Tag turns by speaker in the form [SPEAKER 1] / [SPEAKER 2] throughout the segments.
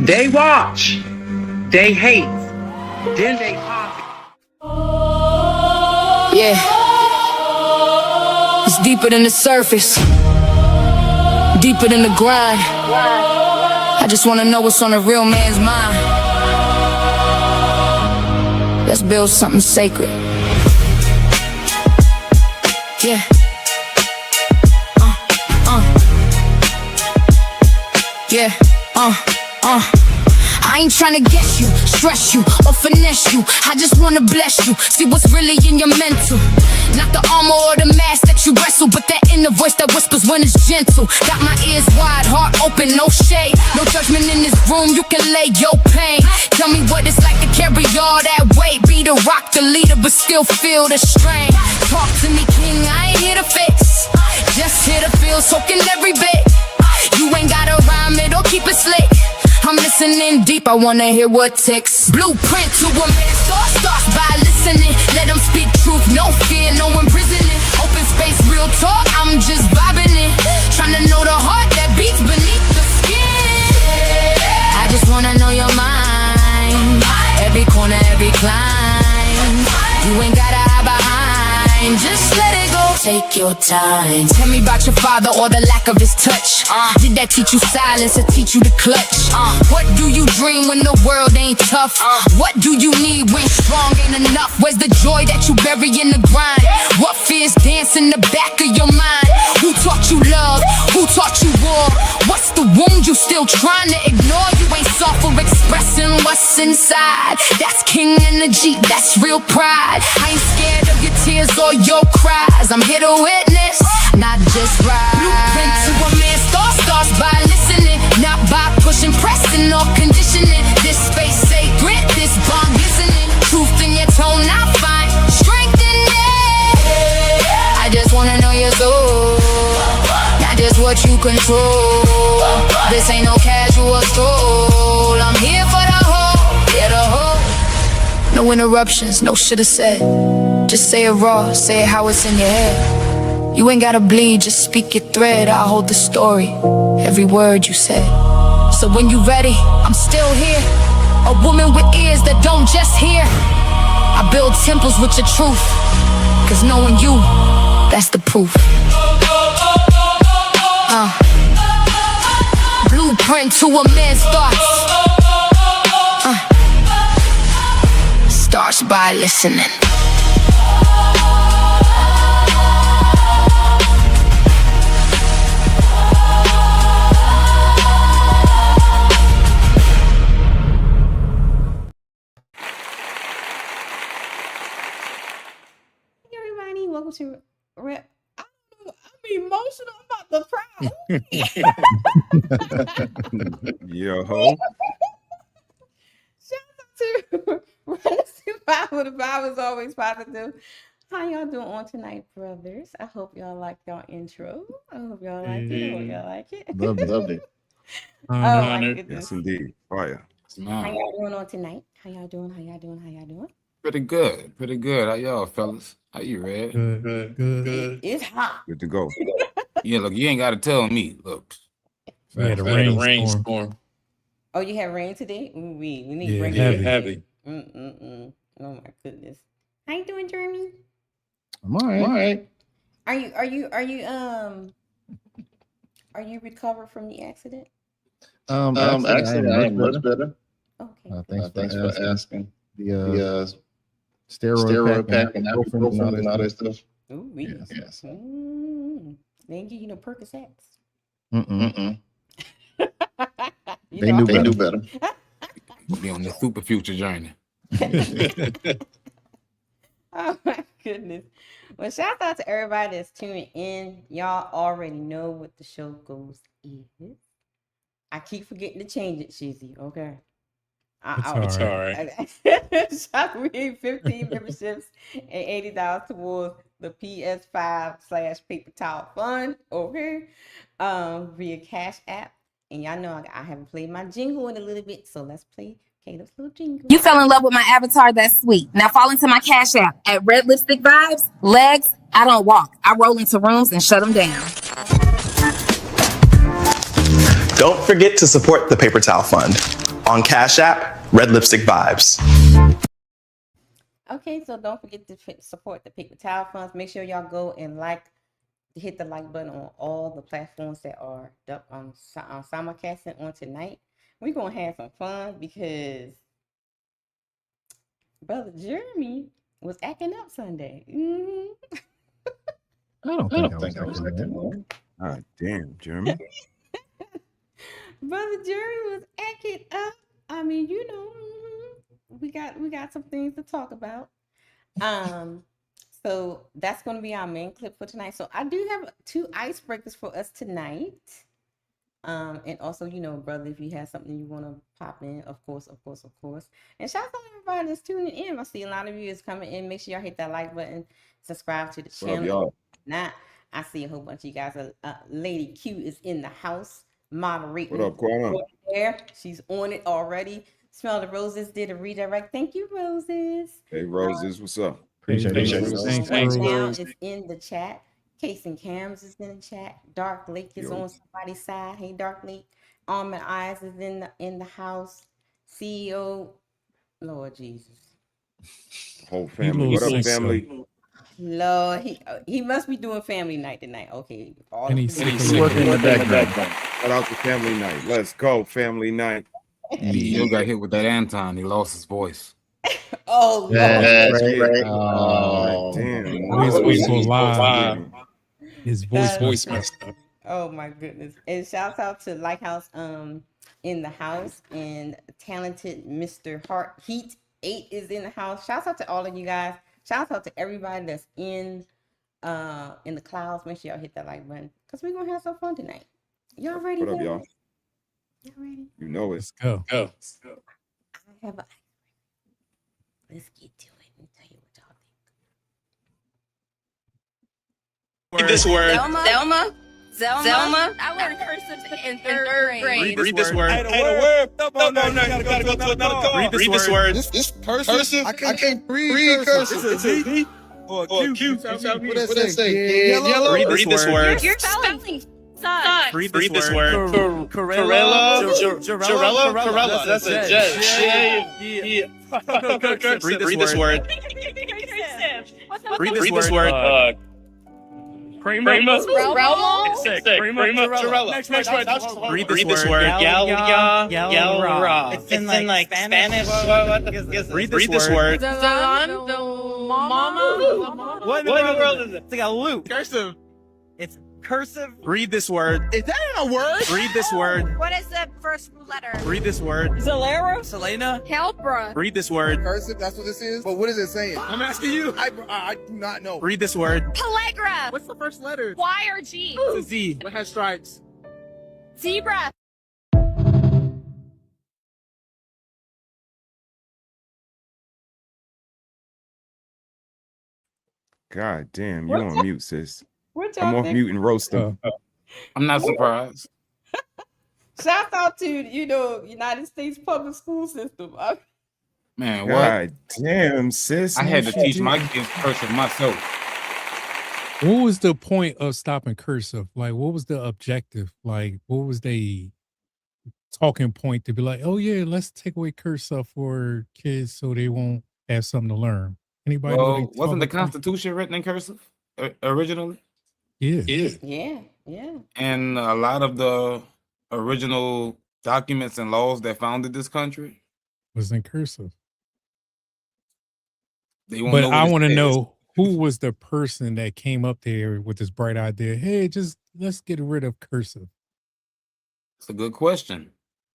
[SPEAKER 1] They watch, they hate, then they pop.
[SPEAKER 2] Yeah, it's deeper than the surface, deeper than the grind. I just wanna know what's on a real man's mind. Let's build something sacred. Yeah. Yeah. I ain't tryna guess you, stress you, or finesse you. I just wanna bless you, see what's really in your mental. Not the armor or the mask that you wrestle, but that inner voice that whispers when it's gentle. Got my ears wide, heart open, no shade. No judgment in this room, you can lay your pain. Tell me what it's like to carry all that weight. Be the rock, the leader, but still feel the strain. Talk to me, king, I ain't here to fix, just here to feel, soaking every bit. You ain't gotta rhyme it or keep it slick. I'm listening deep, I wanna hear what ticks. Blueprint to a man, starts by listening. Let him speak truth, no fear, no imprisoning. Open space, real talk, I'm just vibing it. Tryna know the heart that beats beneath the skin. I just wanna know your mind. Every corner, every climb. You ain't gotta hide behind, just let it go. Take your time. Tell me about your father or the lack of his touch. Did that teach you silence or teach you to clutch? What do you dream when the world ain't tough? What do you need when strong ain't enough? Where's the joy that you bury in the grind? What fears dance in the back of your mind? Who taught you love? Who taught you war? What's the wound you still trying to ignore? You ain't soft for expressing what's inside. That's king energy, that's real pride. I ain't scared of your tears or your cries. I'm here to witness, not just ride. Blueprint to a man, starts by listening, not by pushing, pressing, or conditioning. This space sacred, this bond listening. Truth in your tone, I find strength in it. I just wanna know your soul, not just what you control. This ain't no casual stroll. I'm here for the whole, yeah, the whole. No interruptions, no shoulda said. Just say it raw, say it how it's in your head. You ain't gotta bleed, just speak your thread. I'll hold the story, every word you said. So when you ready, I'm still here. A woman with ears that don't just hear. I build temples with your truth, cause knowing you, that's the proof. Blueprint to a man starts by listening.
[SPEAKER 3] Welcome to I'm emotional about the crowd.
[SPEAKER 4] Yo ho.
[SPEAKER 3] Shout out to Runners Survival. The vibe is always positive. How y'all doing on tonight, brothers? I hope y'all like y'all intro. I hope y'all like it. I hope y'all like it.
[SPEAKER 4] Love it.
[SPEAKER 3] Oh my goodness.
[SPEAKER 4] Yes, indeed. Fire.
[SPEAKER 3] How y'all doing on tonight? How y'all doing?
[SPEAKER 5] Pretty good. How y'all, fellas? How you, Red?
[SPEAKER 4] Good.
[SPEAKER 3] It's hot.
[SPEAKER 4] Good to go.
[SPEAKER 5] Yeah, look, you ain't got to tell me. Look.
[SPEAKER 6] We had a rainstorm.
[SPEAKER 3] Oh, you had rain today? Ooh, we need
[SPEAKER 6] Yeah,
[SPEAKER 3] rain.
[SPEAKER 6] heavy.
[SPEAKER 3] Oh my goodness. How you doing, Jeremy?
[SPEAKER 4] I'm all right.
[SPEAKER 3] Are you recovered from the accident?
[SPEAKER 4] Actually, I am much better.
[SPEAKER 3] Okay.
[SPEAKER 4] Thanks for asking. The steroid pack and ibuprofen and all that stuff.
[SPEAKER 3] Ooh,
[SPEAKER 4] Yes.
[SPEAKER 3] They ain't give you no Percocets.
[SPEAKER 4] They knew better.
[SPEAKER 5] Be on the super future journey.
[SPEAKER 3] Oh my goodness. Well, shout out to everybody that's tuning in. Y'all already know what the show goes is. I keep forgetting to change it, Shizzy. Okay.
[SPEAKER 6] It's all right.
[SPEAKER 3] Shout, we need 15 memberships and $80 towards the PS5/paper towel fund. Okay. Via Cash App. And y'all know I haven't played my jingle in a little bit, so let's play Caleb's little jingle.
[SPEAKER 7] You fell in love with my avatar, that's sweet. Now fall into my Cash App at Red Lipstick Vibes. Legs, I don't walk. I roll into rooms and shut them down.
[SPEAKER 8] Don't forget to support the Paper Towel Fund. on Cash App, Red Lipstick Vibes.
[SPEAKER 3] Okay, so don't forget to support the Paper Towel Funds. Make sure y'all go and hit the like button on all the platforms that are simulcasting on tonight. We're going to have some fun because Brother Jeremy was acting up Sunday. Mm-hmm.
[SPEAKER 4] I don't think I was acting up.
[SPEAKER 9] Ah, damn, Jeremy.
[SPEAKER 3] Brother Jeremy was acting up. I mean, we got some things to talk about. So that's going to be our main clip for tonight. So I do have 2 icebreakers for us tonight. And also, brother, if you have something you want to pop in, of course. And shout out to everybody that's tuning in. I see a lot of you is coming in. Make sure y'all hit that like button, subscribe to the channel. Now, I see a whole bunch of you guys. Lady Q is in the house moderating.
[SPEAKER 9] What up, Quana?
[SPEAKER 3] There, she's on it already. Smell the Roses did a redirect. Thank you, Roses.
[SPEAKER 9] Hey, Roses, what's up?
[SPEAKER 4] Appreciate it.
[SPEAKER 3] Right now is in the chat. Case and Cams is in the chat. Dark Lake is on somebody's side. Hey, Dark Lake. Almond Eyes is in the house. CEO, Lord Jesus.
[SPEAKER 9] Whole family. What up, family?
[SPEAKER 3] Lord, he must be doing family night tonight. Okay.
[SPEAKER 6] And he's
[SPEAKER 4] working in the background.
[SPEAKER 9] Shout out to family night. Let's go, family night.
[SPEAKER 5] He still got hit with that Anton. He lost his voice.
[SPEAKER 3] Oh, Lord.
[SPEAKER 4] Right.
[SPEAKER 9] Oh, damn.
[SPEAKER 6] His voice was live. His voice messed up.
[SPEAKER 3] Oh my goodness. And shouts out to Lighthouse in the house, and talented Mr. Heat 8 is in the house. Shouts out to all of you guys. Shouts out to everybody that's in the clouds. Make sure y'all hit that like button because we're gonna have some fun tonight. Y'all ready?
[SPEAKER 9] What up, y'all?
[SPEAKER 3] Y'all ready?
[SPEAKER 9] You know it.
[SPEAKER 6] Let's go.
[SPEAKER 3] I have a let's get to it and tell you what y'all think.
[SPEAKER 10] Read this word.
[SPEAKER 7] Zelma. I learned cursive in third grade.
[SPEAKER 10] Read this word. Hey, the word. No, you gotta go to another call. Read this word.
[SPEAKER 11] This cursive? I can't read cursive.
[SPEAKER 10] Is it a Z or a Q?
[SPEAKER 11] What does that say? Yellow?
[SPEAKER 10] Read this word.
[SPEAKER 7] You're spelling sucks.
[SPEAKER 10] Read this word. Corella. That's a J. Yeah. Read this word. Read this word. Prima. Next word. Read this word. Galra. It's in like Spanish. Read this word.
[SPEAKER 12] Mama.
[SPEAKER 10] What in the world is it?
[SPEAKER 12] It's like a loop.
[SPEAKER 10] Cursive.
[SPEAKER 12] It's cursive.
[SPEAKER 10] Read this word.
[SPEAKER 12] Is that a word?
[SPEAKER 10] Read this word.
[SPEAKER 7] What is the first letter?
[SPEAKER 10] Read this word.
[SPEAKER 12] Zalera? Selena?
[SPEAKER 7] Helpra.
[SPEAKER 10] Read this word.
[SPEAKER 11] Cursive, that's what this is? But what is it saying?
[SPEAKER 10] I'm asking you.
[SPEAKER 11] I do not know.
[SPEAKER 10] Read this word.
[SPEAKER 7] Pellagra.
[SPEAKER 12] What's the first letter?
[SPEAKER 7] Y or G?
[SPEAKER 10] It's a Z.
[SPEAKER 12] What has stripes?
[SPEAKER 7] Zebra.
[SPEAKER 9] God damn, you on mute, sis.
[SPEAKER 3] What y'all
[SPEAKER 9] I'm off
[SPEAKER 3] think?
[SPEAKER 9] mute and roasting.
[SPEAKER 5] I'm not surprised.
[SPEAKER 3] Shout out to United States public school system.
[SPEAKER 5] Man, what?
[SPEAKER 9] God damn, sis.
[SPEAKER 5] I had to teach my kids cursive myself.
[SPEAKER 6] What was the point of stopping cursive? Like, what was the objective? Like, what was the talking point to be like, oh yeah, let's take away cursive for kids so they won't have something to learn? Anybody?
[SPEAKER 5] Well, wasn't the Constitution written in cursive originally?
[SPEAKER 6] Yeah.
[SPEAKER 3] Yeah.
[SPEAKER 5] And a lot of the original documents and laws that founded this country
[SPEAKER 6] Was in cursive.
[SPEAKER 5] They won't
[SPEAKER 6] But
[SPEAKER 5] know
[SPEAKER 6] I
[SPEAKER 5] what
[SPEAKER 6] want to
[SPEAKER 5] it
[SPEAKER 6] know who was the person that came up there with this bright idea. Hey, just let's get rid of cursive.
[SPEAKER 5] It's a good question.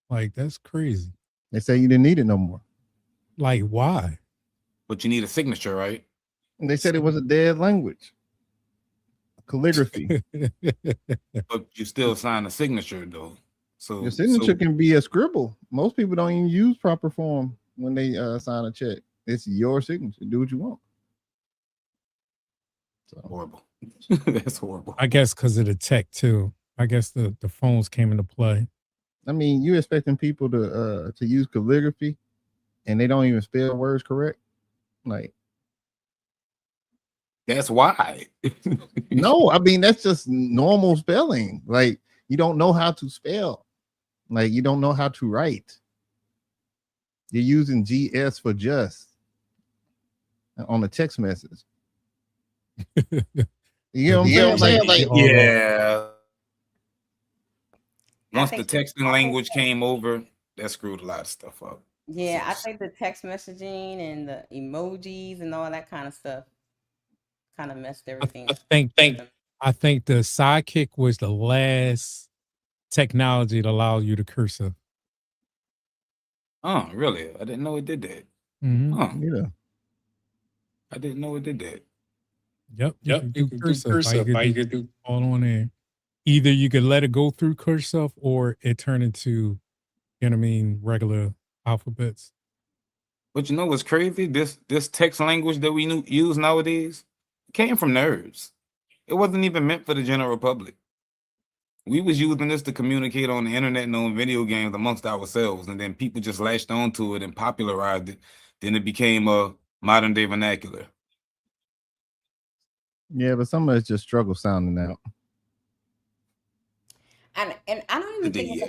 [SPEAKER 6] Like, that's crazy.
[SPEAKER 4] They say you didn't need it no more.
[SPEAKER 6] Like, why?
[SPEAKER 5] But you need a signature, right?
[SPEAKER 4] And they said it was a dead language. Calligraphy.
[SPEAKER 5] But you still sign a signature though. So
[SPEAKER 4] Your signature can be a scribble. Most people don't even use proper form when they sign a check. It's your signature. Do what you want. So
[SPEAKER 5] horrible. That's horrible.
[SPEAKER 6] I guess because of the tech too. I guess the phones came into play.
[SPEAKER 4] I mean, you expecting people to use calligraphy and they don't even spell words correct? Like,
[SPEAKER 5] that's why.
[SPEAKER 4] no, I mean that's just normal spelling. Like, you don't know how to spell. Like, you don't know how to write. You're using GS for just on a text message. You know what I'm saying? Like,
[SPEAKER 5] Yeah.
[SPEAKER 3] I
[SPEAKER 5] Once the
[SPEAKER 3] think
[SPEAKER 5] texting language came over, that screwed a lot of stuff up.
[SPEAKER 3] yeah, I think the text messaging and the emojis and all that kind of stuff kind of messed everything up.
[SPEAKER 6] I think the Sidekick was the last technology that allowed you to cursive.
[SPEAKER 5] Oh, really? I didn't know it did that. Huh.
[SPEAKER 4] Yeah.
[SPEAKER 5] I didn't know it did that.
[SPEAKER 6] Yep. You can do cursive. You could do all on there. Either you could let it go through cursive or it turn into, you know what I mean, regular alphabets.
[SPEAKER 5] But you know what's crazy? This text language that we use nowadays came from nerds. It wasn't even meant for the general public. We was using this to communicate on the internet and on video games amongst ourselves, and then people just latched onto it and popularized it. Then it became a modern day vernacular.
[SPEAKER 4] Yeah, but some of it's just struggle sounding out.
[SPEAKER 3] And I don't even think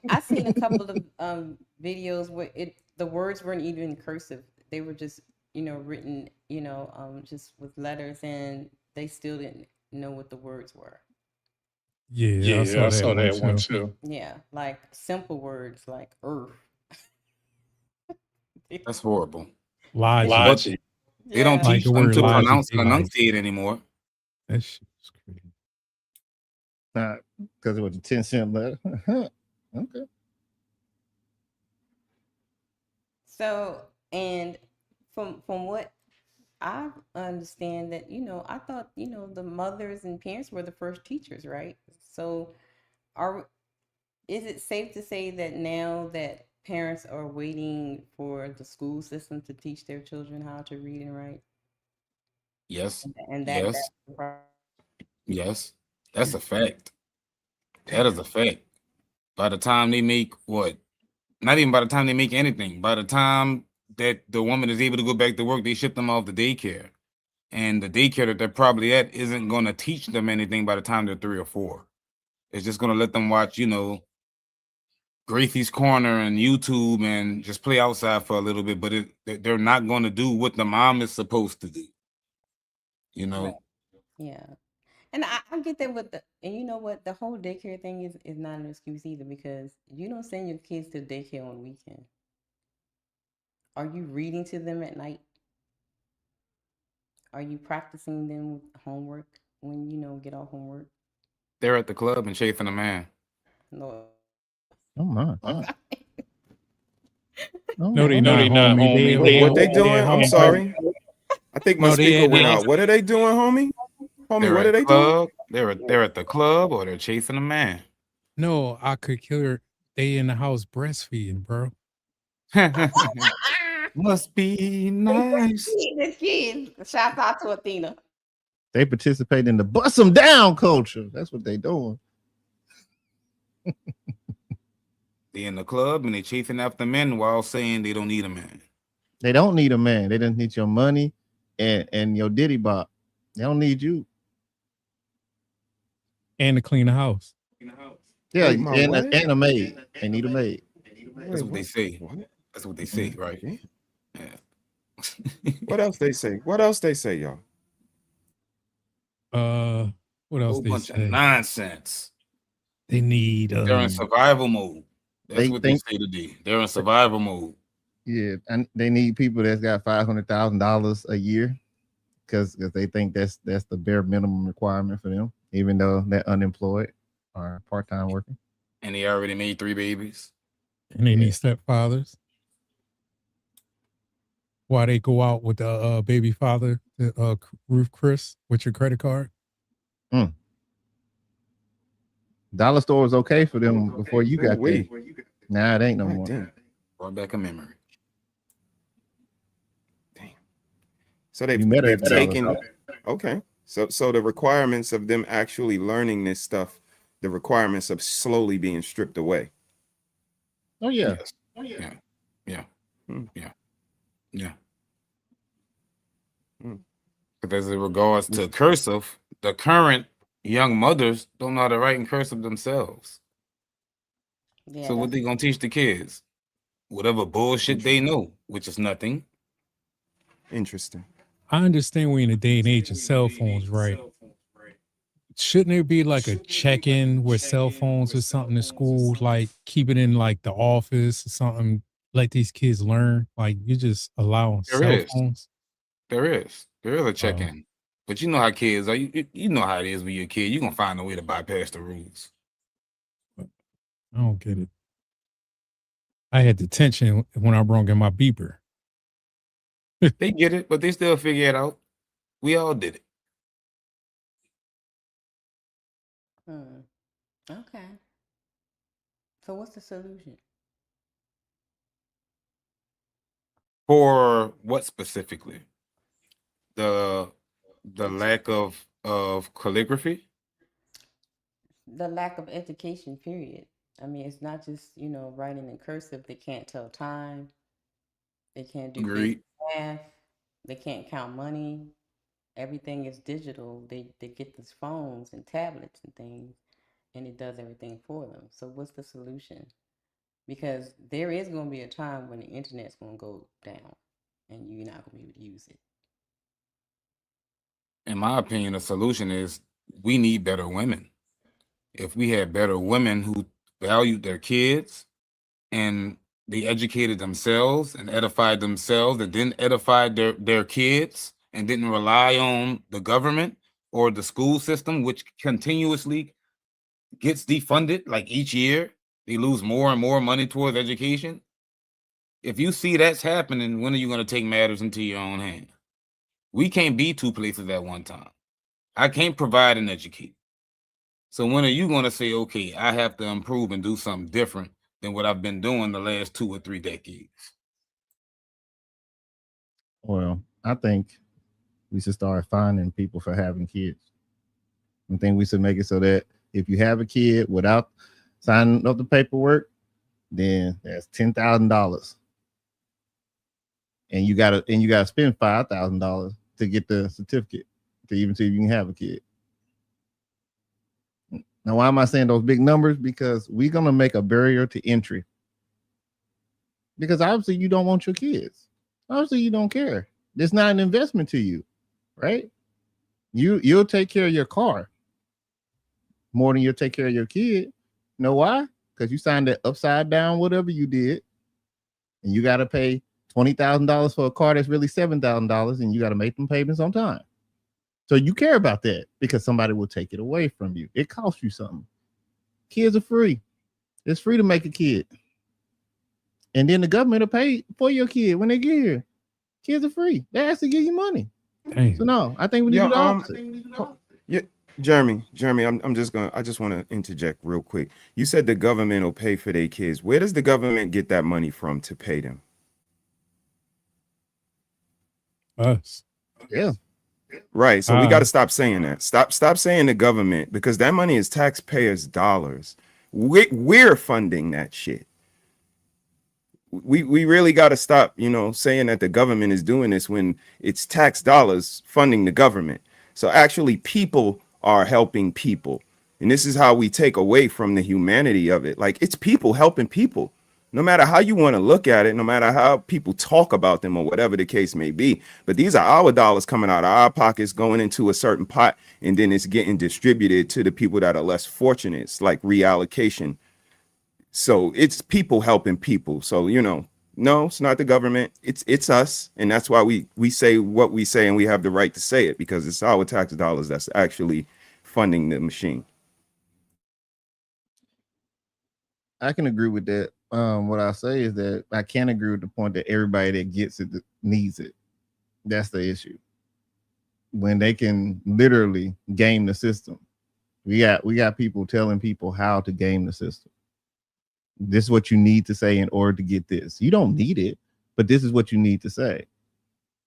[SPEAKER 3] I've seen a couple of videos where the words weren't even cursive. They were just, written, just with letters, and they still didn't know what the words were.
[SPEAKER 6] Yeah, I saw that one too.
[SPEAKER 3] Yeah, like simple words like earth.
[SPEAKER 5] That's horrible.
[SPEAKER 6] Logic.
[SPEAKER 5] They don't
[SPEAKER 6] Like
[SPEAKER 5] teach
[SPEAKER 6] the
[SPEAKER 5] them
[SPEAKER 6] word
[SPEAKER 5] to
[SPEAKER 6] logic,
[SPEAKER 5] pronounce
[SPEAKER 6] they
[SPEAKER 5] and
[SPEAKER 6] like-
[SPEAKER 5] enunciate anymore.
[SPEAKER 6] That shit's crazy.
[SPEAKER 4] Because it was a 10-cent letter. Okay.
[SPEAKER 3] So, and from what I understand that, I thought, the mothers and parents were the first teachers, right? So is it safe to say that now that parents are waiting for the school system to teach their children how to read and write?
[SPEAKER 5] Yes.
[SPEAKER 3] And that,
[SPEAKER 5] Yes.
[SPEAKER 3] that's the problem?
[SPEAKER 5] Yes. That's a fact. That is a fact. By the time they make not even by the time they make anything, by the time that the woman is able to go back to work, they ship them off to daycare. And the daycare that they're probably at isn't going to teach them anything by the time they're 3 or 4. It's just going to let them watch, Gracie's Corner and YouTube and just play outside for a little bit, but they're not going to do what the mom is supposed to do.
[SPEAKER 3] Right. Yeah. And I get that and you know what? The whole daycare thing is not an excuse either, because you don't send your kids to daycare on the weekend. Are you reading to them at night? Are you practicing them with homework when get off homework?
[SPEAKER 5] They're at the club and chasing a man.
[SPEAKER 3] No.
[SPEAKER 4] Oh my.
[SPEAKER 6] No, they not, homie.
[SPEAKER 9] Wait, what they doing? I'm
[SPEAKER 6] home.
[SPEAKER 9] sorry. I think my
[SPEAKER 6] No, they
[SPEAKER 9] speaker
[SPEAKER 6] ain't-
[SPEAKER 9] went
[SPEAKER 6] they
[SPEAKER 9] out.
[SPEAKER 6] ain't-
[SPEAKER 9] What are they doing, homie? Homie,
[SPEAKER 5] They're
[SPEAKER 9] what
[SPEAKER 5] at
[SPEAKER 9] are they
[SPEAKER 5] the
[SPEAKER 9] doing?
[SPEAKER 5] club. They're at the club or they're chasing a man.
[SPEAKER 6] No, I could kill her. They in the house breastfeeding, bro.
[SPEAKER 5] Must be nice.
[SPEAKER 3] The kids. Shout out to Athena.
[SPEAKER 4] They participate in the bust them down culture. That's what they doing.
[SPEAKER 5] They in the club and they chasing after men while saying they don't need a man.
[SPEAKER 4] They don't need a man. They don't need your money and your diddy bop. They don't need you.
[SPEAKER 6] And to clean the house.
[SPEAKER 4] Yeah,
[SPEAKER 9] Wait, my
[SPEAKER 4] and
[SPEAKER 9] what?
[SPEAKER 4] a maid. They need a maid.
[SPEAKER 5] That's what they say. That's what they say, right? Yeah.
[SPEAKER 9] What else they say? What else they say, y'all?
[SPEAKER 6] What else
[SPEAKER 5] Whole
[SPEAKER 6] they
[SPEAKER 5] bunch
[SPEAKER 6] say?
[SPEAKER 5] of nonsense.
[SPEAKER 6] They need
[SPEAKER 5] They're in survival mode. That's
[SPEAKER 4] They
[SPEAKER 5] what
[SPEAKER 4] think-
[SPEAKER 5] they say today. They're in survival mode.
[SPEAKER 4] Yeah, and they need people that's got $500,000 a year because they think that's the bare minimum requirement for them, even though they're unemployed or part-time working.
[SPEAKER 5] And they already made 3 babies.
[SPEAKER 6] and they need stepfathers. Why they go out with the baby father, Ruth Chris, with your credit card?
[SPEAKER 4] Dollar store was okay for them before you got there. Nah, it ain't no more.
[SPEAKER 9] Damn.
[SPEAKER 5] Brought back a memory.
[SPEAKER 9] So they've
[SPEAKER 4] met her at the dollar
[SPEAKER 9] taken.
[SPEAKER 4] store.
[SPEAKER 9] Okay. So the requirements of them actually learning this stuff, the requirements of slowly being stripped away.
[SPEAKER 4] Oh yeah.
[SPEAKER 5] Yes. Yeah. Yeah. Yeah. Yeah. But as it regards to cursive, the current young mothers don't know how to write in cursive themselves.
[SPEAKER 3] Yeah,
[SPEAKER 5] So what they gonna teach the kids? whatever bullshit they know, which is nothing.
[SPEAKER 9] Interesting.
[SPEAKER 6] I understand we're in a day and age of cell phones, right? Shouldn't there be like a check-in with cell phones or something in school, like keep it in like the office or something, let these kids learn? Like you just allowing
[SPEAKER 5] There
[SPEAKER 6] cell
[SPEAKER 5] is.
[SPEAKER 6] phones?
[SPEAKER 5] There is a check-in. But you know how kids are. You know how it is when you're a kid. You're gonna find a way to bypass the rules.
[SPEAKER 6] I don't get it. I had detention when I brought in my beeper.
[SPEAKER 5] They get it, but they still figure it out. We all did it.
[SPEAKER 3] Okay. So what's the solution?
[SPEAKER 5] For what specifically? The lack of calligraphy?
[SPEAKER 3] The lack of education, period. I mean, it's not just, writing in cursive. They can't tell time. They can't do
[SPEAKER 5] Agreed.
[SPEAKER 3] basic math. They can't count money. Everything is digital. They get these phones and tablets and things, and it does everything for them. So what's the solution? Because there is going to be a time when the internet's going to go down, and you're not going to be able to use it.
[SPEAKER 5] In my opinion, the solution is we need better women. If we had better women who valued their kids and they educated themselves and edified themselves and then edified their kids and didn't rely on the government or the school system, which continuously gets defunded, like each year, they lose more and more money towards education. If you see that's happening, when are you going to take matters into your own hand? We can't be two places at one time. I can't provide and educate. So when are you going to say, okay, I have to improve and do something different than what I've been doing the last 2 or 3 decades?
[SPEAKER 4] Well, I think we should start finding people for having kids. I think we should make it so that if you have a kid without signing up the paperwork, then that's $10,000, and you gotta spend $5,000 to get the certificate to even see if you can have a kid. Now, why am I saying those big numbers? Because we're gonna make a barrier to entry. Because obviously you don't want your kids. Obviously you don't care. It's not an investment to you, right? You'll take care of your car more than you'll take care of your kid. You know why? Because you signed that upside down, whatever you did, and you got to pay $20,000 for a car that's really $7,000, and you got to make them payments on time. So you care about that because somebody will take it away from you. It costs you something. Kids are free. It's free to make a kid. And then the government will pay for your kid when they get here. Kids are free. They actually give you money.
[SPEAKER 6] Dang.
[SPEAKER 4] So no, I think we need to do the opposite.
[SPEAKER 9] Yeah, Jeremy, I just want to interject real quick. You said the government will pay for their kids. Where does the government get that money from to pay them?
[SPEAKER 6] Us.
[SPEAKER 4] Yeah.
[SPEAKER 9] Right. So we got to stop saying that. Stop saying the government, because that money is taxpayers' dollars. We're funding that shit. We really got to stop, saying that the government is doing this when it's tax dollars funding the government. So actually people are helping people. And this is how we take away from the humanity of it. Like, it's people helping people. No matter how you want to look at it, no matter how people talk about them or whatever the case may be. But these are our dollars coming out of our pockets, going into a certain pot, and then it's getting distributed to the people that are less fortunate. It's like reallocation. So it's people helping people. So, no, it's not the government. It's us. And that's why we say what we say, and we have the right to say it, because it's our tax dollars that's actually funding the machine.
[SPEAKER 4] I can agree with that. What I say is that I can't agree with the point that everybody that gets it needs it. That's the issue. When they can literally game the system. We got people telling people how to game the system. This is what you need to say in order to get this. You don't need it, but this is what you need to say.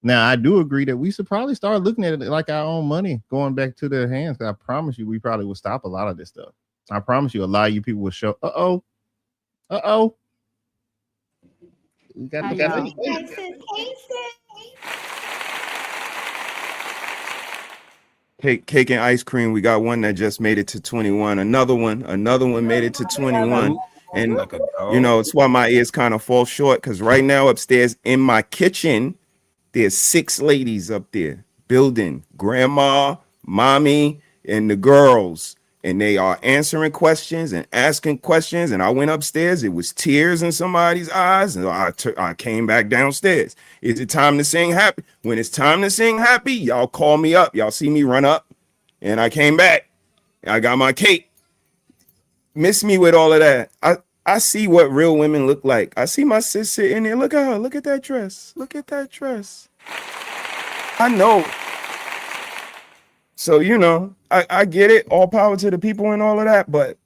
[SPEAKER 4] Now, I do agree that we should probably start looking at it like our own money going back to their hands. I promise you, we probably will stop a lot of this stuff. I promise you, a lot of you people will show, we got
[SPEAKER 9] Cake and ice cream. We got one that just made it to 21. Another one made it to 21. And
[SPEAKER 5] Like a
[SPEAKER 9] you know,
[SPEAKER 5] dog.
[SPEAKER 9] it's why my ears kind of fall short, because right now upstairs in my kitchen, there's 6 ladies up there building, grandma, mommy, and the girls. And they are answering questions and asking questions. And I went upstairs. It was tears in somebody's eyes. And I came back downstairs. Is it time to sing happy? When it's time to sing happy, y'all call me up. Y'all see me run up. And I came back. I got my cake. Miss me with all of that. I see what real women look like. I see my sis sitting there. Look at her. Look at that dress. Look at that dress. I know. So, you know, I get it. All power to the people and all of that. But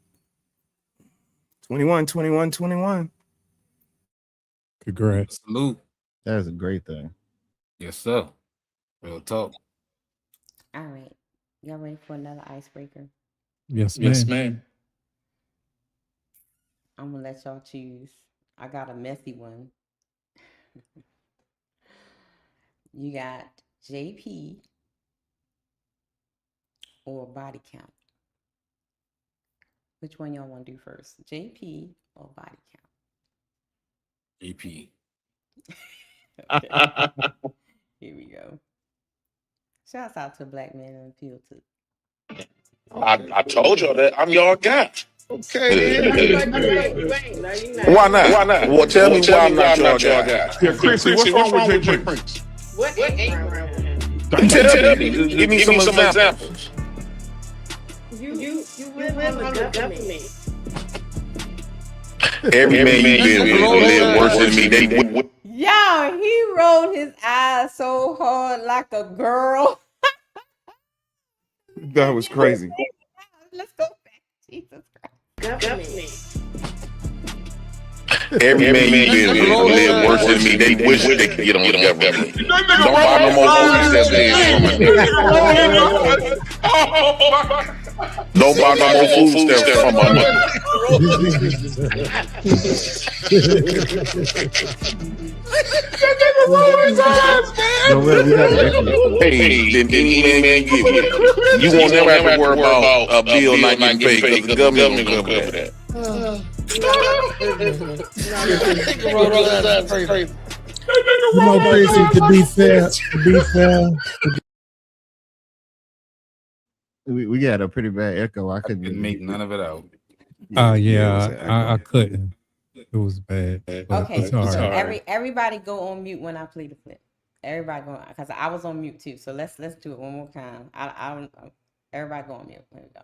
[SPEAKER 9] 21.
[SPEAKER 6] Congrats.
[SPEAKER 5] Salute.
[SPEAKER 4] That's a great thing.
[SPEAKER 5] Yes, sir. Real talk.
[SPEAKER 3] All right. Y'all ready for another icebreaker?
[SPEAKER 6] Yes, ma'am.
[SPEAKER 3] I'm gonna let y'all choose. I got a messy one. You got JP or body count. Which one y'all want to do first? JP or body count?
[SPEAKER 5] EP.
[SPEAKER 3] Okay. Here we go. Shouts out to Black Man on Appeal too.
[SPEAKER 10] I told y'all that I'm y'all guy.
[SPEAKER 11] Okay,
[SPEAKER 10] Why not? Why not? Well, tell me why I'm not your guy.
[SPEAKER 11] Yeah, Chrissy, what's wrong with Jay Prince?
[SPEAKER 10] What ain't wrong with him? Tell me. Give me some examples.
[SPEAKER 13] You live on the government.
[SPEAKER 10] Every man you live worse than me. They
[SPEAKER 3] Yo, he rolled his eyes so hard like a girl.
[SPEAKER 9] That was crazy.
[SPEAKER 3] Let's go back. Jesus Christ.
[SPEAKER 13] Government.
[SPEAKER 10] Every man you live worse than me. They wish they could get on the government. Don't buy no more food stamps from my nigga. Don't buy no more food stamps from my Hey, then any man give you. You won't never have to worry about a bill not getting paid because the government will cover that.
[SPEAKER 6] To be fair.
[SPEAKER 4] We got a pretty bad echo. I couldn't
[SPEAKER 5] Didn't make none of it out.
[SPEAKER 6] I couldn't. It was bad.
[SPEAKER 3] Okay,
[SPEAKER 6] It's all
[SPEAKER 3] so
[SPEAKER 6] right.
[SPEAKER 3] everybody go on mute when I play the clip. Everybody go, because I was on mute too. So let's do it one more time. I don't. Everybody go on mute. There we go.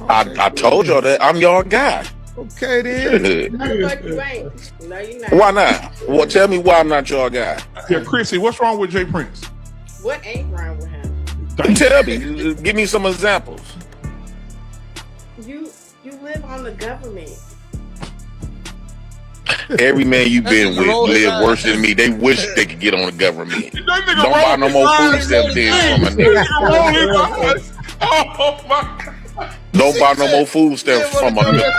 [SPEAKER 10] I told y'all that I'm your guy.
[SPEAKER 11] Okay, then.
[SPEAKER 13] No, you ain't. No, you're not.
[SPEAKER 10] Why not? Well, tell me why I'm not your guy.
[SPEAKER 11] Yeah, Chrissy, what's wrong with Jay Prince?
[SPEAKER 13] What ain't wrong with him?
[SPEAKER 10] Tell me. Give me some examples.
[SPEAKER 13] You live on the government.
[SPEAKER 10] Every man you been with live worse than me. They wish they could get on the government. Don't buy no more food stamps from my nigga. Don't buy no more food stamps from my nigga.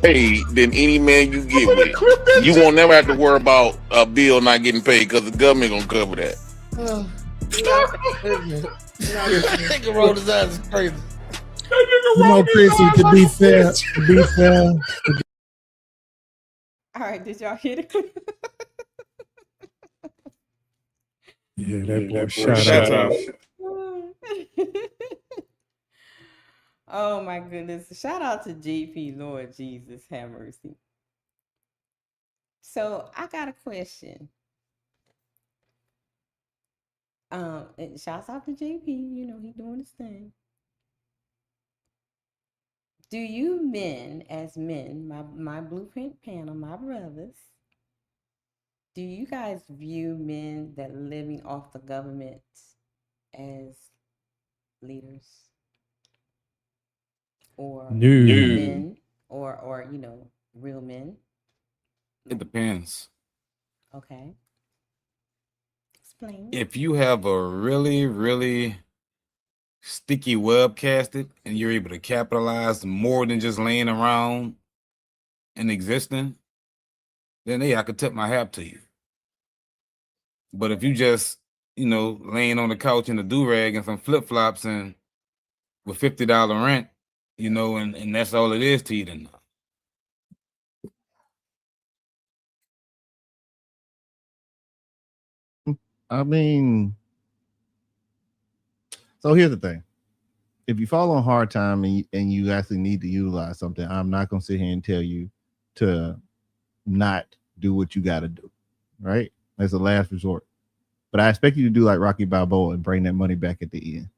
[SPEAKER 10] Hey, then any man you get with, you won't never have to worry about a bill not getting paid because the government gonna cover that.
[SPEAKER 6] To be fair.
[SPEAKER 3] All right, did y'all hear the clip?
[SPEAKER 6] Yeah, that boy shout out.
[SPEAKER 3] Oh my goodness. Shout out to JP, Lord Jesus, have mercy. So I got a question. And shouts out to JP, you know, he doing his thing. Do you men, as men, my blueprint panel, my brothers, do you guys view men that are living off the government as leaders? Or
[SPEAKER 6] No.
[SPEAKER 3] men, or you know, real men?
[SPEAKER 5] It depends.
[SPEAKER 3] Okay. Explain.
[SPEAKER 5] If you have a really, really sticky web casted and you're able to capitalize more than just laying around and existing, then yeah, I could tip my hat to you. But if you just, laying on the couch in a do-rag and some flip-flops and with $50 rent, and that's all it is to you, then
[SPEAKER 4] I mean, so here's the thing. If you fall on hard time and you actually need to utilize something, I'm not going to sit here and tell you to not do what you got to do, right? That's the last resort. But I expect you to do like Rocky Balboa and bring that money back at the end.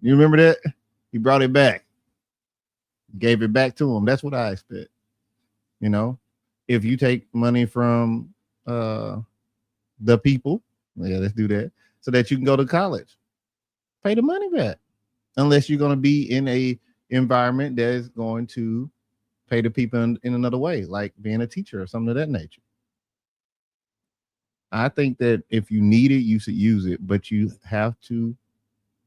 [SPEAKER 4] You remember that? He brought it back. Gave it back to him. That's what I expect. If you take money from the people, yeah, let's do that, so that you can go to college. Pay the money back. Unless you're going to be in a environment that is going to pay the people in another way, like being a teacher or something of that nature. I think that if you need it, you should use it, but you have to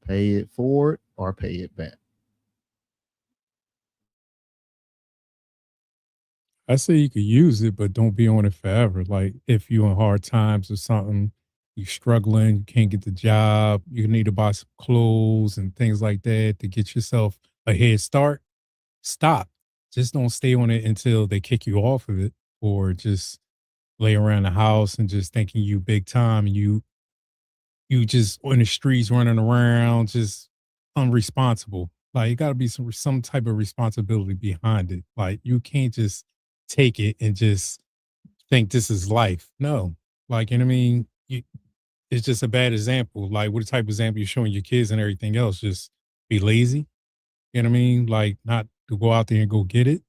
[SPEAKER 4] pay it forward or pay it back.
[SPEAKER 6] I say you could use it, but don't be on it forever. Like if you're in hard times or something, you're struggling, you can't get the job, you need to buy some clothes and things like that to get yourself a head start. Stop. Just don't stay on it until they kick you off of it, or just lay around the house and just thinking you big time and you just on the streets running around, just unresponsible. Like, it got to be some type of responsibility behind it. Like, you can't just take it and just think this is life. No, like, you know what I mean? It's just a bad example. Like, what type of example you're showing your kids and everything else? Just be lazy. You know what I mean? Like, not to go out there and go get it.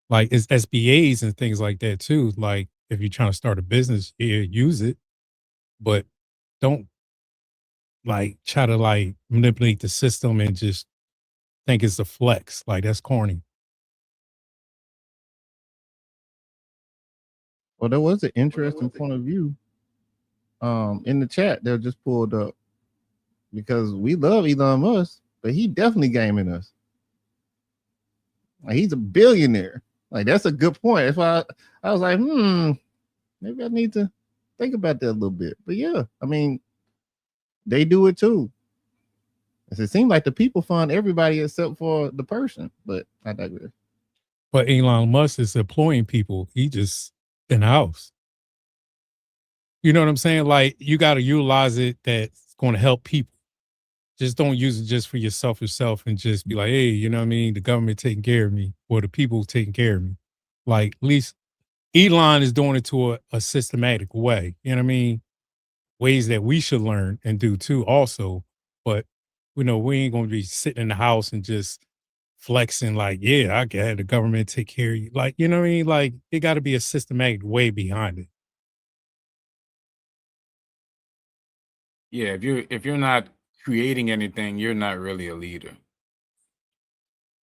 [SPEAKER 6] Like, it's SBAs and things like that too. Like, if you're trying to start a business, yeah, use it, but don't like try to like manipulate the system and just think it's a flex. Like, that's corny.
[SPEAKER 4] Well, there was an interesting point of view in the chat that just pulled up, because we love Elon Musk, but he definitely gaming us. Like, he's a billionaire. Like, that's a good point. That's why I was like, maybe I need to think about that a little bit. But yeah, I mean, they do it too. It seems like the people fund everybody except for the person, but I digress.
[SPEAKER 6] But Elon Musk is employing people. He just in the house. You know what I'm saying? Like, you got to utilize it that's going to help people. Just don't use it just for yourself and just be like, hey, you know what I mean? The government taking care of me, or the people taking care of me. Like, at least Elon is doing it to a systematic way. You know what I mean? Ways that we should learn and do too also. But, we ain't going to be sitting in the house and just flexing like, yeah, I got the government take care of you. Like, you know what I mean? Like, it got to be a systematic way behind it.
[SPEAKER 5] yeah, if you're not creating anything, you're not really a leader.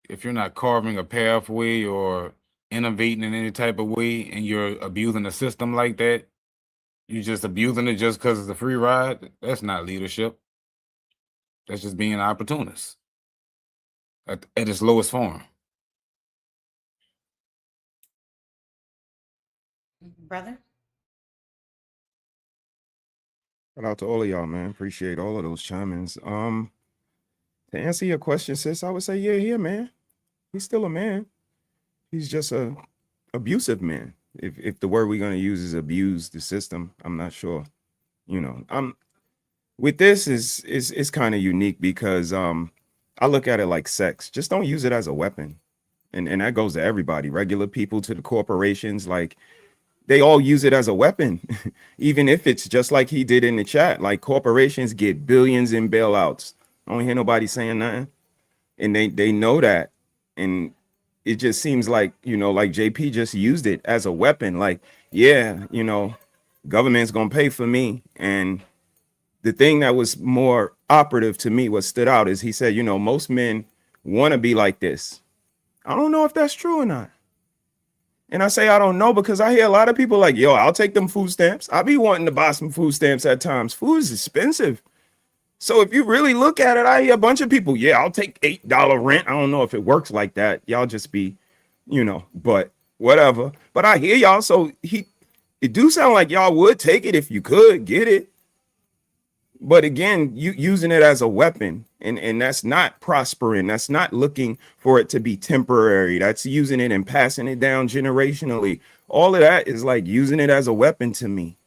[SPEAKER 5] If you're not carving a pathway or innovating in any type of way, and you're abusing the system like that, you're just abusing it just because it's a free ride. That's not leadership. That's just being an opportunist at its lowest form.
[SPEAKER 3] Brother?
[SPEAKER 9] Shout out to all of y'all, man. Appreciate all of those chime-ins. To answer your question, sis, I would say, yeah, man. He's still a man. He's just a abusive man. If the word we're gonna use is abuse the system, I'm not sure. With this is kind of unique because I look at it like sex. Just don't use it as a weapon. And that goes to everybody, regular people to the corporations. Like, they all use it as a weapon, even if it's just like he did in the chat. Like, corporations get billions in bailouts. I don't hear nobody saying nothing. And they know that. And it just seems like, like JP just used it as a weapon. Like, yeah, government's going to pay for me. And the thing that was more operative to me, what stood out, is he said, most men want to be like this. I don't know if that's true or not. And I say I don't know because I hear a lot of people like, yo, I'll take them food stamps. I be wanting to buy some food stamps at times. Food is expensive. So if you really look at it, I hear a bunch of people, yeah, I'll take $8 rent. I don't know if it works like that. Y'all just be, you know, but whatever. But I hear y'all. So it do sound like y'all would take it if you could get it. But again, you using it as a weapon, and that's not prospering. That's not looking for it to be temporary. That's using it and passing it down generationally. All of that is like using it as a weapon to me.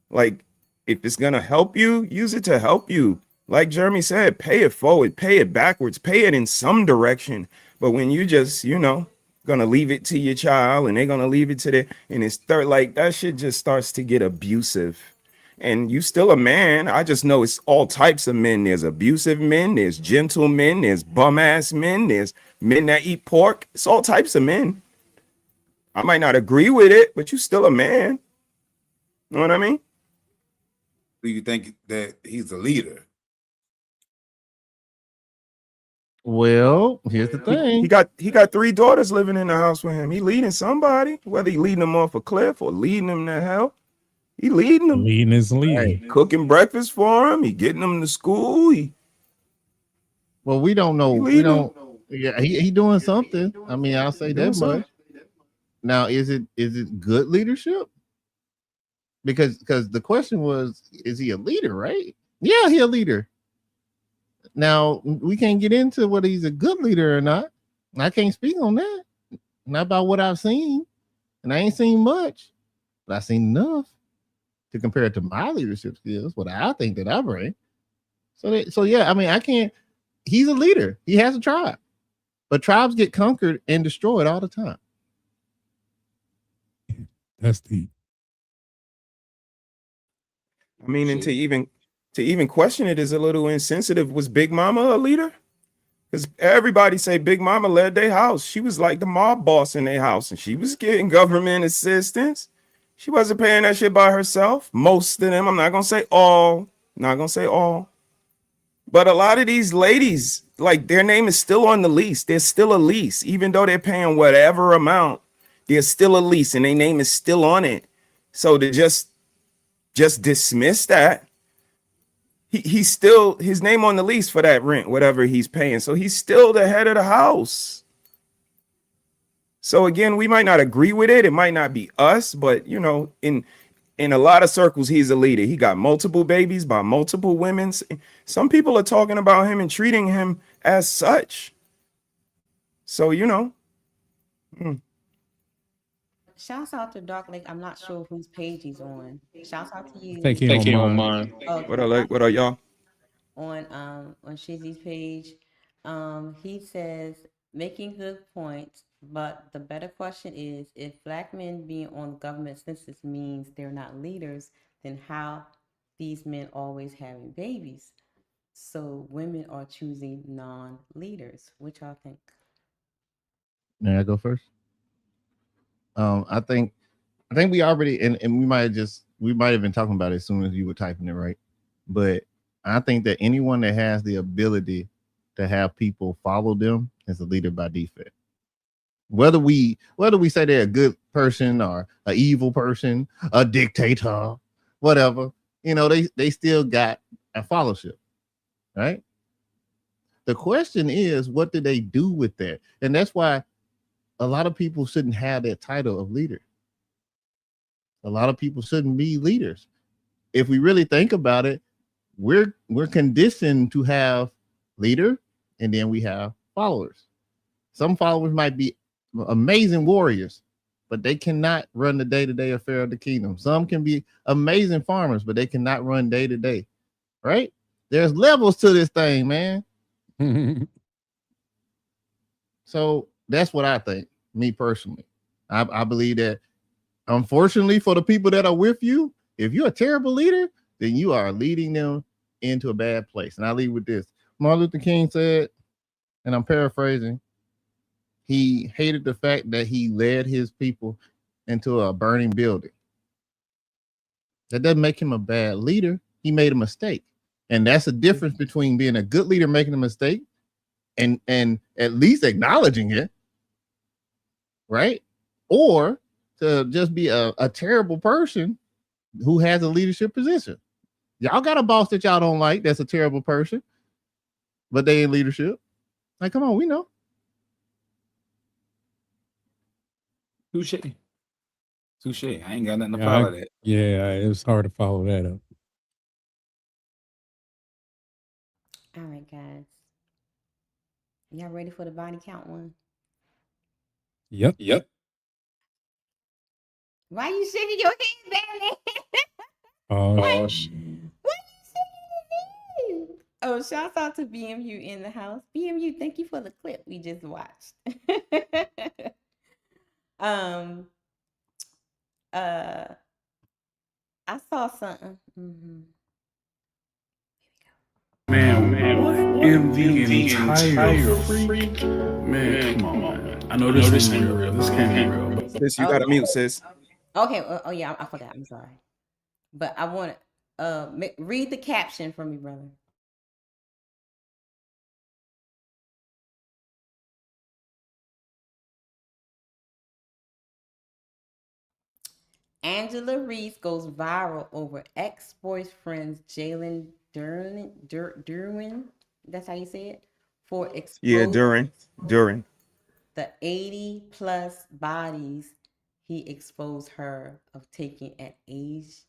[SPEAKER 9] Like, if it's gonna help you, use it to help you. Like Jeremy said, pay it forward, pay it backwards, pay it in some direction. But when you just, you know, gonna leave it to your child and they're gonna leave it to their, and it's like that shit just starts to get abusive. And you still a man. I just know it's all types of men. There's abusive men, there's gentle men, there's bum ass men, there's men that eat pork. It's all types of men. I might not agree with it, but you still a man. You know what I mean?
[SPEAKER 5] Do you think that he's a leader?
[SPEAKER 4] Well, here's the thing.
[SPEAKER 9] He got 3 daughters living in the house with him. He leading somebody, whether he leading them off a cliff or leading them to hell. He leading them.
[SPEAKER 6] Leading is leading.
[SPEAKER 9] Hey, cooking breakfast for him. He getting them to school.
[SPEAKER 4] Well, we don't know. We don't. Yeah, he doing something. I mean, I'll say that much. Now, is it good leadership? Because the question was, is he a leader, right? Yeah, he a leader. Now, we can't get into whether he's a good leader or not. I can't speak on that. Not about what I've seen. And I ain't seen much, but I've seen enough to compare it to my leadership skills, what I think that I bring. So yeah, I mean, I can't. He's a leader. He has a tribe. But tribes get conquered and destroyed all the time.
[SPEAKER 6] That's deep.
[SPEAKER 9] I mean, and to even question it is a little insensitive. Was Big Mama a leader? Because everybody say Big Mama led their house. She was like the mob boss in their house, and she was getting government assistance. She wasn't paying that shit by herself. Most of them, I'm not gonna say all, but a lot of these ladies, like, their name is still on the lease. There's still a lease, even though they're paying whatever amount. There's still a lease, and their name is still on it. So to just dismiss that, he's still his name on the lease for that rent, whatever he's paying. So he's still the head of the house. So again, we might not agree with it. It might not be us, but you know, in a lot of circles, he's a leader. He got multiple babies by multiple women. Some people are talking about him and treating him as such. So, you know.
[SPEAKER 3] Shouts out to Dark Lake. I'm not sure whose page he's on. Shouts out to you.
[SPEAKER 6] Thank you on mine.
[SPEAKER 3] Oh,
[SPEAKER 9] What are y'all?
[SPEAKER 3] On Shizzy's page. He says, making good points, but the better question is, if Black men being on the government census means they're not leaders, then how these men always having babies? So women are choosing non-leaders. What y'all think?
[SPEAKER 4] May I go first? I think we already, and we might have been talking about it as soon as you were typing it, right? But I think that anyone that has the ability to have people follow them is a leader by default. Whether we say they're a good person or an evil person, a dictator, whatever, you know, they still got a followership, right? The question is, what do they do with that? And that's why a lot of people shouldn't have that title of leader. A lot of people shouldn't be leaders. If we really think about it, we're conditioned to have leader, and then we have followers. Some followers might be amazing warriors, but they cannot run the day-to-day affair of the kingdom. Some can be amazing farmers, but they cannot run day-to-day, right? There's levels to this thing, man. So that's what I think, me personally. I believe that, unfortunately, for the people that are with you, if you're a terrible leader, then you are leading them into a bad place. And I leave with this. Martin Luther King said, and I'm paraphrasing, he hated the fact that he led his people into a burning building. That doesn't make him a bad leader. He made a mistake. And that's the difference between being a good leader, making a mistake, and at least acknowledging it, right? Or to just be a terrible person who has a leadership position. Y'all got a boss that y'all don't like that's a terrible person, but they in leadership. Like, come on, we know.
[SPEAKER 5] Touche. Touche. I ain't got nothing to
[SPEAKER 6] Yeah,
[SPEAKER 5] follow that.
[SPEAKER 6] it was hard to follow that up.
[SPEAKER 3] All right, guys. Y'all ready for the body count one?
[SPEAKER 6] Yep.
[SPEAKER 3] Why you shaking your head, Danny?
[SPEAKER 6] Oh,
[SPEAKER 3] Why you shaking your head? Oh, shout out to BMU in the house. BMU, thank you for the clip we just watched. I saw something.
[SPEAKER 14] Man, what in the entire freak? Man, come on, man. I know this ain't real. This can't be real. But
[SPEAKER 9] Sis, you gotta mute, sis.
[SPEAKER 3] Okay. Oh yeah, I forgot. I'm sorry, but I want to read the caption for me, brother. Angela Reese goes viral over ex-boyfriend's Jalen Duren. That's how you say it. For exposing
[SPEAKER 9] During.
[SPEAKER 3] the 80+ bodies he exposed her of taking at age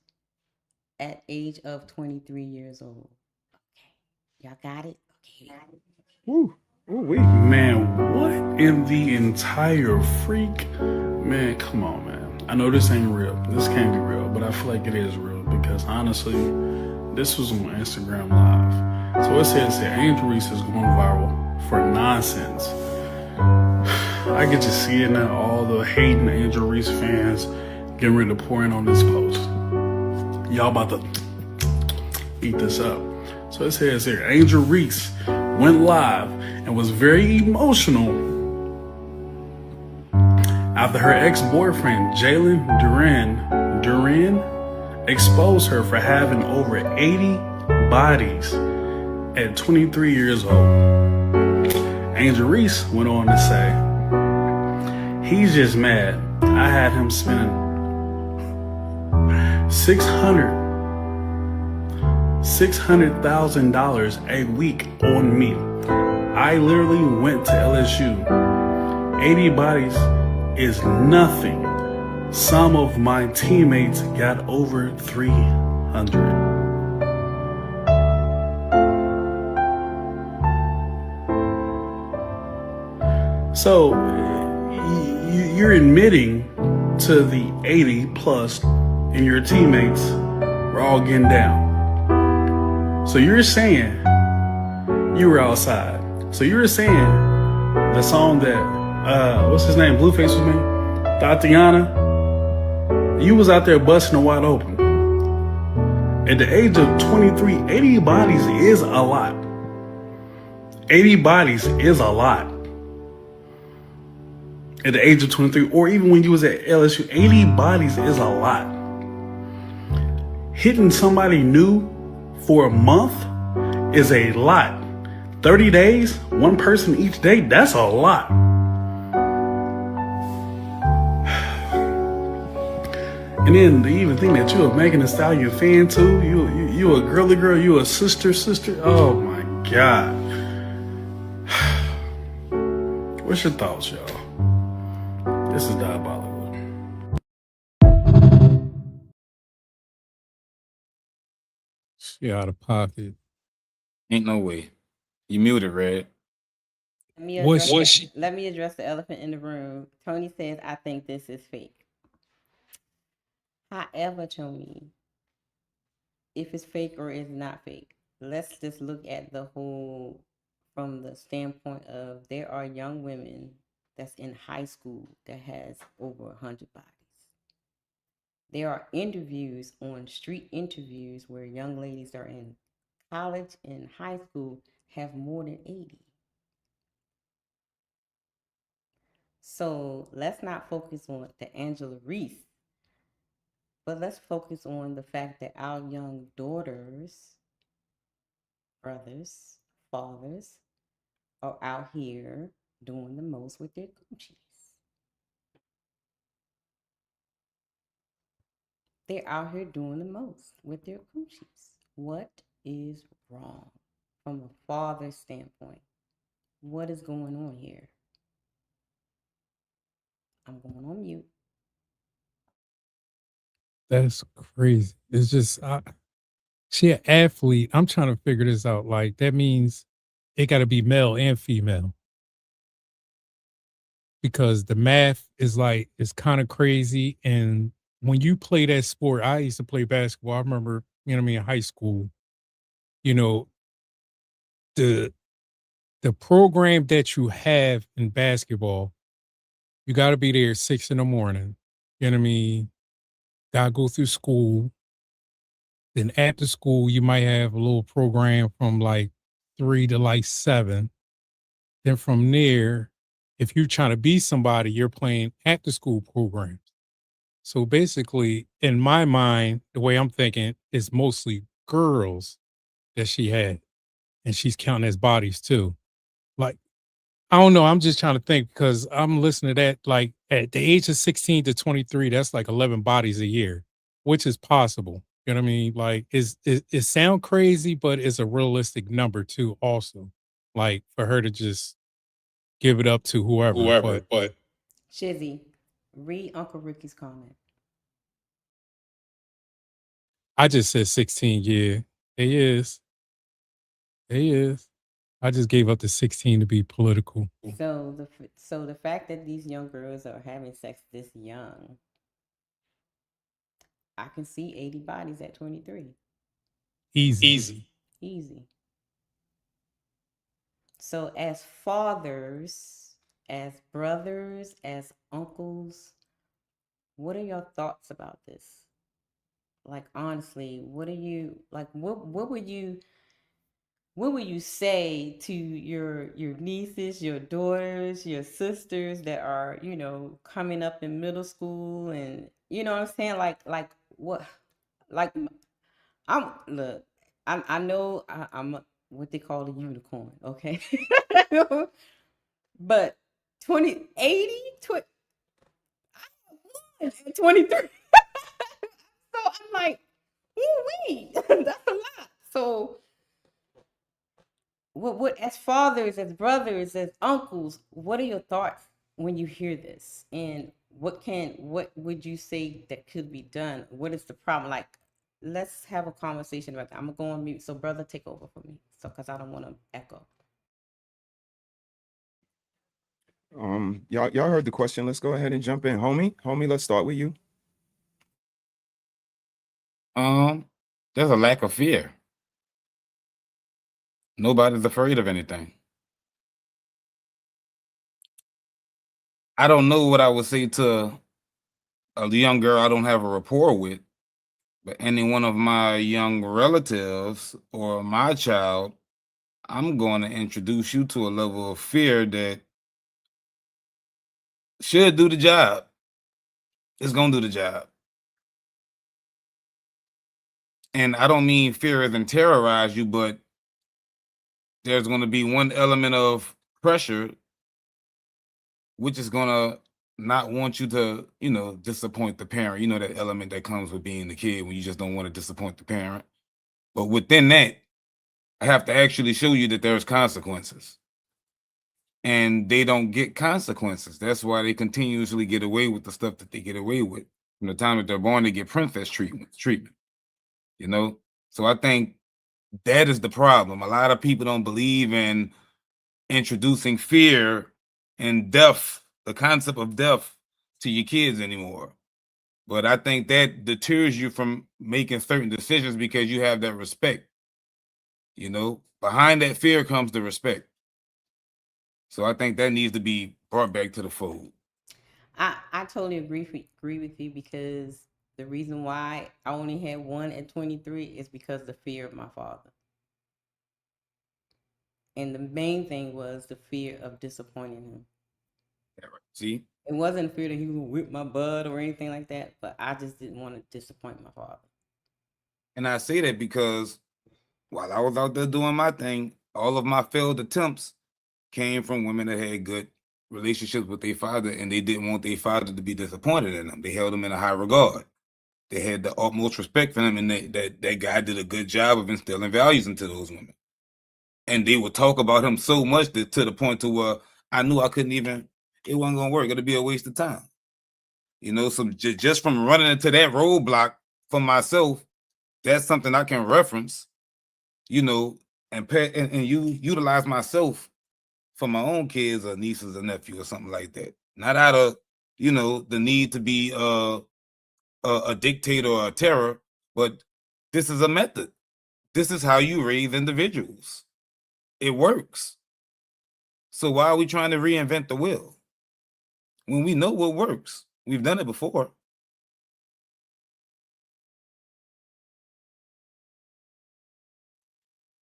[SPEAKER 3] of 23 years old. Okay, y'all got it. Okay.
[SPEAKER 9] Woo. Ooh-wee.
[SPEAKER 14] man, what in the entire freak? Man, come on, man. I know this ain't real. This can't be real, but I feel like it is real because honestly, this was on Instagram Live. So it says that Angel Reese is going viral for nonsense. I get to see it now. All the hating Angel Reese fans getting ready to pour in on this post. Y'all about to eat this up. So it says here, Angel Reese went live and was very emotional after her ex-boyfriend, Jalen Duren, exposed her for having over 80 bodies at 23 years old. Angel Reese went on to say, he's just mad. I had him spending $600,000 a week on me. I literally went to LSU. 80 bodies is nothing. Some of my teammates got over 300. So you're admitting to the 80+ and your teammates were all getting down. So you're saying you were outside. So you were saying the song that what's his name, Blueface was me, Tatiana, you was out there busting it wide open. At the age of 23, 80 bodies is a lot. 80 bodies is a lot. At the age of 23, or even when you was at LSU, 80 bodies is a lot. Hitting somebody new for a month is a lot. 30 days, one person each day, that's a lot. And then to even think that you a Megan Thee Stallion fan too, you a girly girl, you a sister. Oh my God. What's your thoughts, y'all? This is diabolical.
[SPEAKER 6] She out of pocket.
[SPEAKER 5] Ain't no way. You muted, Red.
[SPEAKER 3] Let me address the elephant in the room. Tony says, I think this is fake. However, Tony, if it's fake or it's not fake, let's just look at the whole from the standpoint of there are young women that's in high school that has over 100 bodies. There are interviews on street interviews where young ladies are in college and high school have more than 80. So let's not focus on the Angela Reese, but let's focus on the fact that our young daughters, brothers, fathers are out here doing the most with their coochies. They're out here doing the most with their coochies. What is wrong from a father's standpoint? What is going on here? I'm going on mute.
[SPEAKER 6] That's crazy. It's just she an athlete. I'm trying to figure this out. Like that means it got to be male and female because the math is like it's kind of crazy. And when you play that sport, I used to play basketball. I remember, you know what I mean, in high school. You know, the program that you have in basketball, you got to be there 6 a.m. You know what I mean? Got to go through school. Then after school, you might have a little program from like 3 to like 7. Then from there, if you're trying to be somebody, you're playing after school programs. So basically, in my mind, the way I'm thinking is mostly girls that she had, and she's counting as bodies too. Like, I don't know. I'm just trying to think because I'm listening to that. Like at the age of 16 to 23, that's like 11 bodies a year, which is possible. You know what I mean? Like, it sound crazy, but it's a realistic number too. Also, like for her to just give it up to whoever. But
[SPEAKER 3] Shizzy, read Uncle Ricky's comment.
[SPEAKER 6] I just said 16. Yeah, he is. He is. I just gave up the 16 to be political.
[SPEAKER 3] So the fact that these young girls are having sex this young, I can see 80 bodies at 23.
[SPEAKER 6] Easy.
[SPEAKER 3] So as fathers, as brothers, as uncles, what are your thoughts about this? Like honestly, what are you like? What would you say to your nieces, your daughters, your sisters that are, you know, coming up in middle school, and you know what I'm saying? Like what? Like I know I'm what they call a unicorn, okay? But 20, 80, 20, 23. So I'm like, ooh-wee, that's a lot. So what as fathers, as brothers, as uncles, what are your thoughts when you hear this? And what would you say that could be done? What is the problem? Like, let's have a conversation about that. I'm gonna go on mute. So brother, take over for me. So because I don't want to echo.
[SPEAKER 9] Y'all heard the question. Let's go ahead and jump in. Homie, let's start with you.
[SPEAKER 5] There's a lack of fear. Nobody's afraid of anything. I don't know what I would say to a young girl I don't have a rapport with, but any one of my young relatives or my child, I'm going to introduce you to a level of fear that should do the job. It's going to do the job. And I don't mean fear as in terrorize you, but there's going to be one element of pressure, which is going to not want you to, you know, disappoint the parent. You know, that element that comes with being the kid when you just don't want to disappoint the parent. But within that, I have to actually show you that there's consequences. And they don't get consequences. That's why they continuously get away with the stuff that they get away with. From the time that they're born, they get princess treatment. You know? So I think that is the problem. A lot of people don't believe in introducing fear and death, the concept of death, to your kids anymore. But I think that deters you from making certain decisions because you have that respect. You know, behind that fear comes the respect. So I think that needs to be brought back to the fold.
[SPEAKER 3] I totally agree with you because the reason why I only had one at 23 is because the fear of my father. And the main thing was the fear of disappointing him.
[SPEAKER 5] Yeah, right. See?
[SPEAKER 3] It wasn't fear that he would whip my butt or anything like that, but I just didn't want to disappoint my father.
[SPEAKER 5] And I say that because while I was out there doing my thing, all of my failed attempts came from women that had good relationships with their father, and they didn't want their father to be disappointed in them. They held him in a high regard. They had the utmost respect for him, and that guy did a good job of instilling values into those women. And they would talk about him so much that to the point to where I knew I couldn't even, it wasn't going to work. It'd be a waste of time. You know, so just from running into that roadblock for myself, that's something I can reference, you know, and utilize myself for my own kids or nieces or nephews or something like that. Not out of, you know, the need to be a dictator or a terror, but this is a method. This is how you raise individuals. It works. So why are we trying to reinvent the wheel when we know what works? We've done it before.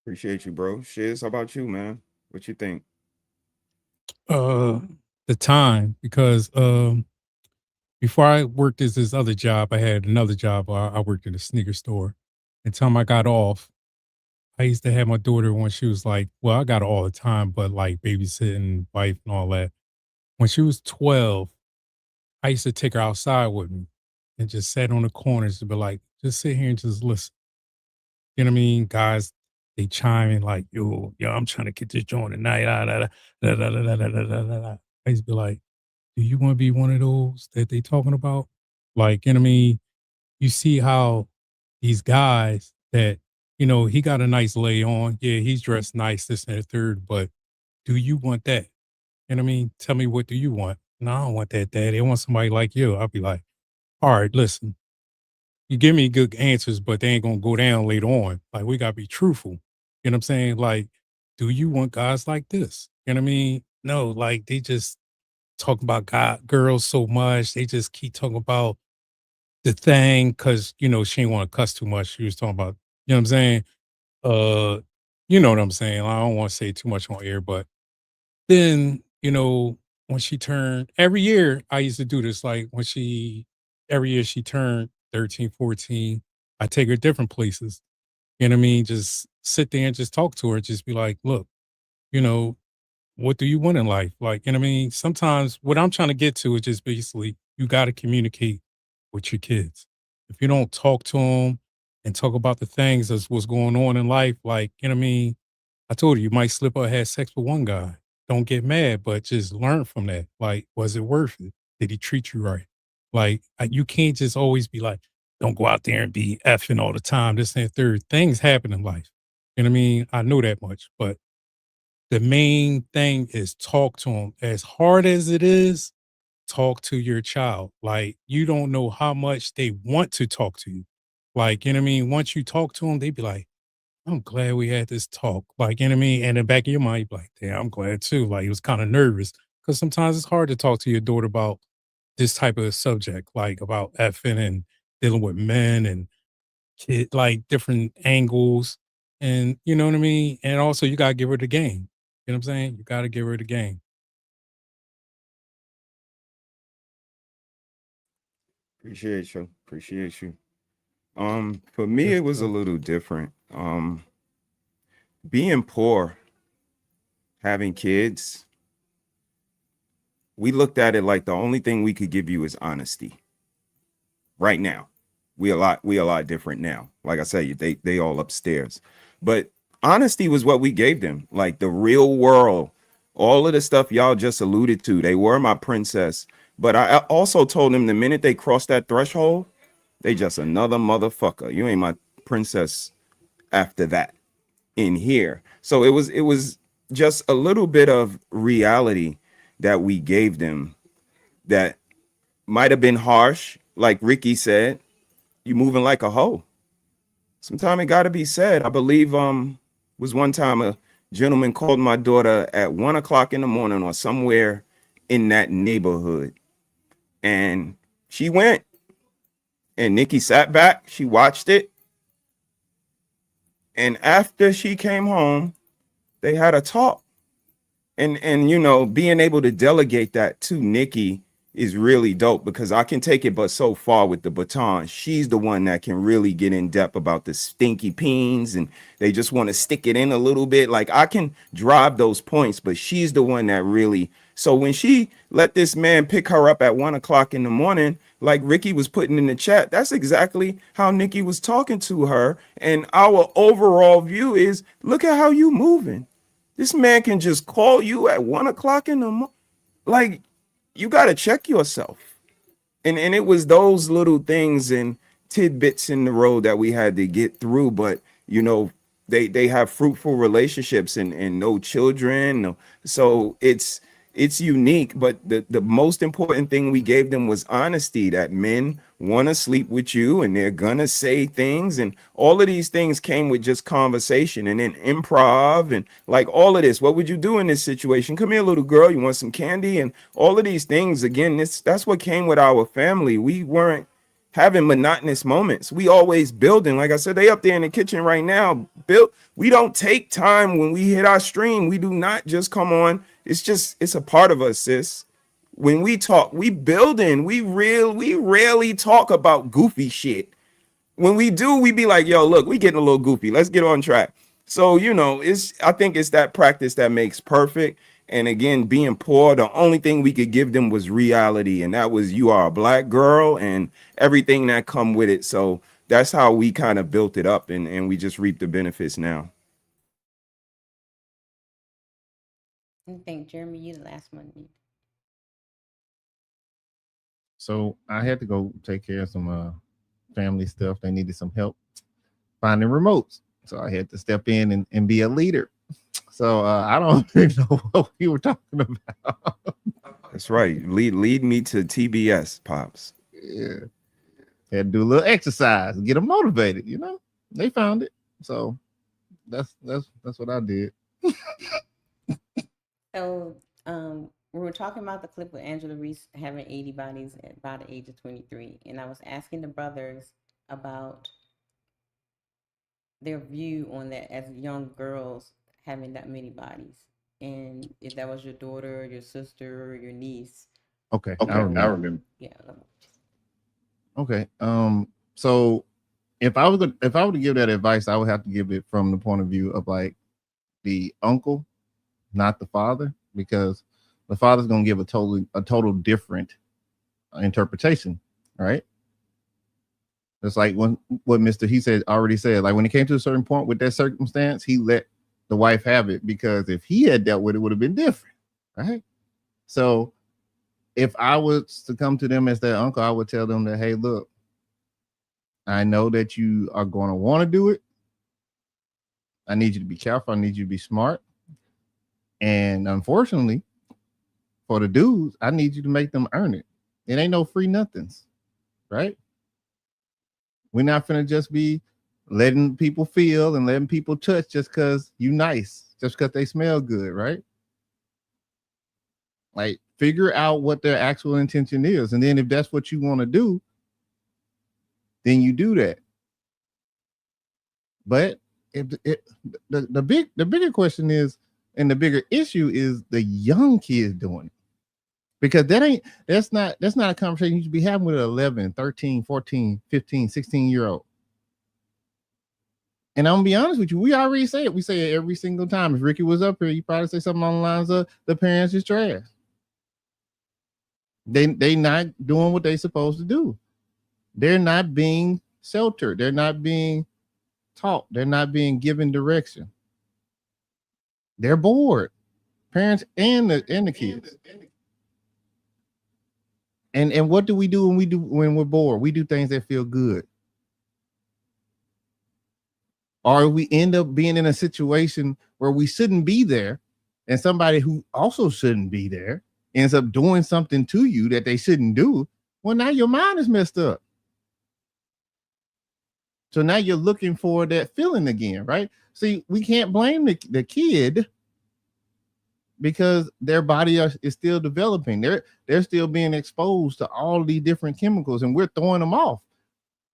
[SPEAKER 9] Appreciate you, bro. Shiz, how about you, man? What you think?
[SPEAKER 6] The time, because before I worked as this other job, I had another job. I worked in a sneaker store. And time I got off, I used to have my daughter when she was like, well, I got her all the time, but like babysitting, wife, and all that. When she was 12, I used to take her outside with me and just sat on the corners to be like, just sit here and just listen. You know what I mean? Guys, they chime in like, yo, I'm trying to get this joint tonight. I used to be like, do you want to be one of those that they talking about? Like, you know what I mean? You see how these guys that, you know, he got a nice lay on. Yeah, he's dressed nice, this and the third, but do you want that? You know what I mean? Tell me, what do you want? No, I don't want that, Daddy. I want somebody like you. I'll be like, all right, listen, you give me good answers, but they ain't going to go down later on. Like, we got to be truthful. You know what I'm saying? Like, do you want guys like this? You know what I mean? No, like, they just talk about girls so much. They just keep talking about the thing because, you know, she didn't want to cuss too much. She was talking about, you know what I'm saying? You know what I'm saying? I don't want to say too much on air, but then, you know, when she turned, every year I used to do this, like every year she turned 13, 14, I take her different places. You know what I mean? Just sit there and just talk to her. Just be like, look, you know, what do you want in life? Like, you know what I mean? Sometimes what I'm trying to get to is just basically, you got to communicate with your kids. If you don't talk to them and talk about the things that's what's going on in life, like, you know what I mean? I told you might slip up, have sex with one guy. Don't get mad, but just learn from that. Like, was it worth it? Did he treat you right? Like, you can't just always be like, don't go out there and be effing all the time. This and that third. Things happen in life. You know what I mean? I know that much, but the main thing is talk to them. As hard as it is, talk to your child. Like, you don't know how much they want to talk to you. Like, you know what I mean? Once you talk to them, they be like, I'm glad we had this talk. Like, you know what I mean? And in the back of your mind, you be like, damn, I'm glad too. Like, he was kind of nervous because sometimes it's hard to talk to your daughter about this type of subject, like about effing and dealing with men and kid, like different angles. And you know what I mean? And also, you got to give her the game. You know what I'm saying? You got to give her the game.
[SPEAKER 9] Appreciate you. Appreciate you. For me, it was a little different. Being poor, having kids, we looked at it like the only thing we could give you is honesty. Right now, we a lot different now. Like I said, they all upstairs, but honesty was what we gave them. Like the real world, all of the stuff y'all just alluded to. They were my princess, but I also told them the minute they cross that threshold, they just another motherfucker. You ain't my princess after that in here. So it was just a little bit of reality that we gave them that might have been harsh. Like Ricky said, you moving like a hoe. Sometimes it got to be said. I believe was one time a gentleman called my daughter at 1 o'clock in the morning or somewhere in that neighborhood. And she went. And Nikki sat back, she watched it. And after she came home, they had a talk. And you know, being able to delegate that to Nikki is really dope because I can take it but so far with the baton. She's the one that can really get in depth about the stinky peens and they just want to stick it in a little bit. Like I can drive those points, but she's the one that really. So when she let this man pick her up at 1 o'clock in the morning, like Ricky was putting in the chat, that's exactly how Nikki was talking to her. And our overall view is, look at how you moving. This man can just call you at 1 o'clock in the morning. Like, you got to check yourself. and it was those little things and tidbits in the road that we had to get through. But you know, they have fruitful relationships and no children. So it's unique. But the most important thing we gave them was honesty, that men want to sleep with you and they're gonna say things, and all of these things came with just conversation and then improv and like all of this. What would you do in this situation? Come here, little girl, you want some candy? And all of these things, again, that's what came with our family. We weren't having monotonous moments. We always building. Like I said, they up there in the kitchen right now. We don't take time when we hit our stream. We do not just come on. It's a part of us, sis. When we talk, we building. We rarely talk about goofy shit. When we do, we be like, yo, look, we getting a little goofy. Let's get on track. So, you know, I think it's that practice that makes perfect. And again, being poor, the only thing we could give them was reality. And that was, you are a black girl and everything that come with it. So that's how we kind of built it up, and we just reap the benefits now.
[SPEAKER 3] I think, Jeremy, you the last one.
[SPEAKER 4] So I had to go take care of some family stuff. They needed some help finding remotes. So I had to step in and be a leader. So I don't even know what we were talking about.
[SPEAKER 9] That's right. Lead me to TBS, Pops.
[SPEAKER 4] Yeah. Had to do a little exercise, get them motivated, you know. They found it. So that's what I did.
[SPEAKER 3] So we were talking about the clip with Angela Reese having 80 bodies at by the age of 23. And I was asking the brothers about their view on that as young girls having that many bodies. And if that was your daughter, your sister, or your niece.
[SPEAKER 4] Okay. I remember.
[SPEAKER 3] Yeah.
[SPEAKER 4] Okay. So if I were to give that advice, I would have to give it from the point of view of like the uncle, not the father, because the father's gonna give a total different interpretation, right? It's like what Mr. He said already said, like when it came to a certain point with that circumstance, he let the wife have it, because if he had dealt with it, would have been different, right? So if I was to come to them as their uncle, I would tell them that, hey, look, I know that you are going to want to do it. I need you to be careful. I need you to be smart. And unfortunately, for the dudes, I need you to make them earn it. It ain't no free nothings, right? We're not finna just be letting people feel and letting people touch just because you nice, just because they smell good, right? Like, figure out what their actual intention is. And then if that's what you want to do, then you do that. But the bigger question is, and the bigger issue is the young kids doing it. Because that's not a conversation you should be having with an 11, 13, 14, 15, 16-year-old. And I'm gonna be honest with you, we already say it. We say it every single time. If Ricky was up here, you probably say something along the lines of the parents is trash. They not doing what they supposed to do. They're not being sheltered. They're not being taught. They're not being given direction. They're bored. Parents and the kids. And what do we do when we're bored? We do things that feel good. Or we end up being in a situation where we shouldn't be there, and somebody who also shouldn't be there ends up doing something to you that they shouldn't do. Well, now your mind is messed up. So now you're looking for that feeling again, right? See, we can't blame the kid, because their body is still developing. They're still being exposed to all these different chemicals, and we're throwing them off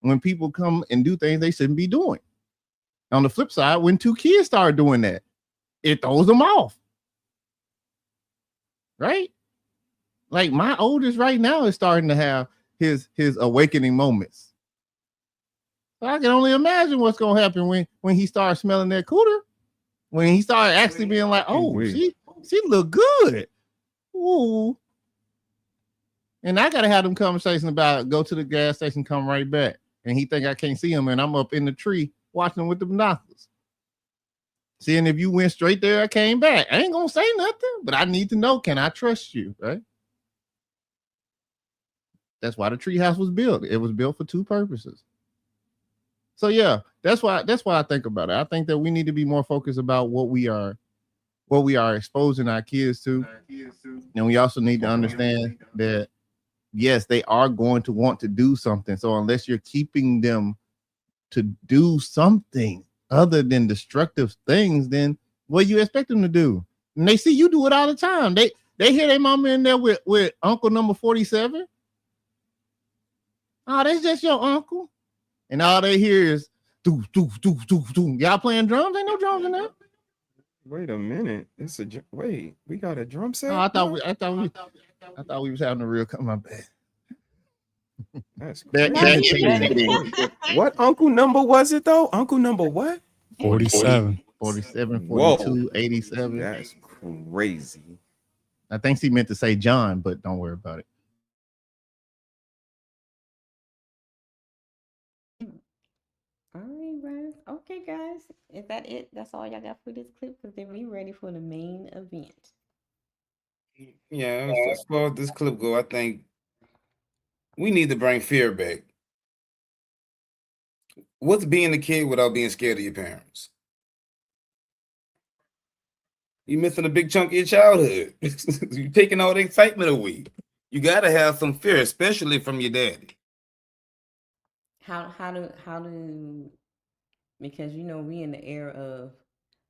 [SPEAKER 4] when people come and do things they shouldn't be doing. On the flip side, when two kids start doing that, it throws them off. Right? Like my oldest right now is starting to have his awakening moments. So I can only imagine what's going to happen when he starts smelling that cooter. When he started actually being like, oh, she look good. Ooh. And I got to have them conversations about go to the gas station, come right back. And he think I can't see him, and I'm up in the tree watching him with the binoculars. Seeing if you went straight there or came back. I ain't going to say nothing, but I need to know, can I trust you, right? That's why the treehouse was built. It was built for two purposes. So yeah, that's why I think about it. I think that we need to be more focused about what we are exposing our kids to. And we also need to understand that yes, they are going to want to do something. So unless you're keeping them to do something other than destructive things, then what do you expect them to do? And they see you do it all the time. They hear their mama in there with Uncle number 47. Oh, that's just your uncle. And all they hear is do. Y'all playing drums? Ain't no drums in there.
[SPEAKER 9] Wait a minute. Wait, we got a drum set?
[SPEAKER 4] Oh, I thought we was having a real come on bad.
[SPEAKER 9] That's
[SPEAKER 4] crazy.
[SPEAKER 9] What uncle number was it though? Uncle number what?
[SPEAKER 6] 47.
[SPEAKER 4] 47, 42,
[SPEAKER 9] Whoa.
[SPEAKER 4] 87.
[SPEAKER 9] That's crazy.
[SPEAKER 4] I think he meant to say John, but don't worry about it.
[SPEAKER 3] All right, guys. Okay, guys. Is that it? That's all y'all got for this clip? Because then we ready for the main event.
[SPEAKER 5] Yeah, as far as this clip go, I think we need to bring fear back. What's being a kid without being scared of your parents? You're missing a big chunk of your childhood. You're taking all the excitement away. You gotta have some fear, especially from your daddy.
[SPEAKER 3] How do because we in the era of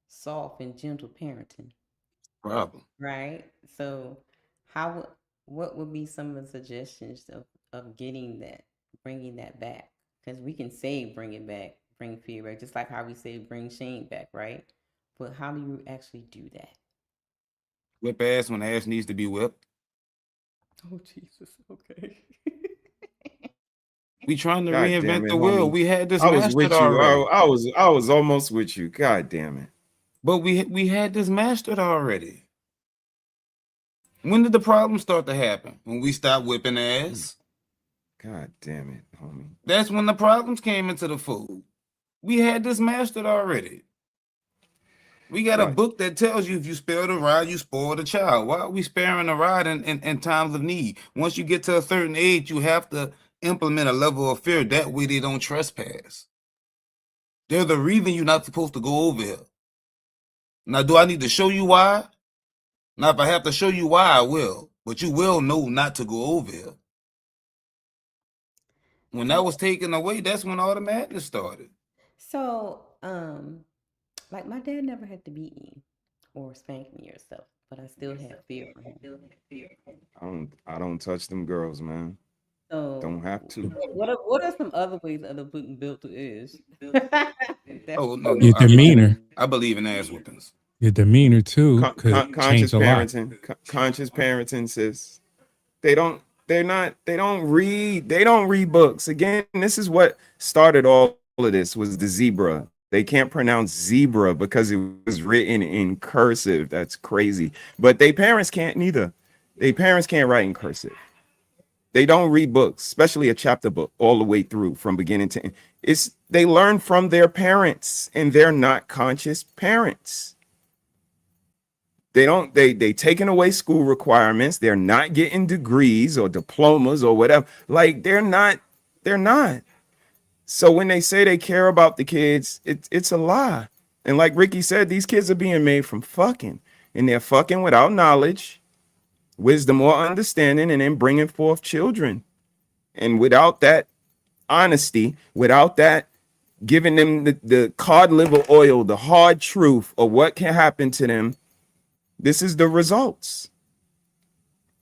[SPEAKER 3] soft and gentle parenting,
[SPEAKER 5] Problem.
[SPEAKER 3] right? So what would be some of the suggestions of bringing that back? Because we can say bring it back, bring fear back, just like how we say bring shame back, right? But how do you actually do that?
[SPEAKER 5] Whip ass when ass needs to be whipped.
[SPEAKER 3] Oh Jesus, okay.
[SPEAKER 5] We trying to
[SPEAKER 9] God damn
[SPEAKER 5] reinvent
[SPEAKER 9] it,
[SPEAKER 5] the wheel.
[SPEAKER 9] homie.
[SPEAKER 5] We had this
[SPEAKER 9] I was
[SPEAKER 5] mastered
[SPEAKER 9] with you.
[SPEAKER 5] already.
[SPEAKER 9] I was almost with you. God damn it.
[SPEAKER 5] But we had this mastered already. When did the problem start to happen? When we stopped whipping ass?
[SPEAKER 9] God damn it, homie.
[SPEAKER 5] That's when the problems came into the fold. We had this mastered already. We got a book that tells you if you spare the rod, you spoil the child. Why are we sparing the rod in times of need? Once you get to a certain age, you have to implement a level of fear. That way they don't trespass. They're the reason you're not supposed to go over here. Now, do I need to show you why? Now, if I have to show you why, I will. But you will know not to go over here. When that was taken away, that's when all the madness started.
[SPEAKER 3] So, like my dad never had to beat me or spank me or stuff, but I still had fear for him.
[SPEAKER 9] I don't touch them girls, man.
[SPEAKER 3] So
[SPEAKER 9] Don't have to.
[SPEAKER 3] what are some other ways other putting built to is?
[SPEAKER 5] Oh no,
[SPEAKER 6] Your demeanor.
[SPEAKER 5] I believe in ass whoopings.
[SPEAKER 6] Your demeanor too could
[SPEAKER 9] Conscious
[SPEAKER 6] change a lot.
[SPEAKER 9] parenting. Conscious parenting, sis. They don't read books. Again, this is what started all of this was the zebra. They can't pronounce zebra because it was written in cursive. That's crazy. But they parents can't neither. They parents can't write in cursive. They don't read books, especially a chapter book all the way through from beginning to end. They learn from their parents and they're not conscious parents. They taking away school requirements. They're not getting degrees or diplomas or whatever. Like they're not. So when they say they care about the kids, it's a lie. And like Ricky said, these kids are being made from fucking, and they're fucking without knowledge, wisdom, or understanding, and then bringing forth children. And without that honesty, without that giving them the cod liver oil, the hard truth of what can happen to them, this is the results.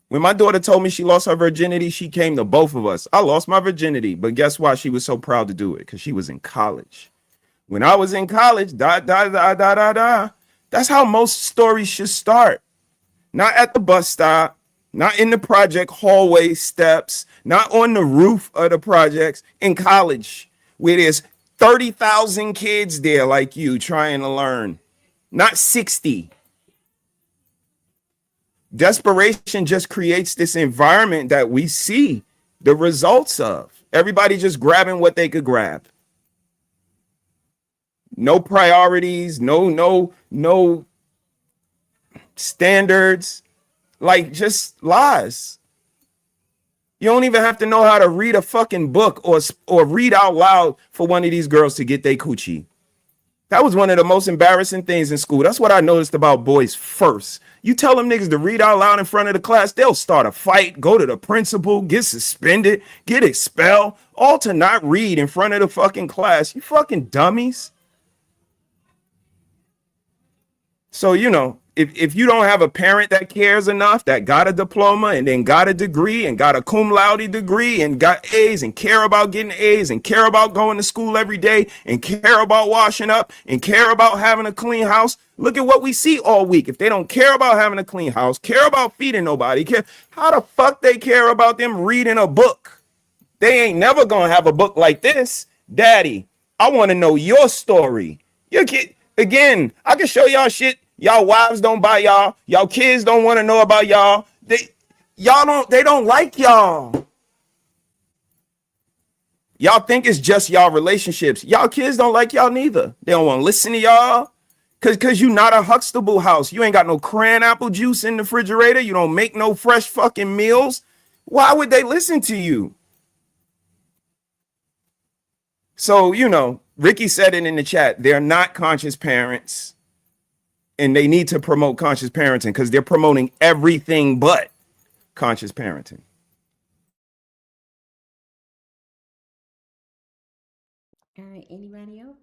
[SPEAKER 9] When my daughter told me she lost her virginity, she came to both of us. I lost my virginity, but guess why? She was so proud to do it because she was in college. When I was in college, That's how most stories should start. Not at the bus stop, not in the project hallway steps, not on the roof of the projects, in college, where there's 30,000 kids there like you trying to learn, not 60. Desperation just creates this environment that we see the results of. Everybody just grabbing what they could grab. No priorities, no standards, like just lies. You don't even have to know how to read a fucking book or read out loud for one of these girls to get their coochie. That was one of the most embarrassing things in school. That's what I noticed about boys first. You tell them niggas to read out loud in front of the class, they'll start a fight, go to the principal, get suspended, get expelled, all to not read in front of the fucking class. You fucking dummies. So, you know, if you don't have a parent that cares enough, that got a diploma and then got a degree and got a cum laude degree and got A's and care about getting A's and care about going to school every day and care about washing up and care about having a clean house, look at what we see all week. If they don't care about having a clean house, care about feeding nobody, how the fuck they care about them reading a book? They ain't never gonna have a book like this. Daddy, I want to know your story. Your kid, again, I can show y'all shit. Y'all wives don't buy y'all. Y'all kids don't want to know about y'all. They don't like y'all. Y'all think it's just y'all relationships. Y'all kids don't like y'all neither. They don't want to listen to y'all. Cause you not a Huxtable house. You ain't got no cran apple juice in the refrigerator. You don't make no fresh fucking meals. Why would they listen to you? So, you know, Ricky said it in the chat. They're not conscious parents. And they need to promote conscious parenting because they're promoting everything but conscious parenting.
[SPEAKER 3] All right, anybody else?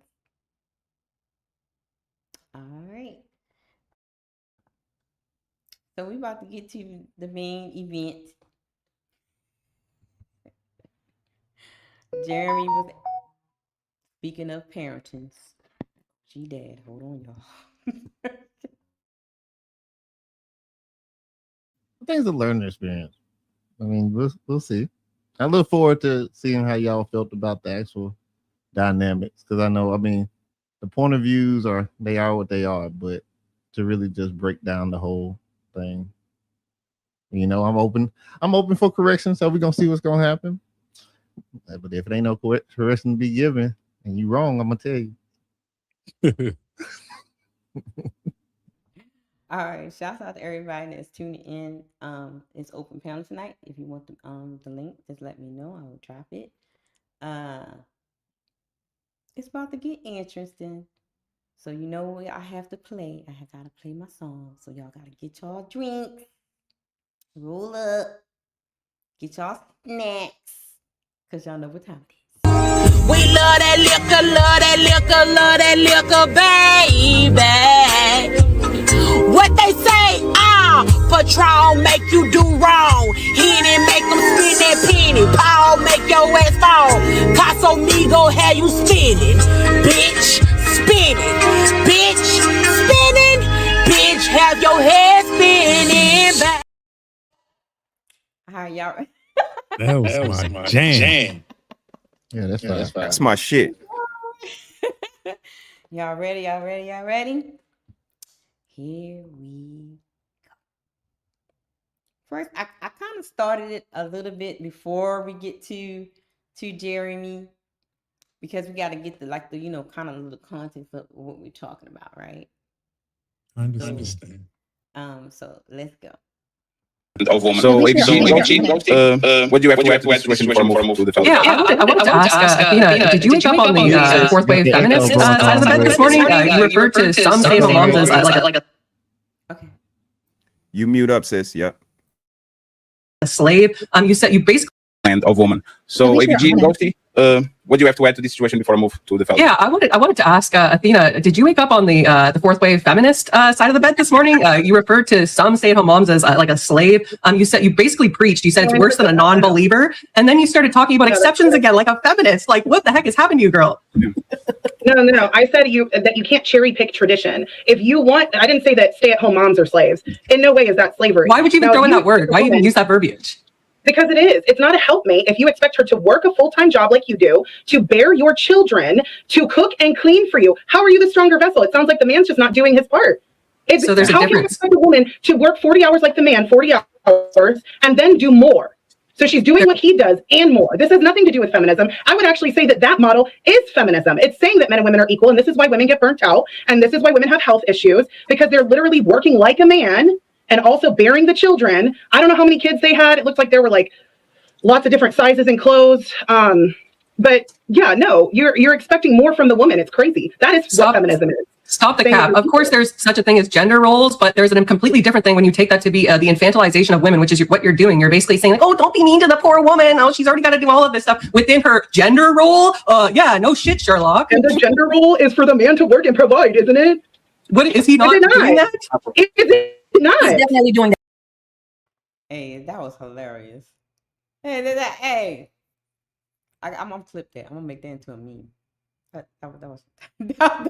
[SPEAKER 3] All right. So we're about to get to the main event. Jeremy was speaking of parenting. Gee, Dad, hold on, y'all.
[SPEAKER 4] I think it's a learning experience. I mean, we'll see. I look forward to seeing how y'all felt about the actual dynamics because I know, I mean, the point of views they are what they are, but to really just break down the whole thing, you know, I'm open for correction. So we're gonna see what's gonna happen. But if it ain't no correction to be given and you wrong, I'm gonna tell you.
[SPEAKER 3] All right, shouts out to everybody that's tuning in. It's open panel tonight. If you want the link, just let me know. I will drop it. It's about to get interesting. So you know what I have to play. I have gotta play my song. So y'all gotta get y'all drinks, roll up, get y'all snacks, cause y'all know what time it is.
[SPEAKER 2] We love that liquor, love that liquor, love that liquor, baby. What they say, Patron make you do wrong. Henny make them spin that penny. Paul make your ass fall. Casamigo have you spinning. Bitch, spinning. Bitch, spinning. Bitch, have your head spinning back.
[SPEAKER 3] All right, y'all.
[SPEAKER 6] That was my jam.
[SPEAKER 4] Yeah, that's fine.
[SPEAKER 9] That's my shit.
[SPEAKER 3] Y'all ready? Y'all ready? Y'all ready? Here we go. First, I kind of started it a little bit before we get to Jeremy, because we got to get the kind of the context of what we're talking about, right?
[SPEAKER 6] I understand.
[SPEAKER 3] So let's go.
[SPEAKER 10] So, what do you have to add to this situation before I move to the fellow?
[SPEAKER 15] Yeah, I wanted to ask Athena, did you wake up on the fourth wave feminist side of the bed this morning? You referred to some stay-at-home moms as like a
[SPEAKER 9] You mute up, sis. Yep.
[SPEAKER 15] slave. You said you basically
[SPEAKER 10] And of woman. So, ABG, Ghosty, what do you have to add to this situation before I move to the fellow?
[SPEAKER 15] Yeah, I wanted to ask Athena, did you wake up on the fourth wave feminist side of the bed this morning? You referred to some stay-at-home moms as like a slave. You said you basically preached. You said it's worse than a non-believer, and then you started talking about exceptions again, like a feminist. Like, what the heck is happening to you, girl?
[SPEAKER 16] No. I said that you can't cherry pick tradition. If you want, I didn't say that stay-at-home moms are slaves. In no way is that slavery.
[SPEAKER 15] Why would you even throw in that word? Why even use that verbiage?
[SPEAKER 16] Because it is. It's not a helpmate. If you expect her to work a full-time job like you do, to bear your children, to cook and clean for you, how are you the stronger vessel? It sounds like the man's just not doing his part.
[SPEAKER 15] So there's a difference. How can you expect a
[SPEAKER 16] woman to work 40 hours like the man, 40 hours, and then do more? So she's doing what he does and more. This has nothing to do with feminism. I would actually say that model is feminism. It's saying that men and women are equal, and this is why women get burnt out, and this is why women have health issues, because they're literally working like a man and also bearing the children. I don't know how many kids they had. It looks like there were like lots of different sizes and clothes. But yeah, no, you're expecting more from the woman. It's crazy. That is what feminism is.
[SPEAKER 15] Stop the cap. Of course, there's such a thing as gender roles, but there's a completely different thing when you take that to be the infantilization of women, which is what you're doing. You're basically saying like, oh, don't be mean to the poor woman. Oh, she's already got to do all of this stuff within her gender role. Yeah, no shit, Sherlock.
[SPEAKER 16] And the gender role is for the man to work and provide, isn't it?
[SPEAKER 15] What is he not doing that?
[SPEAKER 16] Is it not?
[SPEAKER 7] He's definitely doing that.
[SPEAKER 3] Hey, that was hilarious. Hey, I'm gonna flip that. I'm gonna make that into a meme. That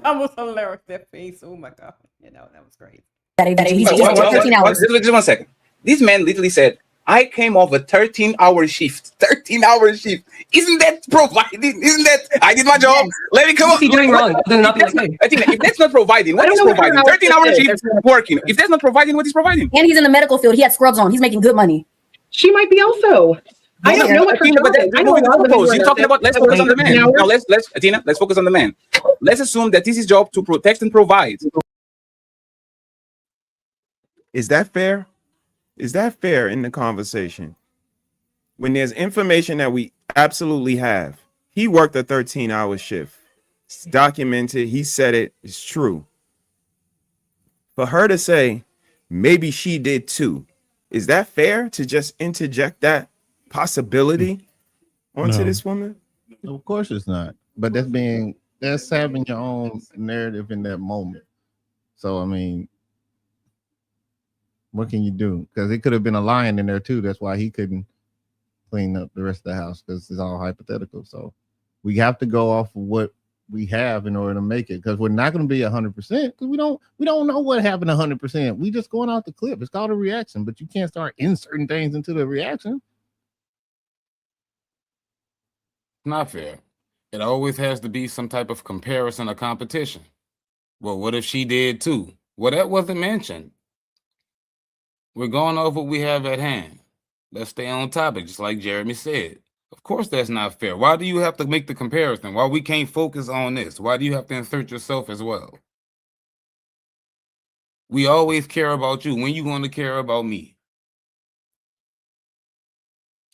[SPEAKER 3] was hilarious. That face. Oh my god. You know, that was great.
[SPEAKER 1] Just 1 second. This man literally said, I came off a 13-hour shift. 13-hour shift. Isn't that providing? Isn't that I did my job? Let me come
[SPEAKER 15] What's
[SPEAKER 1] on.
[SPEAKER 15] he doing wrong?
[SPEAKER 1] If that's not providing, what is providing? 13-hour shift working. If that's not providing, what is providing?
[SPEAKER 7] And he's in the medical field. He had scrubs on. He's making good money.
[SPEAKER 16] She might be also. I don't know what her job is. I know a lot of women
[SPEAKER 1] You're talking about let's focus on the man. Now let's Athena, let's focus on the man. Let's assume that this is his job to protect and provide.
[SPEAKER 9] Is that fair? Is that fair in the conversation? When there's information that we absolutely have. He worked a 13-hour shift. It's documented. He said it. It's true. For her to say, maybe she did too. Is that fair to just interject that possibility onto this woman?
[SPEAKER 4] Of course it's not. But that's having your own narrative in that moment. So I mean, what can you do? Because it could have been a lion in there too. That's why he couldn't clean up the rest of the house, because it's all hypothetical. So we have to go off of what we have in order to make it, because we're not going to be 100% because we don't know what happened 100%. We just going out the clip. It's called a reaction, but you can't start inserting things into the reaction.
[SPEAKER 5] Not fair. It always has to be some type of comparison or competition. Well, what if she did too? Well, that wasn't mentioned. We're going off what we have at hand. Let's stay on topic, just like Jeremy said. Of course, that's not fair. Why do you have to make the comparison? Why we can't focus on this? Why do you have to insert yourself as well? We always care about you. When you going to care about me?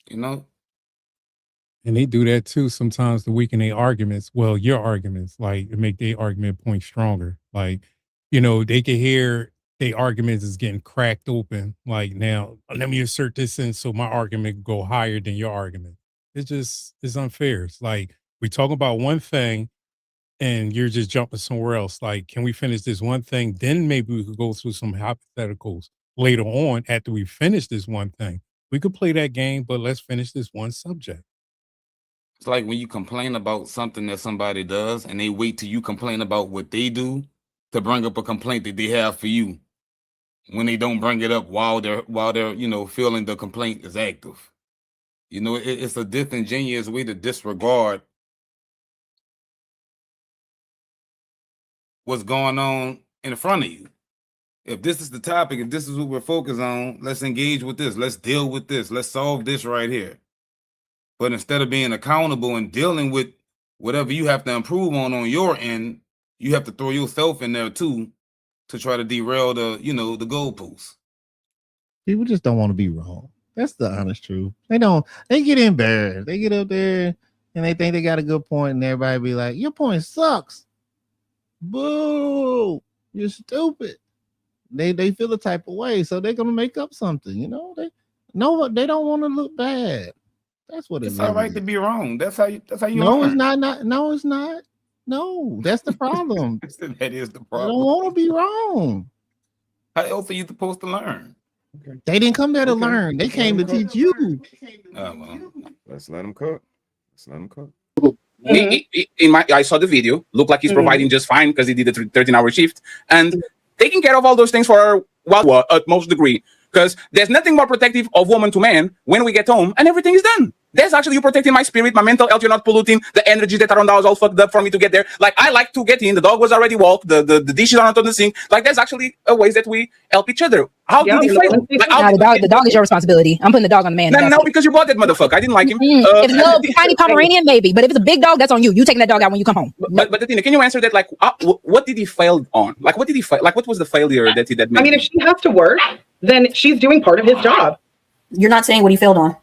[SPEAKER 5] You know?
[SPEAKER 6] And they do that too sometimes to weaken their arguments. Well, your arguments, like to make their argument point stronger. Like, you know, they can hear their arguments is getting cracked open. Like, now, let me insert this in so my argument go higher than your argument. It's unfair. It's like we talk about one thing and you're just jumping somewhere else. Like, can we finish this one thing? Then maybe we could go through some hypotheticals later on after we finish this one thing. We could play that game, but let's finish this one subject.
[SPEAKER 5] It's like when you complain about something that somebody does and they wait till you complain about what they do to bring up a complaint that they have for you, when they don't bring it up while they're you know, feeling the complaint is active. You know, it's a disingenuous way to disregard what's going on in front of you. If this is the topic, if this is what we're focused on, let's engage with this. Let's deal with this. Let's solve this right here. But instead of being accountable and dealing with whatever you have to improve on your end, you have to throw yourself in there too to try to derail the, you know, the goalposts.
[SPEAKER 4] People just don't want to be wrong. That's the honest truth. They get embarrassed. They get up there and they think they got a good point, and everybody be like, your point sucks. Boo, you're stupid. They feel a type of way, so they're gonna make up something, you know. They don't want to look bad. That's what
[SPEAKER 5] it's all right to be wrong. That's how you
[SPEAKER 4] No,
[SPEAKER 5] learn.
[SPEAKER 4] it's not. No, it's not. No, that's the problem.
[SPEAKER 5] That is the
[SPEAKER 4] I
[SPEAKER 5] problem.
[SPEAKER 4] don't want to be wrong.
[SPEAKER 5] How else are you supposed to learn?
[SPEAKER 4] They didn't come there to learn. They came to teach you.
[SPEAKER 5] Well,
[SPEAKER 9] let's let them cook. Let's let them cook.
[SPEAKER 1] I saw the video. Looked like he's providing just fine because he did a 13-hour shift and taking care of all those things for our utmost degree. Because there's nothing more protective of woman to man when we get home and everything is done. That's actually you protecting my spirit, my mental health. You're not polluting the energy that around the house all fucked up for me to get there. Like, I like to get in. The dog was already walked. The dishes are not on the sink. Like, there's actually ways that we help each other. How did he fail? Like,
[SPEAKER 7] The dog is your responsibility. I'm putting the dog on the man.
[SPEAKER 1] No, because you bought that motherfucker. I didn't like him.
[SPEAKER 7] If it's a little tiny Pomeranian, maybe. But if it's a big dog, that's on you. You taking that dog out when you come home.
[SPEAKER 1] But the thing, can you answer that? Like, what did he fail on? Like, what did he fail? Like, what was the failure that made?
[SPEAKER 16] I mean, if she has to work, then she's doing part of his job.
[SPEAKER 7] You're not saying what he failed on.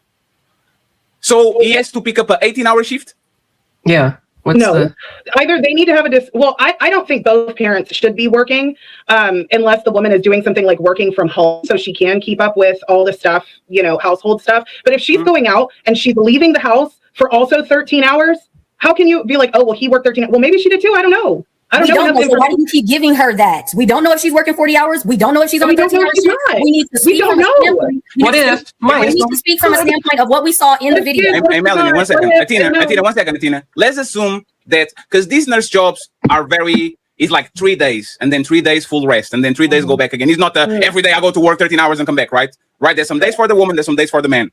[SPEAKER 1] So he has to pick up an 18-hour shift?
[SPEAKER 15] Yeah.
[SPEAKER 16] No, either they need to have I don't think both parents should be working unless the woman is doing something like working from home so she can keep up with all the stuff, household stuff. But if she's going out and she's leaving the house for also 13 hours, how can you be like, oh, well, he worked 13? Well, maybe she did too. I don't know.
[SPEAKER 7] We don't know. So why do you keep giving her that? We don't know if she's working 40 hours. We don't know if she's only 13 hours. We need to speak. We need to speak from a standpoint of what we saw in the video.
[SPEAKER 1] Hey, Melanie, 1 second. Athena, 1 second, Athena. Let's assume that because these nurse jobs are it's like 3 days and then 3 days full rest and then 3 days go back again. It's not every day I go to work 13 hours and come back, right? Right. There's some days for the woman, there's some days for the man.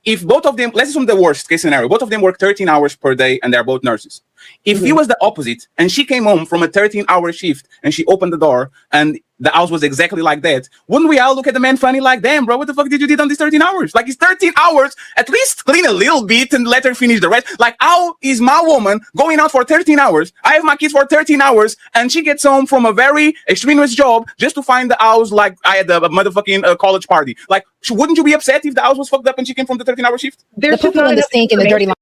[SPEAKER 1] If both of them, let's assume the worst case scenario, both of them work 13 hours per day and they're both nurses. If it was the opposite and she came home from a 13-hour shift and she opened the door and the house was exactly like that, wouldn't we all look at the man funny like, damn, bro, what the fuck did you do on these 13 hours? Like, it's 13 hours, at least clean a little bit and let her finish the rest. Like, how is my woman going out for 13 hours? I have my kids for 13 hours and she gets home from a very extremist job just to find the house like I had a motherfucking college party. Like, wouldn't you be upset if the house was fucked up and she came from the 13-hour shift?
[SPEAKER 7] There's the poop in the sink and the dirty line.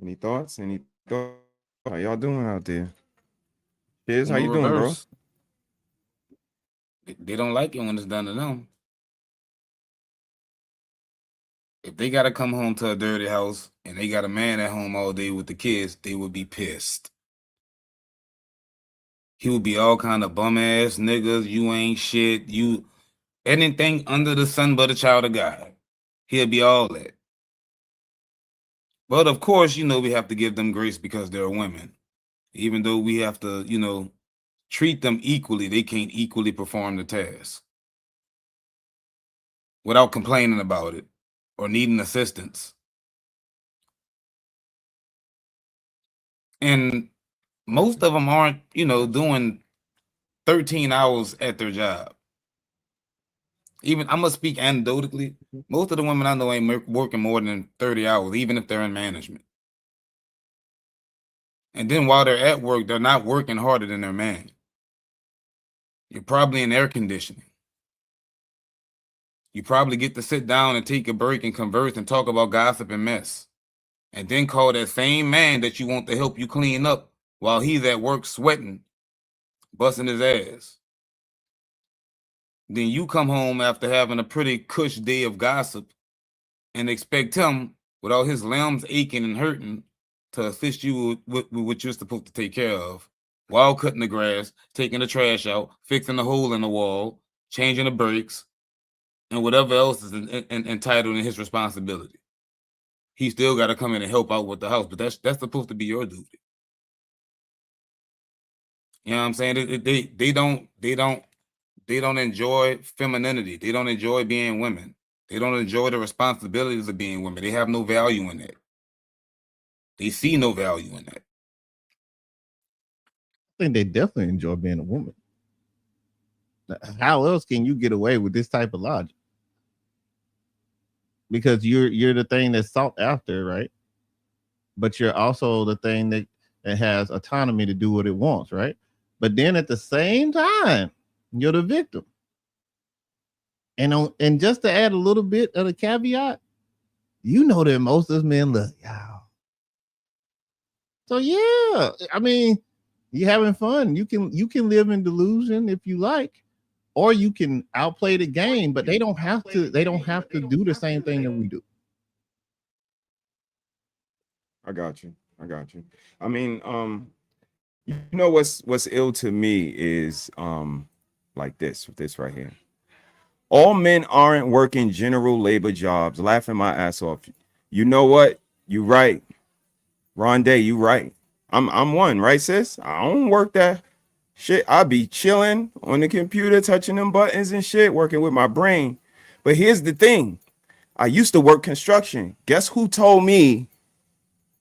[SPEAKER 9] Any thoughts? How y'all doing out there? Kids, how you doing, bro?
[SPEAKER 5] They don't like it when it's done to them. If they gotta come home to a dirty house and they got a man at home all day with the kids, they would be pissed. He would be all kind of bum ass niggas. You ain't shit. You anything under the sun but a child of God. He'll be all that. But of course, we have to give them grace because they're women. Even though we have to, treat them equally, they can't equally perform the task without complaining about it or needing assistance. And most of them aren't, doing 13 hours at their job. Even I'm gonna speak anecdotally. Most of the women I know ain't working more than 30 hours, even if they're in management. And then while they're at work, they're not working harder than their man. You're probably in air conditioning. You probably get to sit down and take a break and converse and talk about gossip and mess. And then call that same man that you want to help you clean up while he's at work sweating, busting his ass. Then you come home after having a pretty cush day of gossip and expect him, with all his limbs aching and hurting, to assist you with what you're supposed to take care of while cutting the grass, taking the trash out, fixing the hole in the wall, changing the brakes, and whatever else is entitled in his responsibility. He still got to come in and help out with the house, but that's supposed to be your duty. You know what I'm saying? They don't enjoy femininity. They don't enjoy being women. They don't enjoy the responsibilities of being women. They have no value in that. They see no value in that.
[SPEAKER 4] I think they definitely enjoy being a woman. How else can you get away with this type of logic? Because you're the thing that's sought after, right? But you're also the thing that has autonomy to do what it wants, right? But then at the same time, you're the victim. And just to add a little bit of the caveat, that most of us men love y'all. So yeah, I mean, you're having fun. You can live in delusion if you like, or you can outplay the game, but they don't have to do the same thing that we do.
[SPEAKER 9] I got you. I mean, what's ill to me is like this right here. All men aren't working general labor jobs, laughing my ass off. You know what? You right. Rondé, you right. I'm one, right, sis? I don't work that shit. I be chilling on the computer, touching them buttons and shit, working with my brain. But here's the thing. I used to work construction. Guess who told me,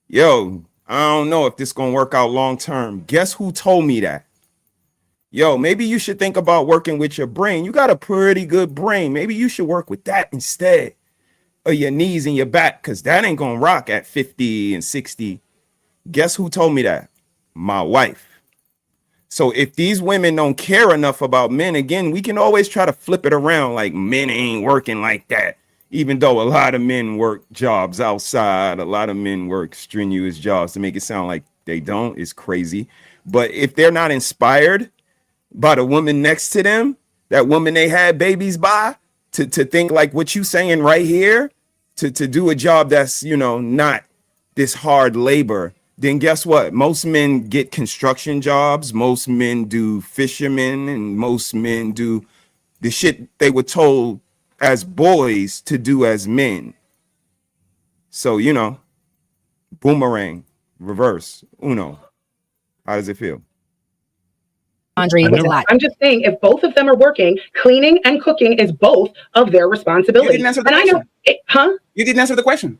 [SPEAKER 9] yo, I don't know if this gonna work out long term. Guess who told me that? Yo, maybe you should think about working with your brain. You got a pretty good brain. Maybe you should work with that instead of your knees and your back, because that ain't gonna rock at 50 and 60. Guess who told me that? My wife. So if these women don't care enough about men, again, we can always try to flip it around like men ain't working like that. Even though a lot of men work jobs outside, a lot of men work strenuous jobs to make it sound like they don't. It's crazy. But if they're not inspired by the woman next to them, that woman they had babies by, to think like what you saying right here, to do a job that's, you know, not this hard labor, then guess what? Most men get construction jobs. Most men do fishermen, and most men do the shit they were told as boys to do as men. So, you know, boomerang, reverse, uno. How does it feel?
[SPEAKER 16] Laundry was a lot. I'm just saying, if both of them are working, cleaning and cooking is both of their responsibilities.
[SPEAKER 1] You didn't answer the
[SPEAKER 16] And I know,
[SPEAKER 1] question. You didn't answer the question.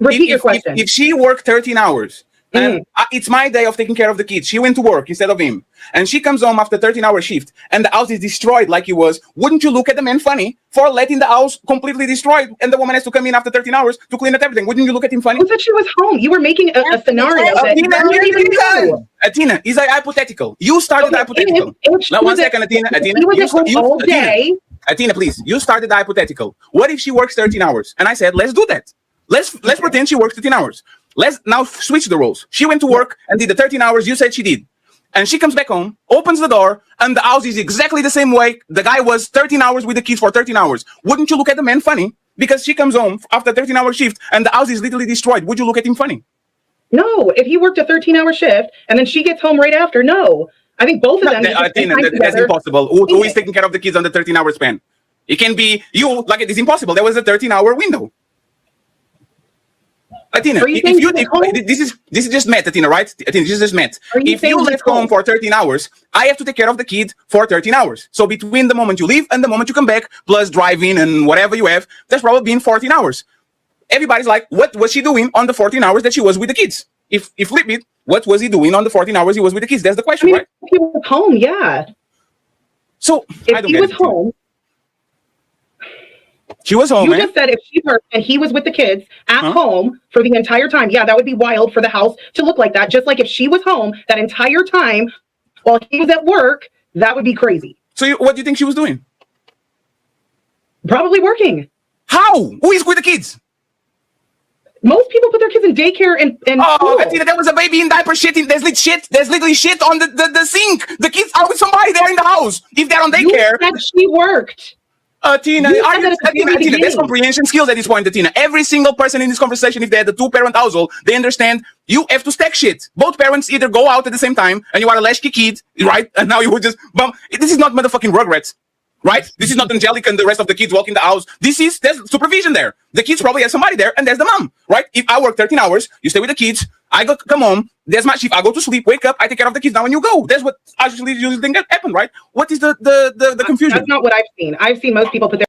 [SPEAKER 16] Repeat your question.
[SPEAKER 1] If she worked 13 hours, and it's my day of taking care of the kids, she went to work instead of him, and she comes home after 13-hour shift, and the house is destroyed like it was, wouldn't you look at the man funny for letting the house completely destroyed, and the woman has to come in after 13 hours to clean up everything? Wouldn't you look at him funny?
[SPEAKER 16] Who said she was home? You were making a scenario that you didn't even know.
[SPEAKER 1] Athena, is like hypothetical. You started hypothetical. Now, one second, Athena.
[SPEAKER 16] He was at home all day.
[SPEAKER 1] Athena, please. You started the hypothetical. What if she works 13 hours? And I said, let's do that. Let's pretend she works 13 hours. Let's now switch the roles. She went to work and did the 13 hours you said she did. And she comes back home, opens the door, and the house is exactly the same way the guy was 13 hours with the kids for 13 hours. Wouldn't you look at the man funny? Because she comes home after 13-hour shift and the house is literally destroyed. Would you look at him funny?
[SPEAKER 16] No, if he worked a 13-hour shift and then she gets home right after, no. I think both of them.
[SPEAKER 1] That's impossible. Who is taking care of the kids on the 13-hour span? It can be you. Like, it is impossible. There was a 13-hour window. Athena, this is just math, Athena, right? Athena, this is just math. If you left home for 13 hours, I have to take care of the kid for 13 hours. So between the moment you leave and the moment you come back, plus driving and whatever you have, that's probably been 14 hours. Everybody's like, what was she doing on the 14 hours that she was with the kids? If flip it, what was he doing on the 14 hours he was with the kids? That's the question, right?
[SPEAKER 16] He was home, yeah.
[SPEAKER 1] So
[SPEAKER 16] if he was home,
[SPEAKER 1] she was home.
[SPEAKER 16] You just said if she worked and he was with the kids at home for the entire time, yeah, that would be wild for the house to look like that. Just like if she was home that entire time while he was at work, that would be crazy.
[SPEAKER 1] So what do you think she was doing?
[SPEAKER 16] Probably working.
[SPEAKER 1] How? Who is with the kids?
[SPEAKER 16] Most people put their kids in daycare and school.
[SPEAKER 1] Athena, there was a baby in diaper shit. There's literally shit on the sink. The kids are with somebody there in the house. If they're on daycare.
[SPEAKER 16] You said she worked.
[SPEAKER 1] Athena, there's comprehension skills at this point, Athena. Every single person in this conversation, if they had a two-parent household, they understand you have to stack shit. Both parents either go out at the same time and you are a latchkey kid, right? And now you would just bump. This is not motherfucking Rugrats, right? This is not Angelica and the rest of the kids walking the house. There's supervision there. The kids probably have somebody there and there's the mom, right? If I work 13 hours, you stay with the kids, I come home, there's my shift, I go to sleep, wake up, I take care of the kids now and you go. That's what actually usually think happen, right? What is the confusion?
[SPEAKER 16] That's not what I've seen. I've seen most people put their.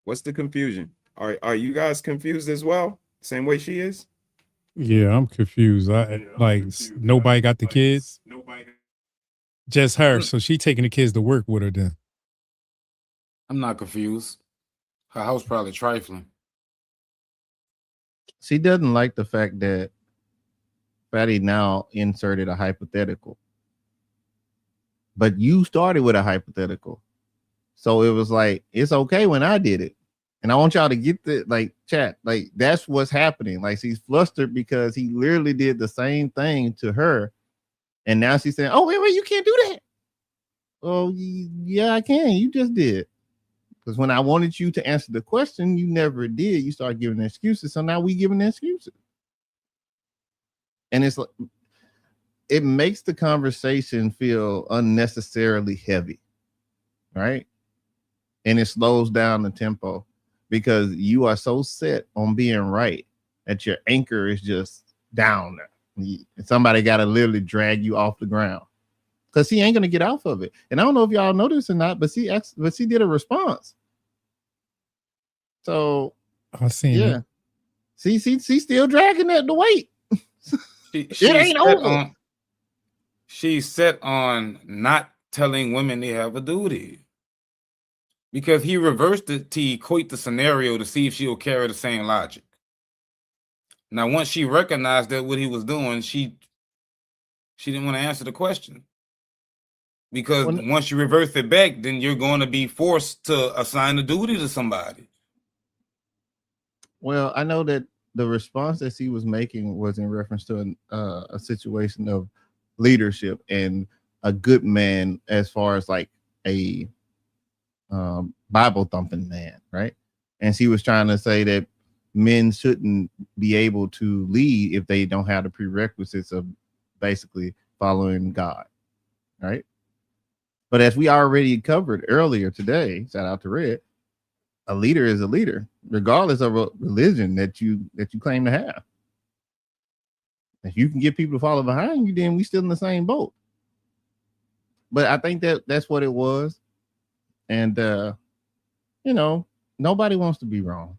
[SPEAKER 9] What's the confusion? Are you guys confused as well? Same way she is?
[SPEAKER 6] Yeah, I'm confused. Nobody got the kids. Just her. So she taking the kids to work with her then.
[SPEAKER 5] I'm not confused. Her house probably trifling.
[SPEAKER 4] She doesn't like the fact that Fatty now inserted a hypothetical. But you started with a hypothetical. So it was like, it's okay when I did it. And I want y'all to get the chat. Like, that's what's happening. Like, she's flustered because he literally did the same thing to her. And now she's saying, oh, wait, you can't do that. Oh, yeah, I can. You just did. Because when I wanted you to answer the question, you never did. You started giving excuses. So now we giving excuses. And it's like, it makes the conversation feel unnecessarily heavy. Right? And it slows down the tempo because you are so set on being right that your anchor is just down there. Somebody got to literally drag you off the ground because he ain't going to get off of it. And I don't know if y'all noticed or not, but she did a response. So
[SPEAKER 6] I seen it.
[SPEAKER 4] She's still dragging the weight. It ain't over.
[SPEAKER 5] She's set on not telling women they have a duty. Because he reversed it to equate the scenario to see if she'll carry the same logic. Now, once she recognized that what he was doing, she She didn't want to answer the question. Because once you reverse it back, then you're going to be forced to assign a duty to somebody.
[SPEAKER 4] Well, I know that the response that she was making was in reference to a situation of leadership and a good man, as far as like a Bible thumping man, right? And she was trying to say that men shouldn't be able to lead if they don't have the prerequisites of basically following God, right? But as we already covered earlier today, shout out to Red, a leader is a leader, regardless of a religion that you claim to have. If you can get people to follow behind you, then we still in the same boat. But I think that's what it was. And you know, nobody wants to be wrong.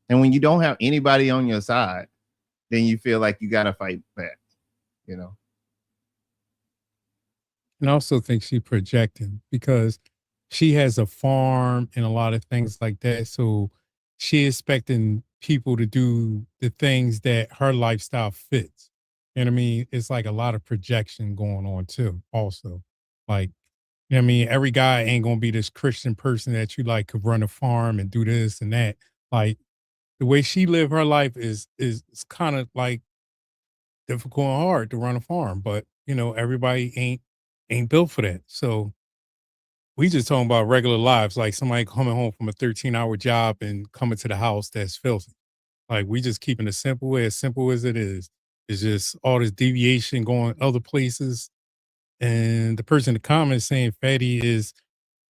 [SPEAKER 4] And when you don't have anybody on your side, then you feel like you gotta fight back, you know.
[SPEAKER 6] And I also think she projecting because she has a farm and a lot of things like that. So she expecting people to do the things that her lifestyle fits. You know what I mean? It's like a lot of projection going on too, also. Like, you know what I mean? Every guy ain't gonna be this Christian person that you like could run a farm and do this and that. Like the way she lived her life is kind of like difficult and hard to run a farm, but you know, everybody ain't built for that. So we just talking about regular lives, like somebody coming home from a 13-hour job and coming to the house that's filthy. Like we just keeping it simple as it is. It's just all this deviation going other places. And the person in the comments saying Fatty is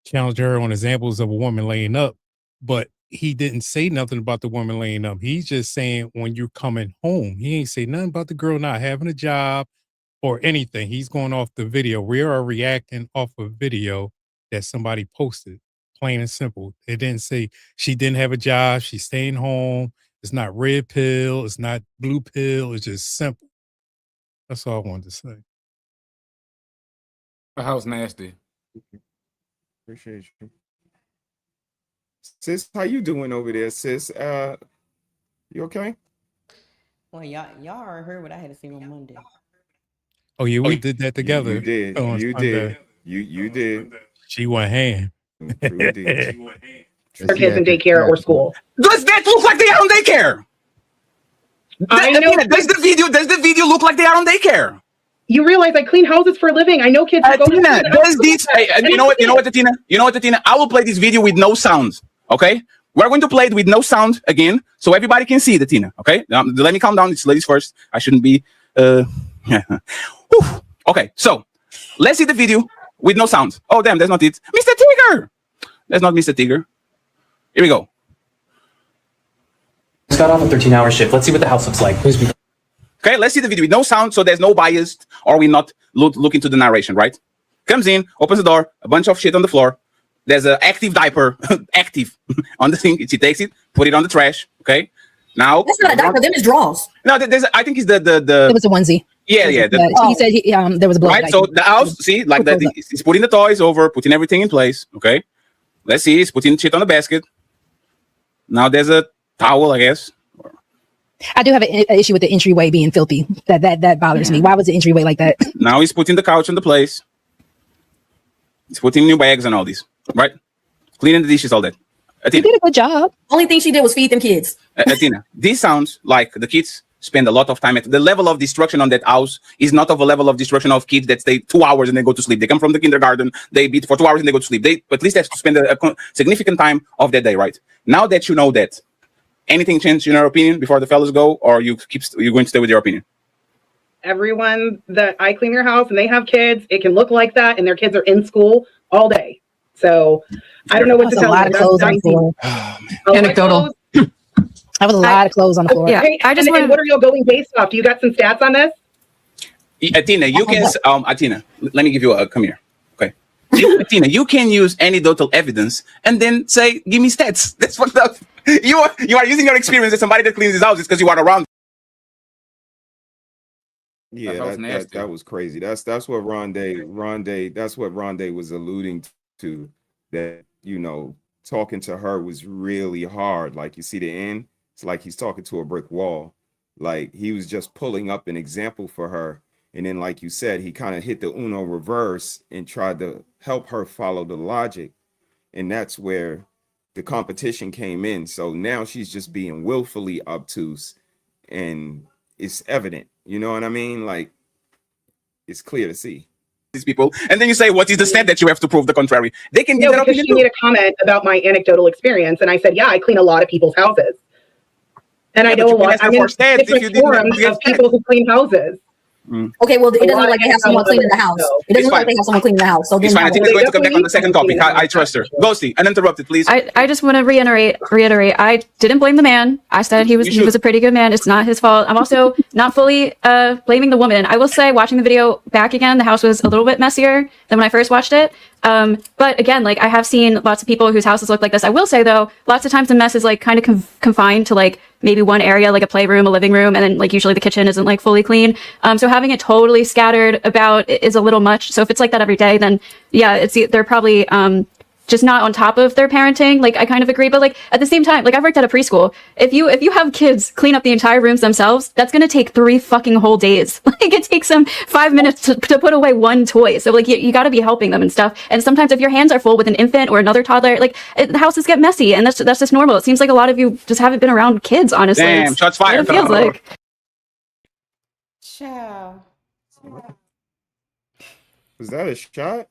[SPEAKER 6] challenging her on examples of a woman laying up, but he didn't say nothing about the woman laying up. He's just saying when you're coming home, he ain't say nothing about the girl not having a job or anything. He's going off the video. We are reacting off a video that somebody posted, plain and simple. It didn't say she didn't have a job, she's staying home. It's not red pill, it's not blue pill, it's just simple. That's all I wanted to say.
[SPEAKER 5] The house nasty.
[SPEAKER 9] Appreciate you. Sis, how you doing over there, sis? You okay?
[SPEAKER 3] Well, y'all already heard what I had to say on Monday.
[SPEAKER 6] Oh yeah, we did that together.
[SPEAKER 9] You did.
[SPEAKER 6] on
[SPEAKER 9] You
[SPEAKER 6] Sunday.
[SPEAKER 9] did. You did.
[SPEAKER 6] She went ham.
[SPEAKER 9] True did.
[SPEAKER 16] Their kids in daycare or school.
[SPEAKER 1] Does that look like they are on daycare?
[SPEAKER 16] I know.
[SPEAKER 1] Does the video look like they are on daycare?
[SPEAKER 16] You realize I clean houses for a living. I know kids who go to
[SPEAKER 1] Atina,
[SPEAKER 16] school.
[SPEAKER 1] does this? You know what, Atina? You know what, Atina? I will play this video with no sound. Okay, we're going to play it with no sound again, so everybody can see it, Atina. Okay, let me calm down. It's ladies first. I shouldn't be. Okay, so let's see the video with no sound. Oh damn, that's not it, Mr. Tigger. That's not Mr. Tigger. Here we go.
[SPEAKER 17] Just got off a 13-hour shift. Let's see what the house looks like. Please be.
[SPEAKER 1] Okay, let's see the video with no sound, so there's no bias, or we not look into the narration, right? Comes in, opens the door, a bunch of shit on the floor. There's an active diaper, active on the thing. She takes it, put it on the trash. Okay, now
[SPEAKER 7] That's not a diaper. Them is draws.
[SPEAKER 1] no, there's I think it's the
[SPEAKER 7] It was a onesie.
[SPEAKER 1] yeah.
[SPEAKER 7] He said there was blood.
[SPEAKER 1] Right, so the house, see, like that, he's putting the toys over, putting everything in place. Okay, let's see, he's putting shit on the basket. Now there's a towel, I guess.
[SPEAKER 7] I do have an issue with the entryway being filthy. That bothers me. Why was the entryway like that?
[SPEAKER 1] Now he's putting the couch in the place. He's putting new bags and all these, right? Cleaning the dishes, all that.
[SPEAKER 7] He did a good job. Only thing she did was feed them kids.
[SPEAKER 1] Atina, this sounds like the kids spend a lot of time at the level of destruction on that house is not of a level of destruction of kids that stay 2 hours and they go to sleep. They come from the kindergarten, they beat for 2 hours and they go to sleep. They at least have to spend a significant time of that day, right? Now that you know that, anything changed in your opinion before the fellas go, or you're going to stay with your opinion?
[SPEAKER 16] Everyone that I clean their house and they have kids, it can look like that, and their kids are in school all day. So I don't know what to tell you.
[SPEAKER 7] A lot of clothes on the floor.
[SPEAKER 15] Anecdotal.
[SPEAKER 7] That was a lot of clothes on the floor.
[SPEAKER 16] Yeah, I just want. What are y'all going based off? Do you got some stats on this?
[SPEAKER 1] Atina, you can. Atina, let me give you a. Come here. Okay. Atina, you can use anecdotal evidence and then say, "Give me stats." That's fucked up. You are using your experience as somebody that cleans his houses because you are around.
[SPEAKER 9] Yeah, that was crazy. That's what Rondé that's what Rondé was alluding to, that, you know, talking to her was really hard. Like, you see the end, it's like he's talking to a brick wall. Like, he was just pulling up an example for her, And then, like you said, he kind of hit the Uno reverse and tried to help her follow the logic. And that's where the competition came in. So now she's just being willfully obtuse, and it's evident. You know what I mean? Like, it's clear to see.
[SPEAKER 1] These people, and then you say, what is the stat that you have to prove the contrary? They can give
[SPEAKER 16] No,
[SPEAKER 1] that
[SPEAKER 16] because
[SPEAKER 1] opinion
[SPEAKER 16] she
[SPEAKER 1] too.
[SPEAKER 16] made a comment about my anecdotal experience, and I said, yeah, I clean a lot of people's houses. And I know a lot. I'm in different forums of people who clean houses.
[SPEAKER 7] Okay, well, it doesn't look like they have someone cleaning the house. It doesn't look like they have someone cleaning the house. So
[SPEAKER 1] It's
[SPEAKER 7] then
[SPEAKER 1] fine. I think we're going to come back on the second topic. I trust her. Ghosty, uninterrupted, please.
[SPEAKER 18] I just want to reiterate. I didn't blame the man. I said he was a pretty good man. It's not his fault. I'm also not fully blaming the woman. I will say, watching the video back again, the house was a little bit messier than when I first watched it. But again, like, I have seen lots of people whose houses look like this. I will say though, lots of times the mess is like kind of confined to like maybe one area, like a playroom, a living room, and then like usually the kitchen isn't like fully clean. So having it totally scattered about is a little much. So if it's like that every day, then yeah, they're probably just not on top of their parenting. Like, I kind of agree, but like at the same time, like, I've worked at a preschool. If you have kids clean up the entire rooms themselves, that's gonna take 3 fucking whole days. Like, it takes them 5 minutes to put away one toy. So like, you got to be helping them and stuff. And sometimes if your hands are full with an infant or another toddler, like, the houses get messy, and that's just normal. It seems like a lot of you just haven't been around kids, honestly.
[SPEAKER 1] Damn, shots fired.
[SPEAKER 18] It feels like.
[SPEAKER 3] Ciao.
[SPEAKER 9] Was that a shot?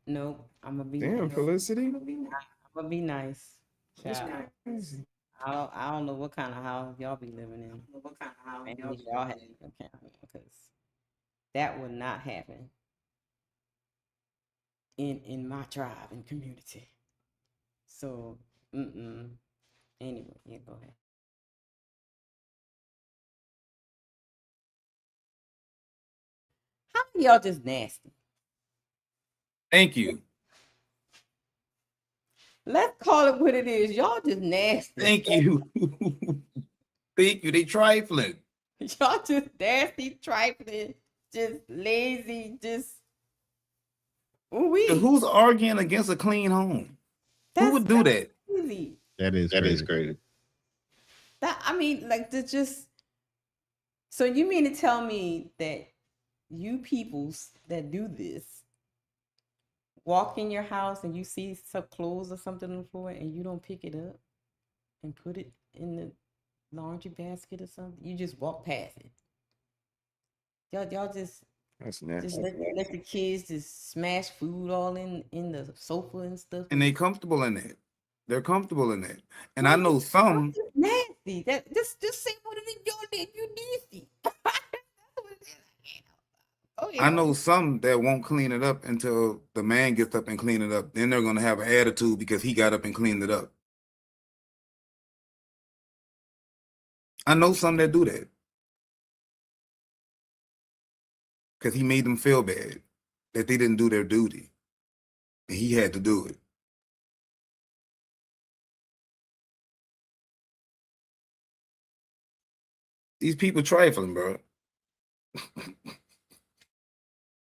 [SPEAKER 3] No, I'm gonna be.
[SPEAKER 9] Damn,
[SPEAKER 3] nice.
[SPEAKER 9] Felicity.
[SPEAKER 3] I'm gonna be nice. Ciao. I don't know what kind of house y'all be living in. What kind of house y'all have? Because that would not happen in my tribe and community. So, anyway, yeah, go ahead. How are y'all just nasty?
[SPEAKER 5] Thank you.
[SPEAKER 3] Let's call it what it is. Y'all just nasty.
[SPEAKER 5] Thank you. Thank you. They trifling.
[SPEAKER 3] Y'all just nasty, trifling, just lazy, just.
[SPEAKER 5] Who's arguing against a clean home? Who would do that?
[SPEAKER 3] Crazy.
[SPEAKER 4] That is crazy.
[SPEAKER 3] That, I mean, like, just. So you mean to tell me that you peoples that do this walk in your house and you see some clothes or something on the floor and you don't pick it up and put it in the laundry basket or something? You just walk past it. Y'all just.
[SPEAKER 9] That's nasty.
[SPEAKER 3] Just let the kids just smash food all in the sofa and stuff.
[SPEAKER 5] And they comfortable in it. They're comfortable in it. And I know some.
[SPEAKER 3] Nasty. That just say what it is y'all did. You nasty.
[SPEAKER 5] I know some that won't clean it up until the man gets up and clean it up. Then they're gonna have an attitude because he got up and cleaned it up. I know some that do that. Because he made them feel bad that they didn't do their duty. And he had to do it. These people trifling, bro.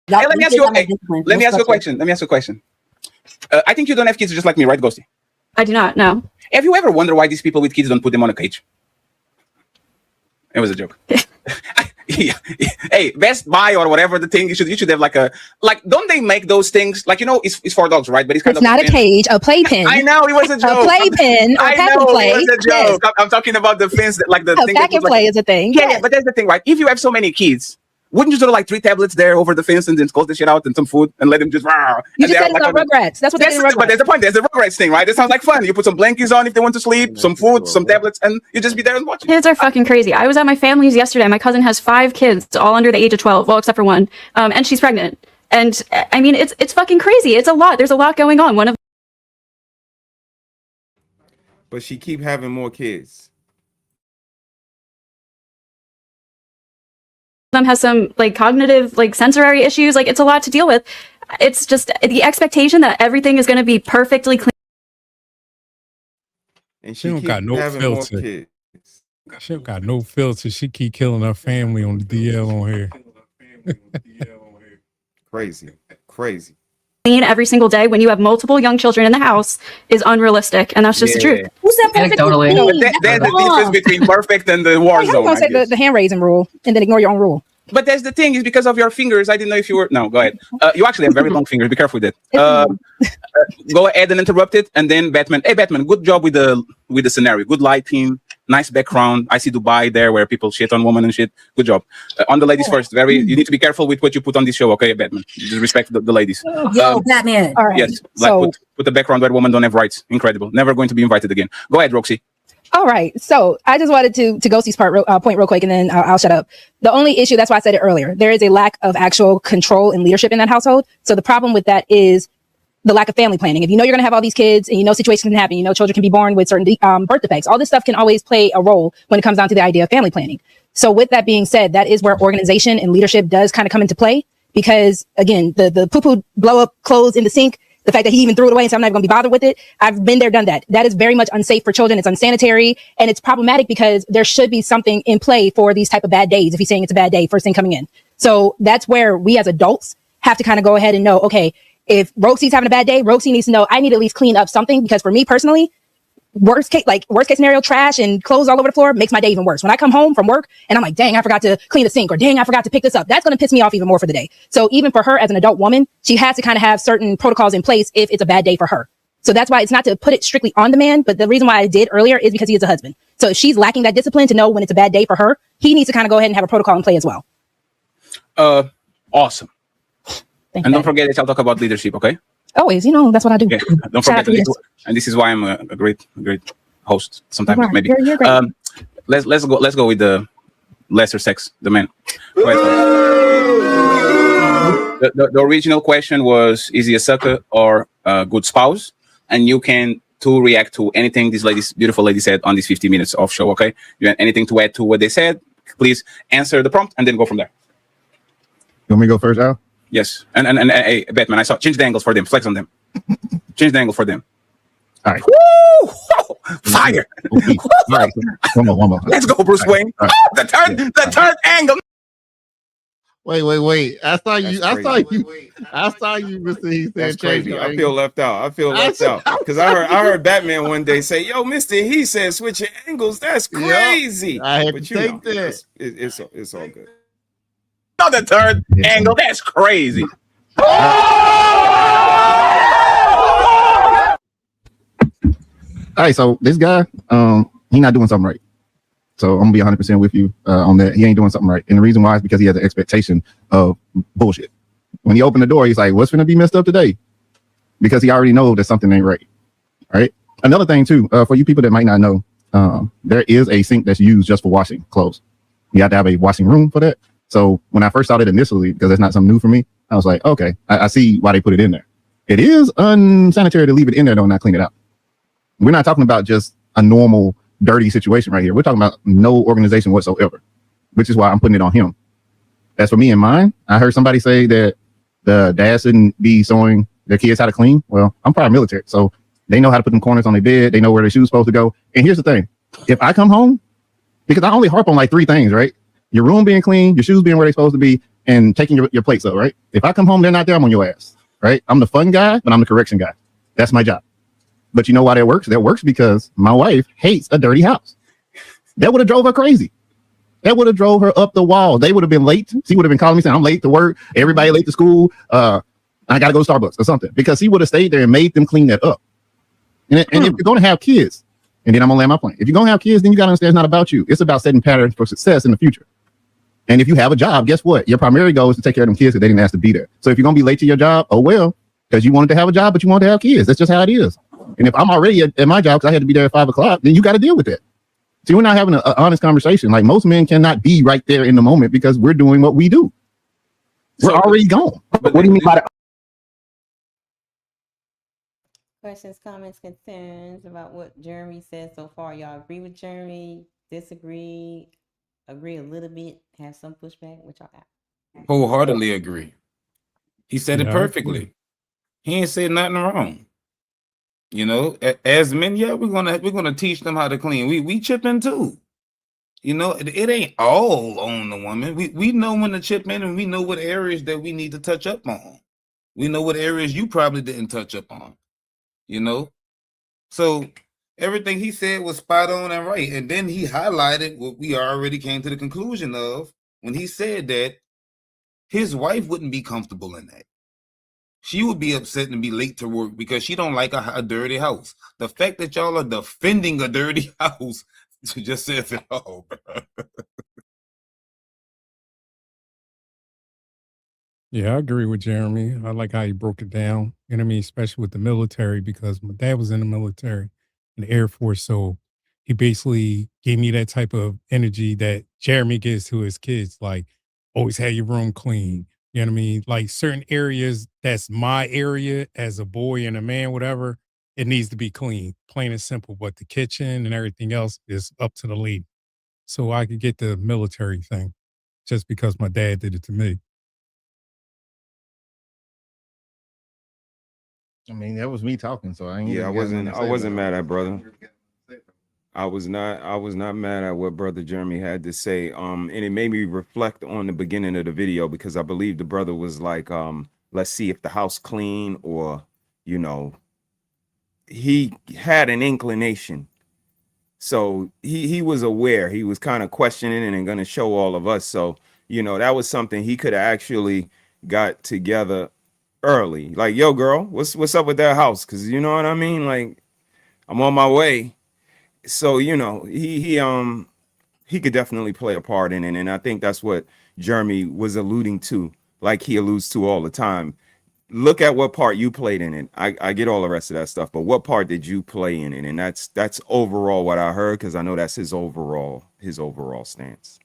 [SPEAKER 1] Hey, let me ask you a question. I think you don't have kids just like me, right, Ghosty?
[SPEAKER 18] I do not, no.
[SPEAKER 1] Have you ever wondered why these people with kids don't put them on a cage? It was a joke. Yeah. Hey, Best Buy or whatever the thing, you should have like don't they make those things like, it's for dogs, right? But it's
[SPEAKER 19] not a cage, a playpen.
[SPEAKER 1] I know, it was a joke.
[SPEAKER 19] A playpen or
[SPEAKER 1] I
[SPEAKER 19] pack
[SPEAKER 1] know,
[SPEAKER 19] and play.
[SPEAKER 1] it was a joke.
[SPEAKER 19] Yes.
[SPEAKER 1] I'm talking about the fence that, like, the
[SPEAKER 19] A
[SPEAKER 1] thing
[SPEAKER 19] pack
[SPEAKER 1] that
[SPEAKER 19] and play is a thing.
[SPEAKER 1] Yeah,
[SPEAKER 19] Yes.
[SPEAKER 1] but that's the thing, right? If you have so many kids, wouldn't you do like 3 tablets there over the fence and then close the shit out and some food and let them just
[SPEAKER 19] You just said it's on Rugrats. That's what they did in Rugrats.
[SPEAKER 1] But there's the point. There's the Rugrats thing, right? It sounds like fun. You put some blankets on if they want to sleep, some food, some tablets, and you just be there and watch it.
[SPEAKER 18] Kids are fucking crazy. I was at my family's yesterday. My cousin has 5 kids, all under the age of 12, well, except for one, and she's pregnant. And I mean, it's fucking crazy. It's a lot. There's a lot going on. One of
[SPEAKER 9] But she keep having more kids.
[SPEAKER 18] them has some like cognitive, like sensory issues. Like, it's a lot to deal with. It's just the expectation that everything is going to be perfectly clean.
[SPEAKER 9] And
[SPEAKER 6] She don't got no filter. She don't got no filter. She keep killing her family on the DL on here.
[SPEAKER 9] Crazy.
[SPEAKER 18] clean every single day when you have multiple young children in the house is unrealistic, and that's just the truth.
[SPEAKER 19] Who said perfect?
[SPEAKER 15] Totally.
[SPEAKER 1] There's the difference between perfect and the war
[SPEAKER 19] How you
[SPEAKER 1] zone.
[SPEAKER 19] gonna
[SPEAKER 1] I
[SPEAKER 19] say
[SPEAKER 1] guess.
[SPEAKER 19] the hand raising rule and then ignore your own rule?
[SPEAKER 1] But that's the thing, is because of your fingers. I didn't know if you were. No, go ahead. You actually have very long fingers. Be careful with that. Go ahead and interrupt it, and then Batman. Hey, Batman, good job with the scenario. Good lighting, nice background. I see Dubai there, where people shit on women and shit. Good job. On the ladies first. You need to be careful with what you put on this show, okay, Batman? Just respect the ladies.
[SPEAKER 7] Yo, Batman.
[SPEAKER 19] All right.
[SPEAKER 1] Yes, like put the background where women don't have rights. Incredible. Never going to be invited again. Go ahead, Roxy.
[SPEAKER 19] All right. So I just wanted to Ghostie's point real quick, and then I'll shut up. The only issue, that's why I said it earlier, there is a lack of actual control and leadership in that household. So the problem with that is the lack of family planning. If you know you're going to have all these kids and you know situations can happen, you know children can be born with certain birth defects, all this stuff can always play a role when it comes down to the idea of family planning. So with that being said, that is where organization and leadership does kind of come into play, because again, the poo-poo blow up clothes in the sink, the fact that he even threw it away and said, I'm not going to be bothered with it. I've been there, done that. That is very much unsafe for children. It's unsanitary, and it's problematic because there should be something in play for these type of bad days. If he's saying it's a bad day, first thing coming in. So that's where we as adults have to kind of go ahead and know, okay, if Roxy's having a bad day, Roxy needs to know I need to at least clean up something, because for me personally, worst case scenario, trash and clothes all over the floor makes my day even worse. When I come home from work and I'm like, dang, I forgot to clean the sink, or dang, I forgot to pick this up, that's going to piss me off even more for the day. So even for her as an adult woman, she has to kind of have certain protocols in place if it's a bad day for her. So that's why it's not to put it strictly on the man, but the reason why I did earlier is because he is a husband. So if she's lacking that discipline to know when it's a bad day for her, he needs to kind of go ahead and have a protocol in play as well.
[SPEAKER 1] Awesome. And don't forget that I'll talk about leadership, okay?
[SPEAKER 19] Always, that's what I do.
[SPEAKER 1] Yeah, don't forget to and this is why I'm a great host sometimes,
[SPEAKER 19] Right.
[SPEAKER 1] maybe.
[SPEAKER 19] You're great.
[SPEAKER 1] Let's go with the lesser sex, the man. The original question was, is he a sucker or a good spouse? And you can react to anything this beautiful lady said on these 50 minutes of show, okay? You have anything to add to what they said, please answer the prompt and then go from there.
[SPEAKER 4] You want me to go first, Al?
[SPEAKER 1] Yes. And hey, Batman, I saw change the angles for them, flex on them. Change the angle for them.
[SPEAKER 4] All right.
[SPEAKER 1] Woo! Fire!
[SPEAKER 4] Okay. All right. One more.
[SPEAKER 1] Let's go, Bruce Wayne.
[SPEAKER 4] All right.
[SPEAKER 1] Oh, the third angle.
[SPEAKER 4] Wait. I saw you, Mr. He said.
[SPEAKER 9] That's crazy.
[SPEAKER 4] change
[SPEAKER 9] I
[SPEAKER 4] the
[SPEAKER 9] feel left out. Because I heard Batman one day say, "Yo, Mister, he said switch your angles. That's crazy."
[SPEAKER 4] Yep. I had
[SPEAKER 9] but
[SPEAKER 4] to take that.
[SPEAKER 9] It's all good.
[SPEAKER 1] Not the third angle. That's crazy.
[SPEAKER 4] All right, so this guy, he not doing something right. So I'm gonna be 100% with you on that. He ain't doing something right, and the reason why is because he has an expectation of bullshit. When he opened the door, he's like, "What's gonna be messed up today?" Because he already knows that something ain't right. All right. Another thing too, for you people that might not know, there is a sink that's used just for washing clothes. You have to have a washing room for that. So when I first saw it initially, because it's not something new for me, I was like, okay, I see why they put it in there. It is unsanitary to leave it in there, though, not clean it out. We're not talking about just a normal dirty situation right here. We're talking about no organization whatsoever, which is why I'm putting it on him. As for me and mine, I heard somebody say that the dads shouldn't be showing their kids how to clean. Well, I'm prior military, so they know how to put them corners on their bed. They know where their shoes supposed to go. And here's the thing. If I come home, because I only harp on like 3 things, right? Your room being clean, your shoes being where they're supposed to be, and taking your plates up, right? If I come home, they're not there, I'm on your ass, right? I'm the fun guy, but I'm the correction guy. That's my job. But you know why that works? That works because my wife hates a dirty house. That would have drove her crazy. That would have drove her up the wall. They would have been late. She would have been calling me saying, I'm late to work. Everybody late to school. I got to go to Starbucks or something, because he would have stayed there and made them clean that up. And if you're going to have kids, and then I'm going to land my plane. If you're going to have kids, then you got to understand it's not about you. It's about setting patterns for success in the future. And if you have a job, guess what? Your primary goal is to take care of them kids because they didn't ask to be there. So if you're going to be late to your job, oh well, because you wanted to have a job, but you wanted to have kids. That's just how it is. And if I'm already at my job because I had to be there at 5 o'clock, then you got to deal with that. See, we're not having an honest conversation. Like, most men cannot be right there in the moment because we're doing what we do. We're already gone. What do you mean by that?
[SPEAKER 3] Questions, comments, concerns about what Jeremy said so far. Y'all agree with Jeremy? Disagree? Agree a little bit? Have some pushback? What y'all got?
[SPEAKER 5] Wholeheartedly agree. He said it
[SPEAKER 6] Yeah, I
[SPEAKER 5] perfectly.
[SPEAKER 6] agree.
[SPEAKER 5] He ain't said nothing wrong. You know, as men, yeah, we're gonna teach them how to clean. We chip in too. You know, it ain't all on the woman. We know when to chip in, and we know what areas that we need to touch up on. We know what areas you probably didn't touch up on. You know, so everything he said was spot on and right. And then he highlighted what we already came to the conclusion of when he said that his wife wouldn't be comfortable in that. She would be upset and be late to work because she don't like a dirty house. The fact that y'all are defending a dirty house just says it all, bro.
[SPEAKER 6] Yeah, I agree with Jeremy. I like how he broke it down. You know what I mean? Especially with the military, because my dad was in the military, in the Air Force. So he basically gave me that type of energy that Jeremy gives to his kids. Like, always have your room clean. You know what I mean? Like certain areas, that's my area as a boy and a man, whatever, it needs to be clean, plain and simple. But the kitchen and everything else is up to the lady. So I could get the military thing just because my dad did it to me.
[SPEAKER 4] I mean, that was me talking, so I ain't.
[SPEAKER 9] Yeah, I wasn't mad at brother. I was not mad at what brother Jeremy had to say. And it made me reflect on the beginning of the video because I believe the brother was like, let's see if the house clean, or, you know, he had an inclination. So he was aware. He was kind of questioning and going to show all of us. So, you know, that was something he could have actually got together early. Like, yo, girl, what's up with that house? Because you know what I mean? Like, I'm on my way. So, you know, he could definitely play a part in it. And I think that's what Jeremy was alluding to, like he alludes to all the time. Look at what part you played in it. I get all the rest of that stuff, but what part did you play in it? And that's overall what I heard, because I know that's his overall stance.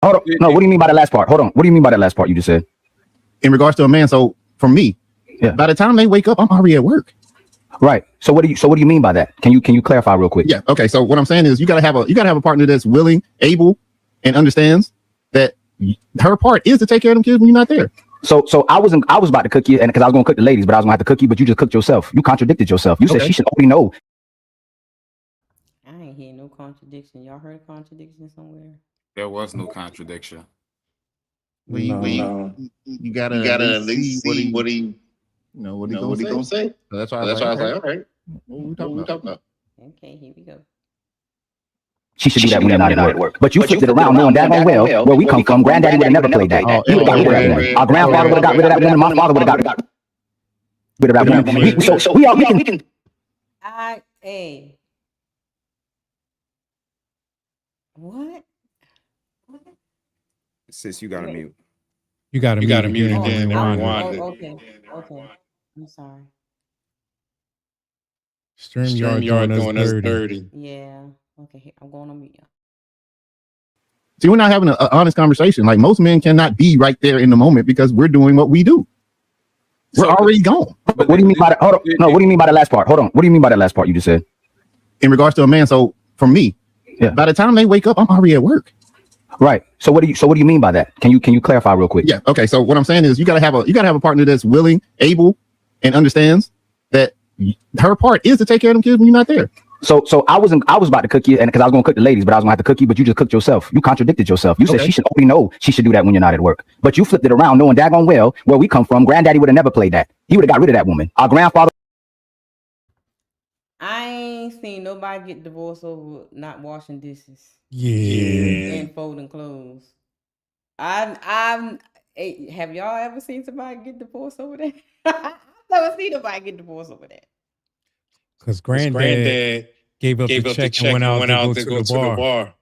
[SPEAKER 20] Hold on. No, what do you mean by the last part? Hold on. What do you mean by that last part you just said?
[SPEAKER 4] In regards to a man, so for me, by the time they wake up, I'm already at work.
[SPEAKER 20] Right. So what do you mean by that? Can you clarify real quick?
[SPEAKER 4] Yeah. Okay. So what I'm saying is you gotta have a partner that's willing, able, and understands that her part is to take care of them kids when you're not there.
[SPEAKER 20] So I was about to cook you, and because I was gonna cook the ladies, but I was gonna have to cook you, but you just cooked yourself. You contradicted yourself. You said she should already know.
[SPEAKER 3] I ain't hear no contradiction. Y'all heard a contradiction somewhere?
[SPEAKER 5] There was no contradiction.
[SPEAKER 4] You gotta at least see what he gonna say. So that's why I was like, all right. What we talking about?
[SPEAKER 3] Okay, here we go.
[SPEAKER 20] She should do that when you're not at work. But you flipped it around knowing daggone well where we come from. Granddaddy would have never played that. He would have got rid of that woman. Our grandfather would have got rid of that woman. My father would have got rid of that woman. So we can.
[SPEAKER 3] What?
[SPEAKER 9] Sis, you gotta mute.
[SPEAKER 6] You got to mute it.
[SPEAKER 3] Okay. I'm sorry.
[SPEAKER 6] StreamYard doing us dirty.
[SPEAKER 3] Yeah. Okay, I'm going on mute.
[SPEAKER 4] See, we're not having an honest conversation. Like, most men cannot be right there in the moment because we're doing what we do. We're already gone.
[SPEAKER 20] But what do you mean by that? Hold on. No, what do you mean by the last part? Hold on. What do you mean by that last part you just said?
[SPEAKER 4] In regards to a man, so for me, by the time they wake up, I'm already at work.
[SPEAKER 20] Right. So what do you mean by that? Can you clarify real quick?
[SPEAKER 4] Yeah. Okay. So what I'm saying is you gotta have a partner that's willing, able, and understands that her part is to take care of them kids when you're not there.
[SPEAKER 20] So I was about to cook you, and because I was gonna cook the ladies, but I was gonna have to cook you, but you just cooked yourself. You contradicted yourself. You said she should already know she should do that when you're not at work. But you flipped it around knowing daggone well where we come from. Granddaddy would have never played that. He would have got rid of that woman. Our grandfather.
[SPEAKER 3] I ain't seen nobody get divorced over not washing dishes.
[SPEAKER 6] Yeah.
[SPEAKER 3] And folding clothes. Have y'all ever seen somebody get divorced over that? I've never seen nobody get divorced over that.
[SPEAKER 6] Because granddad gave up the check and went out to go to the bar.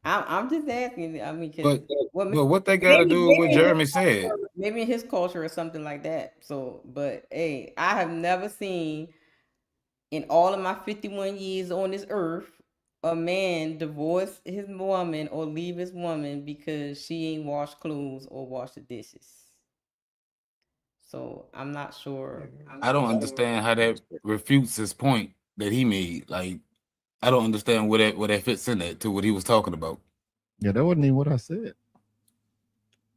[SPEAKER 3] I'm just asking. I mean,
[SPEAKER 5] But what they got to do with what Jeremy said?
[SPEAKER 3] Maybe in his culture or something like that. So, but hey, I have never seen in all of my 51 years on this earth a man divorce his woman or leave his woman because she ain't washed clothes or washed the dishes. So I'm not sure.
[SPEAKER 5] I don't understand how that refutes his point that he made. Like, I don't understand where that fits in that to what he was talking about.
[SPEAKER 4] Yeah, that wasn't even what I said.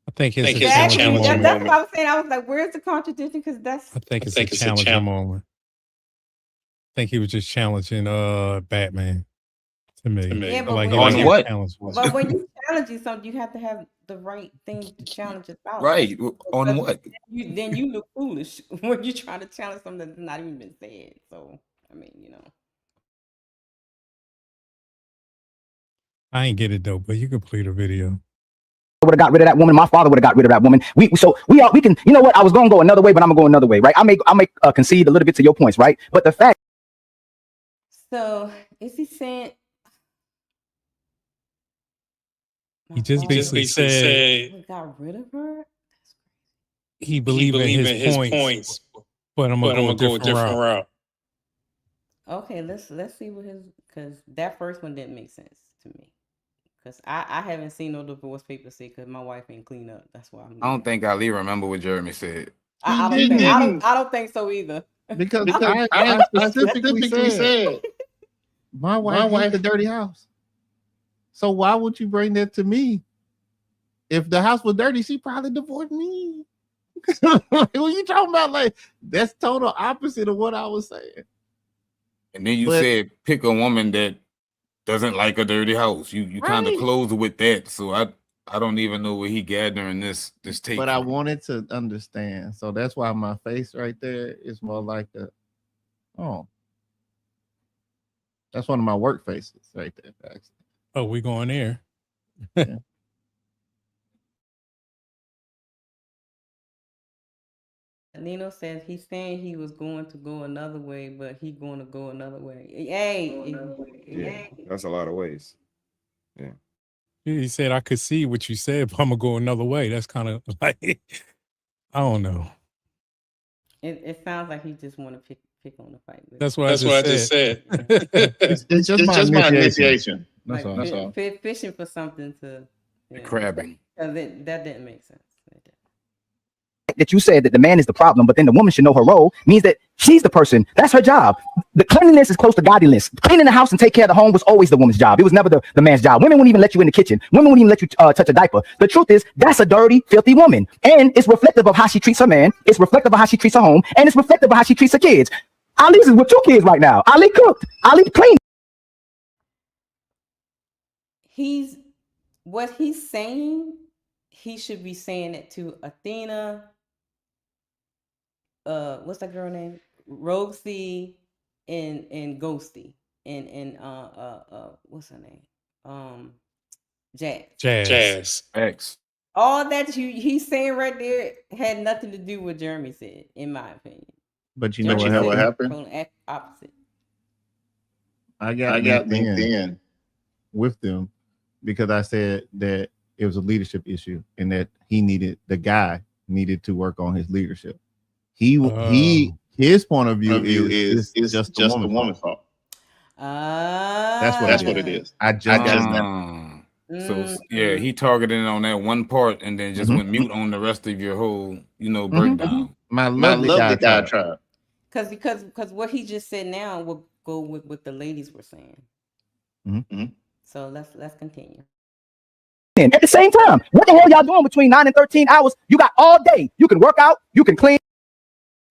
[SPEAKER 6] I think it's a
[SPEAKER 3] Exactly.
[SPEAKER 6] challenging
[SPEAKER 3] That's
[SPEAKER 6] moment.
[SPEAKER 3] what I was saying. I was like, where's the contradiction? Because that's.
[SPEAKER 6] I think it's a challenging moment. I think he was just challenging Batman. to me.
[SPEAKER 3] Yeah, but
[SPEAKER 6] Like,
[SPEAKER 3] when
[SPEAKER 5] On
[SPEAKER 3] you-
[SPEAKER 5] what?
[SPEAKER 3] But when you challenge something, you have to have the right thing to challenge about.
[SPEAKER 5] Right. On
[SPEAKER 3] Because
[SPEAKER 5] what?
[SPEAKER 3] then you look foolish when you try to challenge something that's not even been said. So I mean,
[SPEAKER 6] I ain't get it though, but you can play the video.
[SPEAKER 20] would have got rid of that woman. My father would have got rid of that woman. We can, you know what? I was gonna go another way, but I'm gonna go another way, right? I may concede a little bit to your points, right? But the fact.
[SPEAKER 3] So is he saying?
[SPEAKER 6] He just basically said
[SPEAKER 3] We got rid of her.
[SPEAKER 6] he believed in his points, but I'm gonna go a different route.
[SPEAKER 3] Okay, let's see what his, because that first one didn't make sense to me. Because I haven't seen no divorce papers say because my wife ain't clean up. That's why
[SPEAKER 5] I don't think Ali remember what Jeremy said.
[SPEAKER 3] I don't think so either.
[SPEAKER 4] Because I specifically said my wife hates the dirty house. So why would you bring that to me? If the house was dirty, she probably divorced me. What you talking about? Like, that's total opposite of what I was saying.
[SPEAKER 5] And then you said pick a woman that doesn't like a dirty house. You kind of closed with that. So I don't even know where he gathering this take.
[SPEAKER 4] But I wanted to understand. So that's why my face right there is more like that's one of my work faces right there. Actually.
[SPEAKER 6] Oh, we going there.
[SPEAKER 4] Yeah.
[SPEAKER 3] Nino says he's saying he was going to go another way, but he going to go another way. Hey,
[SPEAKER 9] That's a lot of ways. Yeah.
[SPEAKER 6] He said I could see what you said, but I'm gonna go another way. That's kind of like I don't know.
[SPEAKER 3] It sounds like he just want to pick on the fight.
[SPEAKER 6] That's what I just said.
[SPEAKER 4] It's just my initiation.
[SPEAKER 3] Like
[SPEAKER 4] That's all.
[SPEAKER 3] Fishing for something to
[SPEAKER 5] Crabbing.
[SPEAKER 3] That didn't make sense.
[SPEAKER 20] That you said that the man is the problem, but then the woman should know her role means that she's the person. That's her job. The cleanliness is close to godliness. Cleaning the house and take care of the home was always the woman's job. It was never the man's job. Women wouldn't even let you in the kitchen. Women wouldn't even let you touch a diaper. The truth is, that's a dirty, filthy woman. And it's reflective of how she treats her man. It's reflective of how she treats her home. And it's reflective of how she treats her kids. Ali's is with 2 kids right now. Ali cooked. Ali cleaned.
[SPEAKER 3] What he's saying, he should be saying it to Athena. What's that girl name? Roxy and Ghosty and what's her name?
[SPEAKER 6] Jazz.
[SPEAKER 5] X.
[SPEAKER 3] All that he's saying right there had nothing to do with Jeremy said, in my opinion.
[SPEAKER 4] But you know what happened?
[SPEAKER 3] Opposite.
[SPEAKER 4] I got linked in with them because I said that it was a leadership issue and that the guy needed to work on his leadership. His point of view is just the woman's fault. That's what it is. I just got
[SPEAKER 5] So yeah, he targeted on that one part and then just went mute on the rest of your whole, breakdown.
[SPEAKER 4] My lovely guy tried.
[SPEAKER 3] Because what he just said now will go with what the ladies were saying. So let's continue.
[SPEAKER 20] At the same time, what the hell y'all doing between 9 and 13 hours? You got all day. You can work out. You can clean.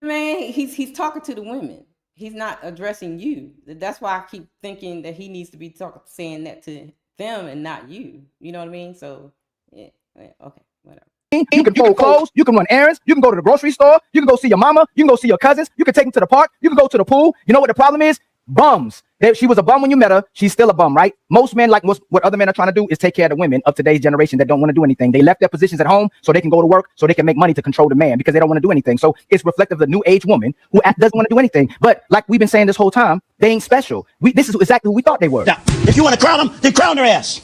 [SPEAKER 3] Man, he's talking to the women. He's not addressing you. That's why I keep thinking that he needs to be saying that to them and not you. You know what I mean? So yeah, okay, whatever.
[SPEAKER 20] You can fold clothes. You can run errands. You can go to the grocery store. You can go see your mama. You can go see your cousins. You can take them to the park. You can go to the pool. You know what the problem is? Bums. She was a bum when you met her. She's still a bum, right? Most men, like what other men are trying to do, is take care of the women of today's generation that don't want to do anything. They left their positions at home so they can go to work, so they can make money to control the man because they don't want to do anything. So it's reflective of the new age woman who doesn't want to do anything. But like we've been saying this whole time, they ain't special. This is exactly who we thought they were.
[SPEAKER 21] Now, if you want to crown them, then crown their ass.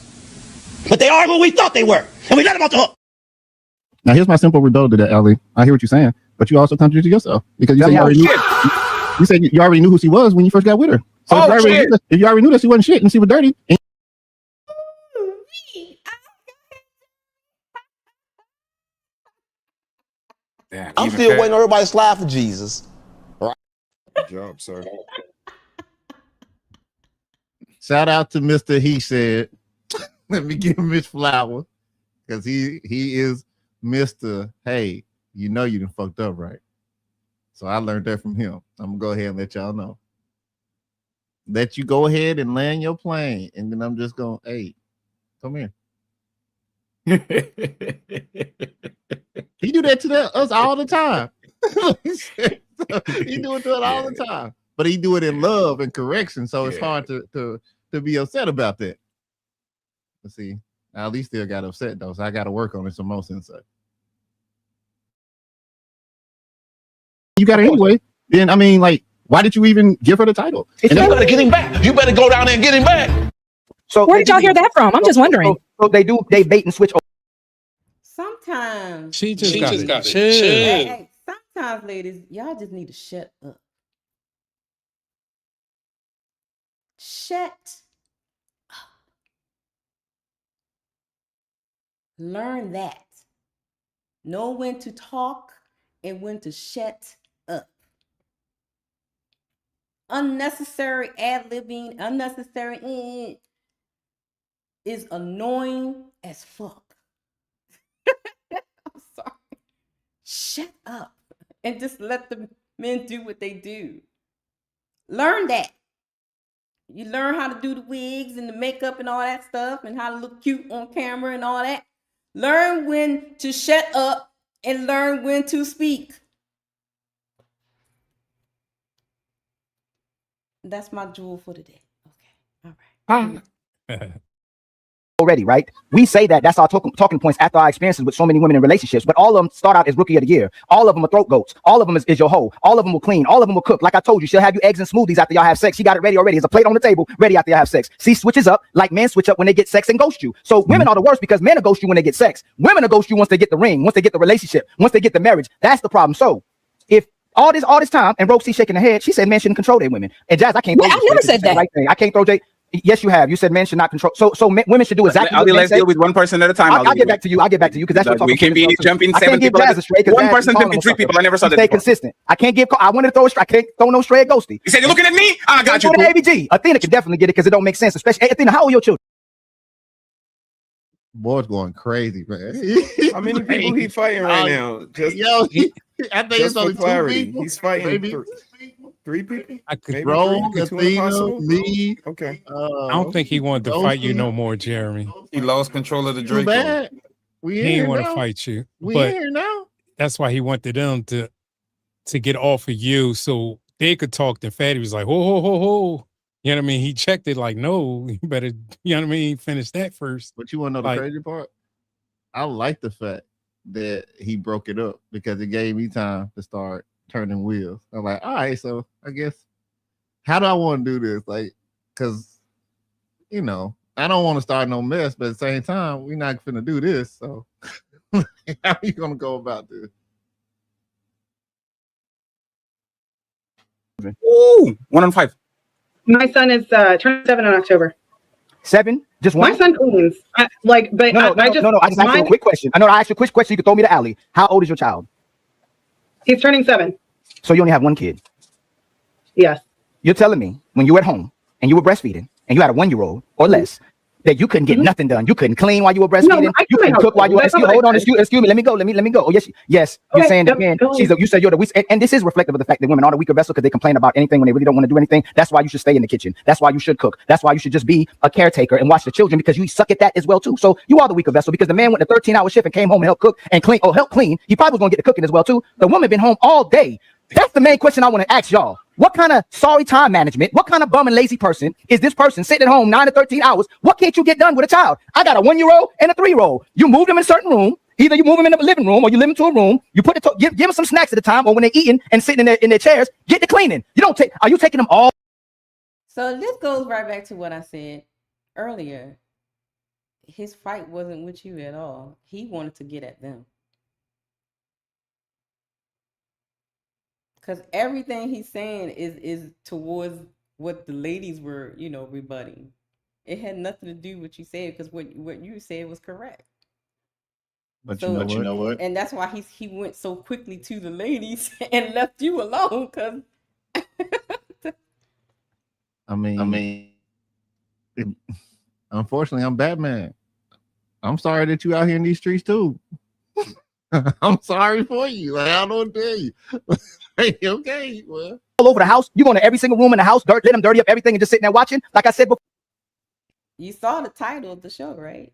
[SPEAKER 21] But they are who we thought they were, and we let them off the hook.
[SPEAKER 4] Now here's my simple rebuttal to that, Ali. I hear what you're saying, but you also contradicted yourself because you said you already knew who she was when you first got with her. So if you already knew that she wasn't shit and she was dirty.
[SPEAKER 10] I'm still waiting on everybody to slide for Jesus.
[SPEAKER 9] Good job, sir.
[SPEAKER 4] Shout out to Mr. He Said. Let me give him his flower because he is Mr. Hey, you know you done fucked up, right? So I learned that from him. I'm gonna go ahead and let y'all know. let you go ahead and land your plane, and then I'm just going, hey, come here. He do that to us all the time. He do it to us all the time, but he do it in love and correction, so it's hard to be upset about that. Let's see, at least still got upset though, so I got to work on it some more since you got it anyway. Then I mean, like, why did you even give her the title?
[SPEAKER 10] You better get him back. You better go down there and get him back.
[SPEAKER 19] So where did y'all hear that from? I'm just wondering.
[SPEAKER 20] So they bait and switch.
[SPEAKER 3] Sometimes
[SPEAKER 6] She just got to
[SPEAKER 3] Hey,
[SPEAKER 6] chill.
[SPEAKER 3] hey, sometimes, ladies, y'all just need to shut up. Shut up. Learn that. Know when to talk and when to shut up. Unnecessary ad-libbing, unnecessary is annoying as fuck. I'm sorry. Shut up and just let the men do what they do. Learn that. You learn how to do the wigs and the makeup and all that stuff and how to look cute on camera and all that. Learn when to shut up and learn when to speak. That's my jewel for today. Okay. All right.
[SPEAKER 20] Already, right? We say that's our talking points after our experiences with so many women in relationships, but all of them start out as rookie of the year. All of them are throat goats. All of them is your hoe. All of them will clean. All of them will cook. Like I told you, she'll have you eggs and smoothies after y'all have sex. She got it ready already. There's a plate on the table ready after y'all have sex. She switches up like men switch up when they get sex and ghost you. So women are the worst because men are ghost you when they get sex. Women are ghost you once they get the ring, once they get the relationship, once they get the marriage. That's the problem. So if all this time, and Roxy shaking her head, she said men shouldn't control their women. And Jazz, I can't.
[SPEAKER 19] I never said that.
[SPEAKER 20] Right there. I can't throw Jay. Yes, you have. You said men should not control. So women should do exactly.
[SPEAKER 1] Let's deal with one person at a time.
[SPEAKER 20] I'll get back to you. I'll get back to you because that's what
[SPEAKER 1] we can be jumping
[SPEAKER 20] I
[SPEAKER 1] 7
[SPEAKER 20] can't give
[SPEAKER 1] people.
[SPEAKER 20] Jazz a stray.
[SPEAKER 1] One person can be 3 people. I never saw that.
[SPEAKER 20] Stay consistent. I can't give. I wanted to throw a stray. I can't throw no stray at Ghosty.
[SPEAKER 1] You said you're looking at me. I got you.
[SPEAKER 20] ABG. Athena can definitely get it because it don't make sense. Especially Athena. How old are your children?
[SPEAKER 4] Boy's going crazy, man.
[SPEAKER 9] How many people he fighting right now? Just
[SPEAKER 4] I think it's only 2 people.
[SPEAKER 9] He's fighting
[SPEAKER 4] Maybe
[SPEAKER 9] 3 people.
[SPEAKER 6] I could
[SPEAKER 9] Maybe
[SPEAKER 4] Rome,
[SPEAKER 9] 3, 2
[SPEAKER 4] Athena,
[SPEAKER 9] impossible?
[SPEAKER 4] me.
[SPEAKER 9] Okay.
[SPEAKER 6] I don't think he wanted to fight you no more, Jeremy.
[SPEAKER 5] He lost control of the
[SPEAKER 4] Too
[SPEAKER 5] Draco.
[SPEAKER 4] bad. We
[SPEAKER 6] He
[SPEAKER 4] in
[SPEAKER 6] didn't
[SPEAKER 4] here
[SPEAKER 6] want to
[SPEAKER 4] now.
[SPEAKER 6] fight you.
[SPEAKER 4] We
[SPEAKER 6] But
[SPEAKER 4] in here now.
[SPEAKER 6] that's why he wanted them to get off of you so they could talk. The fatty was like, ho. You know what I mean? He checked it like, no, you better, you know what I mean? Finish that first.
[SPEAKER 4] But you want to know the
[SPEAKER 6] Like-
[SPEAKER 4] crazy part? I like the fact that he broke it up because it gave me time to start turning wheels. I'm like, all right, so I guess how do I want to do this? Like, because I don't want to start no mess, but at the same time, we're not gonna do this. So how are you gonna go about this?
[SPEAKER 1] Ooh, 1 on 5.
[SPEAKER 16] My son is turning 7 in October.
[SPEAKER 20] 7? Just one?
[SPEAKER 16] My son cleans. I just
[SPEAKER 20] asked you a quick question. I asked you a quick question. You could throw me to Allie. How old is your child?
[SPEAKER 16] He's turning 7.
[SPEAKER 20] So you only have one kid.
[SPEAKER 16] Yes.
[SPEAKER 20] You're telling me when you were at home and you were breastfeeding and you had a 1-year-old or less that you couldn't get nothing done. You couldn't clean while you were breastfeeding. You couldn't cook while you were. Excuse me. Let me go. Let me go. Oh yes. You're
[SPEAKER 16] Okay,
[SPEAKER 20] saying that man. You said you're the weak, and this is reflective of the fact that women are the weaker vessel because they complain about anything when they really don't want to do anything. That's why you should stay in the kitchen. That's why you should cook. That's why you should just be a caretaker and watch the children because you suck at that as well too. So you are the weaker vessel because the man went a 13-hour shift and came home and helped cook and clean. Help clean. He probably was gonna get the cooking as well too. The woman been home all day. That's the main question I want to ask y'all. What kind of sorry time management, what kind of bum and lazy person is this person sitting at home 9 to 13 hours? What can't you get done with a child? I got a 1-year-old and a 3-year-old. You move them in a certain room. Either you move them in the living room or you live into a room. You put give them some snacks at a time or when they're eating and sitting in their chairs, get the cleaning. Are you taking them all?
[SPEAKER 3] So this goes right back to what I said earlier. His fight wasn't with you at all. He wanted to get at them. Because everything he's saying is towards what the ladies were, rebutting. It had nothing to do with what you said because what you said was correct.
[SPEAKER 4] But
[SPEAKER 3] So-
[SPEAKER 4] you know what?
[SPEAKER 3] And that's why he went so quickly to the ladies and left you alone. Because
[SPEAKER 4] Unfortunately, I'm Batman. I'm sorry that you out here in these streets too. I'm sorry for you. Like, I don't tell you. Okay, well,
[SPEAKER 20] all over the house. You going to every single room in the house, let them dirty up everything and just sitting there watching. Like I said before.
[SPEAKER 3] You saw the title of the show, right?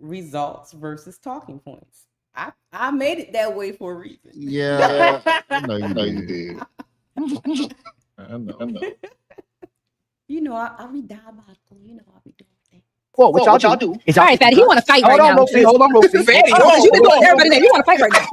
[SPEAKER 3] Results versus talking points. I made it that way for a reason.
[SPEAKER 4] Yeah, I know you did. I know.
[SPEAKER 3] You know, I'll be diabolical. You know, I'll be doing things.
[SPEAKER 20] Well, what y'all do is
[SPEAKER 19] All right, Fatty, he want to fight right now.
[SPEAKER 20] Hold on, Rosie.
[SPEAKER 1] Fatty,
[SPEAKER 19] You've been doing everybody there. You want to fight right now.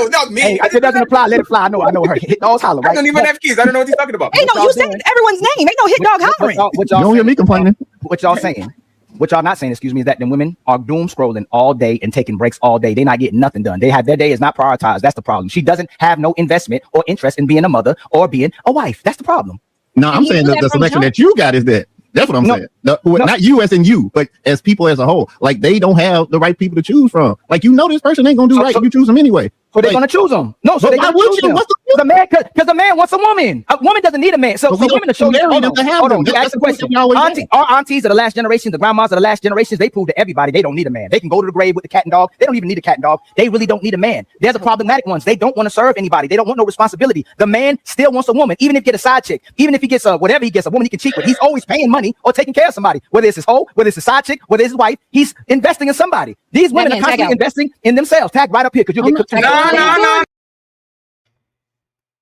[SPEAKER 1] Not me.
[SPEAKER 20] Hey, it doesn't apply. Let it fly. I know her. Hit dogs holler, right?
[SPEAKER 1] I don't even have kids. I don't know what he's talking about.
[SPEAKER 19] Hey, no, you said everyone's name. Ain't no hit dog hollering.
[SPEAKER 20] What
[SPEAKER 4] You
[SPEAKER 20] y'all
[SPEAKER 4] don't hear me complaining.
[SPEAKER 20] What y'all saying? What y'all not saying, excuse me, is that the women are doom scrolling all day and taking breaks all day. They're not getting nothing done. Their day is not prioritized. That's the problem. She doesn't have no investment or interest in being a mother or being a wife. That's the problem.
[SPEAKER 4] No, I'm saying the selection that you got is that. That's what I'm saying. Not you as in you, but as people as a whole. Like, they don't have the right people to choose from. Like, this person ain't gonna do right if you choose them anyway.
[SPEAKER 20] So they're gonna choose them. No, so they gonna choose them. Because the man wants a woman. A woman doesn't need a man. So women are choosing. Hold on. You ask the question. Our aunties of the last generation, the grandmas of the last generations, they prove to everybody they don't need a man. They can go to the grave with the cat and dog. They don't even need a cat and dog. They really don't need a man. They're the problematic ones. They don't want to serve anybody. They don't want no responsibility. The man still wants a woman, even if he gets a side chick, even if he gets whatever he gets, a woman he can cheat with. He's always paying money or taking care of somebody. Whether it's his hoe, whether it's his side chick, whether it's his wife, he's investing in somebody. These women are constantly investing in themselves. Tag right up here because you'll get cooked.
[SPEAKER 1] No.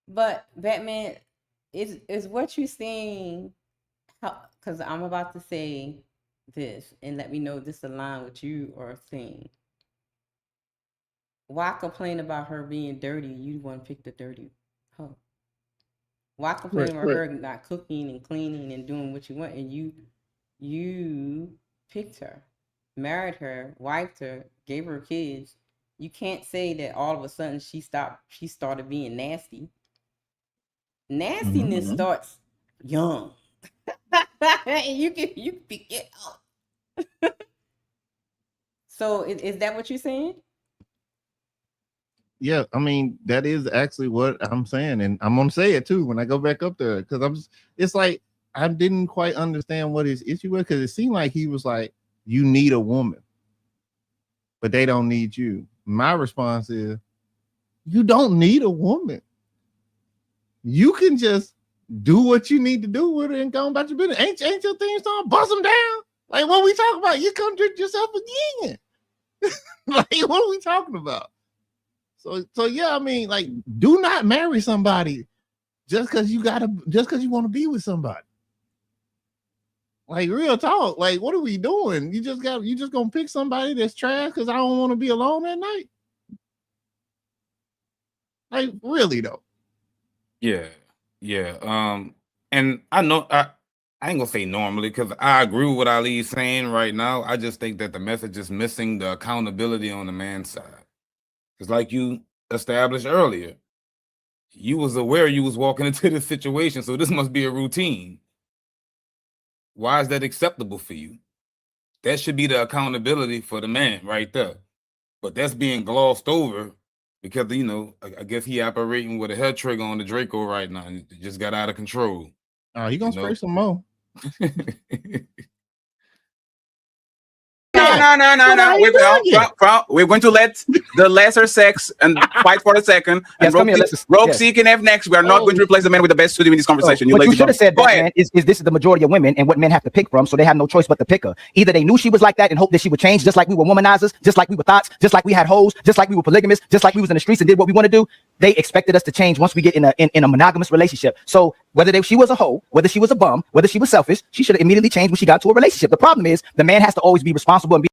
[SPEAKER 3] But Batman, is what you're saying? Because I'm about to say this, and let me know if this align with you or saying. Why complain about her being dirty? You want to pick the dirty hoe. Why complain about her not cooking and cleaning and doing what you want, and you picked her, married her, wifed her, gave her kids. You can't say that all of a sudden she started being nasty. Nastiness starts young. you can pick it up. So is that what you're saying?
[SPEAKER 4] Yeah, I mean, that is actually what I'm saying, and I'm gonna say it too when I go back up there, because it's like I didn't quite understand what his issue was, because it seemed like he was like, you need a woman, but they don't need you. My response is, you don't need a woman. You can just do what you need to do with it and go about your business. Ain't your thing song bust them down? Like, what we talking about? You contradict yourself again. Like, what are we talking about? So yeah, I mean, like, do not marry somebody just because you want to be with somebody. Like, real talk. Like, what are we doing? You just gonna pick somebody that's trash because I don't want to be alone at night? Like, really though.
[SPEAKER 5] Yeah. And I know I ain't gonna say normally, because I agree with what Ali's saying right now. I just think that the message is missing the accountability on the man's side. Because like you established earlier, you was aware you was walking into this situation, so this must be a routine. Why is that acceptable for you? That should be the accountability for the man right there. But that's being glossed over because, I guess he operating with a head trigger on the Draco right now. And it just got out of control.
[SPEAKER 4] Oh, he gonna spray some more.
[SPEAKER 1] No. We're going to let the lesser sex and fight for a second. And Roxy can have next. We are not going to replace the man with the best studio in this conversation.
[SPEAKER 20] What you should have said, man, is this is the majority of women and what men have to pick from, so they have no choice but to pick her. Either they knew she was like that and hoped that she would change, just like we were womanizers, just like we were thoughts, just like we had hoes, just like we were polygamous, just like we was in the streets and did what we want to do. They expected us to change once we get in a monogamous relationship. So whether she was a hoe, whether she was a bum, whether she was selfish, she should have immediately changed when she got to a relationship. The problem is the man has to always be responsible and be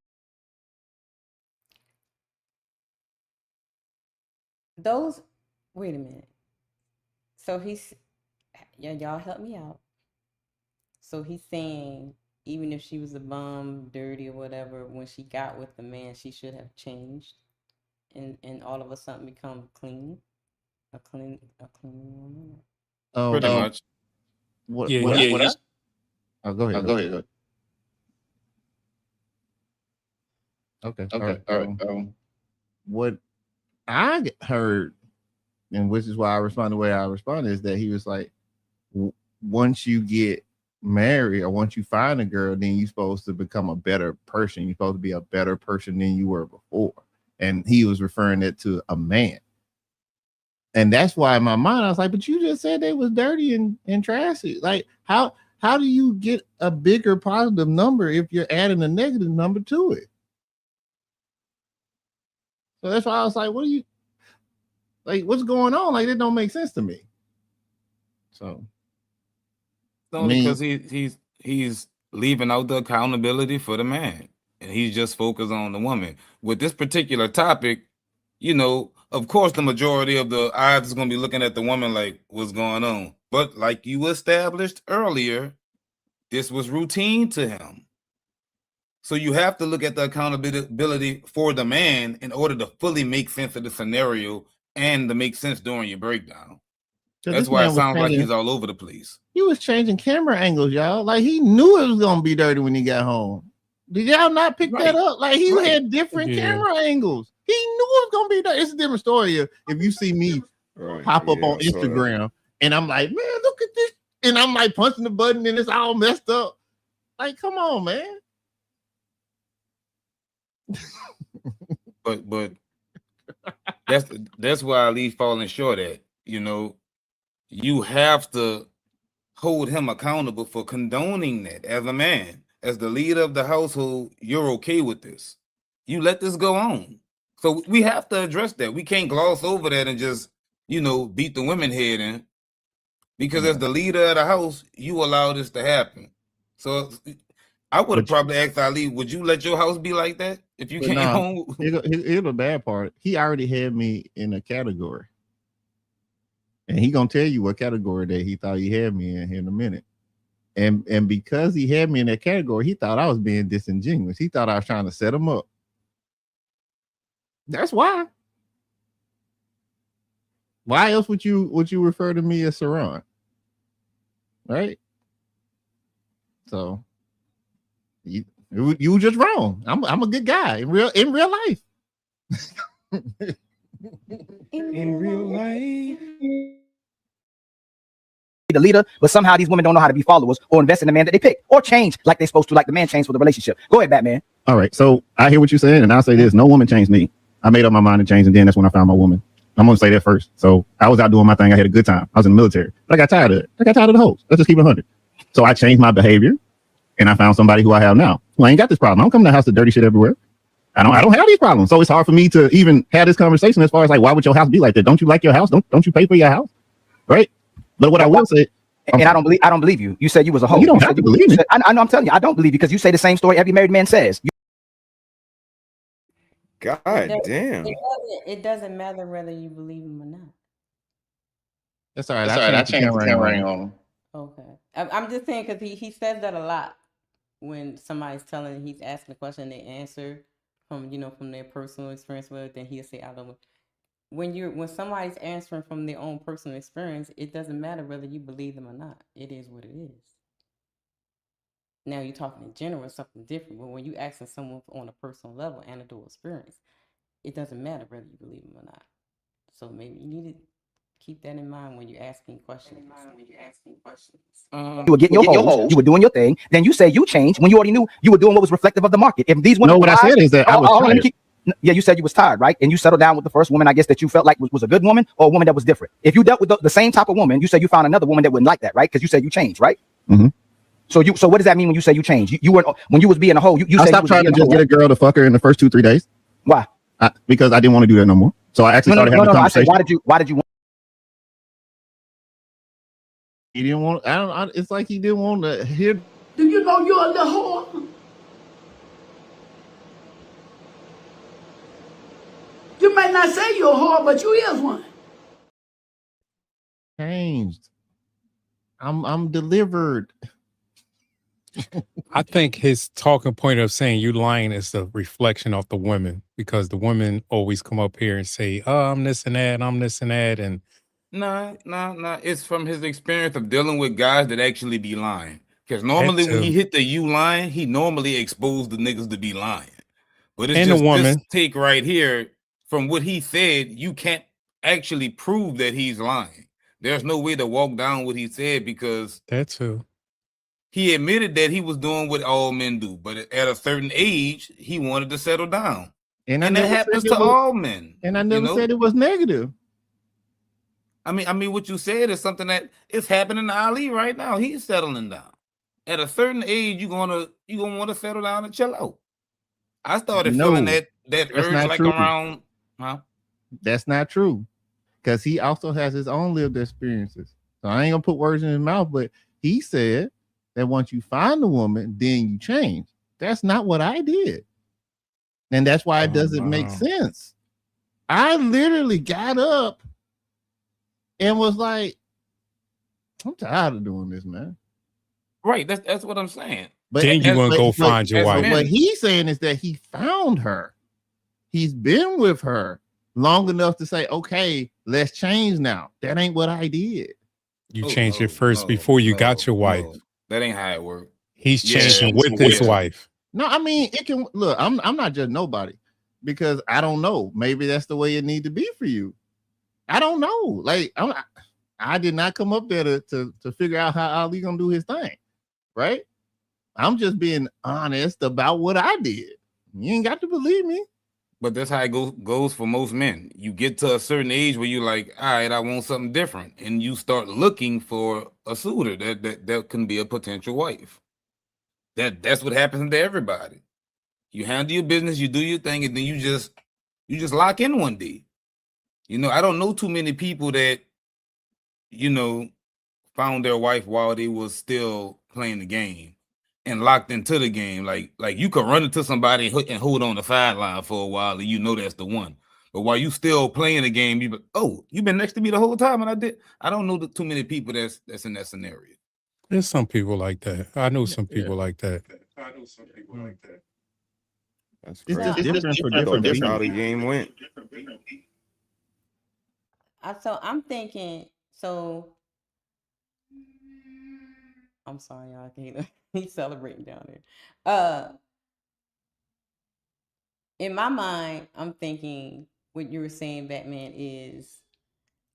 [SPEAKER 3] wait a minute. So y'all help me out. So he's saying even if she was a bum, dirty or whatever, when she got with the man, she should have changed and all of a sudden become clean. A clean woman.
[SPEAKER 4] Oh,
[SPEAKER 5] pretty much.
[SPEAKER 4] What?
[SPEAKER 5] Go
[SPEAKER 4] ahead. Okay. All right. What I heard, and which is why I responded the way I responded, is that he was like, once you get married or once you find a girl, then you're supposed to become a better person. You're supposed to be a better person than you were before. And he was referring it to a man. And that's why in my mind I was like, but you just said they was dirty and trashy. Like how do you get a bigger positive number if you're adding a negative number to it? So that's why I was like, what are you like? What's going on? Like, it don't make sense to me. So
[SPEAKER 5] only because he's leaving out the accountability for the man, and he's just focused on the woman. With this particular topic, you know, of course, the majority of the eyes is going to be looking at the woman like, what's going on? But like you established earlier, this was routine to him. So you have to look at the accountability for the man in order to fully make sense of the scenario and to make sense during your breakdown. That's why it sounds like he's all over the place.
[SPEAKER 4] He was changing camera angles, y'all. Like he knew it was gonna be dirty when he got home. Did y'all not pick that up? Like he had different camera angles. He knew it was gonna be dirty. It's a different story if you see me pop up on Instagram and I'm like, man, look at this, and I'm like punching the button and it's all messed up. Like, come on, man.
[SPEAKER 5] But that's why Ali's falling short at. You know, you have to hold him accountable for condoning that as a man, as the leader of the household. You're okay with this. You let this go on. So we have to address that. We can't gloss over that and just, you know, beat the women head in, because as the leader of the house, you allow this to happen. So I would have probably asked Ali, would you let your house be like that if you came home?
[SPEAKER 4] Here's the bad part. He already had me in a category. And he gonna tell you what category that he thought he had me in here in a minute. And because he had me in that category, he thought I was being disingenuous. He thought I was trying to set him up. That's why. Why else would you refer to me as Saran? Right? So you were just wrong. I'm a good guy in real life.
[SPEAKER 20] In real life. The leader, but somehow these women don't know how to be followers or invest in the man that they pick or change like they're supposed to, like the man changed for the relationship. Go ahead, Batman.
[SPEAKER 4] All right. So I hear what you're saying, and I'll say this: no woman changed me. I made up my mind to change, and then that's when I found my woman. I'm gonna say that first. So I was out doing my thing. I had a good time. I was in the military, but I got tired of it. I got tired of the hoes. Let's just keep it 100. So I changed my behavior, and I found somebody who I have now. Who I ain't got this problem. I don't come to the house to dirty shit everywhere. I don't have these problems. So it's hard for me to even have this conversation as far as like, why would your house be like that? Don't you like your house? Don't you pay for your house? Right? But what I will say,
[SPEAKER 20] and I don't believe you. You said you was a hoe.
[SPEAKER 4] You don't have to believe me.
[SPEAKER 20] I know. I'm telling you, I don't believe you because you say the same story every married man says.
[SPEAKER 9] God damn.
[SPEAKER 3] It doesn't matter whether you believe him or not.
[SPEAKER 4] That's all right. I changed the camera on.
[SPEAKER 3] Okay. I'm just saying because he says that a lot when somebody's he's asking a question, they answer from their personal experience with it, then he'll say, I don't know. When somebody's answering from their own personal experience, it doesn't matter whether you believe them or not. It is what it is. Now you're talking in general, something different. But when you asking someone on a personal level, anecdotal experience, it doesn't matter whether you believe them or not. So maybe you need to keep that in mind when you're asking questions.
[SPEAKER 20] You were getting your hoes, you were doing your thing. Then you say you changed when you already knew you were doing what was reflective of the market. If these women,
[SPEAKER 4] no, what I said is that I was tired.
[SPEAKER 20] Yeah, you said you was tired, right? And you settled down with the first woman, I guess, that you felt like was a good woman or a woman that was different. If you dealt with the same type of woman, you said you found another woman that wouldn't like that, right? Because you said you changed, right?
[SPEAKER 4] Mm-hmm.
[SPEAKER 20] So what does that mean when you say you changed? You weren't, when you was being a hoe, you
[SPEAKER 4] I stopped trying to just get a girl to fuck her in the first 2-3 days.
[SPEAKER 20] Why?
[SPEAKER 4] Because I didn't want to do that no more. So I actually started having a conversation.
[SPEAKER 20] I said, why did you want?
[SPEAKER 4] He didn't want. It's like he didn't want to hear.
[SPEAKER 8] Do you know you're a little whore? You might not say you're a whore, but you is one.
[SPEAKER 4] Changed. I'm delivered.
[SPEAKER 6] I think his talking point of saying you lying is a reflection of the women, because the women always come up here and say, oh, I'm this and that, I'm this and that. And
[SPEAKER 5] No. It's from his experience of dealing with guys that actually be lying. Because normally when he hit the you lying, he normally exposed the niggas to be lying. But it's just this take right here, from what he said, you can't actually prove that he's lying. There's no way to walk down what he said, because
[SPEAKER 6] that's who
[SPEAKER 5] he admitted that he was doing what all men do, but at a certain age, he wanted to settle down. And that happens to all men.
[SPEAKER 4] And I never said it was negative.
[SPEAKER 5] I mean, what you said is something that is happening to Ali right now. He's settling down. At a certain age, you're gonna want to settle down and chill out. I started feeling that
[SPEAKER 4] that's
[SPEAKER 5] urge
[SPEAKER 4] not
[SPEAKER 5] like
[SPEAKER 4] true.
[SPEAKER 5] around, huh?
[SPEAKER 4] That's not true, because he also has his own lived experiences. So I ain't gonna put words in his mouth, but he said that once you find a woman, then you change. That's not what I did, and that's why it doesn't make sense. I literally got up and was like, I'm tired of doing this, man.
[SPEAKER 5] Right, that's what I'm saying.
[SPEAKER 4] But
[SPEAKER 6] then you want to go find your wife.
[SPEAKER 4] What he's saying is that he found her. He's been with her long enough to say, okay, let's change now. That ain't what I did.
[SPEAKER 6] You changed it first before you got your wife.
[SPEAKER 5] That ain't how it works.
[SPEAKER 6] He's changing with his wife.
[SPEAKER 4] No, I mean, it can look, I'm not judging nobody, because I don't know. Maybe that's the way it need to be for you. I don't know. Like, I did not come up there to figure out how Ali gonna do his thing, right? I'm just being honest about what I did. You ain't got to believe me.
[SPEAKER 5] But that's how it goes for most men. You get to a certain age where you're like, all right, I want something different, and you start looking for a suitor that can be a potential wife. That's what happens to everybody. You handle your business, you do your thing, and then you just lock in one day. You know, I don't know too many people that, you know, found their wife while they was still playing the game and locked into the game. Like you could run into somebody and hold on the sideline for a while, and you know that's the one. But while you still playing the game, you've been next to me the whole time, and I don't know too many people that's in that scenario.
[SPEAKER 6] There's some people like that. I know some people like that.
[SPEAKER 9] That's
[SPEAKER 4] It's
[SPEAKER 9] crazy.
[SPEAKER 4] just different for different
[SPEAKER 9] That's how the
[SPEAKER 4] people.
[SPEAKER 9] game went.
[SPEAKER 3] So I'm thinking, so I'm sorry, y'all. He's celebrating down there. In my mind, I'm thinking what you were saying, Batman, is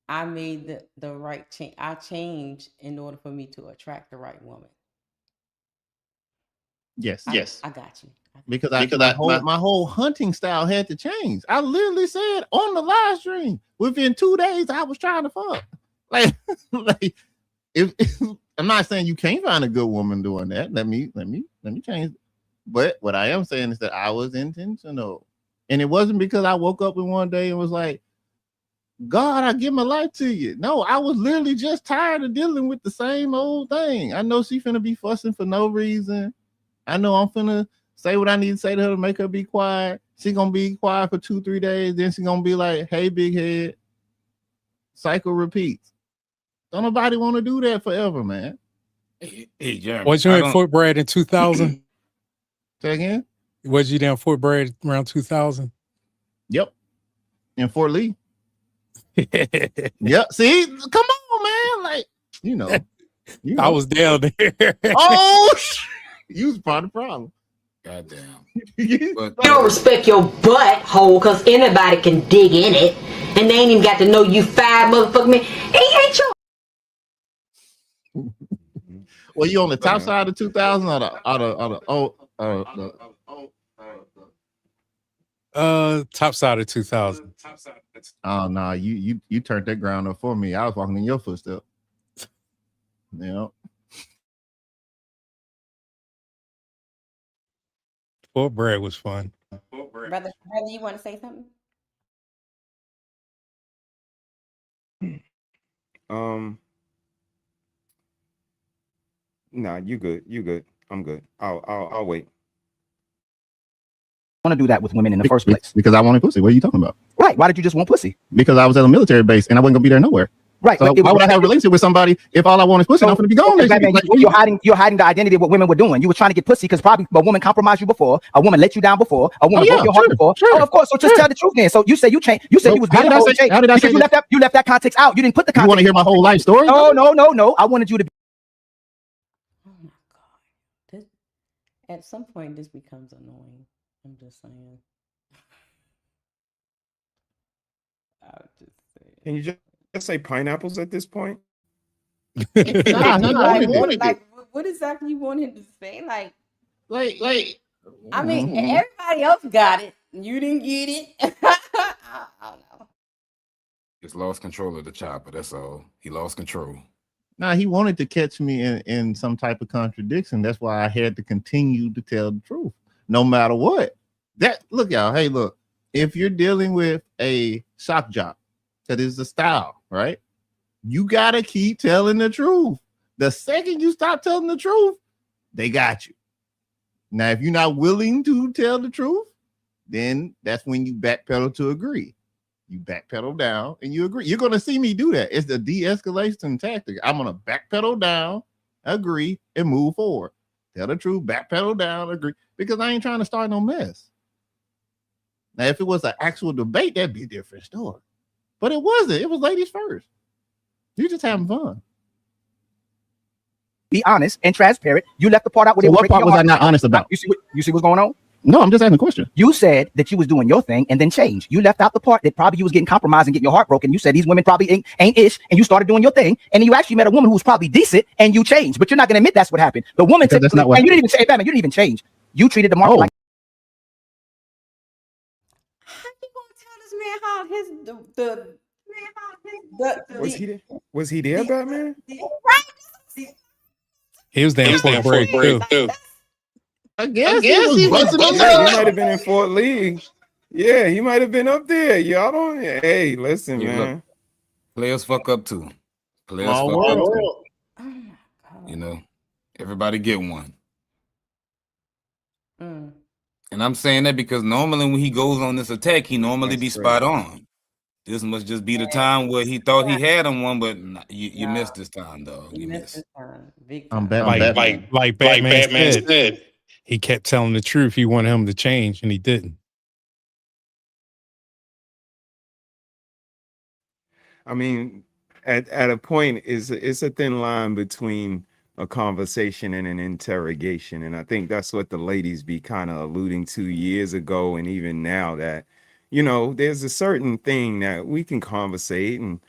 [SPEAKER 3] I made the right change. I changed in order for me to attract the right woman.
[SPEAKER 4] Yes.
[SPEAKER 3] I got you.
[SPEAKER 4] Because my whole hunting style had to change. I literally said on the live stream, within 2 days, I was trying to fuck. Like if I'm not saying you can't find a good woman doing that. Let me change. But what I am saying is that I was intentional. And it wasn't because I woke up in one day and was like, God, I give my life to you. No, I was literally just tired of dealing with the same old thing. I know she finna be fussing for no reason. I know I'm finna say what I need to say to her to make her be quiet. She gonna be quiet for 2-3 days. Then she gonna be like, hey, big head. Cycle repeats. Don't nobody want to do that forever, man.
[SPEAKER 5] Hey, Jeremy.
[SPEAKER 6] Was you in Fort Bragg in 2000?
[SPEAKER 4] Say again?
[SPEAKER 6] Was you down Fort Bragg around 2000?
[SPEAKER 4] Yep. In Fort Lee. Yep. See, come on, man. Like, you know.
[SPEAKER 6] I was down there.
[SPEAKER 4] Oh, you was part of the problem.
[SPEAKER 5] Goddamn.
[SPEAKER 12] You don't respect your butthole because anybody can dig in it, and they ain't even got to know you 5 motherfucking minutes. He ain't your.
[SPEAKER 4] Well, you on the top side of 2000 or
[SPEAKER 6] top side of 2000.
[SPEAKER 4] Oh no, you turned that ground up for me. I was walking in your footsteps. Yeah.
[SPEAKER 6] Fort Bragg was fun.
[SPEAKER 3] Brother, you want to say something?
[SPEAKER 9] Nah, you good. I'm good. I'll wait.
[SPEAKER 20] Want to do that with women in the first place?
[SPEAKER 4] Because I wanted pussy. What are you talking about?
[SPEAKER 20] Right. Why did you just want pussy?
[SPEAKER 4] Because I was at a military base and I wasn't gonna be there nowhere.
[SPEAKER 20] Right.
[SPEAKER 4] So why would I have a relationship with somebody if all I want is pussy? So, I'm gonna be gone.
[SPEAKER 20] Batman, you're hiding the identity of what women were doing. You were trying to get pussy because probably a woman compromised you before, a woman let you down before, a woman broke your heart before. Oh, of course. So just tell the truth then. So you say you changed. You said you was being a whole change. How did I say that? You left that context out. You didn't put the context.
[SPEAKER 4] You want to hear my whole life story?
[SPEAKER 20] No. I wanted you to.
[SPEAKER 3] Oh my God. At some point, this becomes annoying. I'm just saying. I'll just say.
[SPEAKER 9] Can you just say pineapples at this point?
[SPEAKER 3] What exactly you want him to say? Like, I mean, everybody else got it. You didn't get it. I don't know.
[SPEAKER 5] Just lost control of the chopper. That's all. He lost control.
[SPEAKER 4] Now he wanted to catch me in some type of contradiction. That's why I had to continue to tell the truth, no matter what. That look, y'all. Hey, look. If you're dealing with a shock jock, that is the style, right? You gotta keep telling the truth. The second you stop telling the truth, they got you. Now, if you're not willing to tell the truth, then that's when you backpedal to agree. You backpedal down and you agree. You're going to see me do that. It's the de-escalation tactic. I'm going to backpedal down, agree, and move forward. Tell the truth, backpedal down, agree, because I ain't trying to start no mess. Now, if it was an actual debate, that'd be a different story. But it wasn't. It was ladies first. You're just having fun.
[SPEAKER 20] Be honest and transparent. You left the part out.
[SPEAKER 4] So what part was I not honest about?
[SPEAKER 20] You see what's going on?
[SPEAKER 4] No, I'm just asking a question.
[SPEAKER 20] You said that you was doing your thing and then changed. You left out the part that probably you was getting compromised and getting your heart broken. You said these women probably ain't ish, and you started doing your thing, and then you actually met a woman who was probably decent, and you changed. But you're not going to admit that's what happened. The woman,
[SPEAKER 4] That's not what
[SPEAKER 20] and you didn't even say, Batman, you didn't even change. You treated the market like.
[SPEAKER 3] How his
[SPEAKER 9] Was he there, Batman?
[SPEAKER 6] He was there for a break too.
[SPEAKER 4] I guess
[SPEAKER 9] he might have been in Fort Lee. Yeah, he might have been up there. Y'all don't. Hey, listen,
[SPEAKER 5] Yeah,
[SPEAKER 9] man.
[SPEAKER 5] look, players fuck up too. Players
[SPEAKER 9] Small
[SPEAKER 5] fuck up
[SPEAKER 9] world.
[SPEAKER 5] too. You know, everybody get one. And I'm saying that because normally when he goes on this attack, he normally be spot on. This must just be the time where he thought he had him one, but you missed this time, though. You missed.
[SPEAKER 4] I'm Batman.
[SPEAKER 6] Like Batman said, he kept telling the truth. He wanted him to change, and he didn't.
[SPEAKER 9] I mean, at a point, it's a thin line between a conversation and an interrogation, and I think that's what the ladies be kind of alluding to years ago, and even now, that there's a certain thing that we can conversate and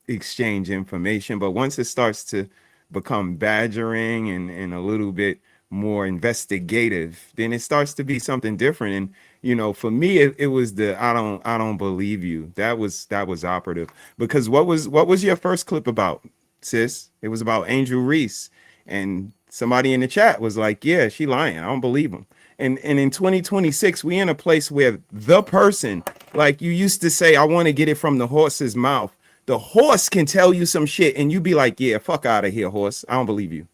[SPEAKER 9] exchange information, but once it starts to become badgering and a little bit more investigative, then it starts to be something different. And for me, it was the I don't believe you. That was operative, because what was your first clip about, sis? It was about Angel Reese, and somebody in the chat was like, yeah, she lying, I don't believe him. And in 2026, we in a place where the person, like you used to say, I want to get it from the horse's mouth. The horse can tell you some shit and you be like, yeah, fuck out of here, horse, I don't believe you.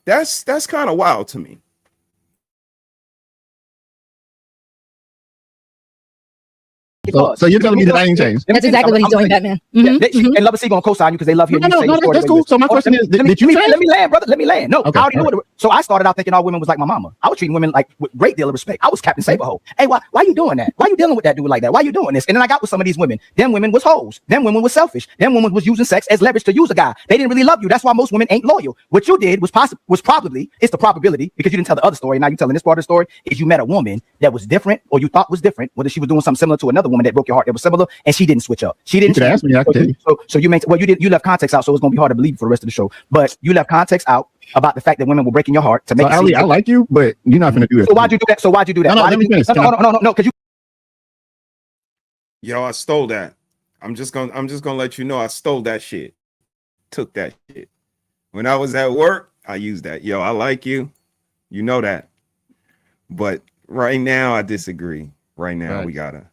[SPEAKER 9] That's kind of wild to me.
[SPEAKER 4] So you're telling me that I ain't changed?
[SPEAKER 19] That's exactly what he's doing, Batman.
[SPEAKER 20] And Love C gonna co-sign you because they love hearing you say the story.
[SPEAKER 4] That's cool. So my question is, did you change?
[SPEAKER 20] Let me land, brother. Let me land. No,
[SPEAKER 4] Okay,
[SPEAKER 20] I already knew it. So I started out thinking all women was like my mama. I was treating women like with great deal of respect. I was Captain Saberho. Hey, why you doing that? Why you dealing with that dude like that? Why you doing this? And then I got with some of these women. Them women was hoes. Them women was selfish. Them women was using sex as leverage to use a guy. They didn't really love you. That's why most women ain't loyal. What you did was probably, it's the probability, because you didn't tell the other story. Now you're telling this part of the story, is you met a woman that was different, or you thought was different, whether she was doing something similar to another woman that broke your heart that was similar, and she didn't switch up. She didn't.
[SPEAKER 4] You could ask me, I could tell you.
[SPEAKER 20] So you you left context out, so it's gonna be hard to believe for the rest of the show. But you left context out about the fact that women were breaking your heart to make.
[SPEAKER 4] So, Ali, I like you, but you're not gonna do this.
[SPEAKER 20] So why'd you do that?
[SPEAKER 4] No, let me finish.
[SPEAKER 20] No, because you.
[SPEAKER 9] Yo, I stole that. I'm just gonna let you know I stole that shit. Took that shit. When I was at work, I used that. Yo, I like you. You know that. But right now, I disagree. Right now, we gotta.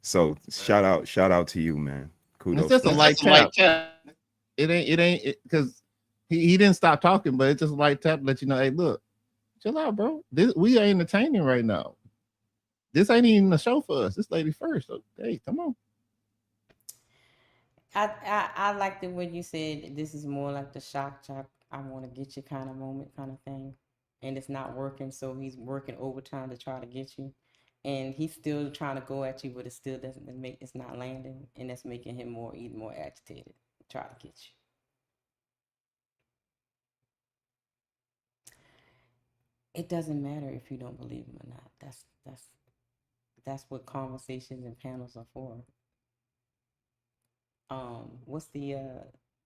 [SPEAKER 9] So shout out to you, man. Kudos.
[SPEAKER 4] It's just a light tap. It ain't because he didn't stop talking, but it's just a light tap to let you know, hey, look, chill out, bro. We are entertaining right now. This ain't even a show for us. This lady first. So, hey, come on.
[SPEAKER 3] I liked it when you said this is more like the shock jock, I want to get you kind of moment kind of thing, and it's not working, so he's working overtime to try to get you, and he's still trying to go at you, but it still it's not landing, and that's making him even more agitated, try to get you. It doesn't matter if you don't believe him or not. That's what conversations and panels are for. What's the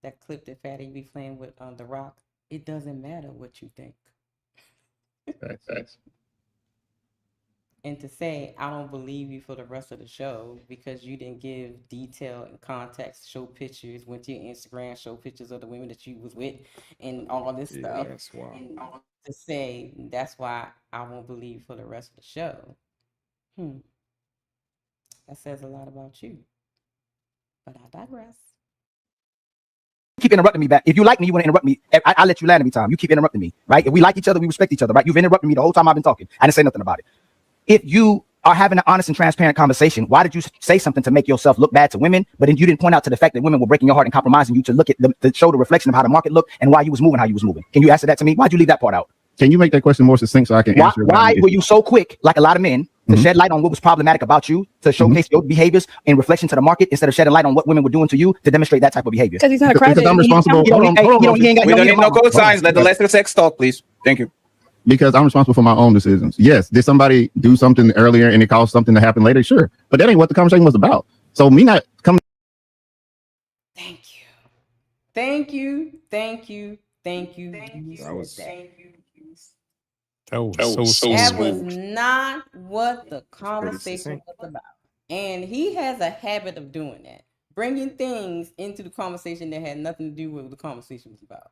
[SPEAKER 3] that clip that Fatty be playing with The Rock? It doesn't matter what you think.
[SPEAKER 4] Thanks.
[SPEAKER 3] and to say I don't believe you for the rest of the show because you didn't give detail and context, show pictures, went to your Instagram, show pictures of the women that you was with, and all this stuff.
[SPEAKER 9] That's wild.
[SPEAKER 3] And to say that's why I won't believe you for the rest of the show. That says a lot about you. But I digress.
[SPEAKER 20] Keep interrupting me back. If you like me, you want to interrupt me. I let you land every time. You keep interrupting me, right? If we like each other, we respect each other, right? You've interrupted me the whole time I've been talking. I didn't say nothing about it. If you are having an honest and transparent conversation, why did you say something to make yourself look bad to women, but then you didn't point out to the fact that women were breaking your heart and compromising you to look at to show the reflection of how the market looked and why you was moving how you was moving? Can you answer that to me? Why'd you leave that part out?
[SPEAKER 4] Can you make that question more succinct so I can answer it?
[SPEAKER 20] Why were you so quick, like a lot of men, to shed light on what was problematic about you, to showcase your behaviors in reflection to the market instead of shedding light on what women were doing to you to demonstrate that type of behavior?
[SPEAKER 19] Because he's not a crybaby.
[SPEAKER 4] Because I'm responsible.
[SPEAKER 1] We don't need no code signs. Let the lesser sex talk, please. Thank you.
[SPEAKER 4] Because I'm responsible for my own decisions. Yes, did somebody do something earlier and it caused something to happen later? Sure. But that ain't what the conversation was about. So me not coming.
[SPEAKER 3] Thank you.
[SPEAKER 6] That was so
[SPEAKER 3] That
[SPEAKER 6] smooth.
[SPEAKER 3] was not what the conversation was about. And he has a habit of doing that, bringing things into the conversation that had nothing to do with what the conversation was about.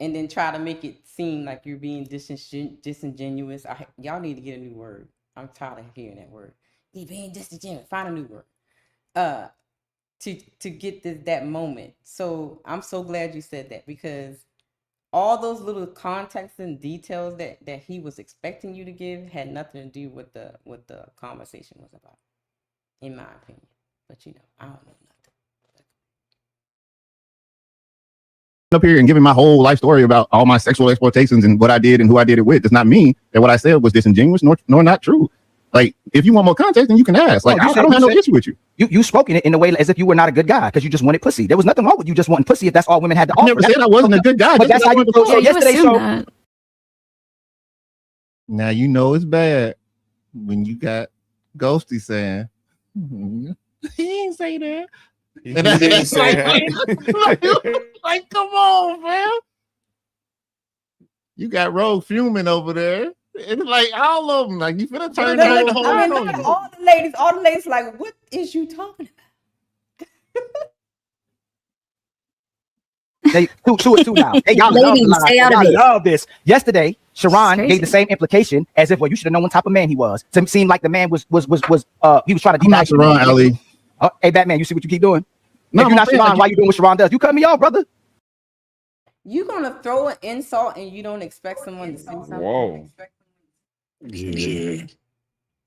[SPEAKER 3] And then try to make it seem like you're being disingenuous. Y'all need to get a new word. I'm tired of hearing that word. You're being disingenuous. Find a new word. To get that moment. So I'm so glad you said that, because all those little context and details that he was expecting you to give had nothing to do with what the conversation was about, in my opinion. But I don't know nothing.
[SPEAKER 4] Up here and giving my whole life story about all my sexual exploitations and what I did and who I did it with does not mean that what I said was disingenuous nor not true. Like, if you want more context, then you can ask. Like, I don't have no issue with you.
[SPEAKER 20] You spoke in it in a way as if you were not a good guy because you just wanted pussy. There was nothing wrong with you just wanting pussy if that's all women had to offer.
[SPEAKER 4] I never said I wasn't a good guy.
[SPEAKER 20] But that's how you said yesterday. So
[SPEAKER 4] now you know it's bad when you got Ghosty saying he ain't say that.
[SPEAKER 9] He didn't say
[SPEAKER 4] that. Like, come on, man. You got Rogue fuming over there. It's like all of them. Like, you finna turn the whole
[SPEAKER 3] all the ladies like, what is you talking about?
[SPEAKER 20] They two now. Hey, y'all
[SPEAKER 7] Ladies, stay out of it.
[SPEAKER 20] love this. Yesterday, Sharon gave the same implication as if, well, you should have known what type of man he was. To seem like the man was he was trying to
[SPEAKER 4] I'm not Sharon, Ali.
[SPEAKER 20] Hey, Batman, you see what you keep doing?
[SPEAKER 4] No,
[SPEAKER 20] if you're not Sharon, why you doing what Sharon does? You cut me off, brother.
[SPEAKER 3] You gonna throw an insult and you don't expect someone to say something?
[SPEAKER 9] Whoa.
[SPEAKER 6] Yeah.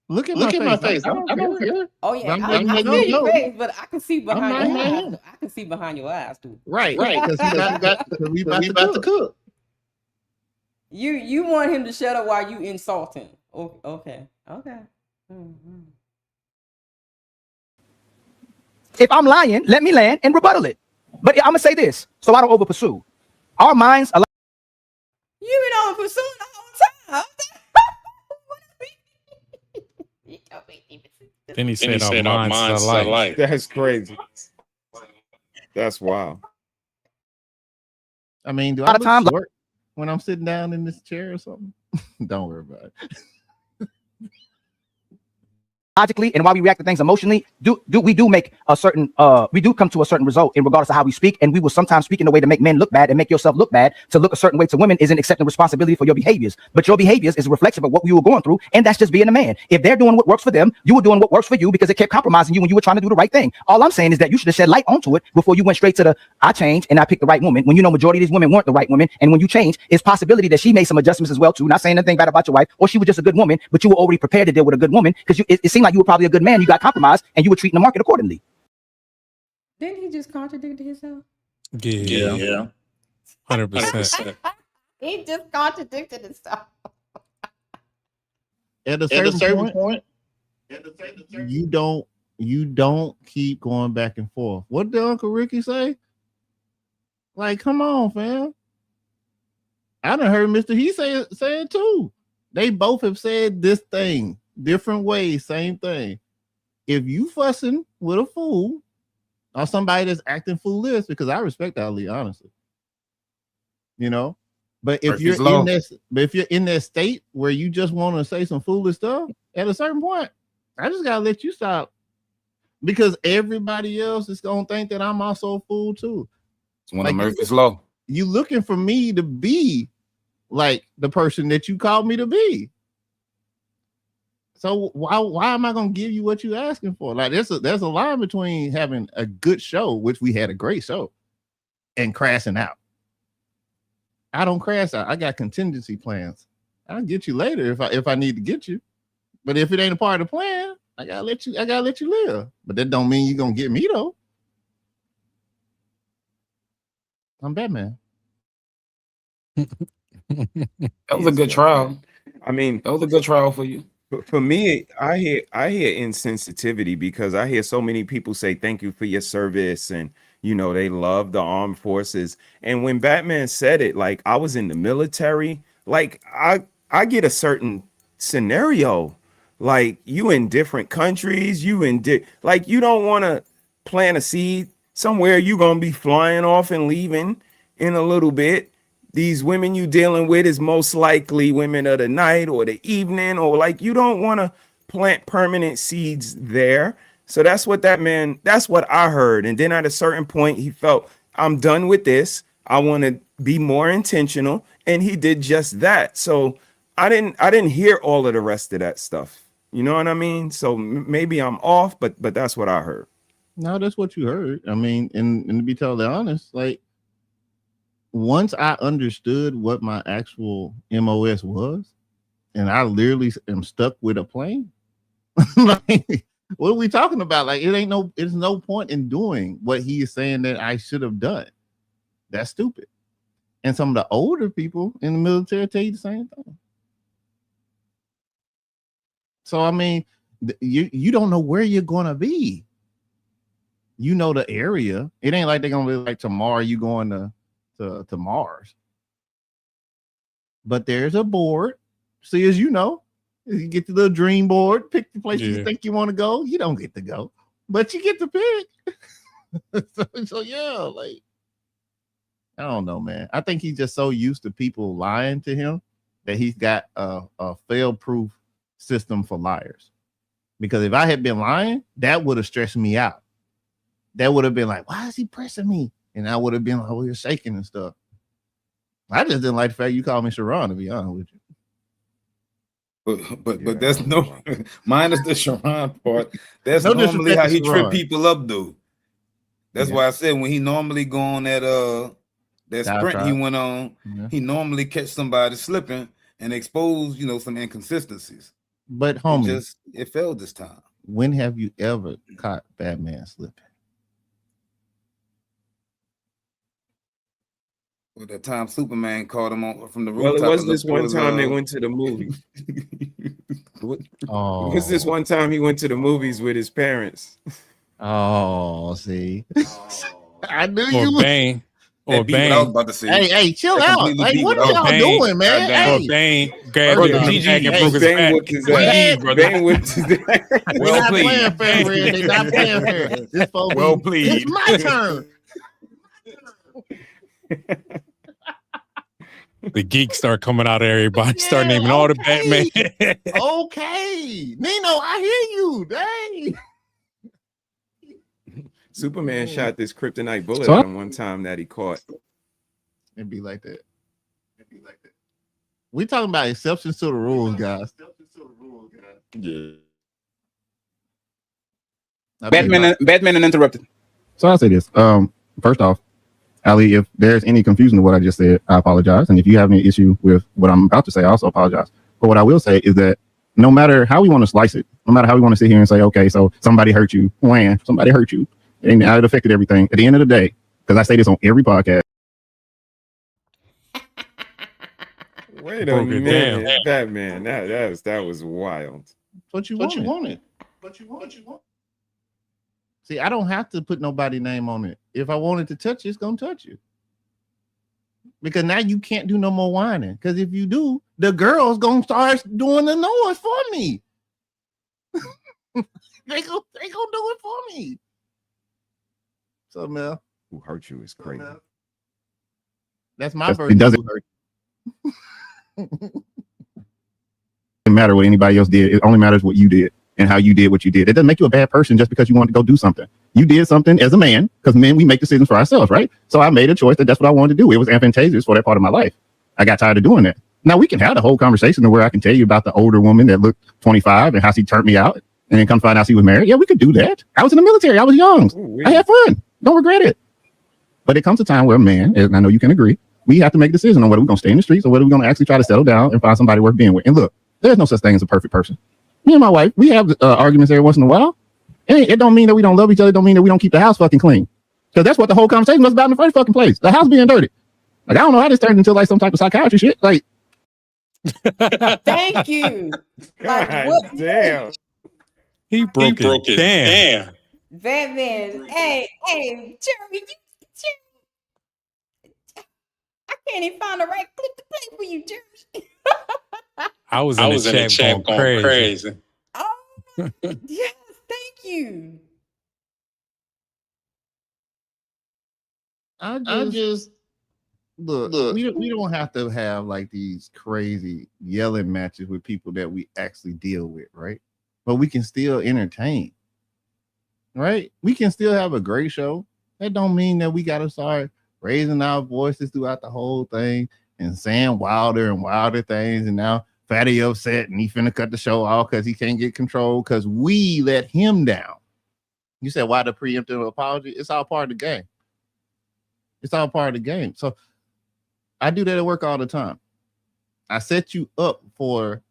[SPEAKER 4] Look at my face. I don't care.
[SPEAKER 3] Oh yeah,
[SPEAKER 4] I'm
[SPEAKER 3] I
[SPEAKER 4] letting
[SPEAKER 3] see
[SPEAKER 4] you
[SPEAKER 3] your
[SPEAKER 4] know.
[SPEAKER 3] face, but I can see behind your
[SPEAKER 4] not
[SPEAKER 3] eyes. I can see behind your eyes too.
[SPEAKER 4] Right. Because we about to cook.
[SPEAKER 3] You want him to shut up while you insult him. Okay. Mm-hmm.
[SPEAKER 20] If I'm lying, let me land and rebuttal it. But I'm gonna say this, so I don't over pursue. Our minds allow.
[SPEAKER 3] You been over pursuing the whole time.
[SPEAKER 6] Then he said our minds are alike.
[SPEAKER 9] That's crazy. That's wild.
[SPEAKER 4] I mean, do
[SPEAKER 20] A
[SPEAKER 4] I
[SPEAKER 20] lot of times-
[SPEAKER 4] look short when I'm sitting down in this chair or something? Don't worry about it.
[SPEAKER 20] Logically, and why we react to things emotionally, we do make a certain we do come to a certain result in regardless of how we speak, and we will sometimes speak in a way to make men look bad and make yourself look bad. To look a certain way to women isn't accepting responsibility for your behaviors, but your behaviors is a reflection of what you were going through, and that's just being a man. If they're doing what works for them, you were doing what works for you because it kept compromising you when you were trying to do the right thing. All I'm saying is that you should have shed light onto it before you went straight to the I changed and I picked the right woman, when you know majority of these women weren't the right women, and when you change, it's possibility that she made some adjustments as well too. Not saying anything bad about your wife, or she was just a good woman, but you were already prepared to deal with a good woman because it seemed like you were probably a good man. You got compromised and you were treating the market accordingly.
[SPEAKER 3] Didn't he just contradict himself?
[SPEAKER 6] Yeah. 100%.
[SPEAKER 3] He just contradicted himself.
[SPEAKER 4] At a certain point, you don't keep going back and forth. What did Uncle Ricky say? Like, come on, fam. I done heard Mr. He say it too. They both have said this thing different ways, same thing. If you fussing with a fool or somebody that's acting foolish, because I respect Ali, honestly. You know, But if you're in this, but if you're in that state where you just want to say some foolish stuff, at a certain point, I just gotta let you stop, because everybody else is gonna think that I'm also a fool too.
[SPEAKER 5] It's one of Murphy's Law.
[SPEAKER 4] You looking for me to be like the person that you called me to be. So why am I gonna give you what you're asking for? Like there's a line between having a good show, which we had a great show, and crashing out. I don't crash out. I got contingency plans. I'll get you later if I need to get you. But if it ain't a part of the plan, I gotta let you live. But that don't mean you're gonna get me though. I'm Batman.
[SPEAKER 5] That was a good trial.
[SPEAKER 9] I mean,
[SPEAKER 5] that was a good trial for you.
[SPEAKER 9] For me, I hear insensitivity because I hear so many people say thank you for your service, and you know they love the armed forces. And when Batman said it, like I was in the military, like I get a certain scenario, like you in different countries, you like you don't want to plant a seed somewhere you're gonna be flying off and leaving in a little bit. These women you dealing with is most likely women of the night or the evening, or like you don't want to plant permanent seeds there. So that's what I heard. And then at a certain point, he felt, I'm done with this. I want to be more intentional. And he did just that. So I didn't hear all of the rest of that stuff. You know what I mean? So maybe I'm off, but that's what I heard.
[SPEAKER 4] No, that's what you heard. I mean, and to be totally honest, like once I understood what my actual MOS was, and I literally am stuck with a plane, like what are we talking about? Like it's no point in doing what he is saying that I should have done. That's stupid. And some of the older people in the military tell you the same thing. So I mean, you don't know where you're gonna be. You know the area. It ain't like they're gonna be like tomorrow you going to Mars. But there's a board. See, as you know, you get the little dream board, pick the place you think you want to go. You don't get to go, but you get to pick. so yeah, like I don't know, man. I think he's just so used to people lying to him that he's got a fail-proof system for liars. Because if I had been lying, that would have stressed me out. That would have been like, why is he pressing me? And I would have been like, oh, you're shaking and stuff. I just didn't like the fact you called me Sharon, to be honest with
[SPEAKER 5] you. But that's no minus the Sharon part. That's no normally how he trip people up, though. That's why I said when he normally go on that sprint he went on, he normally catch somebody slipping and expose, some inconsistencies.
[SPEAKER 4] But homie,
[SPEAKER 5] it failed this time.
[SPEAKER 4] When have you ever caught Batman slipping?
[SPEAKER 5] Well, that time Superman called him on from the rooftop.
[SPEAKER 9] Well, it was this one time they went to the movies.
[SPEAKER 4] Oh,
[SPEAKER 9] it was this one time he went to the movies with his parents.
[SPEAKER 4] Oh, see, I knew
[SPEAKER 6] or
[SPEAKER 4] you.
[SPEAKER 6] Bane. Or Bane.
[SPEAKER 5] I was about to say.
[SPEAKER 4] Hey, chill out. Like, what are y'all doing, man?
[SPEAKER 6] Hey, Bane grabbed his bag and broke his back.
[SPEAKER 9] Bane whipped his back.
[SPEAKER 6] Well played.
[SPEAKER 4] They're not playing fair.
[SPEAKER 6] Well played.
[SPEAKER 4] It's my turn.
[SPEAKER 6] The geeks start coming out of everybody, start naming all the Batman.
[SPEAKER 4] Okay, Nino, I hear you. Dang.
[SPEAKER 9] Superman shot this kryptonite bullet on one time that he caught.
[SPEAKER 4] It'd be like that. We talking about exceptions to the rules, guys.
[SPEAKER 9] Yeah.
[SPEAKER 1] Batman uninterrupted.
[SPEAKER 11] So I'll say this. First off, Ali, if there's any confusion to what I just said, I apologize. And if you have any issue with what I'm about to say, I also apologize. But what I will say is that no matter how we want to slice it, no matter how we want to sit here and say, okay, so somebody hurt you, when somebody hurt you, and how it affected everything. At the end of the day, because I say this on every podcast.
[SPEAKER 9] Wait a minute, Batman. That was wild.
[SPEAKER 4] What you wanted. See, I don't have to put nobody's name on it. If I wanted to touch it, it's gonna touch you. Because now you can't do no more whining. Because if you do, the girl's gonna start doing the noise for me. they gonna do it for me. So Mel,
[SPEAKER 9] who hurt you is crazy.
[SPEAKER 4] That's my
[SPEAKER 11] version. Doesn't matter what anybody else did. It only matters what you did and how you did what you did. It doesn't make you a bad person just because you wanted to go do something. You did something as a man, because men, we make decisions for ourselves, right? So I made a choice that's what I wanted to do. It was advantageous for that part of my life. I got tired of doing that. Now we can have the whole conversation to where I can tell you about the older woman that looked 25 and how she turned me out and then come find out she was married. Yeah, we could do that. I was in the military. I was young. I had fun. Don't regret it. But it comes a time where a man, and I know you can agree, we have to make a decision on whether we're going to stay in the streets or whether we're going to actually try to settle down and find somebody worth being with. And look, there's no such thing as a perfect person. Me and my wife, we have arguments every once in a while. It don't mean that we don't love each other. It don't mean that we don't keep the house fucking clean. Because that's what the whole conversation was about in the first fucking place. The house being dirty. Like, I don't know how this turned into like some type of psychiatry shit. Like,
[SPEAKER 3] thank you. Like, what?
[SPEAKER 9] Damn.
[SPEAKER 6] He broke it. Damn.
[SPEAKER 3] Batman. Hey, Jeremy, I can't even find the right clip to play for you, Jeremy.
[SPEAKER 6] I was in the chat going crazy.
[SPEAKER 3] Oh, yes, thank you.
[SPEAKER 4] I just look. We don't have to have like these crazy yelling matches with people that we actually deal with, right? But we can still entertain, right? We can still have a great show. That don't mean that we got to start raising our voices throughout the whole thing and saying wilder and wilder things. And now Fatty upset and he finna cut the show off because he can't get control because we let him down. You said, why the preemptive apology? It's all part of the game. It's all part of the game. So I do that at work all the time. I set you up for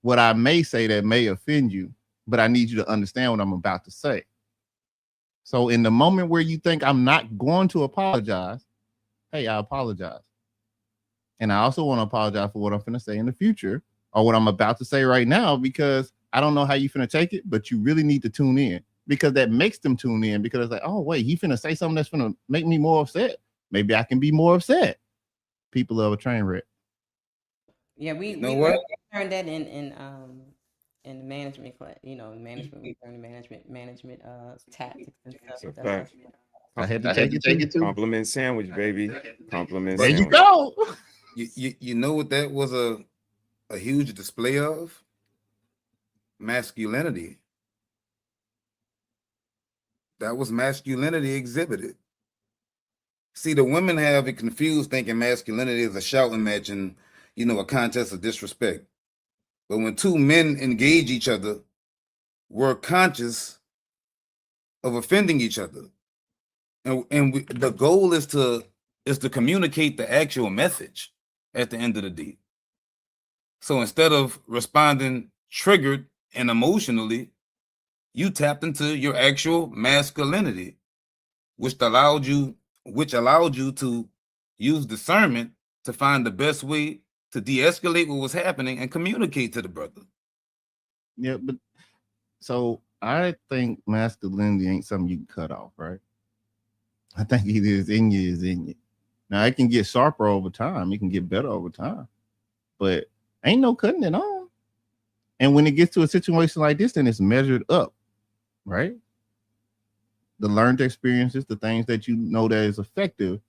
[SPEAKER 4] what I may say that may offend you, but I need you to understand what I'm about to say. So in the moment where you think I'm not going to apologize, hey, I apologize. And I also want to apologize for what I'm going to say in the future or what I'm about to say right now, because I don't know how you finna take it, but you really need to tune in, because that makes them tune in, because it's like, oh, wait, he finna say something that's finna make me more upset. Maybe I can be more upset. People love a train wreck.
[SPEAKER 3] Yeah, we
[SPEAKER 9] know what?
[SPEAKER 3] learned that in the management class. You know, management, we learned management tactics and stuff.
[SPEAKER 9] That's a fact.
[SPEAKER 4] I had to take it too.
[SPEAKER 9] Compliment sandwich, baby. Compliment
[SPEAKER 4] There
[SPEAKER 9] sandwich.
[SPEAKER 4] you go.
[SPEAKER 5] You know what that was a huge display of? Masculinity. That was masculinity exhibited. See, the women have it confused, thinking masculinity is a shouting match and, you know, a contest of disrespect. But when two men engage each other, we're conscious of offending each other. And the goal is to communicate the actual message at the end of the day. So instead of responding triggered and emotionally, you tapped into your actual masculinity, which allowed you to use discernment to find the best way to de-escalate what was happening and communicate to the brother.
[SPEAKER 4] Yeah, but so I think masculinity ain't something you can cut off, right? I think it is in you. Now it can get sharper over time, it can get better over time, but ain't no cutting it on. And when it gets to a situation like this, then it's measured up, right? The learned experiences, the things that you know that is effective,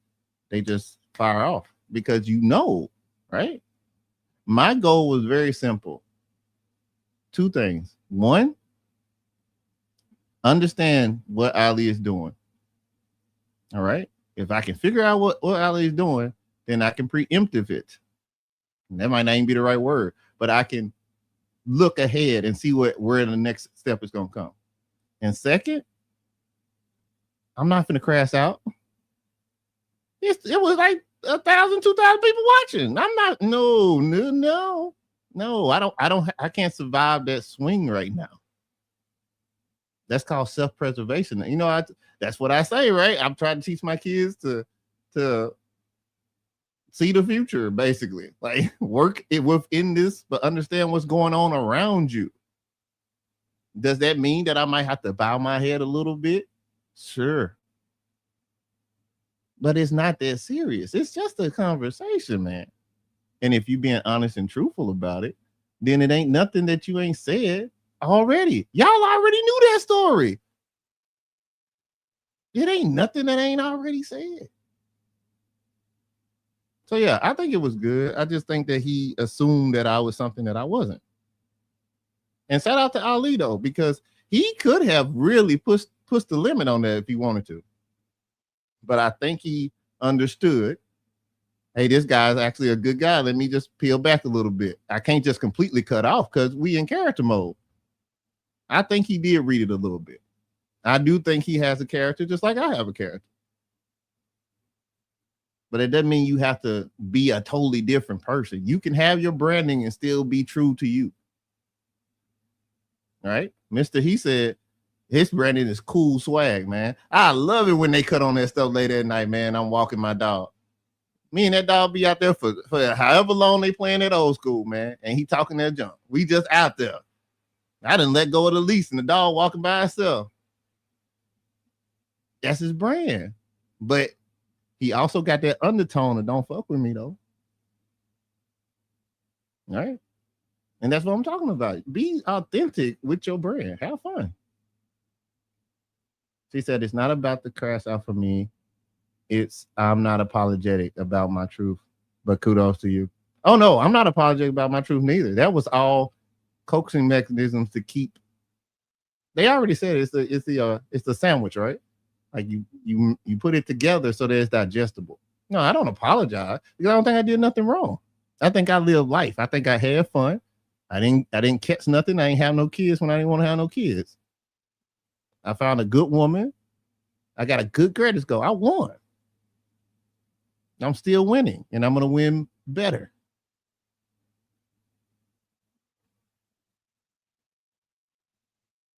[SPEAKER 4] they just fire off because you know, right? My goal was very simple. Two things. One, understand what Ali is doing. All right. If I can figure out what Ali is doing, then I can preemptive it. And that might not even be the right word, but I can look ahead and see where the next step is going to come. And second, I'm not going to crash out. It was like 1,000, 2,000 people watching. I'm not. No. I can't survive that swing right now. That's called self-preservation. You know, that's what I say, right? I'm trying to teach my kids to see the future, basically. Like, work it within this, but understand what's going on around you. Does that mean that I might have to bow my head a little bit? Sure. But it's not that serious. It's just a conversation, man. And if you're being honest and truthful about it, then it ain't nothing that you ain't said already. Y'all already knew that story. It ain't nothing that ain't already said. So yeah, I think it was good. I just think that he assumed that I was something that I wasn't. And shout out to Ali though, because he could have really pushed the limit on that if he wanted to. But I think he understood, hey, this guy's actually a good guy. Let me just peel back a little bit. I can't just completely cut off because we in character mode. I think he did read it a little bit. I do think he has a character just like I have a character. But it doesn't mean you have to be a totally different person. You can have your branding and still be true to you. All right. Mr. He said his branding is cool swag, man. I love it when they cut on that stuff late at night, man. I'm walking my dog. Me and that dog be out there for however long they playing that old school, man. And he talking that junk. We just out there. I didn't let go of the leash and the dog walking by itself. That's his brand. But he also got that undertone of don't fuck with me, though. All right. And that's what I'm talking about. Be authentic with your brand. Have fun. She said, it's not about the crash out for me. I'm not apologetic about my truth, but kudos to you. Oh, no, I'm not apologetic about my truth neither. That was all coaxing mechanisms to keep. They already said it's the sandwich, right? Like you put it together so that it's digestible. No, I don't apologize because I don't think I did nothing wrong. I think I lived life. I think I had fun. I didn't catch nothing. I ain't have no kids when I didn't want to have no kids. I found a good woman. I got a good credit score. I won. I'm still winning, and I'm gonna win better.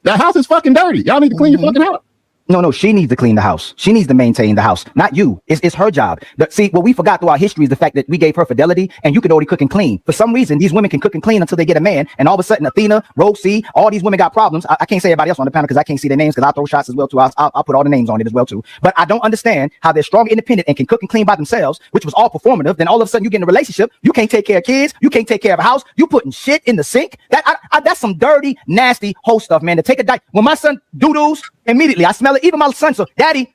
[SPEAKER 4] That house is fucking dirty. Y'all need to clean your fucking house.
[SPEAKER 20] No, she needs to clean the house. She needs to maintain the house, not you. It's her job. See, what we forgot through our history is the fact that we gave her fidelity and you could already cook and clean. For some reason, these women can cook and clean until they get a man. And all of a sudden, Athena, Rosie, all these women got problems. I can't say everybody else on the panel because I can't see their names because I throw shots as well too. I'll put all the names on it as well too. But I don't understand how they're strong, independent, and can cook and clean by themselves, which was all performative. Then all of a sudden you get in a relationship, you can't take care of kids, you can't take care of a house, you putting shit in the sink. That's some dirty, nasty whole stuff, man. To take a dive. When my son doo-doos, immediately I smell it. Even my son, so Daddy,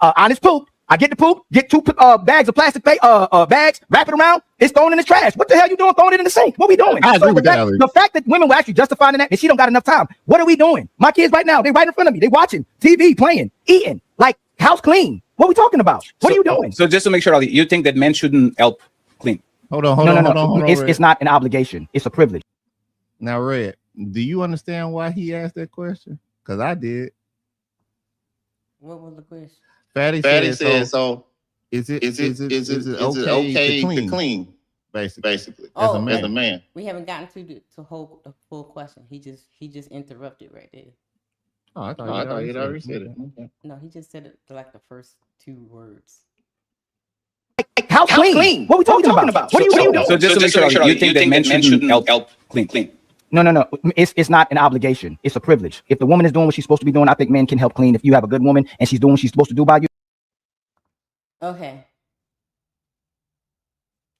[SPEAKER 20] on his poop, I get the poop, get 2 bags of plastic bags, wrap it around, it's thrown in the trash. What the hell you doing throwing it in the sink? What we doing?
[SPEAKER 4] I agree with that.
[SPEAKER 20] The fact that women were actually justifying that and she don't got enough time. What are we doing? My kids right now, they right in front of me. They watching TV, playing, eating, like house clean. What are we talking about? What are you doing?
[SPEAKER 1] So just to make sure, Ali, you think that men shouldn't help clean?
[SPEAKER 4] Hold on.
[SPEAKER 20] It's not an obligation. It's a privilege.
[SPEAKER 4] Now, Red, do you understand why he asked that question? Because I did.
[SPEAKER 3] What was the question?
[SPEAKER 4] Fatty said, so is it okay to clean? Basically. As a man.
[SPEAKER 3] We haven't gotten to the full question. He just interrupted right there.
[SPEAKER 4] Oh, I thought he'd already said it. Okay.
[SPEAKER 3] No, he just said it like the first 2 words.
[SPEAKER 20] House clean. What are we talking about? What are you doing?
[SPEAKER 1] So just to make sure, you think that men shouldn't help clean?
[SPEAKER 20] No. It's not an obligation. It's a privilege. If the woman is doing what she's supposed to be doing, I think men can help clean. If you have a good woman and she's doing what she's supposed to do by you.
[SPEAKER 3] Okay.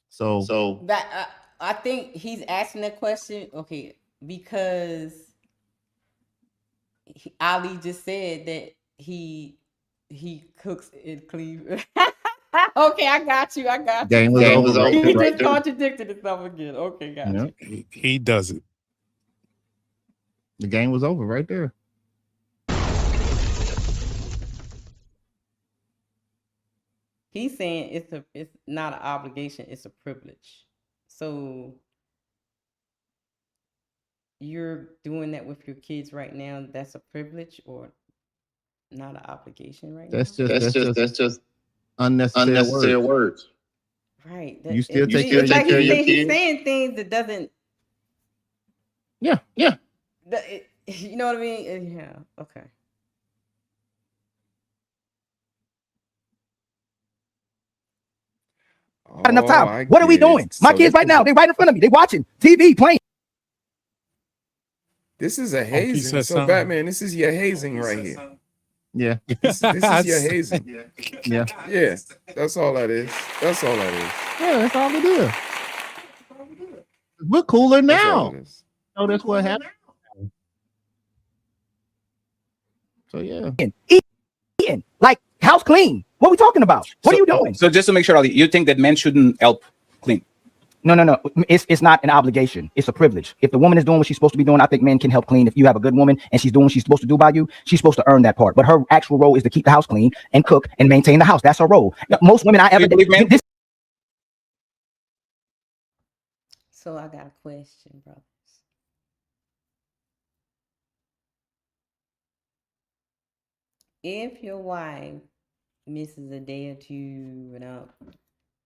[SPEAKER 4] So
[SPEAKER 3] that I think he's asking that question, okay, because Ali just said that he cooks and cleans. Okay, I got you.
[SPEAKER 4] Game was over.
[SPEAKER 3] He just contradicted himself again. Okay, got you.
[SPEAKER 6] He does it.
[SPEAKER 4] The game was over right there.
[SPEAKER 3] He's saying it's not an obligation, it's a privilege. So you're doing that with your kids right now, that's a privilege or not an obligation right now? That's
[SPEAKER 4] just unnecessary words.
[SPEAKER 3] Right.
[SPEAKER 4] You still take care of your kids.
[SPEAKER 3] He's saying things that doesn't.
[SPEAKER 4] Yeah.
[SPEAKER 3] You know what I mean? Yeah. Okay.
[SPEAKER 20] Not enough time. What are we doing? My kids right now, they right in front of me. They watching TV, playing.
[SPEAKER 9] This is a hazing. So
[SPEAKER 6] something.
[SPEAKER 9] Batman, this is your hazing right here.
[SPEAKER 4] Yeah.
[SPEAKER 9] This is your hazing.
[SPEAKER 4] Yeah.
[SPEAKER 9] Yeah. That's all that is.
[SPEAKER 4] Yeah, that's all it is. We're cooler now. Oh, that's what happened. So yeah.
[SPEAKER 20] eating. Like, house clean. What are we talking about? What are you doing?
[SPEAKER 1] So just to make sure, Ali, you think that men shouldn't help clean?
[SPEAKER 20] No. It's not an obligation. It's a privilege. If the woman is doing what she's supposed to be doing, I think men can help clean. If you have a good woman and she's doing what she's supposed to do by you, she's supposed to earn that part. But her actual role is to keep the house clean and cook and maintain the house. That's her role. Most women I ever did.
[SPEAKER 3] So I got a question, brothers. If your wife misses a day or two without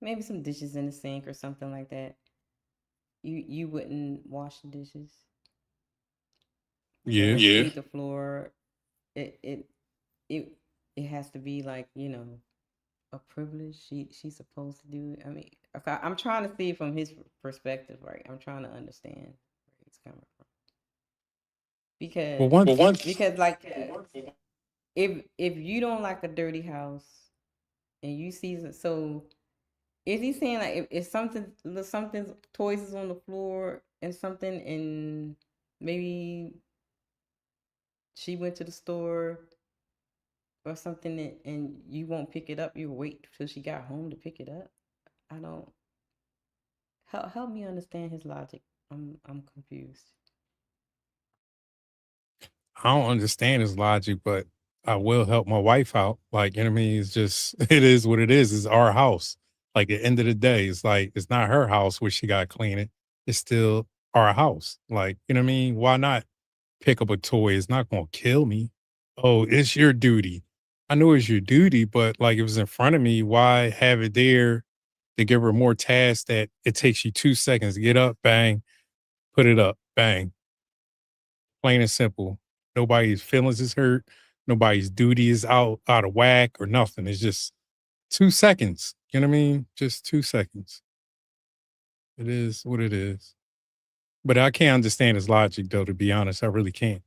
[SPEAKER 3] maybe some dishes in the sink or something like that, you wouldn't wash the dishes?
[SPEAKER 6] Yeah.
[SPEAKER 3] Sweep the floor. It has to be like, a privilege. She's supposed to do it. I mean, I'm trying to see it from his perspective, right? I'm trying to understand where he's coming from. Because like if you don't like a dirty house and you see, so is he saying like if something's toys is on the floor and something, and maybe she went to the store or something and you won't pick it up, you wait till she got home to pick it up? I don't help me understand his logic. I'm confused.
[SPEAKER 6] I don't understand his logic, but I will help my wife out. Like, you know what I mean? It's just, it is what it is. It's our house. Like, at the end of the day, it's like, it's not her house where she got to clean it. It's still our house. Like, you know what I mean? Why not pick up a toy? It's not going to kill me. Oh, it's your duty. I know it's your duty, but like, it was in front of me. Why have it there to give her more tasks that it takes you 2 seconds to get up, bang, put it up, bang. Plain and simple. Nobody's feelings is hurt. Nobody's duty is out of whack or nothing. It's just 2 seconds. You know what I mean? Just 2 seconds. It is what it is. But I can't understand his logic, though, to be honest. I really can't.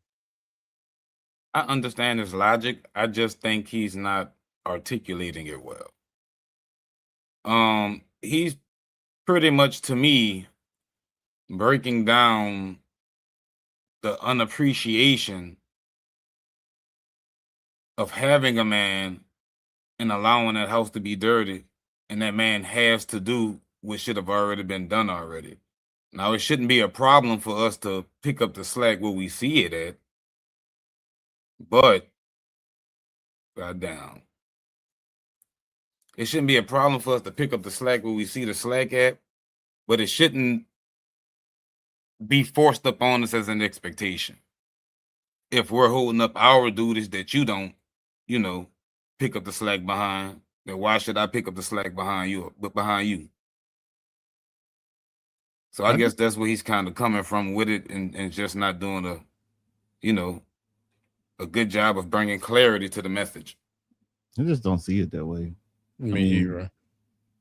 [SPEAKER 5] I understand his logic. I just think he's not articulating it well. He's pretty much, to me, breaking down the unappreciation of having a man and allowing that house to be dirty, and that man has to do what should have already been done already. Now, it shouldn't be a problem for us to pick up the slack where we see it at, but goddamn, it shouldn't be a problem for us to pick up the slack where we see the slack at, but it shouldn't be forced upon us as an expectation. If we're holding up our duties that you don't, pick up the slack behind, then why should I pick up the slack behind you? So I guess that's where he's kind of coming from with it, and just not doing a good job of bringing clarity to the message.
[SPEAKER 4] I just don't see it that way.
[SPEAKER 6] Me either.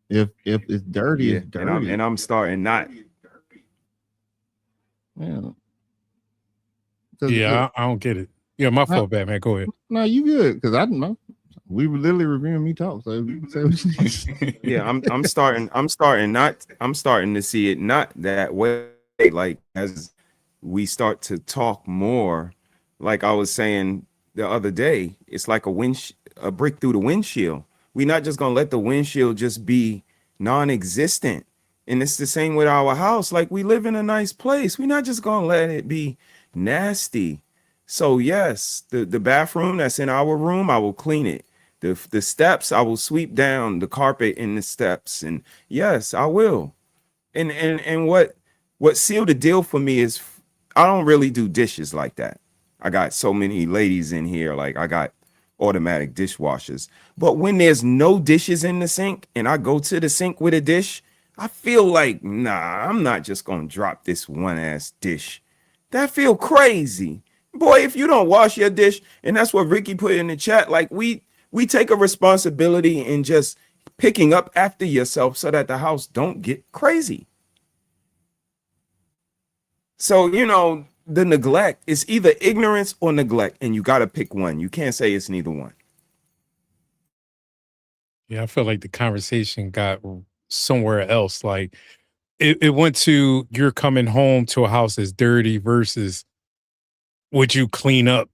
[SPEAKER 4] If it's dirty, it's dirty.
[SPEAKER 9] And I'm starting not.
[SPEAKER 6] Yeah, I don't get it. Yeah, my fault, Batman. Go ahead.
[SPEAKER 4] No, you good, because I don't know. We were literally reviewing me talk. So say what you need.
[SPEAKER 9] Yeah, I'm starting to see it not that way. Like, as we start to talk more, like I was saying the other day, it's like a brick through the windshield. We're not just gonna let the windshield just be non-existent. And it's the same with our house. Like, we live in a nice place. We're not just gonna let it be nasty. So yes, the bathroom that's in our room, I will clean it. The steps, I will sweep down the carpet in the steps. And yes, I will. And what sealed the deal for me is I don't really do dishes like that. I got so many ladies in here, like I got automatic dishwashers. But when there's no dishes in the sink and I go to the sink with a dish, I feel like, nah, I'm not just gonna drop this one ass dish. That feel crazy. Boy, if you don't wash your dish, and that's what Ricky put in the chat, like we take a responsibility in just picking up after yourself so that the house don't get crazy. So, the neglect is either ignorance or neglect, and you got to pick one. You can't say it's neither one.
[SPEAKER 6] Yeah, I feel like the conversation got somewhere else. Like it went to, you're coming home to a house that's dirty versus would you clean up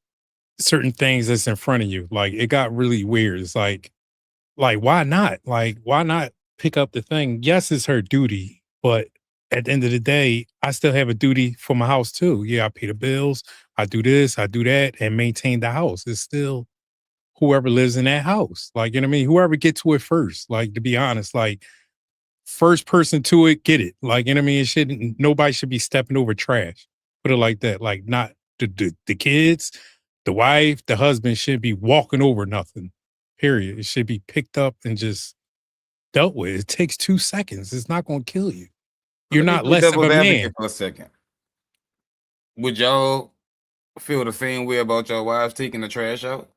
[SPEAKER 6] certain things that's in front of you. Like it got really weird. It's like why not? Like why not pick up the thing? Yes, it's her duty, but at the end of the day, I still have a duty for my house too. Yeah, I pay the bills, I do this, I do that, and maintain the house. It's still whoever lives in that house. Like, you know what I mean? Whoever get to it first. Like, to be honest, like first person to it, get it. Like, you know what I mean? It shouldn't, nobody should be stepping over trash. Put it like that. Like, not the kids, the wife, the husband shouldn't be walking over nothing. Period. It should be picked up and just dealt with. It takes 2 seconds. It's not going to kill you. You're
[SPEAKER 5] Let me
[SPEAKER 6] not
[SPEAKER 5] play
[SPEAKER 6] less of a
[SPEAKER 5] devil's advocate
[SPEAKER 6] man.
[SPEAKER 5] for a second. Would y'all feel the same way about your wives taking the trash out?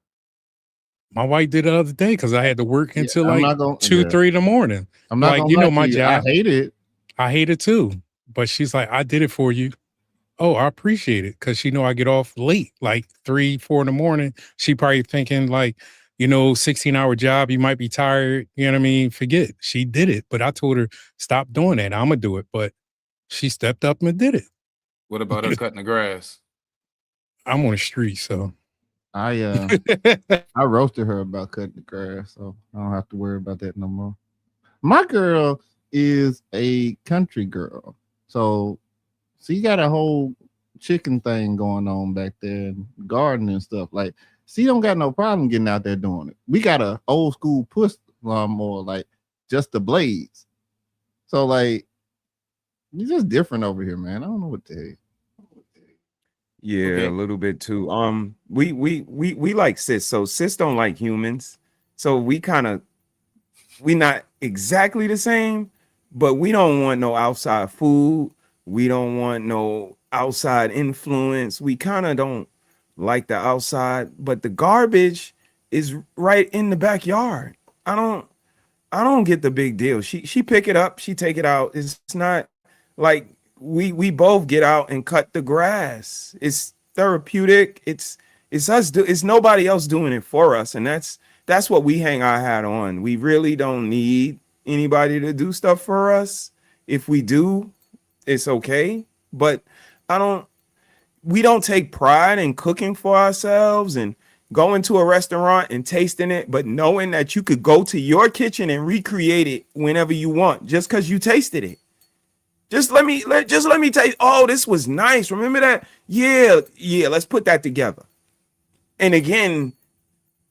[SPEAKER 6] My wife did it the other day because I had to work until
[SPEAKER 4] I'm
[SPEAKER 6] like
[SPEAKER 4] not gonna-
[SPEAKER 6] 2,
[SPEAKER 4] yeah.
[SPEAKER 6] 3 in the morning.
[SPEAKER 4] I'm not
[SPEAKER 6] like,
[SPEAKER 4] gonna
[SPEAKER 6] you
[SPEAKER 4] lie
[SPEAKER 6] know,
[SPEAKER 4] to
[SPEAKER 6] my
[SPEAKER 4] you,
[SPEAKER 6] job.
[SPEAKER 4] I hate it.
[SPEAKER 6] I hate it too. But she's like, I did it for you. Oh, I appreciate it. Cause she know I get off late, like 3, 4 in the morning. She probably thinking like, 16-hour job, you might be tired. You know what I mean? Forget. She did it. But I told her, stop doing that. I'm gonna do it. But she stepped up and did it.
[SPEAKER 5] What about her cutting the grass?
[SPEAKER 6] I'm on the street, so
[SPEAKER 4] I roasted her about cutting the grass, so I don't have to worry about that no more. My girl is a country girl, so she got a whole chicken thing going on back there, and garden and stuff. Like, she don't got no problem getting out there doing it. We got a old school push lawnmower, like just the blades. So like, it's just different over here, man. I don't know what to tell you.
[SPEAKER 9] Yeah,
[SPEAKER 5] Okay.
[SPEAKER 9] a little bit too. We like sis. So sis don't like humans. So we not exactly the same, but we don't want no outside food. We don't want no outside influence. We kind of don't like the outside, but the garbage is right in the backyard. I don't get the big deal. She pick it up, she take it out. It's not like we both get out and cut the grass. It's therapeutic. It's us it's nobody else doing it for us, and that's what we hang our hat on. We really don't need anybody to do stuff for us. If we do, it's okay, but we don't take pride in cooking for ourselves and going to a restaurant and tasting it, but knowing that you could go to your kitchen and recreate it whenever you want just because you tasted it. Just let me taste. Oh, this was nice. Remember that? Yeah, let's put that together. And again,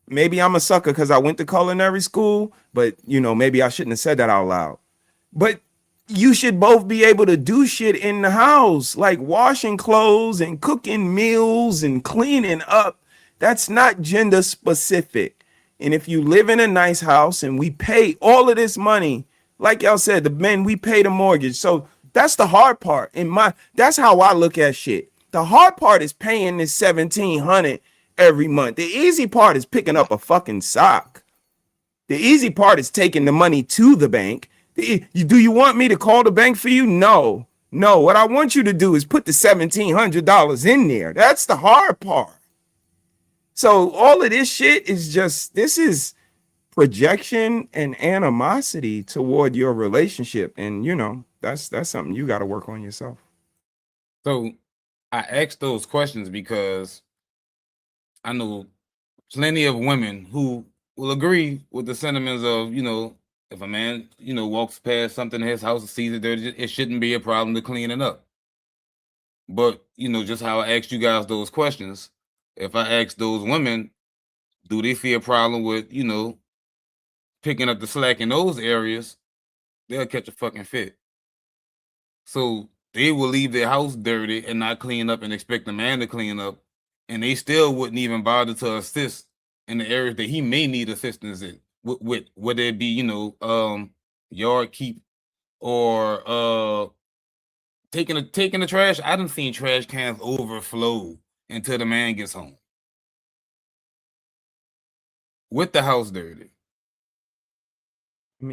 [SPEAKER 9] maybe I'm a sucker because I went to culinary school, but maybe I shouldn't have said that out loud. But you should both be able to do shit in the house, like washing clothes and cooking meals and cleaning up. That's not gender specific. And if you live in a nice house and we pay all of this money, like y'all said, the men, we pay the mortgage. So that's the hard part. That's how I look at shit. The hard part is paying this $1,700 every month. The easy part is picking up a fucking sock. The easy part is taking the money to the bank. Do you want me to call the bank for you? No. What I want you to do is put the $1,700 in there. That's the hard part. So all of this shit is this is projection and animosity toward your relationship. And that's something you got to work on yourself.
[SPEAKER 5] So I asked those questions because I know plenty of women who will agree with the sentiments of, if a man, walks past something in his house and sees it dirty, it shouldn't be a problem to clean it up. But, just how I asked you guys those questions, if I ask those women, do they see a problem with, picking up the slack in those areas, they'll catch a fucking fit. So they will leave their house dirty and not clean up and expect the man to clean up, and they still wouldn't even bother to assist in the areas that he may need assistance in. With whether it be yard keep or taking the trash. I done seen trash cans overflow until the man gets home with the house dirty,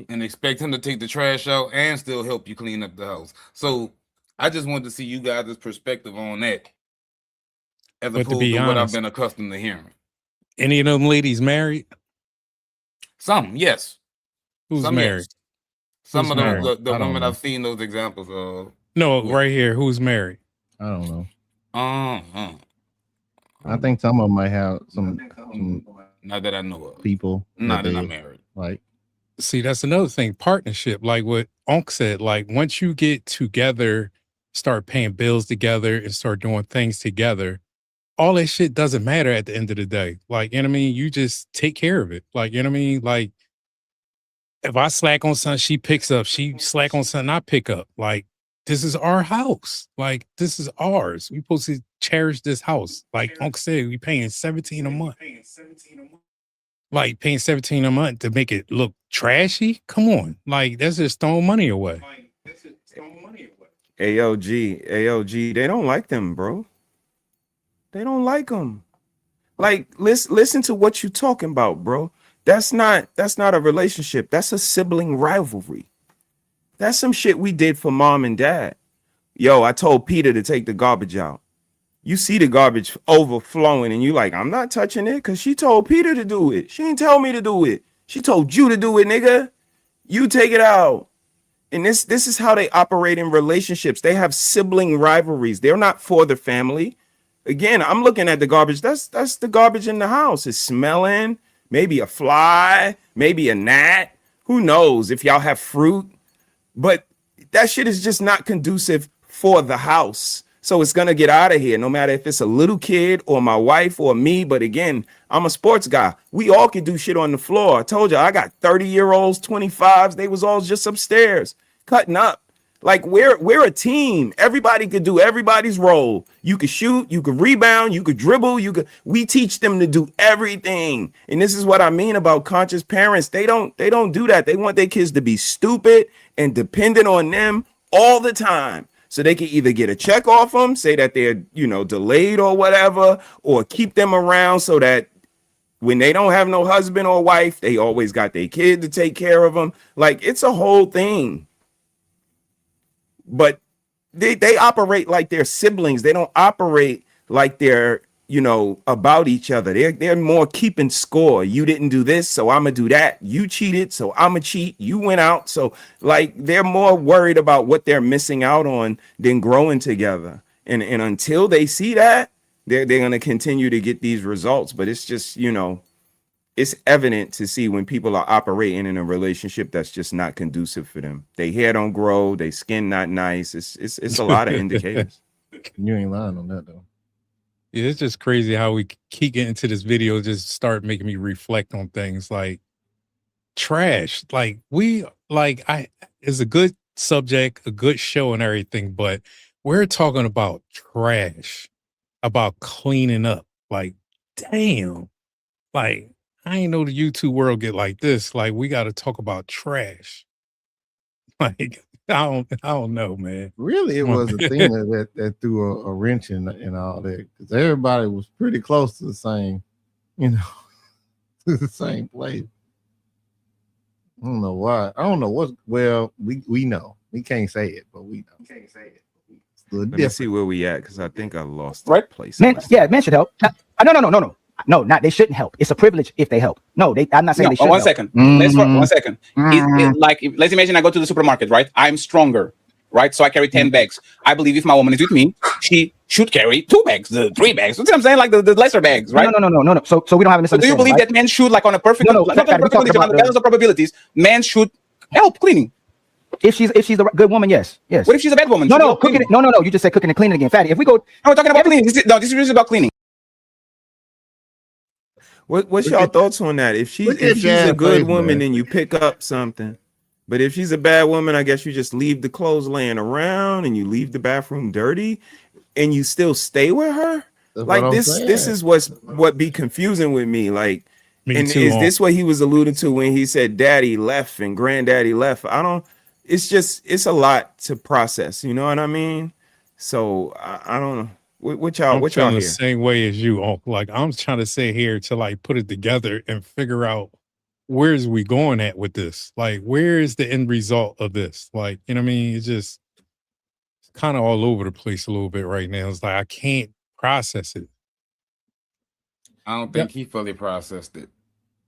[SPEAKER 5] and expect him to take the trash out and still help you clean up the house. So I just wanted to see you guys' perspective on that, as
[SPEAKER 6] But to
[SPEAKER 5] opposed
[SPEAKER 6] be
[SPEAKER 5] to what I've
[SPEAKER 6] honest,
[SPEAKER 5] been accustomed to hearing.
[SPEAKER 6] any of them ladies married?
[SPEAKER 5] Some, yes.
[SPEAKER 6] Who's
[SPEAKER 5] Some,
[SPEAKER 6] married?
[SPEAKER 5] yes. Some
[SPEAKER 6] Who's
[SPEAKER 5] of
[SPEAKER 6] married?
[SPEAKER 5] the
[SPEAKER 4] I don't
[SPEAKER 5] women
[SPEAKER 4] know.
[SPEAKER 5] I've seen those examples of.
[SPEAKER 6] No, right here. Who's married?
[SPEAKER 4] I don't know. I think some of them might have some
[SPEAKER 5] Not that I know of.
[SPEAKER 4] people.
[SPEAKER 5] Not
[SPEAKER 4] that
[SPEAKER 5] that I'm
[SPEAKER 4] they,
[SPEAKER 5] married.
[SPEAKER 4] like,
[SPEAKER 6] See, that's another thing. Partnership, like what Unc said. Like once you get together, start paying bills together, and start doing things together, all that shit doesn't matter at the end of the day. Like, you know what I mean? You just take care of it. Like, you know what I mean? Like, if I slack on something, she picks up. She slack on something, I pick up. Like, this is our house. Like, this is ours. We supposed to cherish this house. Like Uncle said, we paying $17 a month. Like paying $17 a month to make it look trashy. Come on. Like, that's just throwing money away.
[SPEAKER 9] AOG, they don't like them, bro. They don't like them. Like, listen to what you talking about, bro. That's not a relationship. That's a sibling rivalry. That's some shit we did for mom and dad. Yo, I told Peter to take the garbage out. You see the garbage overflowing and you like, I'm not touching it because she told Peter to do it. She didn't tell me to do it. She told you to do it, nigga. You take it out. And this is how they operate in relationships. They have sibling rivalries. They're not for the family. Again, I'm looking at the garbage. That's the garbage in the house. It's smelling. Maybe a fly, maybe a gnat. Who knows if y'all have fruit? But that shit is just not conducive for the house. So it's going to get out of here, no matter if it's a little kid or my wife or me. But again, I'm a sports guy. We all can do shit on the floor. I told you, I got 30-year-olds, 25s. They was all just upstairs cutting up. Like, we're a team. Everybody could do everybody's role. You could shoot, you could rebound, you could dribble, we teach them to do everything. And this is what I mean about conscious parents. They don't do that. They want their kids to be stupid and dependent on them all the time. So they can either get a check off them, say that they're, delayed or whatever, or keep them around so that when they don't have no husband or wife, they always got their kid to take care of them. Like, it's a whole thing. But they operate like they're siblings. They don't operate like they're, about each other. They're more keeping score. You didn't do this, so I'm gonna do that. You cheated, so I'm gonna cheat. You went out, so like they're more worried about what they're missing out on than growing together. And until they see that, they're gonna continue to get these results. But it's just, it's evident to see when people are operating in a relationship that's just not conducive for them. They hair don't grow, they skin not nice. It's a lot of indicators.
[SPEAKER 4] You ain't lying on that though.
[SPEAKER 6] Yeah, it's just crazy how we keep getting into this video, just start making me reflect on things like trash. Like it's a good subject, a good show and everything, but we're talking about trash, about cleaning up. Like, damn. Like, I ain't know the YouTube world get like this. Like, we got to talk about trash. Like, I don't know, man.
[SPEAKER 4] Really, it was a thing that threw a wrench in all that, because everybody was pretty close to the same, to the same place. I don't know why. I don't know what. Well, we know. We can't say it, but we know.
[SPEAKER 9] Let me see where we at, because I think I lost
[SPEAKER 20] Right.
[SPEAKER 9] place.
[SPEAKER 20] Men should help. No, not they shouldn't help. It's a privilege if they help. No, I'm not saying they should.
[SPEAKER 1] One
[SPEAKER 20] help.
[SPEAKER 1] second. One second. Let's imagine I go to the supermarket, right? I'm stronger, right? So I carry 10 bags. I believe if my woman is with me, she should carry 2 bags, 3 bags. That's what I'm saying, like the lesser bags, right?
[SPEAKER 20] No. So we don't have a misunderstanding.
[SPEAKER 1] So do you believe that men should, like on a perfect, not on perfect on the balance of probabilities, men should help cleaning?
[SPEAKER 20] If she's a good woman, yes.
[SPEAKER 1] What if she's a bad woman?
[SPEAKER 20] No, cooking. No. You just said cooking and cleaning again, fatty. If we go,
[SPEAKER 1] no, we're talking about cleaning. This is about cleaning.
[SPEAKER 9] What's y'all thoughts on that? If she's a good woman, then you pick up something. But if she's a bad woman, I guess you just leave the clothes laying around and you leave the bathroom dirty and you still stay with her.
[SPEAKER 4] That's
[SPEAKER 9] like
[SPEAKER 4] what I'm
[SPEAKER 9] this
[SPEAKER 4] saying.
[SPEAKER 9] is what be confusing with me. Like,
[SPEAKER 6] Me
[SPEAKER 9] and
[SPEAKER 6] too,
[SPEAKER 9] is
[SPEAKER 6] Unc.
[SPEAKER 9] this what he was alluding to when he said daddy left and granddaddy left? It's a lot to process, you know what I mean? So I don't know. What y'all
[SPEAKER 6] I'm feeling
[SPEAKER 9] hear?
[SPEAKER 6] the same way as you, Unc. Like, I'm trying to sit here to like put it together and figure out where's we going at with this. Like, where is the end result of this? Like, you know what I mean? It's just kind of all over the place a little bit right now. It's like I can't process it.
[SPEAKER 5] I don't think he fully processed it.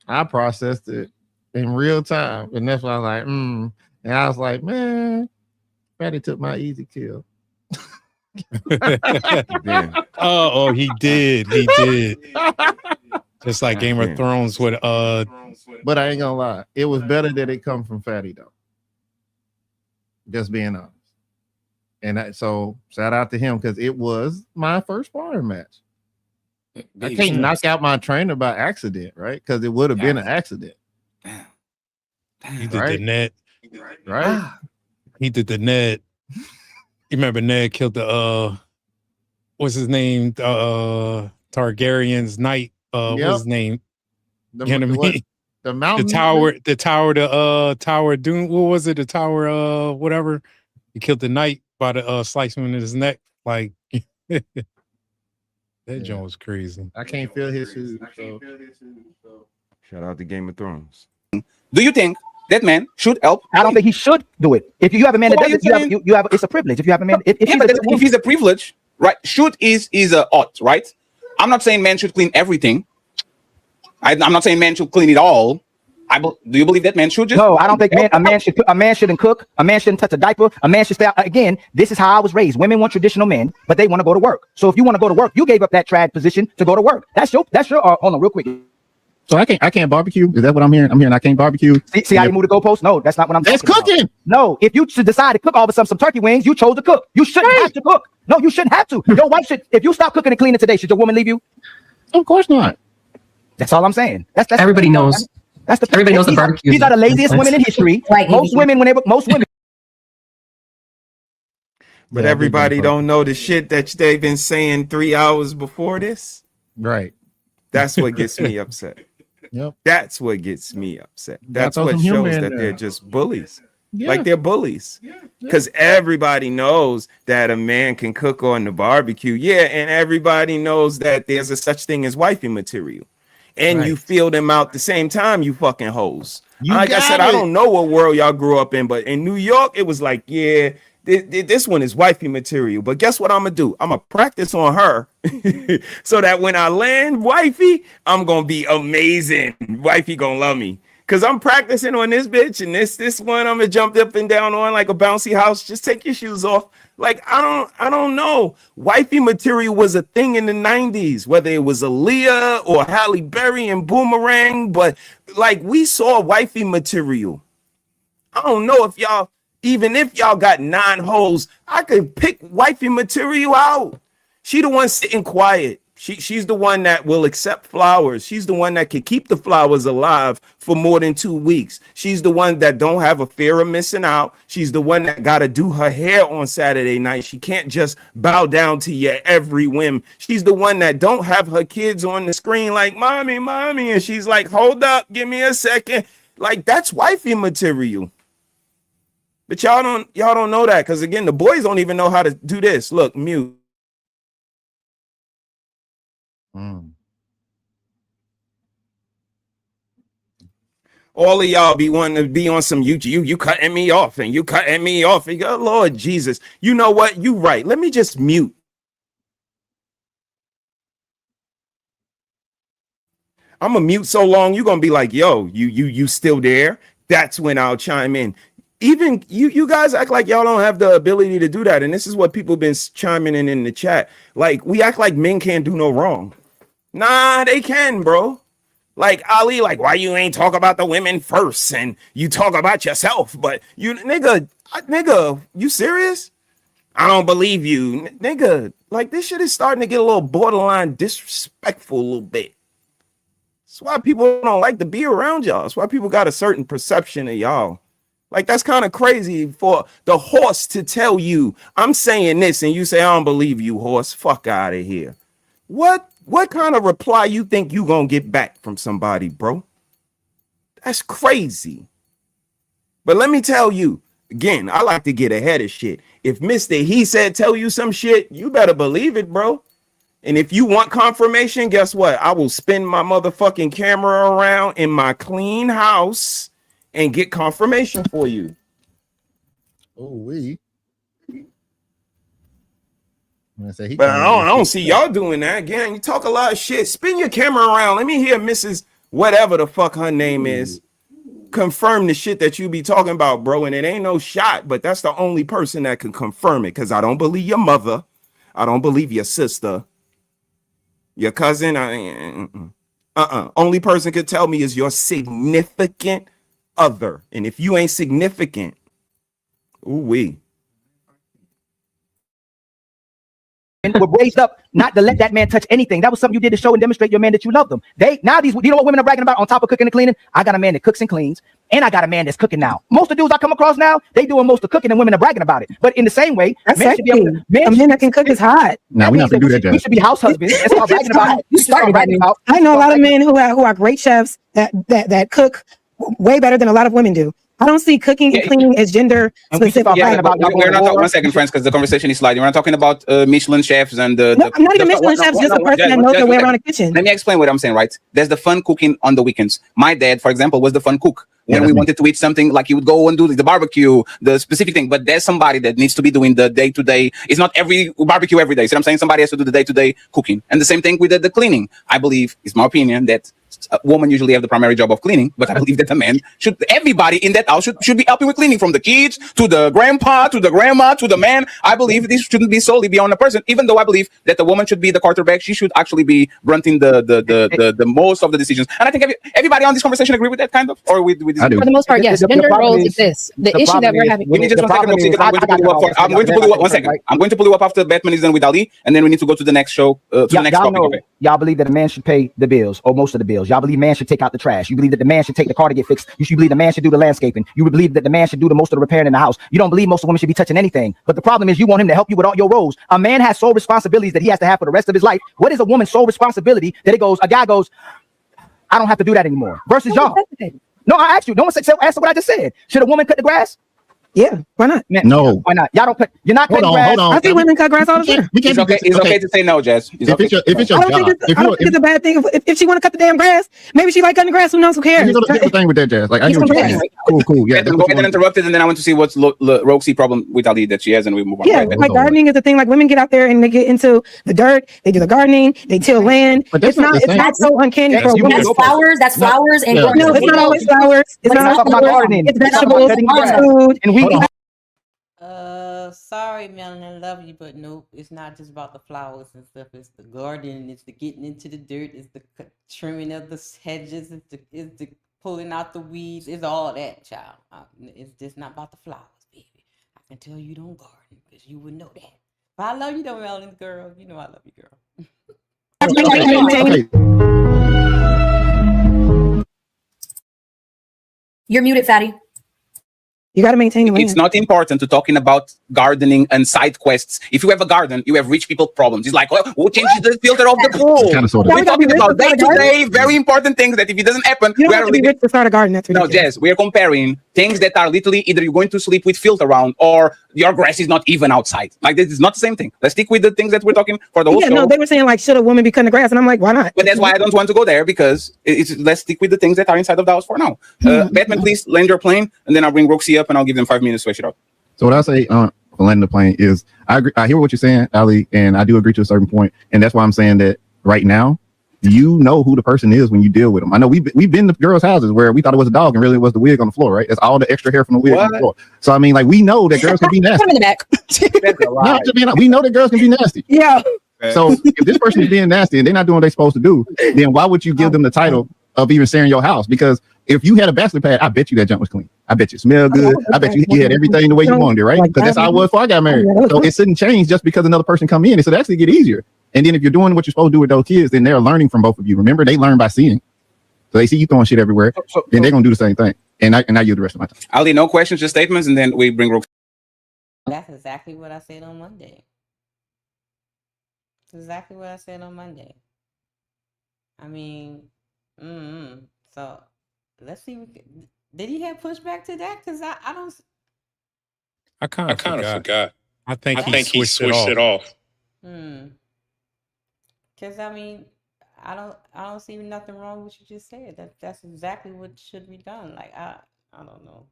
[SPEAKER 4] I processed it in real time, and that's why I was like, And I was like, man, Fatty took my easy kill.
[SPEAKER 6] Oh, he did. He did. Just like Game of Thrones with
[SPEAKER 4] But I ain't gonna lie, it was better that it come from Fatty though. Just being honest. And so shout out to him because it was my first sparring match. I can't knock out my trainer by accident, right? Because it would have been an accident.
[SPEAKER 6] He did the net.
[SPEAKER 4] Right?
[SPEAKER 6] He did the net. You remember Ned killed the what's his name? Targaryen's knight. What's his name?
[SPEAKER 4] The,
[SPEAKER 6] you know what I mean?
[SPEAKER 4] The mountain.
[SPEAKER 6] The tower Doom. What was it? The tower whatever. He killed the knight by the slicing in his neck. Like that joint was crazy.
[SPEAKER 4] I can't feel his shoes. So.
[SPEAKER 9] Shout out to Game of Thrones.
[SPEAKER 1] Do you think that man should help?
[SPEAKER 20] I don't think he should do it. If you have a man that does it, you have it's a privilege. If you have a man, if
[SPEAKER 1] he's a privilege, right? Should is a ought, right? I'm not saying men should clean everything. I'm not saying men should clean it all. Do you believe that men should just?
[SPEAKER 20] No, I don't think a man shouldn't cook. A man shouldn't touch a diaper. A man should stay out. Again, this is how I was raised. Women want traditional men, but they want to go to work. So if you want to go to work, you gave up that trad position to go to work. That's your. Hold on, real quick.
[SPEAKER 11] So I can't barbecue. Is that what I'm hearing? I'm hearing I can't barbecue.
[SPEAKER 20] See how you move the goalpost? No, that's not what I'm
[SPEAKER 11] That's
[SPEAKER 20] talking about. No, if you should decide to cook all of a sudden some turkey wings, you chose to cook. You shouldn't have to cook. No, you shouldn't have to. Your wife should. If you stop cooking and cleaning today, should your woman leave you?
[SPEAKER 11] Of course not.
[SPEAKER 20] That's all I'm saying. That's
[SPEAKER 15] everybody knows. Everybody knows the barbecue.
[SPEAKER 20] These are the laziest women in history. Most women.
[SPEAKER 9] But everybody don't know the shit that they've been saying 3 hours before this.
[SPEAKER 4] Right.
[SPEAKER 9] That's what gets me upset.
[SPEAKER 4] Yep.
[SPEAKER 9] That's what gets me upset. That's
[SPEAKER 4] Got
[SPEAKER 9] what
[SPEAKER 4] some
[SPEAKER 9] shows
[SPEAKER 4] humor in
[SPEAKER 9] that
[SPEAKER 4] there.
[SPEAKER 9] they're just bullies.
[SPEAKER 4] Yeah.
[SPEAKER 9] Like they're bullies. Because everybody knows that a man can cook on the barbecue. Yeah, and everybody knows that there's a such thing as wifey material. And you feel them out the same time, you fucking hoes. Like I said, I don't know what world y'all grew up in, but in New York, it was like, yeah, this one is wifey material. But guess what I'm gonna do? I'm gonna practice on her so that when I land wifey, I'm gonna be amazing. Wifey gonna love me. Cause I'm practicing on this bitch, and this one I'm gonna jump up and down on like a bouncy house. Just take your shoes off. Like I don't know. Wifey material was a thing in the 90s, whether it was Aaliyah or Halle Berry and Boomerang, but like we saw wifey material. I don't know if y'all, even if y'all got 9 hoes, I could pick wifey material out. She the one sitting quiet. She's the one that will accept flowers. She's the one that can keep the flowers alive for more than 2 weeks. She's the one that don't have a fear of missing out. She's the one that got to do her hair on Saturday night. She can't just bow down to your every whim. She's the one that don't have her kids on the screen like, mommy, mommy. And she's like, hold up, give me a second. Like, that's wifey material. But y'all don't know that, because again, the boys don't even know how to do this. Look, mute. All of y'all be wanting to be on some you cutting me off and you cutting me off. And go, Lord Jesus, you know what? You right. Let me just mute. I'm gonna mute so long, you're gonna be like, yo, you still there? That's when I'll chime in. Even you guys act like y'all don't have the ability to do that. And this is what people been chiming in the chat. Like, we act like men can't do no wrong. Nah, they can, bro. Like Ali, like, why you ain't talk about the women first and you talk about yourself? But you, nigga, you serious? I don't believe you, nigga. Like, this shit is starting to get a little borderline disrespectful a little bit. That's why people don't like to be around y'all. That's why people got a certain perception of y'all. Like, that's kind of crazy for the horse to tell you, I'm saying this, and you say, I don't believe you, horse. Fuck out of here. What kind of reply you think you gonna get back from somebody, bro? That's crazy. But let me tell you, again, I like to get ahead of shit. If Mr. He Said tell you some shit, you better believe it, bro. And if you want confirmation, guess what? I will spin my motherfucking camera around in my clean house and get confirmation for you. But I don't see y'all doing that. Again, you talk a lot of shit. Spin your camera around. Let me hear Mrs. whatever the fuck her name is confirm the shit that you be talking about, bro. And it ain't no shot, but that's the only person that can confirm it, because I don't believe your mother. I don't believe your sister, your cousin. Only person could tell me is your significant other. And if you ain't significant, ooh-wee.
[SPEAKER 20] were raised up not to let that man touch anything. That was something you did to show and demonstrate your man that you loved them. These, you know what women are bragging about on top of cooking and cleaning? I got a man that cooks and cleans, and I got a man that's cooking now. Most of the dudes I come across now, they doing most of the cooking, and women are bragging about it. But in the same way,
[SPEAKER 19] That's
[SPEAKER 20] men should be able to,
[SPEAKER 19] a man that can cook is hot.
[SPEAKER 11] Now we have to do that.
[SPEAKER 20] We should be house husbands. That's what I'm bragging about.
[SPEAKER 19] You started bragging about. I know a lot of men who are great chefs that cook way better than a lot of women do. I don't see cooking and cleaning as gender specific.
[SPEAKER 1] Yeah, we're not talking, one second, friends, because the conversation is sliding. We're not talking about Michelin chefs and
[SPEAKER 19] I'm not even Michelin chefs, just a person that knows their way around a kitchen.
[SPEAKER 1] Let me explain what I'm saying, right? There's the fun cooking on the weekends. My dad, for example, was the fun cook. When we wanted to eat something, like he would go and do the barbecue, the specific thing. But there's somebody that needs to be doing the day-to-day. It's not every barbecue every day. So I'm saying somebody has to do the day-to-day cooking. And the same thing with the cleaning. I believe, it's my opinion, that a woman usually have the primary job of cleaning, but I believe that a man should, everybody in that house should be helping with cleaning, from the kids to the grandpa to the grandma to the man. I believe this shouldn't be solely beyond a person, even though I believe that the woman should be the quarterback. She should actually be grunting the most of the decisions. And I think everybody on this conversation agree with that, kind of, or with this.
[SPEAKER 19] For the most part, yes. Gender roles exist. The issue that we're having.
[SPEAKER 1] We need just 1 second, Roxy, because I'm going to pull you up 1 second. I'm going to pull you up after Batman is done with Ali, and then we need to go to the next show, to the next topic. Okay.
[SPEAKER 20] Y'all believe that a man should pay the bills, or most of the bills. Y'all believe man should take out the trash. You believe that the man should take the car to get fixed. You should believe the man should do the landscaping. You would believe that the man should do the most of the repairing in the house. You don't believe most of women should be touching anything. But the problem is you want him to help you with all your roles. A man has sole responsibilities that he has to have for the rest of his life. What is a woman's sole responsibility that a guy goes, I don't have to do that anymore? Versus y'all. No, I asked you. No one said, answer what I just said. Should a woman cut the grass?
[SPEAKER 19] Yeah, why not?
[SPEAKER 11] No.
[SPEAKER 20] Why not? Y'all don't cut. You're not cutting grass.
[SPEAKER 11] Hold on.
[SPEAKER 19] I see women cut grass all the time.
[SPEAKER 1] It's okay to say no, Jazz.
[SPEAKER 11] If it's your
[SPEAKER 19] I don't think it's a bad thing. If she want to cut the damn grass, maybe she like cutting the grass. Who knows? Who cares?
[SPEAKER 11] Here's the thing with that, Jazz. Like, I hear what you're saying. Cool. Yeah.
[SPEAKER 1] Go ahead and interrupt it, and then I want to see what's Roxy problem with Ali that she has, and we move on.
[SPEAKER 19] Yeah, like gardening is the thing. Like women get out there and they get into the dirt. They do the gardening. They till land. It's not so uncanny for a woman.
[SPEAKER 7] That's flowers and
[SPEAKER 19] no, it's not always flowers. It's not gardening. It's vegetables. It's food.
[SPEAKER 20] And we.
[SPEAKER 3] Sorry, Melanie, I love you, but nope, it's not just about the flowers and stuff. It's the garden, it's the getting into the dirt, it's the trimming of the hedges, it's the pulling out the weeds, it's all that, child. It's just not about the flowers, baby. I can tell you don't garden because you would know that. But I love you though, Melanie, girl. You know I love you, girl.
[SPEAKER 7] You're muted, fatty.
[SPEAKER 19] You got to maintain your.
[SPEAKER 1] It's not important to talking about gardening and side quests. If you have a garden, you have rich people problems. It's like, who changes the filter of the pool? We're talking about day-to-day, very important things that if it doesn't happen,
[SPEAKER 19] you don't have to be rich to start a garden. That's ridiculous.
[SPEAKER 1] No, Jess, we are comparing things that are literally either you're going to sleep with filter around or your grass is not even outside. Like, this is not the same thing. Let's stick with the things that we're talking for the whole show.
[SPEAKER 19] No, they were saying like, should a woman be cutting the grass? And I'm like, why not?
[SPEAKER 1] But that's why I don't want to go there, because let's stick with the things that are inside of the house for now. Batman, please land your plane, and then I'll bring Roxy up and I'll give them 5 minutes to switch it up.
[SPEAKER 11] So what I say for landing the plane is I agree. I hear what you're saying, Ali, and I do agree to a certain point. And that's why I'm saying that right now, you know who the person is when you deal with them. I know we've been to girls' houses where we thought it was a dog and really it was the wig on the floor, right? That's all the extra hair from the wig on the floor. So I mean, like, we know that girls can be nasty.
[SPEAKER 19] Put him in the back.
[SPEAKER 11] We know that girls can be nasty.
[SPEAKER 19] Yeah.
[SPEAKER 11] So if this person is being nasty and they're not doing what they're supposed to do, then why would you give them the title of even sharing your house? Because if you had a bachelor pad, I bet you that junk was clean. I bet you it smelled good. I bet you had everything the way you wanted it, right? Because that's how it was before I got married. So it shouldn't change just because another person come in. It should actually get easier. And then if you're doing what you're supposed to do with those kids, then they're learning from both of you. Remember, they learn by seeing. So they see you throwing shit everywhere, then they're gonna do the same thing. And I yield the rest of my time.
[SPEAKER 1] Ali, no questions, just statements, and then we bring Roxy.
[SPEAKER 3] That's exactly what I said on Monday. Exactly what I said on Monday. I mean, so let's see. Did he have pushback to that? Because I don't.
[SPEAKER 6] I kind of forgot. I think he switched it off.
[SPEAKER 3] Because I mean, I don't see nothing wrong with what you just said. That's exactly what should be done. Like I don't know.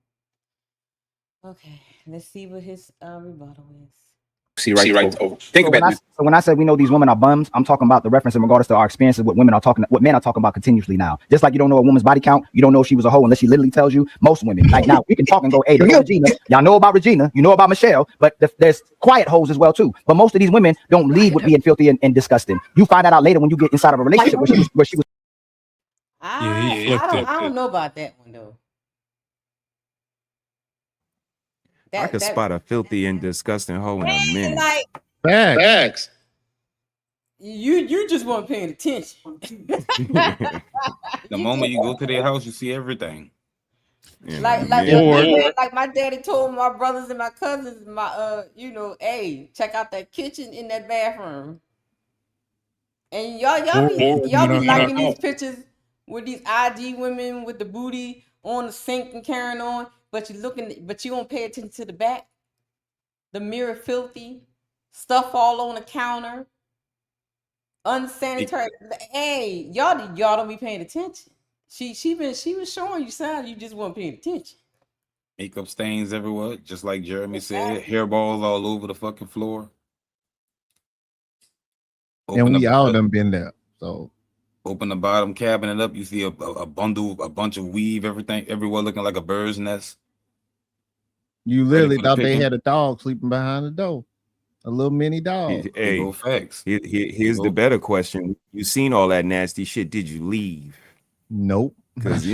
[SPEAKER 3] Okay, let's see what his rebuttal is.
[SPEAKER 1] See right over. Think
[SPEAKER 20] So
[SPEAKER 1] about it.
[SPEAKER 20] so when I say we know these women are bums, I'm talking about the reference in regards to our experiences. What men are talking about continuously now. Just like you don't know a woman's body count, you don't know if she was a hoe unless she literally tells you. Most women, like now, we can talk and go, hey, Regina, y'all know about Regina, you know about Michelle, but there's quiet hoes as well too. But most of these women don't lead with being filthy and disgusting. You find that out later when you get inside of a relationship where she was.
[SPEAKER 3] I don't know about that one though.
[SPEAKER 9] I could spot a filthy and disgusting hoe in a minute.
[SPEAKER 3] Like
[SPEAKER 9] Facts.
[SPEAKER 3] you just weren't paying attention.
[SPEAKER 5] The moment you go to their house, you see everything.
[SPEAKER 3] Like my daddy told my brothers and my cousins, hey, check out that kitchen in that bathroom. And y'all be liking these pictures with these IG women with the booty on the sink and carrying on, but you don't pay attention to the back. The mirror filthy, stuff all on the counter, unsanitary. Hey, y'all don't be paying attention. She was showing you signs, you just weren't paying attention.
[SPEAKER 5] Makeup stains everywhere, just like Jeremy said. Hairballs all over the fucking floor.
[SPEAKER 4] And we all done been there. So
[SPEAKER 5] open the bottom cabinet up, you see a bunch of weave, everything everywhere looking like a bird's nest.
[SPEAKER 4] you literally thought they had a dog sleeping behind the door. A little mini dog.
[SPEAKER 9] Hey,
[SPEAKER 5] Go facts.
[SPEAKER 9] here's the better question. You seen all that nasty shit. Did you leave?
[SPEAKER 4] Nope.
[SPEAKER 9] Because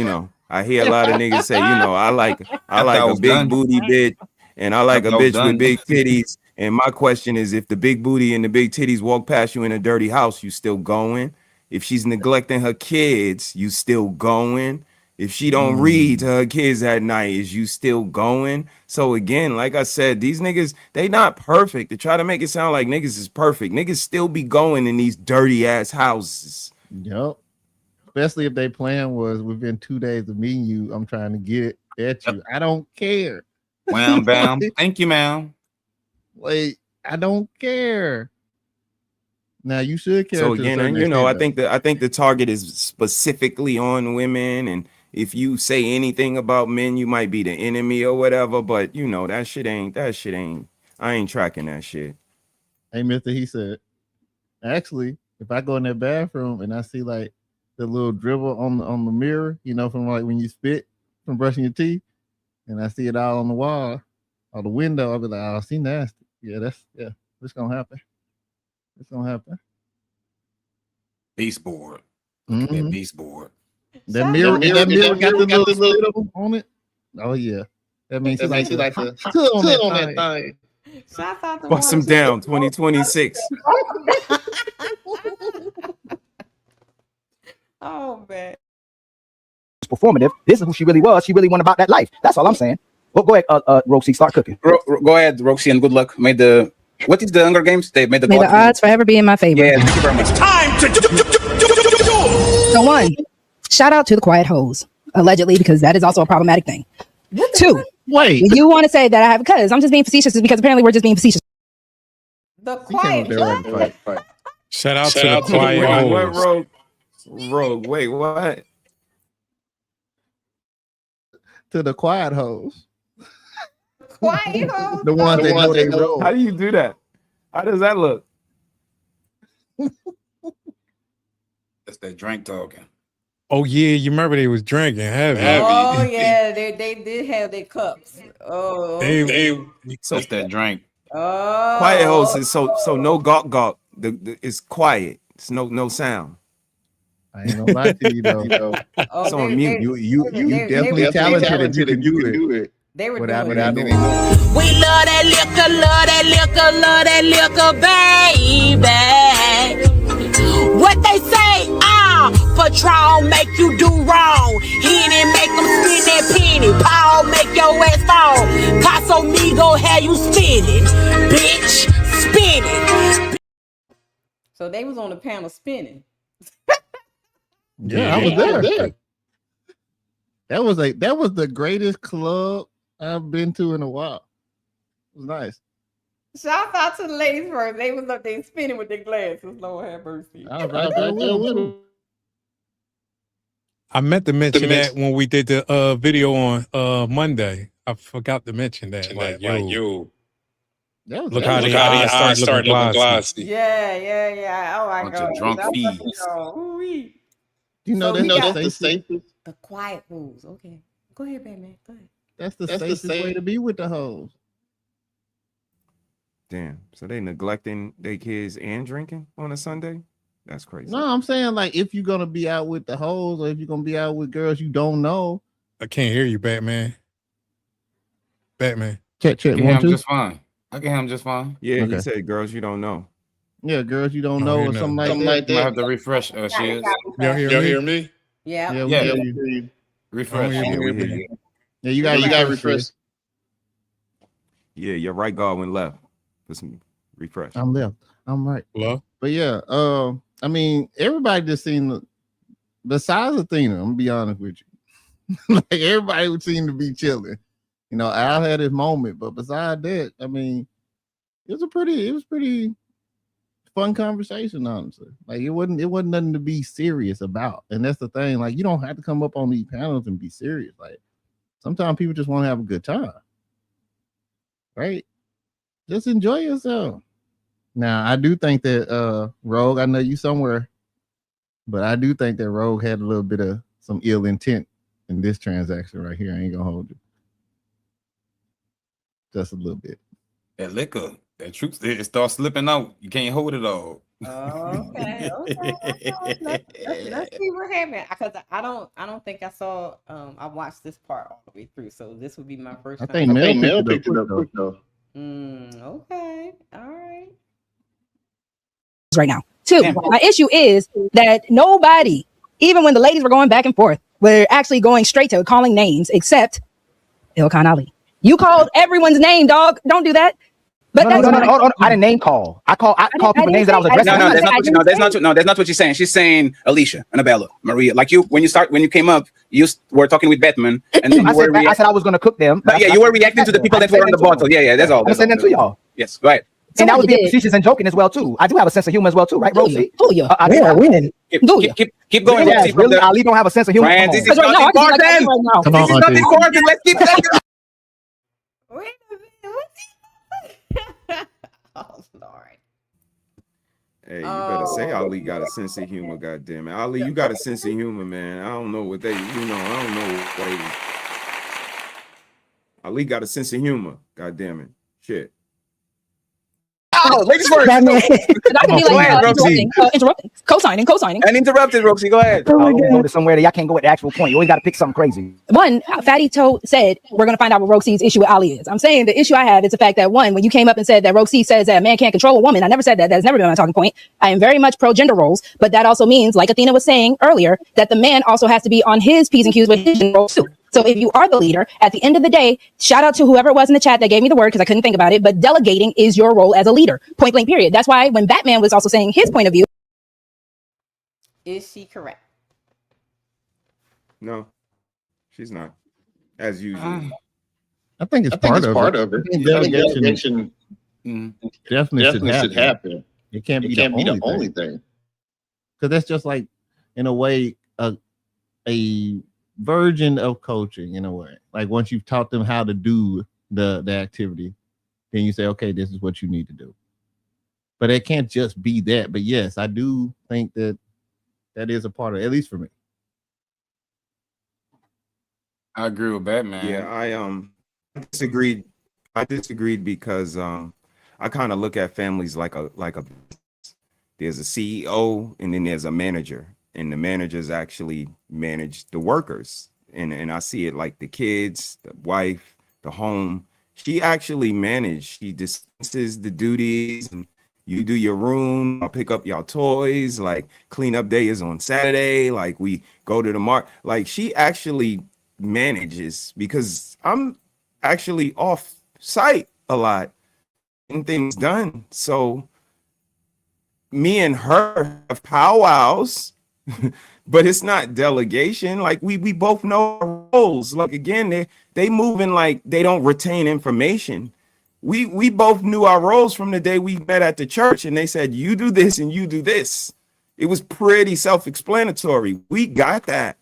[SPEAKER 9] I hear a lot of niggas say, I like a
[SPEAKER 5] was
[SPEAKER 9] big
[SPEAKER 5] done.
[SPEAKER 9] booty bitch, and I like a
[SPEAKER 5] After I was
[SPEAKER 9] bitch
[SPEAKER 5] done.
[SPEAKER 9] with big titties. And my question is, if the big booty and the big titties walk past you in a dirty house, you still going? If she's neglecting her kids, you still going? If she don't read to her kids at night, is you still going? So again, like I said, these niggas, they not perfect. They try to make it sound like niggas is perfect. Niggas still be going in these dirty ass houses.
[SPEAKER 4] Yep. Especially if they plan was within 2 days of meeting you, I'm trying to get at you. I don't care.
[SPEAKER 5] Wham bam. Thank you, ma'am.
[SPEAKER 4] Like, I don't care. Now you should care.
[SPEAKER 9] So
[SPEAKER 4] to a
[SPEAKER 9] again,
[SPEAKER 4] certain
[SPEAKER 9] and
[SPEAKER 4] extent,
[SPEAKER 9] I think the target is specifically on women, and if you say anything about men, you might be the enemy or whatever. But that shit ain't. I ain't tracking that shit.
[SPEAKER 4] Hey, Mister, he said, actually, if I go in that bathroom and I see like the little dribble on the mirror, from like when you spit from brushing your teeth, and I see it all on the wall or the window, I'll be like, oh, she nasty. Yeah, it's gonna happen. It's gonna happen.
[SPEAKER 5] Baseboard.
[SPEAKER 4] Mhm.
[SPEAKER 5] That baseboard.
[SPEAKER 4] That mirror got the little spit on it. Oh yeah, that means she like to on that thing.
[SPEAKER 3] Shout out to
[SPEAKER 9] Bust them down, 2026.
[SPEAKER 3] Oh man.
[SPEAKER 20] Performative. This is who she really was. She really went about that life. That's all I'm saying. Well, go ahead, Roxy, start cooking.
[SPEAKER 1] Go ahead, Roxy, and good luck. What is the Hunger Games? They made the
[SPEAKER 19] May the odds forever be in my favor.
[SPEAKER 1] Yeah, thank you very much.
[SPEAKER 21] Time to
[SPEAKER 19] So 1, shout out to the quiet hoes, allegedly, because that is also a problematic thing. 2,
[SPEAKER 4] wait,
[SPEAKER 19] you want to say that I have, because I'm just being facetious, is because apparently we're just being facetious.
[SPEAKER 3] The quiet.
[SPEAKER 6] Shout out to the quiet hoes.
[SPEAKER 9] Rogue, wait, what?
[SPEAKER 4] To the quiet hoes.
[SPEAKER 3] Quiet hoes.
[SPEAKER 4] The ones that know they roll.
[SPEAKER 9] How do you do that? How does that look?
[SPEAKER 5] That's that drink talking.
[SPEAKER 6] Oh yeah, you remember they was drinking heavy.
[SPEAKER 3] Oh yeah, they did have their cups. Oh,
[SPEAKER 5] That's that drink.
[SPEAKER 3] oh.
[SPEAKER 9] Quiet host is so no gawk. It's quiet. It's no sound.
[SPEAKER 4] I ain't gonna lie to you though.
[SPEAKER 9] It's on mute.
[SPEAKER 4] You definitely talented and you can do it.
[SPEAKER 3] They were
[SPEAKER 4] without
[SPEAKER 3] doing
[SPEAKER 4] knowing.
[SPEAKER 3] it.
[SPEAKER 2] We love that liquor, love that liquor, love that liquor, baby. What they say, Patron make you do wrong. Henny make them spin that penny. Paul make your ass fall. Casamigo have you spinning, bitch, spinning.
[SPEAKER 3] So they was on the panel spinning.
[SPEAKER 4] Yeah, I was there. That was the greatest club I've been to in a while. It was nice.
[SPEAKER 3] Shout out to the ladies first. They was up there spinning with their glasses. Lord have mercy.
[SPEAKER 4] I was right there with them.
[SPEAKER 6] I meant to mention that when we did the video on Monday. I forgot to mention that. Look how the eyes start looking glossy.
[SPEAKER 3] Yeah. Oh my
[SPEAKER 5] Bunch
[SPEAKER 3] god.
[SPEAKER 5] of drunk
[SPEAKER 3] That's
[SPEAKER 5] thieves.
[SPEAKER 4] You know,
[SPEAKER 3] So we got
[SPEAKER 4] that's the safest.
[SPEAKER 3] the quiet rules. Okay. Go ahead, Batman. Go ahead.
[SPEAKER 4] That's the safest way to be with the hoes.
[SPEAKER 9] Damn. So they neglecting their kids and drinking on a Sunday? That's crazy.
[SPEAKER 4] No, I'm saying like if you're gonna be out with the hoes or if you're gonna be out with girls you don't know.
[SPEAKER 6] I can't hear you, Batman. Batman.
[SPEAKER 4] Check.
[SPEAKER 5] I can hear
[SPEAKER 4] 1,
[SPEAKER 5] him
[SPEAKER 4] 2.
[SPEAKER 5] just fine. I can hear him just fine.
[SPEAKER 9] Yeah,
[SPEAKER 4] Okay.
[SPEAKER 9] he said girls you don't know.
[SPEAKER 4] Yeah, girls you don't
[SPEAKER 6] I
[SPEAKER 4] know
[SPEAKER 6] don't
[SPEAKER 4] or
[SPEAKER 6] hear
[SPEAKER 4] something like
[SPEAKER 6] nothing.
[SPEAKER 4] that.
[SPEAKER 5] I have to refresh. Shiz.
[SPEAKER 6] Y'all hear me?
[SPEAKER 3] Yeah.
[SPEAKER 4] Yeah, we
[SPEAKER 5] Yeah.
[SPEAKER 4] hear you.
[SPEAKER 5] Refresh.
[SPEAKER 6] I don't hear
[SPEAKER 9] Yeah, we
[SPEAKER 6] you.
[SPEAKER 9] hear you.
[SPEAKER 4] Yeah, you gotta refresh.
[SPEAKER 9] Yeah, your right guard went left. Listen, refresh.
[SPEAKER 4] I'm left. I'm right.
[SPEAKER 6] Hello?
[SPEAKER 4] But yeah, I mean, everybody just seen besides Athena, I'm gonna be honest with you. Like everybody would seem to be chilling. You know, Al had his moment, but besides that, I mean, it was pretty fun conversation, honestly. Like it wasn't nothing to be serious about. And that's the thing. Like, you don't have to come up on these panels and be serious. Like sometimes people just want to have a good time. Right? Just enjoy yourself. Now, I do think that Rogue, I know you somewhere, but I do think that Rogue had a little bit of some ill intent in this transaction right here. I ain't gonna hold you. Just a little bit.
[SPEAKER 5] That liquor, that truth, it starts slipping out. You can't hold it all.
[SPEAKER 3] Okay. Let's see what happened. Because I don't think I saw. I watched this part all the way through, so this would be my first
[SPEAKER 4] I
[SPEAKER 3] time.
[SPEAKER 4] think Mel picked it up quick though.
[SPEAKER 3] Okay. All right.
[SPEAKER 19] Right now. 2, my issue is that nobody, even when the ladies were going back and forth, were actually going straight to calling names except Ilkan Ali. You called everyone's name, dog. Don't do that. But
[SPEAKER 20] No, I didn't name call. I call people names that I was addressing.
[SPEAKER 1] No, that's not what she's saying. She's saying Alicia, Annabella, Maria. Like you, when you came up, you were talking with Batman, and then
[SPEAKER 20] I said I was going to cook them.
[SPEAKER 1] But yeah, you were reacting to the people that were on the bottle. Yeah, that's all.
[SPEAKER 20] I'm sending them to y'all.
[SPEAKER 1] Yes, go ahead.
[SPEAKER 20] And that was being facetious and joking as well too. I do have a sense of humor as well too, right, Rosie?
[SPEAKER 19] Do you?
[SPEAKER 1] Keep going.
[SPEAKER 20] Yes, really, Ali don't have a sense of humor.
[SPEAKER 1] Friends, this is
[SPEAKER 19] Right now,
[SPEAKER 1] not
[SPEAKER 19] I can be like that
[SPEAKER 1] important.
[SPEAKER 19] right now.
[SPEAKER 4] Come on,
[SPEAKER 1] This is not
[SPEAKER 4] Auntie.
[SPEAKER 1] important. Let's keep talking.
[SPEAKER 3] Wait a minute. What's oh Lord.
[SPEAKER 9] Hey, you better say Ali got a sense of humor, goddamn it. Ali, you got a sense of humor, man. I don't know what they, I don't know what they. Ali got a sense of humor, goddamn it. Shit.
[SPEAKER 1] Oh, ladies first.
[SPEAKER 19] And I can be
[SPEAKER 1] Go
[SPEAKER 19] like,
[SPEAKER 1] ahead, Roxy.
[SPEAKER 19] interrupting, co-signing.
[SPEAKER 1] And interrupted, Roxy. Go ahead.
[SPEAKER 20] I'll go to somewhere that y'all can't go at the actual point. You always got to pick something crazy.
[SPEAKER 19] One, Fatty Toe said, we're going to find out what Roxy's issue with Ali is. I'm saying the issue I have is the fact that one, when you came up and said that Roxy says that a man can't control a woman, I never said that. That's never been my talking point. I am very much pro gender roles, but that also means, like Athena was saying earlier, that the man also has to be on his P's and Q's with his gender roles too. So if you are the leader, at the end of the day, shout out to whoever it was in the chat that gave me the word because I couldn't think about it, but delegating is your role as a leader. Point blank, period. That's why when Batman was also saying his point of view.
[SPEAKER 3] Is she correct?
[SPEAKER 9] No, she's not. As usual.
[SPEAKER 4] I think it's part of it. Delegation definitely should happen. It can't be the only thing. Because that's just like, in a way, a version of coaching in a way. Like once you've taught them how to do the activity, then you say, okay, this is what you need to do. But it can't just be that. But yes, I do think that is a part of it, at least for me.
[SPEAKER 5] I agree with Batman.
[SPEAKER 9] Yeah, I disagreed. I disagreed because I kind of look at families like a there's a CEO and then there's a manager, and the managers actually manage the workers, and I see it like the kids, the wife, the home. She actually managed. She dispenses the duties, and you do your room. I'll pick up y'all toys. Like cleanup day is on Saturday. Like we go to the market. Like she actually manages because I'm actually off site a lot and things done. So me and her have powwows, but it's not delegation. Like we both know our roles. Like again, they moving like they don't retain information. We both knew our roles from the day we met at the church, and they said you do this and you do this. It was pretty self-explanatory. We got that.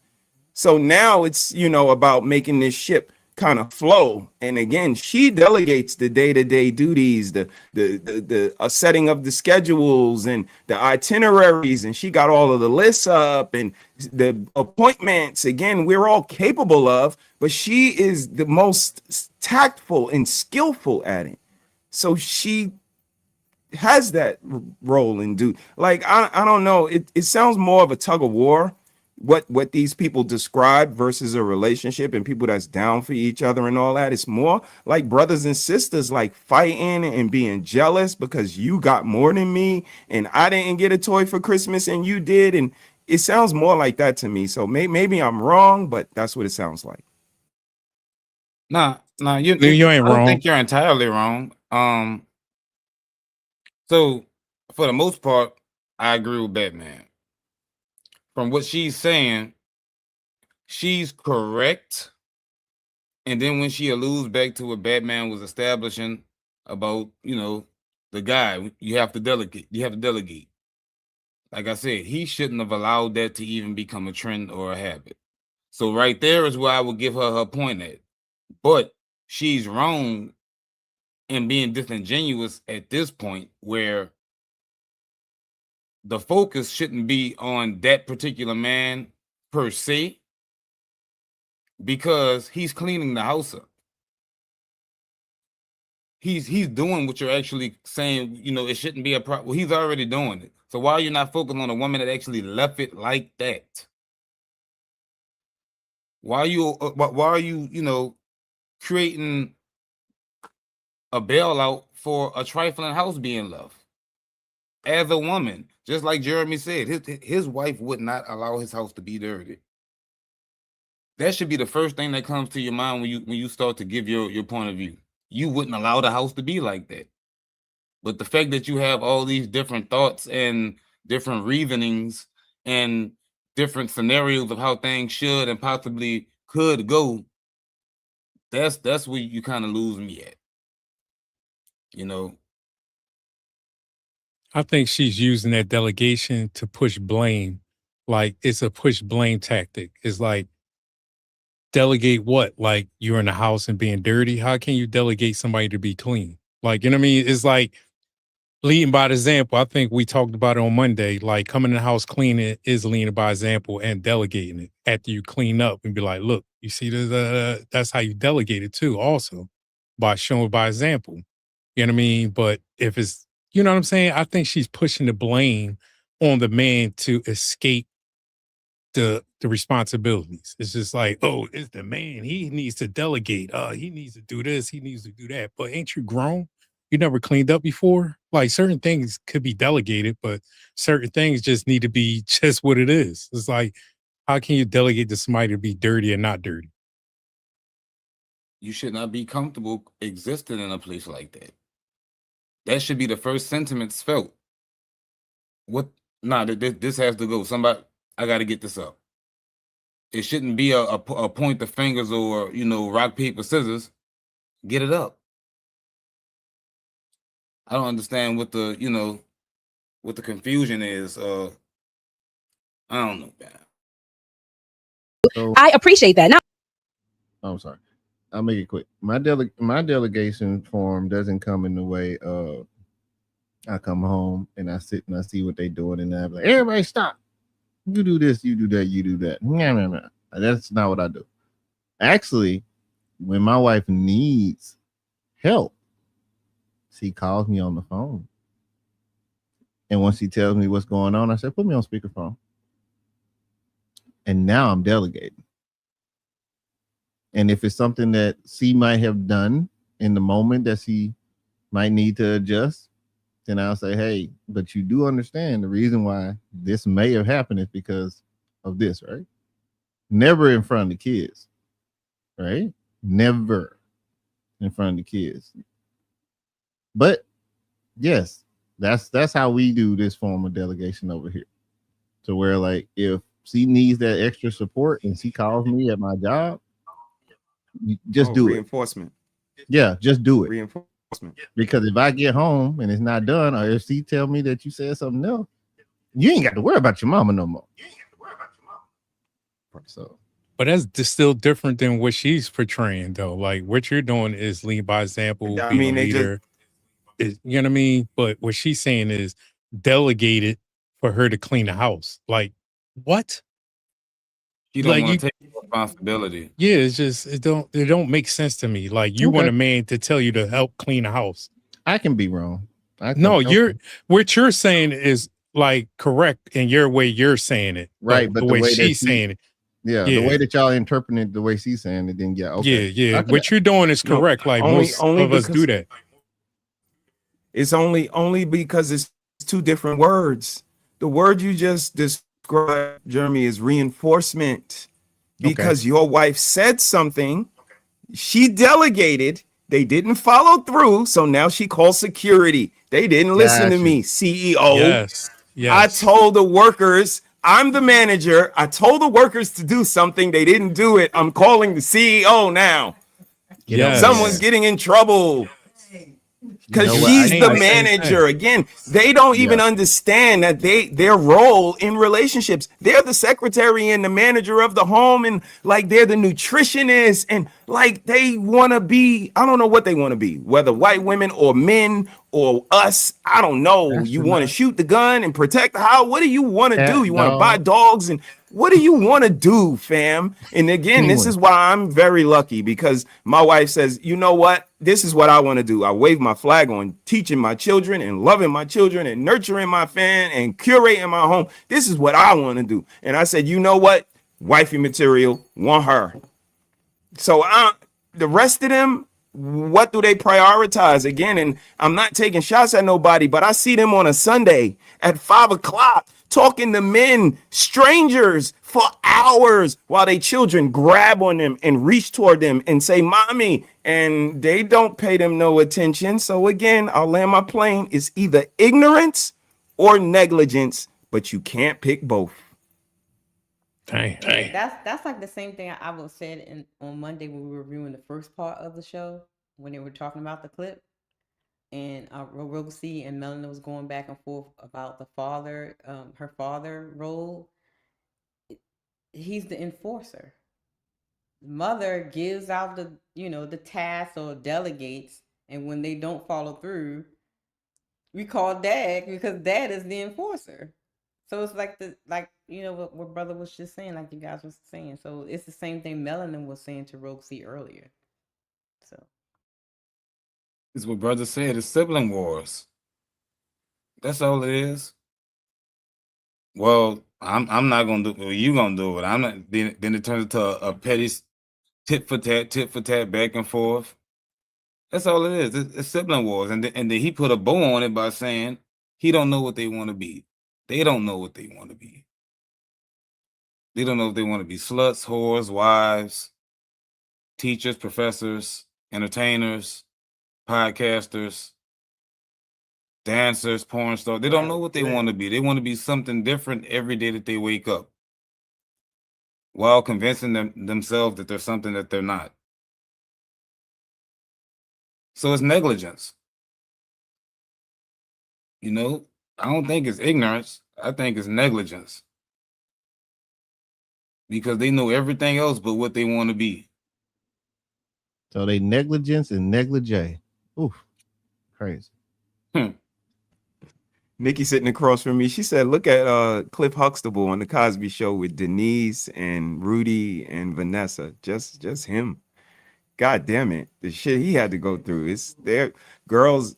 [SPEAKER 9] So now it's about making this ship kind of flow. And again, she delegates the day-to-day duties, the setting of the schedules and the itineraries, and she got all of the lists up and the appointments. Again, we're all capable of, but she is the most tactful and skillful at it. So she has that role and do like I don't know. It sounds more of a tug of war. What these people describe versus a relationship and people that's down for each other and all that. It's more like brothers and sisters, like fighting and being jealous because you got more than me and I didn't get a toy for Christmas and you did. And it sounds more like that to me. So maybe I'm wrong, but that's what it sounds like.
[SPEAKER 5] Nah, you
[SPEAKER 6] ain't
[SPEAKER 5] I don't
[SPEAKER 6] wrong.
[SPEAKER 5] think you're entirely wrong. So for the most part, I agree with Batman. From what she's saying, she's correct. And then when she alludes back to what Batman was establishing about, the guy, you have to delegate. You have to delegate. Like I said, he shouldn't have allowed that to even become a trend or a habit. So right there is where I would give her point at. But she's wrong in being disingenuous at this point, where the focus shouldn't be on that particular man per se, because he's cleaning the house up. He's doing what you're actually saying, it shouldn't be a problem. Well, he's already doing it. So why are you not focusing on a woman that actually left it like that? Why are you creating a bailout for a trifling house being left? As a woman, just like Jeremy said, his wife would not allow his house to be dirty. That should be the first thing that comes to your mind when you start to give your point of view. You wouldn't allow the house to be like that. But the fact that you have all these different thoughts and different reasonings and different scenarios of how things should and possibly could go, that's where you kind of lose me at.
[SPEAKER 6] I think she's using that delegation to push blame. Like it's a push blame tactic. It's like, delegate what? Like you're in the house and being dirty. How can you delegate somebody to be clean? Like, you know what I mean? It's like leading by example. I think we talked about it on Monday. Like coming in the house cleaning is leading by example and delegating it after you clean up and be like, look, you see, that's how you delegate it too, also by showing by example. You know what I mean? But if it's, you know what I'm saying? I think she's pushing the blame on the man to escape the responsibilities. It's just like, oh, it's the man. He needs to delegate. He needs to do this. He needs to do that. But ain't you grown? You never cleaned up before? Like certain things could be delegated, but certain things just need to be just what it is. It's like, how can you delegate to somebody to be dirty and not dirty?
[SPEAKER 5] You should not be comfortable existing in a place like that. That should be the first sentiments felt. This has to go. Somebody, I got to get this up. It shouldn't be a point of fingers or, rock, paper, scissors. Get it up. I don't understand what the confusion is. I don't know, man.
[SPEAKER 4] So,
[SPEAKER 19] I appreciate that. Now,
[SPEAKER 4] I'm sorry. I'll make it quick. My delegation form doesn't come in the way of I come home and I sit and I see what they're doing and I'm like, everybody stop. You do this, you do that, you do that. No. That's not what I do. Actually, when my wife needs help, she calls me on the phone. And once she tells me what's going on, I said, put me on speakerphone. And now I'm delegating. And if it's something that she might have done in the moment that she might need to adjust, then I'll say, hey, but you do understand the reason why this may have happened is because of this, right? Never in front of the kids, right? Never in front of the kids. But yes, that's how we do this form of delegation over here. To where like if she needs that extra support and she calls me at my job, just do
[SPEAKER 9] reinforcement.
[SPEAKER 4] Yeah, just do it.
[SPEAKER 9] Reinforcement.
[SPEAKER 4] Because if I get home and it's not done, or if she tell me that you said something else, you ain't got to worry about your mama no more. So
[SPEAKER 6] But that's still different than what she's portraying, though. Like what you're doing is lead by example,
[SPEAKER 9] I
[SPEAKER 6] be
[SPEAKER 9] mean,
[SPEAKER 6] a
[SPEAKER 9] they just
[SPEAKER 6] leader. You know what I mean? But what she's saying is delegated for her to clean the house. Like what?
[SPEAKER 5] You don't
[SPEAKER 6] Like
[SPEAKER 5] want
[SPEAKER 6] you,
[SPEAKER 5] to take responsibility.
[SPEAKER 6] yeah, it's just it don't make sense to me. Like you want a man to tell you to help clean the house.
[SPEAKER 4] I can be wrong.
[SPEAKER 6] No, what you're saying is like correct in your way you're saying it.
[SPEAKER 4] Right, but
[SPEAKER 6] the way she's saying it.
[SPEAKER 4] Yeah, the way that y'all interpreting it, the way she's saying it, then yeah, okay.
[SPEAKER 6] Yeah. What you're doing is correct. Like most of us do that.
[SPEAKER 9] It's only because it's two different words. The word you just described, Jeremy, is reinforcement. Because your wife said something, she delegated, they didn't follow through, so now she calls security. They didn't listen to me, CEO.
[SPEAKER 6] Yes.
[SPEAKER 9] I told the workers, I'm the manager. I told the workers to do something. They didn't do it. I'm calling the CEO now. Someone's getting in trouble. Because she's the manager. Again, they don't even understand that their role in relationships. They're the secretary and the manager of the home, and like they're the nutritionist, and like they want to be, I don't know what they want to be, whether white women or men or us. I don't know. You want to shoot the gun and protect the house. What do you want to do? You want to buy dogs, and what do you want to do, fam? And again, this is why I'm very lucky, because my wife says, you know what? This is what I want to do. I wave my flag on teaching my children and loving my children and nurturing my fan and curating my home. This is what I want to do. And I said, you know what? Wifey material, want her. So the rest of them, what do they prioritize? Again, and I'm not taking shots at nobody, but I see them on a Sunday at 5 o'clock talking to men, strangers, for hours while they children grab on them and reach toward them and say, mommy, and they don't pay them no attention. So again, I'll land my plane. It's either ignorance or negligence, but you can't pick both.
[SPEAKER 6] Dang.
[SPEAKER 3] That's like the same thing I was said on Monday when we were reviewing the first part of the show, when they were talking about the clip. And Rosie and Melanie was going back and forth about the father, her father role. He's the enforcer. Mother gives out the tasks or delegates, and when they don't follow through, we call dad, because dad is the enforcer. So it's like what brother was just saying, like you guys was saying. So it's the same thing Melanin was saying to Rosie earlier. So
[SPEAKER 5] It's what brother said. It's sibling wars. That's all it is. Well, I'm not gonna do it. Well, you gonna do it. I'm not. Then it turns into a petty tit for tat, back and forth. That's all it is. It's sibling wars, and then he put a bow on it by saying he don't know what they want to be. They don't know what they want to be. They don't know if they want to be sluts, whores, wives, teachers, professors, entertainers, podcasters, dancers, porn stars. They don't know what they want to be. They want to be something different every day that they wake up, while convincing themselves that they're something that they're not. So it's negligence. I don't think it's ignorance. I think it's negligence. Because they know everything else but what they want to be.
[SPEAKER 4] So they negligence and negligee. Oof, crazy.
[SPEAKER 9] Nikki sitting across from me, she said, look at Cliff Huxtable on the Cosby Show with Denise and Rudy and Vanessa. Just him. God damn it. The shit he had to go through. It's there. Girls,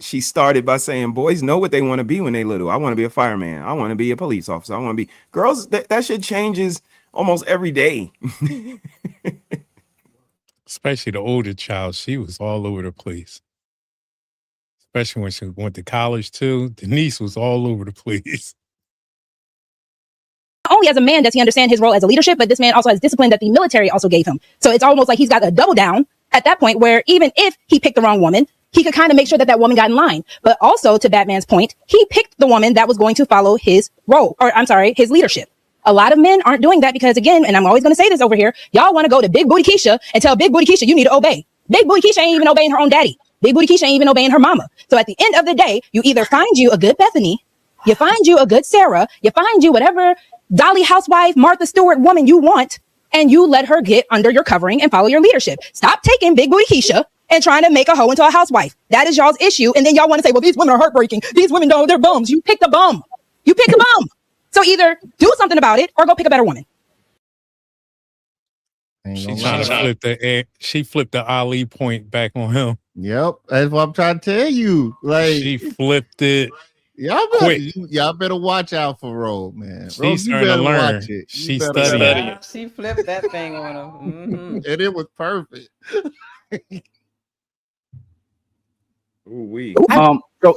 [SPEAKER 9] she started by saying boys know what they want to be when they little. I want to be a fireman. I want to be a police officer. I want to be girls. That shit changes almost every day.
[SPEAKER 6] Especially the older child. She was all over the place. Especially when she went to college too. Denise was all over the place.
[SPEAKER 19] Not only as a man does he understand his role as a leadership, but this man also has discipline that the military also gave him. So it's almost like he's got a double down at that point, where even if he picked the wrong woman, he could kind of make sure that woman got in line. But also, to Batman's point, he picked the woman that was going to follow his role, his leadership. A lot of men aren't doing that because, again, and I'm always going to say this over here, y'all want to go to Big Booty Keisha and tell Big Booty Keisha you need to obey. Big Booty Keisha ain't even obeying her own daddy. Big Booty Keisha ain't even obeying her mama. So at the end of the day, you either find you a good Bethany, you find you a good Sarah, you find you whatever Dolly housewife, Martha Stewart woman you want, and you let her get under your covering and follow your leadership. Stop taking Big Booty Keisha and trying to make a hoe into a housewife. That is y'all's issue. And then y'all want to say, well, these women are heartbreaking. These women don't, they're bums. You picked a bum. You picked a bum. So either do something about it or go pick a better woman.
[SPEAKER 6] She flipped the Ali point back on him.
[SPEAKER 4] Yep, that's what I'm trying to tell you. Like
[SPEAKER 6] she flipped it.
[SPEAKER 4] Y'all better watch out for Ro, man.
[SPEAKER 6] She's
[SPEAKER 4] you
[SPEAKER 6] starting to
[SPEAKER 4] better
[SPEAKER 6] learn.
[SPEAKER 4] watch it.
[SPEAKER 6] She's
[SPEAKER 3] Yeah, she flipped that thing on him.
[SPEAKER 4] And it was perfect.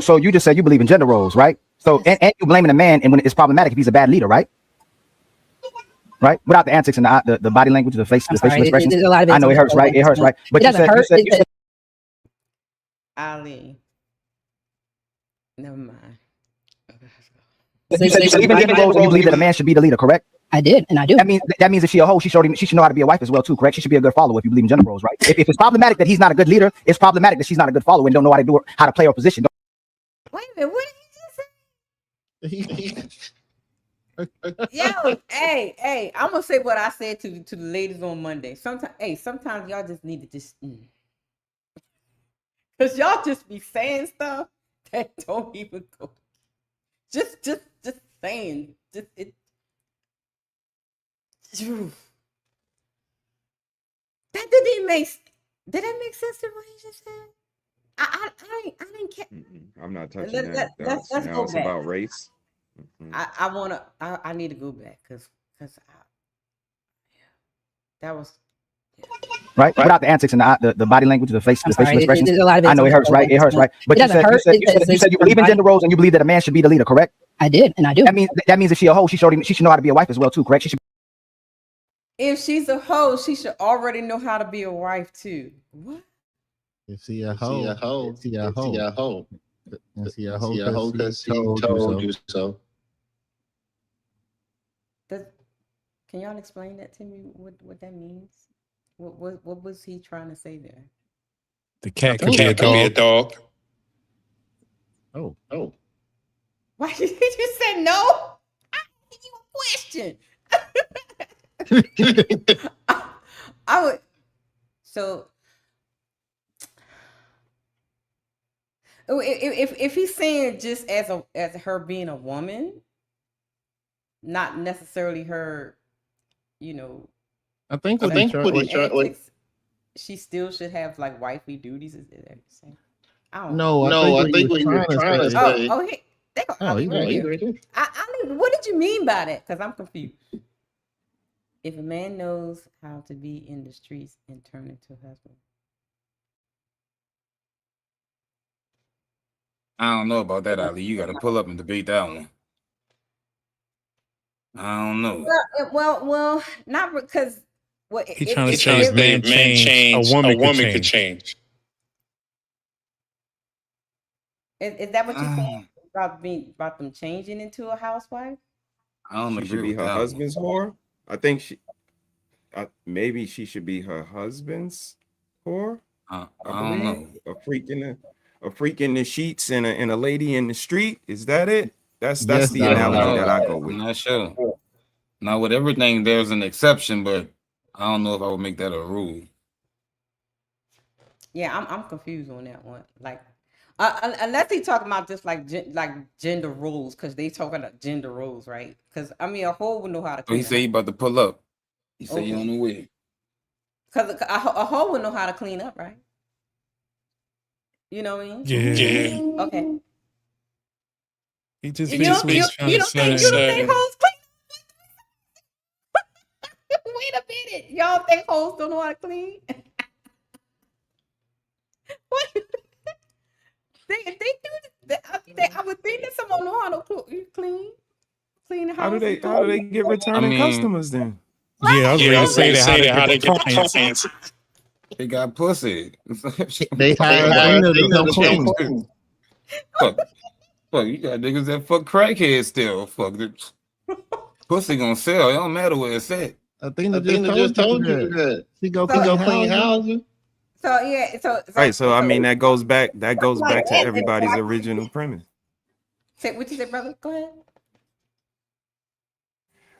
[SPEAKER 20] So you just said you believe in gender roles, right? So and you're blaming a man, and when it's problematic if he's a bad leader, right? Right, without the antics and the body language, the facial expressions.
[SPEAKER 19] There's a lot of
[SPEAKER 20] I know it hurts, right? It hurts, right? But
[SPEAKER 19] it doesn't hurt.
[SPEAKER 3] Ali. Never mind.
[SPEAKER 20] You said even gender roles, you believe that a man should be the leader, correct?
[SPEAKER 19] I did, and I do.
[SPEAKER 20] That means if she's a hoe, she should know how to be a wife as well, too, correct? She should be a good follower if you believe in gender roles, right? If it's problematic that he's not a good leader, it's problematic that she's not a good follower and don't know how to play her position.
[SPEAKER 3] Wait a minute, what did you just say? Yo, hey, I'm gonna say what I said to the ladies on Monday. Sometimes y'all just need to just because y'all just be saying stuff that don't even go. Just saying. Just it. That didn't make. Did that make sense to what he just said? I didn't care.
[SPEAKER 9] I'm not touching
[SPEAKER 3] Let's
[SPEAKER 9] now
[SPEAKER 3] go
[SPEAKER 9] it's
[SPEAKER 3] back.
[SPEAKER 9] about race.
[SPEAKER 3] I need to go back because that was
[SPEAKER 20] Right? Without the antics and the body language, the facial expressions.
[SPEAKER 19] There's a lot of
[SPEAKER 20] I know it hurts, right? It hurts, right? But you said you believe in gender roles and you believe that a man should be the leader, correct?
[SPEAKER 19] I did, and I do.
[SPEAKER 20] That means if she's a hoe, she should know how to be a wife as well, too, correct?
[SPEAKER 3] if she's a hoe, she should already know how to be a wife too. What?
[SPEAKER 4] If she a hoe, she a hoe. If she a hoe,
[SPEAKER 13] because he told you so.
[SPEAKER 3] Can y'all explain that to me? What that means? What was he trying to say there?
[SPEAKER 6] The cat could be a dog.
[SPEAKER 4] Oh.
[SPEAKER 3] Why did you say no? I asked you a question. I would. So if he's saying just as her being a woman, not necessarily her,
[SPEAKER 4] I think what he's trying.
[SPEAKER 3] She still should have like wifely duties. Is that saying? I
[SPEAKER 4] think what you're trying to say.
[SPEAKER 3] What did you mean by that? Because I'm confused. If a man knows how to be in the streets and turn into a husband.
[SPEAKER 5] I don't know about that, Ali. You got to pull up and debate that one. I don't know.
[SPEAKER 3] Well, not because what
[SPEAKER 6] he's trying to say is man change, a woman could change.
[SPEAKER 3] Is that what you're saying about them changing into a housewife?
[SPEAKER 5] I don't
[SPEAKER 9] She should be her husband's whore. I think maybe she should be her husband's whore.
[SPEAKER 5] I don't know.
[SPEAKER 9] A freak in the sheets and a lady in the street. Is that it? That's the analogy that I go with.
[SPEAKER 5] I'm not sure. Now with everything, there's an exception, but I don't know if I would make that a rule.
[SPEAKER 3] Yeah, I'm confused on that one. Like, unless he talking about just like gender roles, because they talking about gender roles, right? Because a hoe would know how to.
[SPEAKER 5] He said he about to pull up. He said he on the way.
[SPEAKER 3] Because a hoe would know how to clean up, right? You know what I mean?
[SPEAKER 6] Yeah.
[SPEAKER 3] Okay.
[SPEAKER 6] He just
[SPEAKER 3] you don't think hoes clean? Wait a minute, y'all think hoes don't know how to clean? What? They do. I would think that someone know how to clean the house.
[SPEAKER 9] How do they get returning customers then?
[SPEAKER 6] Yeah, I was going to say that. How they get clients.
[SPEAKER 5] They got pussy.
[SPEAKER 4] They hire clean.
[SPEAKER 5] Fuck, you got niggas that fuck crackheads still. Fuck, pussy gonna sell. It don't matter where it's at.
[SPEAKER 4] Athena just told you that. She go clean houses.
[SPEAKER 3] So yeah,
[SPEAKER 9] So I mean that goes back to everybody's original premise.
[SPEAKER 3] What you say, brother? Go ahead.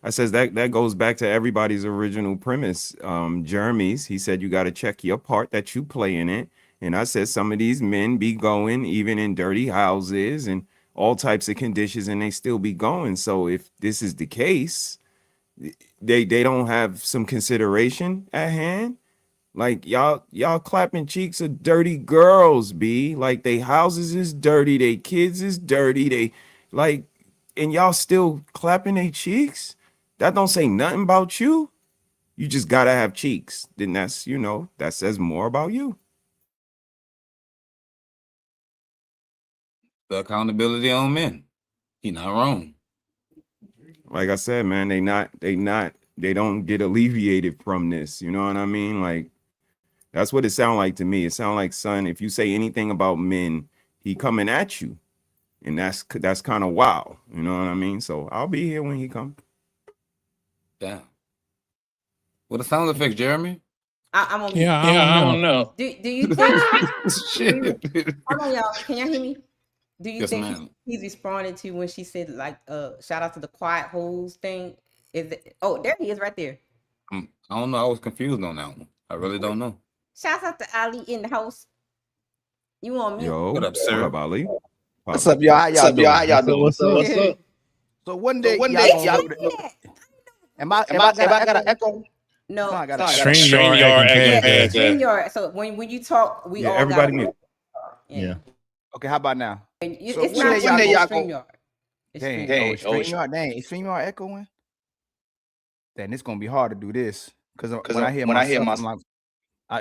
[SPEAKER 9] I says that goes back to everybody's original premise. Jeremy's, he said you got to check your part that you play in it. And I said some of these men be going even in dirty houses and all types of conditions, and they still be going. So if this is the case, they don't have some consideration at hand. Like y'all clapping cheeks of dirty girls, B. Like they houses is dirty, they kids is dirty, they like, and y'all still clapping their cheeks. That don't say nothing about you. You just gotta have cheeks. Then that's, you know, that says more about you.
[SPEAKER 5] The accountability on men. He not wrong.
[SPEAKER 9] Like I said, man, they don't get alleviated from this. You know what I mean? Like, that's what it sounds like to me. It sounds like, son, if you say anything about men, he coming at you. And that's kind of wild. You know what I mean? So I'll be here when he comes.
[SPEAKER 5] Yeah. What the sound effects, Jeremy?
[SPEAKER 3] I'm on.
[SPEAKER 6] I don't know.
[SPEAKER 3] Do you think?
[SPEAKER 5] Shit.
[SPEAKER 3] Hold on, y'all. Can y'all hear me? Do you
[SPEAKER 5] Yes,
[SPEAKER 3] think
[SPEAKER 5] ma'am.
[SPEAKER 3] he's responding to when she said like shout out to the quiet holes thing? Is it? Oh, there he is right there.
[SPEAKER 5] I don't know. I was confused on that one. I really don't know.
[SPEAKER 3] Shouts out to Ali in the house. You on mute?
[SPEAKER 9] Yo,
[SPEAKER 5] What up, sir?
[SPEAKER 9] What up, Ali?
[SPEAKER 13] What's up, y'all? How y'all doing?
[SPEAKER 9] How y'all doing?
[SPEAKER 13] What's up? So one day, y'all am I got an echo?
[SPEAKER 3] No,
[SPEAKER 13] I got
[SPEAKER 3] StreamYard. So when you talk, we all
[SPEAKER 9] everybody
[SPEAKER 3] got
[SPEAKER 9] mute.
[SPEAKER 4] Yeah.
[SPEAKER 13] Okay, how about now?
[SPEAKER 3] And
[SPEAKER 13] So
[SPEAKER 3] it's
[SPEAKER 13] one
[SPEAKER 3] not
[SPEAKER 13] day y'all go.
[SPEAKER 3] StreamYard. It's StreamYard.
[SPEAKER 13] StreamYard, dang, is StreamYard echoing? Then it's gonna be hard to do this because when I hear myself, I'm like,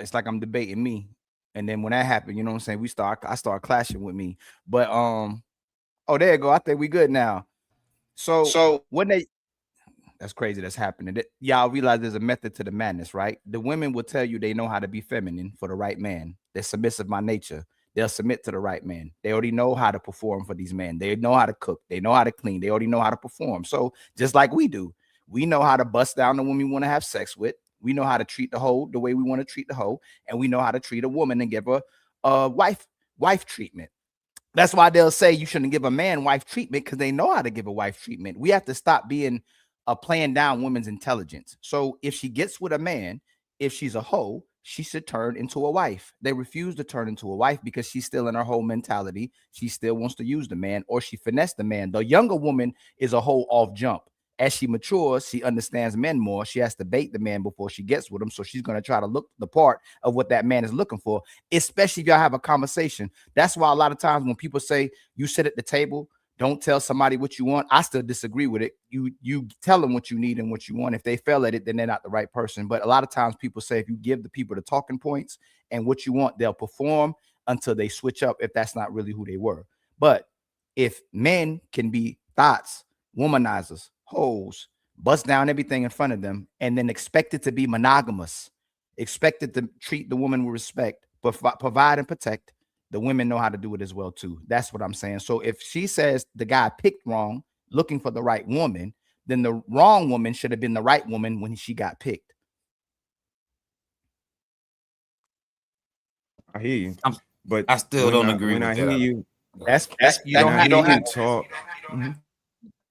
[SPEAKER 13] it's like I'm debating me. And then when that happened, you know what I'm saying? I start clashing with me. But oh, there you go. I think we good now. So when that's crazy that's happening. Y'all realize there's a method to the madness, right? The women will tell you they know how to be feminine for the right man. They're submissive by nature. They'll submit to the right man. They already know how to perform for these men. They know how to cook. They know how to clean. They already know how to perform. So just like we do, we know how to bust down the woman we want to have sex with. We know how to treat the hoe the way we want to treat the hoe. And we know how to treat a woman and give her a wife treatment. That's why they'll say you shouldn't give a man wife treatment, because they know how to give a wife treatment. We have to stop being playing down women's intelligence. So if she gets with a man, if she's a hoe, she should turn into a wife. They refuse to turn into a wife because she's still in her whole mentality. She still wants to use the man, or she finessed the man. The younger woman is a whole off jump. As she matures, she understands men more. She has to bait the man before she gets with him. So she's going to try to look the part of what that man is looking for, especially if y'all have a conversation. That's why a lot of times when people say you sit at the table, don't tell somebody what you want, I still disagree with it. You tell them what you need and what you want. If they fail at it, then they're not the right person. But a lot of times people say if you give the people the talking points and what you want, they'll perform until they switch up if that's not really who they were. But if men can be thoughts, womanizers, hoes, bust down everything in front of them, and then expected to be monogamous, expected to treat the woman with respect, provide and protect, the women know how to do it as well too. That's what I'm saying. So if she says the guy picked wrong, looking for the right woman, then the wrong woman should have been the right woman when she got picked.
[SPEAKER 9] I hear you, but
[SPEAKER 5] I still don't agree
[SPEAKER 9] when
[SPEAKER 5] with
[SPEAKER 9] I
[SPEAKER 5] that.
[SPEAKER 9] hear you.
[SPEAKER 13] That's you don't have to talk.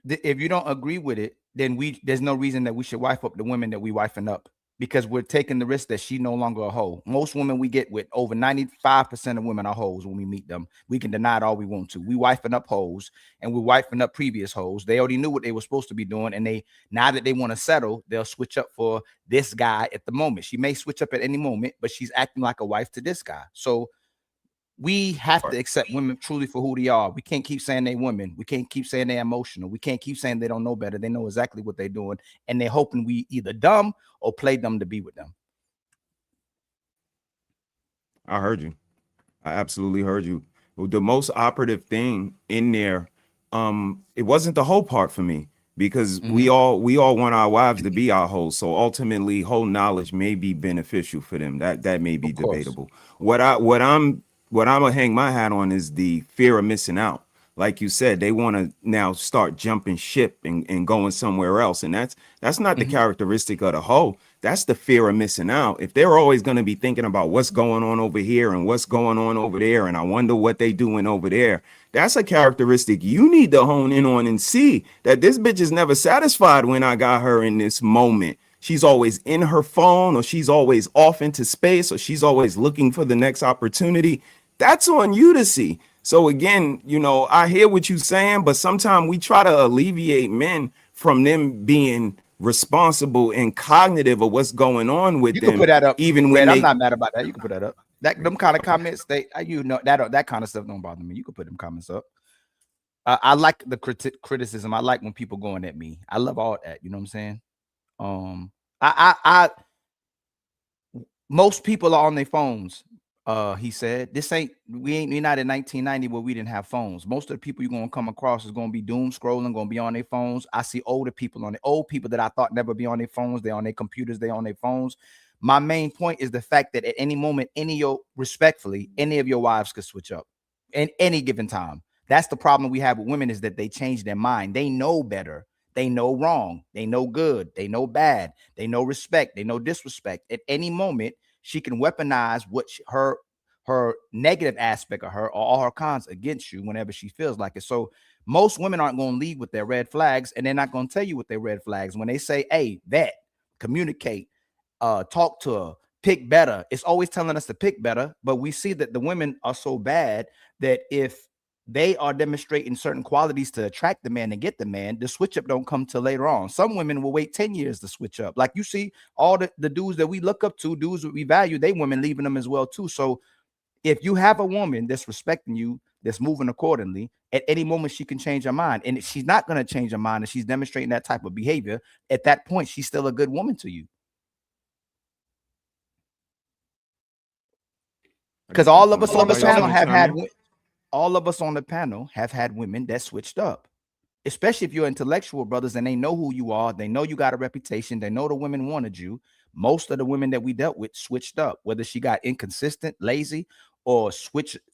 [SPEAKER 13] If you don't agree with it, then there's no reason that we should wife up the women that we wifing up, because we're taking the risk that she no longer a hoe. Most women we get with, over 95% of women are hoes when we meet them. We can deny it all we want to. We wifing up hoes, and we're wifing up previous hoes. They already knew what they were supposed to be doing, and now that they want to settle, they'll switch up for this guy at the moment. She may switch up at any moment, but she's acting like a wife to this guy. So we have to accept women truly for who they are. We can't keep saying they're women. We can't keep saying they're emotional. We can't keep saying they don't know better. They know exactly what they're doing, and they're hoping we either dumb or play dumb to be with them.
[SPEAKER 9] I heard you. I absolutely heard you. The most operative thing in there, it wasn't the whole part for me, because we all want our wives to be our hoes. So ultimately, whole knowledge may be beneficial for them. That may be debatable. What I'm gonna hang my hat on is the fear of missing out. like you said, they want to now start jumping ship and going somewhere else. And that's not the characteristic of the hoe. That's the fear of missing out. If they're always going to be thinking about what's going on over here and what's going on over there, and I wonder what they doing over there, that's a characteristic you need to hone in on and see that this bitch is never satisfied when I got her in this moment. She's always in her phone, or she's always off into space, or she's always looking for the next opportunity. That's on you to see. So again, you know, I hear what you're saying, but sometimes we try to alleviate men from them being responsible and cognitive of what's going on with them.
[SPEAKER 13] You can put that up,
[SPEAKER 9] even when
[SPEAKER 13] I'm not mad about that. You can put that up. Them kind of comments, that kind of stuff don't bother me. You can put them comments up. I like the criticism. I like when people going at me. I love all that. You know what I'm saying? Most people are on their phones. He said, we're not in 1990 where we didn't have phones. Most of the people you're gonna come across is gonna be doom scrolling, gonna be on their phones. I see old people that I thought never be on their phones. They're on their computers, they're on their phones. My main point is the fact that at any moment, any of your wives could switch up in any given time. That's the problem we have with women, is that they change their mind. They know better. They know wrong. They know good. They know bad. They know respect. They know disrespect. At any moment, she can weaponize what her negative aspect of her, or all her cons against you whenever she feels like it. So most women aren't going to lead with their red flags, and they're not going to tell you what their red flags. When they say, hey, communicate, talk to her, pick better, it's always telling us to pick better. But we see that the women are so bad that if they are demonstrating certain qualities to attract the man and get the man, the switch up don't come till later on. Some women will wait 10 years to switch up. Like you see all the dudes that we look up to, dudes that we value, they women leaving them as well too. So if you have a woman that's respecting you, that's moving accordingly, at any moment she can change her mind. And if she's not going to change her mind and she's demonstrating that type of behavior, at that point, she's still a good woman to you. Because all of us on the panel have had women that switched up, especially if you're intellectual brothers and they know who you are. They know you got a reputation. They know the women wanted you. Most of the women that we dealt with switched up, whether she got inconsistent, lazy, or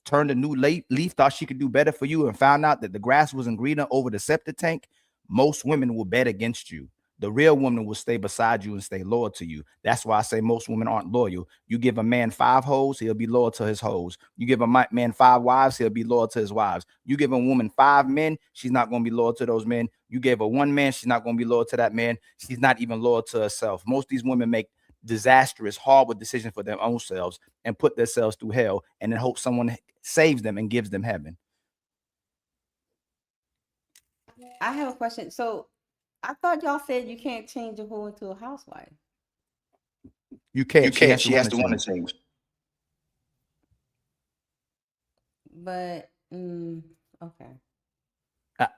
[SPEAKER 13] turned a new leaf, thought she could do better for you and found out that the grass wasn't greener over the septic tank. Most women will bet against you. The real woman will stay beside you and stay loyal to you. That's why I say most women aren't loyal. You give a man 5 hoes, he'll be loyal to his hoes. You give a man 5 wives, he'll be loyal to his wives. You give a woman 5 men, she's not going to be loyal to those men. You gave her 1 man, she's not going to be loyal to that man. She's not even loyal to herself. Most of these women make disastrous, horrible decisions for their own selves and put themselves through hell and then hope someone saves them and gives them heaven.
[SPEAKER 3] I have a question. So I thought y'all said you can't change a hoe into a housewife.
[SPEAKER 13] You can't.
[SPEAKER 21] She has to want to change.
[SPEAKER 3] But okay.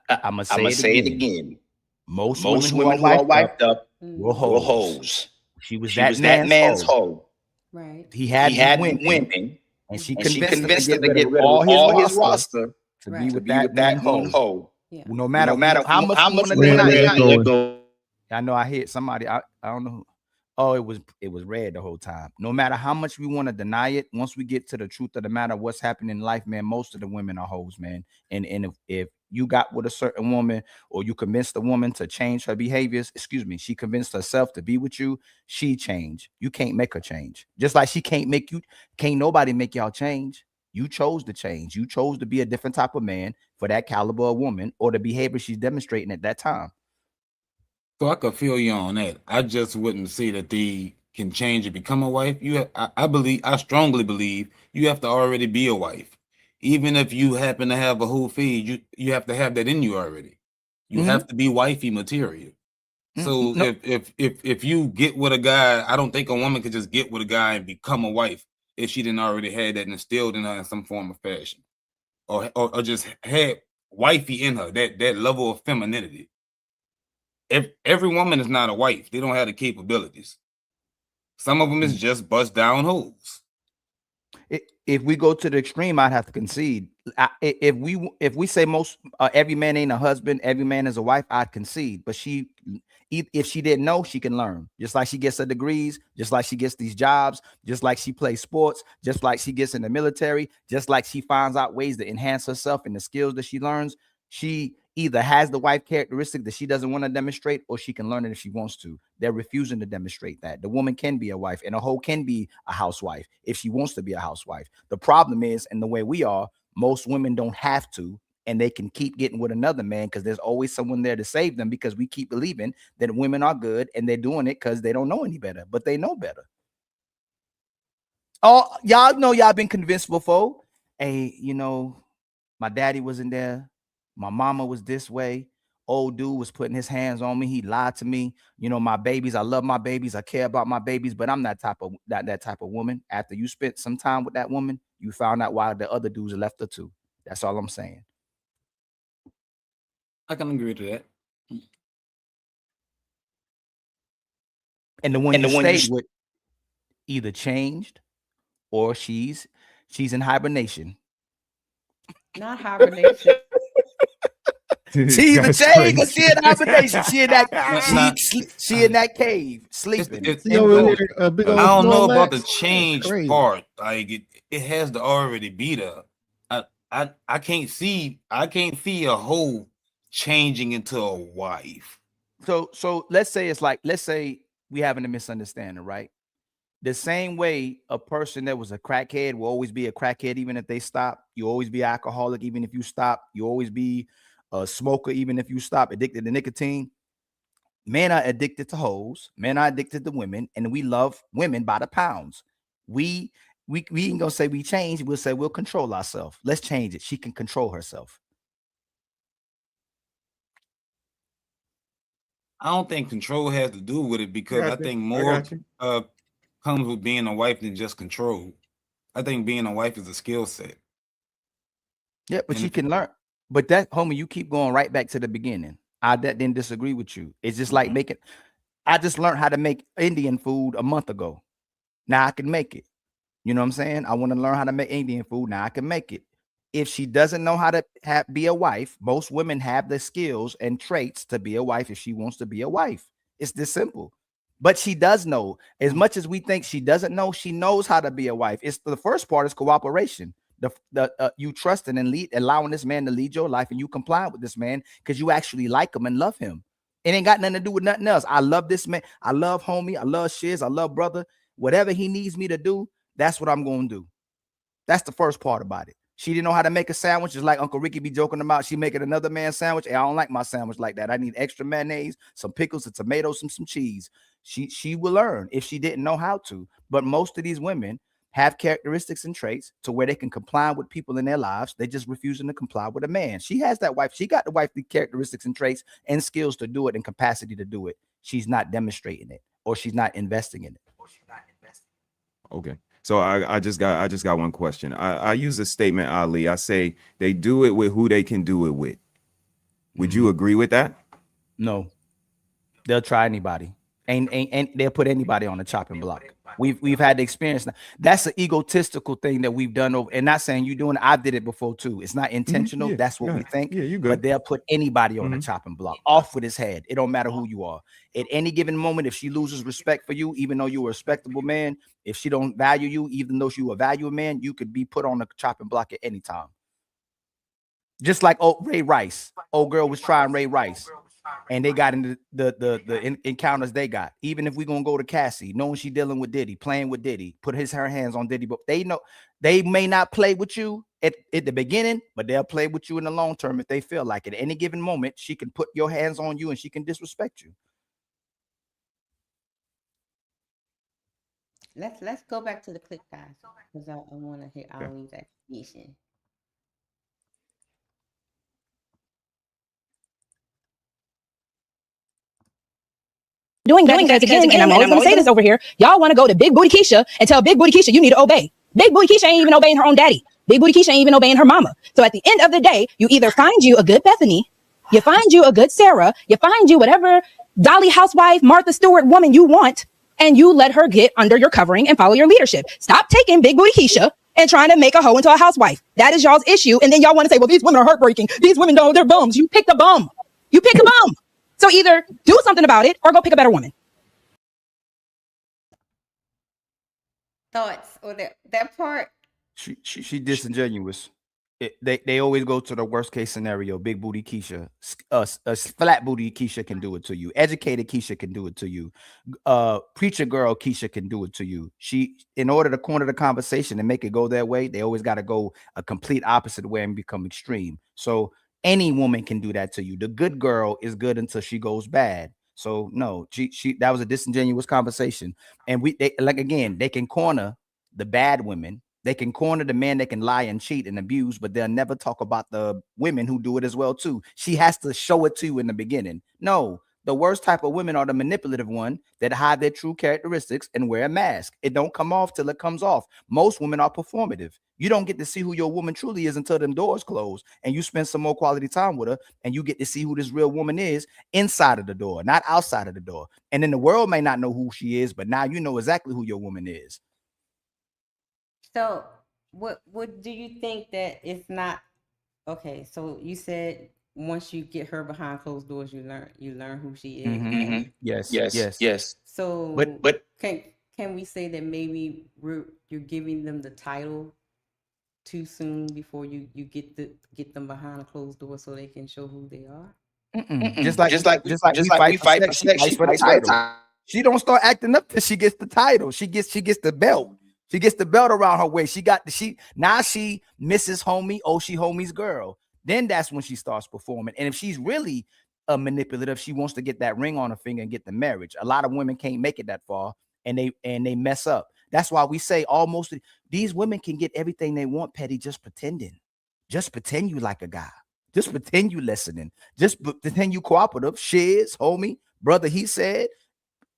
[SPEAKER 13] I'm gonna say it again. Most women who are wiped up were hoes. She was that man's hoe.
[SPEAKER 3] Right.
[SPEAKER 21] He had women,
[SPEAKER 13] and she
[SPEAKER 21] convinced him to get rid of all his roster
[SPEAKER 13] to be with that hoe.
[SPEAKER 3] Yeah.
[SPEAKER 21] No matter how much
[SPEAKER 13] I know I hear somebody. I don't know who. Oh, it was red the whole time. No matter how much we want to deny it, once we get to the truth of the matter, what's happening in life, man, most of the women are hoes, man. And if you got with a certain woman, or you convinced the woman to change her behaviors, she convinced herself to be with you, she changed. You can't make her change. Just like she can't nobody make y'all change. You chose to change. You chose to be a different type of man for that caliber of woman, or the behavior she's demonstrating at that time.
[SPEAKER 5] So I could feel you on that. I just wouldn't say that they can change and become a wife. I strongly believe you have to already be a wife. Even if you happen to have a whole feed, you have to have that in you already. You have to be wifey material. So if you get with a guy, I don't think a woman could just get with a guy and become a wife if she didn't already had that instilled in her in some form of fashion, or just had wifey in her, that level of femininity. If every woman is not a wife, they don't have the capabilities. Some of them is just bust down hoes.
[SPEAKER 13] If we go to the extreme, I'd have to concede. If we say every man ain't a husband, every man is a wife, I'd concede. But If she didn't know, she can learn. Just like she gets her degrees, just like she gets these jobs, just like she plays sports, just like she gets in the military, just like she finds out ways to enhance herself and the skills that she learns. She either has the wife characteristic that she doesn't want to demonstrate, or she can learn it if she wants to. They're refusing to demonstrate that. The woman can be a wife, and a hoe can be a housewife if she wants to be a housewife. The problem is, in the way we are, most women don't have to, and they can keep getting with another man because there's always someone there to save them, because we keep believing that women are good and they're doing it because they don't know any better, but they know better. Oh, y'all know y'all been convinced before. Hey, you know, my daddy wasn't there. My mama was this way. Old dude was putting his hands on me. He lied to me. You know, my babies, I love my babies. I care about my babies, but I'm that type of woman. After you spent some time with that woman, you found out why the other dudes left her too. That's all I'm saying.
[SPEAKER 5] I can agree to that.
[SPEAKER 13] And the one you stayed with either changed or she's in hibernation.
[SPEAKER 3] Not hibernation.
[SPEAKER 13] She either changed or she in hibernation. She in that cave sleeping.
[SPEAKER 5] I don't know about the change part. Like it has to already be there. I can't see a hoe changing into a wife.
[SPEAKER 13] So let's say we having a misunderstanding, right? The same way a person that was a crackhead will always be a crackhead even if they stop. You always be alcoholic even if you stop. You always be a smoker even if you stop. Addicted to nicotine. Men are addicted to hoes. Men are addicted to women, and we love women by the pounds. We ain't gonna say we change. We'll say we'll control ourselves. Let's change it. She can control herself.
[SPEAKER 5] I don't think control has to do with it, because I think more comes with being a wife than just control. I think being a wife is a skill set.
[SPEAKER 13] Yeah, but you can learn. But that, homie, you keep going right back to the beginning. I didn't disagree with you. It's just like making. I just learned how to make Indian food a month ago. Now I can make it. You know what I'm saying? I want to learn how to make Indian food. Now I can make it. If she doesn't know how to be a wife, most women have the skills and traits to be a wife if she wants to be a wife. It's this simple. But she does know. As much as we think she doesn't know, she knows how to be a wife. It's the first part is cooperation. You trusting and allowing this man to lead your life, and you comply with this man because you actually like him and love him. It ain't got nothing to do with nothing else. I love this man. I love homie. I love shiz. I love brother. Whatever he needs me to do, that's what I'm going to do. That's the first part about it. She didn't know how to make a sandwich. Just like Uncle Ricky be joking about, she making another man's sandwich. Hey, I don't like my sandwich like that. I need extra mayonnaise, some pickles, some tomatoes, some cheese. She will learn if she didn't know how to. But most of these women have characteristics and traits to where they can comply with people in their lives. They just refusing to comply with a man. She has that wife. She got the wifely characteristics and traits and skills to do it and capacity to do it. She's not demonstrating it, or she's not investing in it.
[SPEAKER 9] Okay. So I just got one question. I use a statement, Ali. I say they do it with who they can do it with. Would you agree with that?
[SPEAKER 13] No. They'll try anybody. And they'll put anybody on the chopping block. We've had the experience. Now, that's an egotistical thing that we've done over, and not saying you doing it. I did it before too. It's not intentional.
[SPEAKER 9] Yeah,
[SPEAKER 13] that's what we think.
[SPEAKER 9] Yeah, you good.
[SPEAKER 13] But they'll put anybody on the chopping block, off with his head. It don't matter who you are. At any given moment, if she loses respect for you, even though you're a respectable man, if she don't value you, even though you a value man, you could be put on the chopping block at any time. Just like Ray Rice. Old girl was trying Ray Rice. And they got into the encounters they got. Even if we're gonna go to Cassie, knowing she dealing with Diddy, playing with Diddy, put her hands on Diddy, but they know they may not play with you at the beginning, but they'll play with you in the long term if they feel like it. At any given moment, she can put your hands on you and she can disrespect you.
[SPEAKER 3] Let's go back to the clip, guys, because I want to hear Ali's explanation.
[SPEAKER 19] Doing that because again, and I'm always going to say this over here, y'all want to go to Big Booty Keisha and tell Big Booty Keisha you need to obey. Big Booty Keisha ain't even obeying her own daddy. Big Booty Keisha ain't even obeying her mama. So at the end of the day, you either find you a good Bethany, you find you a good Sarah, you find you whatever Dolly housewife, Martha Stewart woman you want, and you let her get under your covering and follow your leadership. Stop taking Big Booty Keisha and trying to make a hoe into a housewife. That is y'all's issue. And then y'all want to say, well, these women are heartbreaking. These women don't, they're bums. You picked a bum. You picked a bum. So either do something about it or go pick a better woman.
[SPEAKER 3] Thoughts or that part?
[SPEAKER 13] She disingenuous. They always go to the worst case scenario. Big booty Keisha, a flat booty Keisha can do it to you. Educated Keisha can do it to you. Preacher girl Keisha can do it to you. She, in order to corner the conversation and make it go their way, they always got to go a complete opposite way and become extreme. So any woman can do that to you. The good girl is good until she goes bad. So no, she that was a disingenuous conversation. And they can corner the bad women. They can corner the man that can lie and cheat and abuse, but they'll never talk about the women who do it as well too. She has to show it to you in the beginning. No, the worst type of women are the manipulative one that hide their true characteristics and wear a mask. It don't come off till it comes off. Most women are performative. You don't get to see who your woman truly is until them doors close and you spend some more quality time with her and you get to see who this real woman is inside of the door, not outside of the door. And then the world may not know who she is, but now you know exactly who your woman is.
[SPEAKER 3] So what do you think that it's not okay? So you said once you get her behind closed doors, you learn who she is.
[SPEAKER 13] Yes.
[SPEAKER 3] So
[SPEAKER 13] but
[SPEAKER 3] can we say that maybe you're giving them the title too soon before you get them behind a closed door so they can show who they are?
[SPEAKER 13] Just like we fight for sex, she fights for the title. She don't start acting up till she gets the title. She gets the belt. She gets the belt around her waist. She Mrs. Homie. Oh, she homie's girl. Then that's when she starts performing. And if she's really a manipulative, she wants to get that ring on her finger and get the marriage. A lot of women can't make it that far, and they mess up. That's why we say almost these women can get everything they want, Petty, just pretending. Just pretend you like a guy. Just pretend you listening. Just pretend you cooperative. Shiz, homie, brother, he said.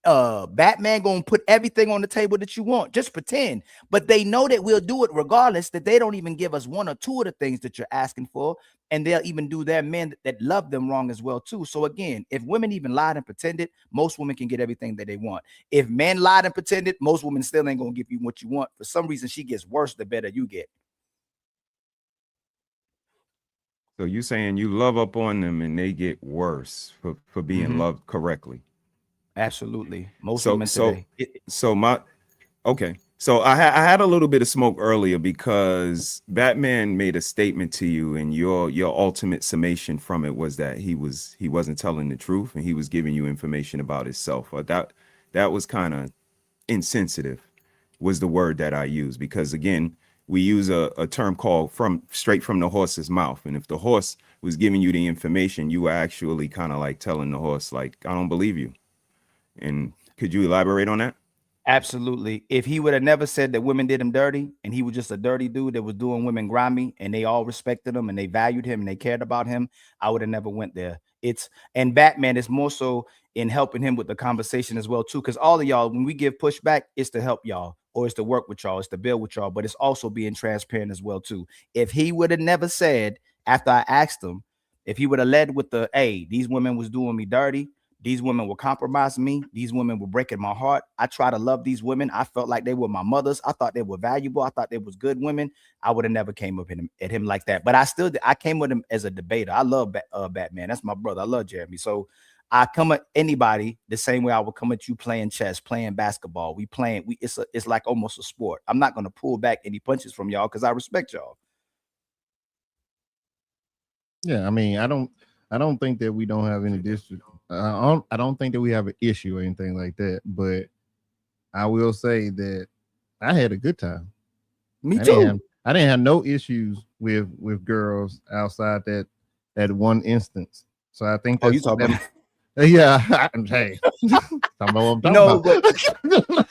[SPEAKER 13] Batman gonna put everything on the table that you want. Just pretend. But they know that we'll do it regardless, that they don't even give us one or two of the things that you're asking for, and they'll even do their men that love them wrong as well too. So again, if women even lied and pretended, most women can get everything that they want. If men lied and pretended, most women still ain't gonna give you what you want. For some reason, she gets worse the better you get.
[SPEAKER 9] So you saying you love up on them and they get worse for being loved correctly?
[SPEAKER 13] Absolutely. Most women today.
[SPEAKER 9] So I had a little bit of smoke earlier because Batman made a statement to you, and your ultimate summation from it was that he wasn't telling the truth and he was giving you information about himself. That was kind of insensitive, was the word that I used, because again, we use a term called straight from the horse's mouth. And if the horse was giving you the information, you were actually kind of like telling the horse, like, I don't believe you. And could you elaborate on that?
[SPEAKER 13] Absolutely. If he would have never said that women did him dirty and he was just a dirty dude that was doing women grimy and they all respected him and they valued him and they cared about him, I would have never went there. And Batman is more so in helping him with the conversation as well too, because all of y'all, when we give pushback, it's to help y'all, or it's to work with y'all, it's to build with y'all, but it's also being transparent as well too. If he would have never said, after I asked him, if he would have led with the, hey, these women was doing me dirty, these women were compromising me, these women were breaking my heart, I try to love these women, I felt like they were my mothers, I thought they were valuable, I thought they was good women, I would have never came up at him like that. But I came with him as a debater. I love Batman. That's my brother. I love Jeremy. So I come at anybody the same way I would come at you playing chess, playing basketball. It's like almost a sport. I'm not going to pull back any punches from y'all because I respect y'all.
[SPEAKER 4] Yeah, I mean, I don't think that we don't have any district. I don't think that we have an issue or anything like that. But I will say that I had a good time.
[SPEAKER 13] Me too.
[SPEAKER 4] I didn't have no issues with girls outside that one instance. So I think
[SPEAKER 13] you talking about?
[SPEAKER 4] Yeah, hey, I know what I'm talking about.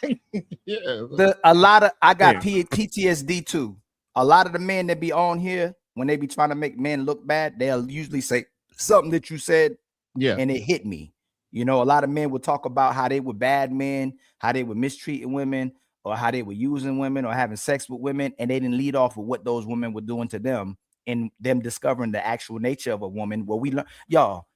[SPEAKER 13] Yeah, I got PTSD too. A lot of the men that be on here, when they be trying to make men look bad, they'll usually say something that you said, and it hit me. You know, a lot of men would talk about how they were bad men, how they were mistreating women, or how they were using women or having sex with women, and they didn't lead off with what those women were doing to them and them discovering the actual nature of a woman. Where we learn, y'all,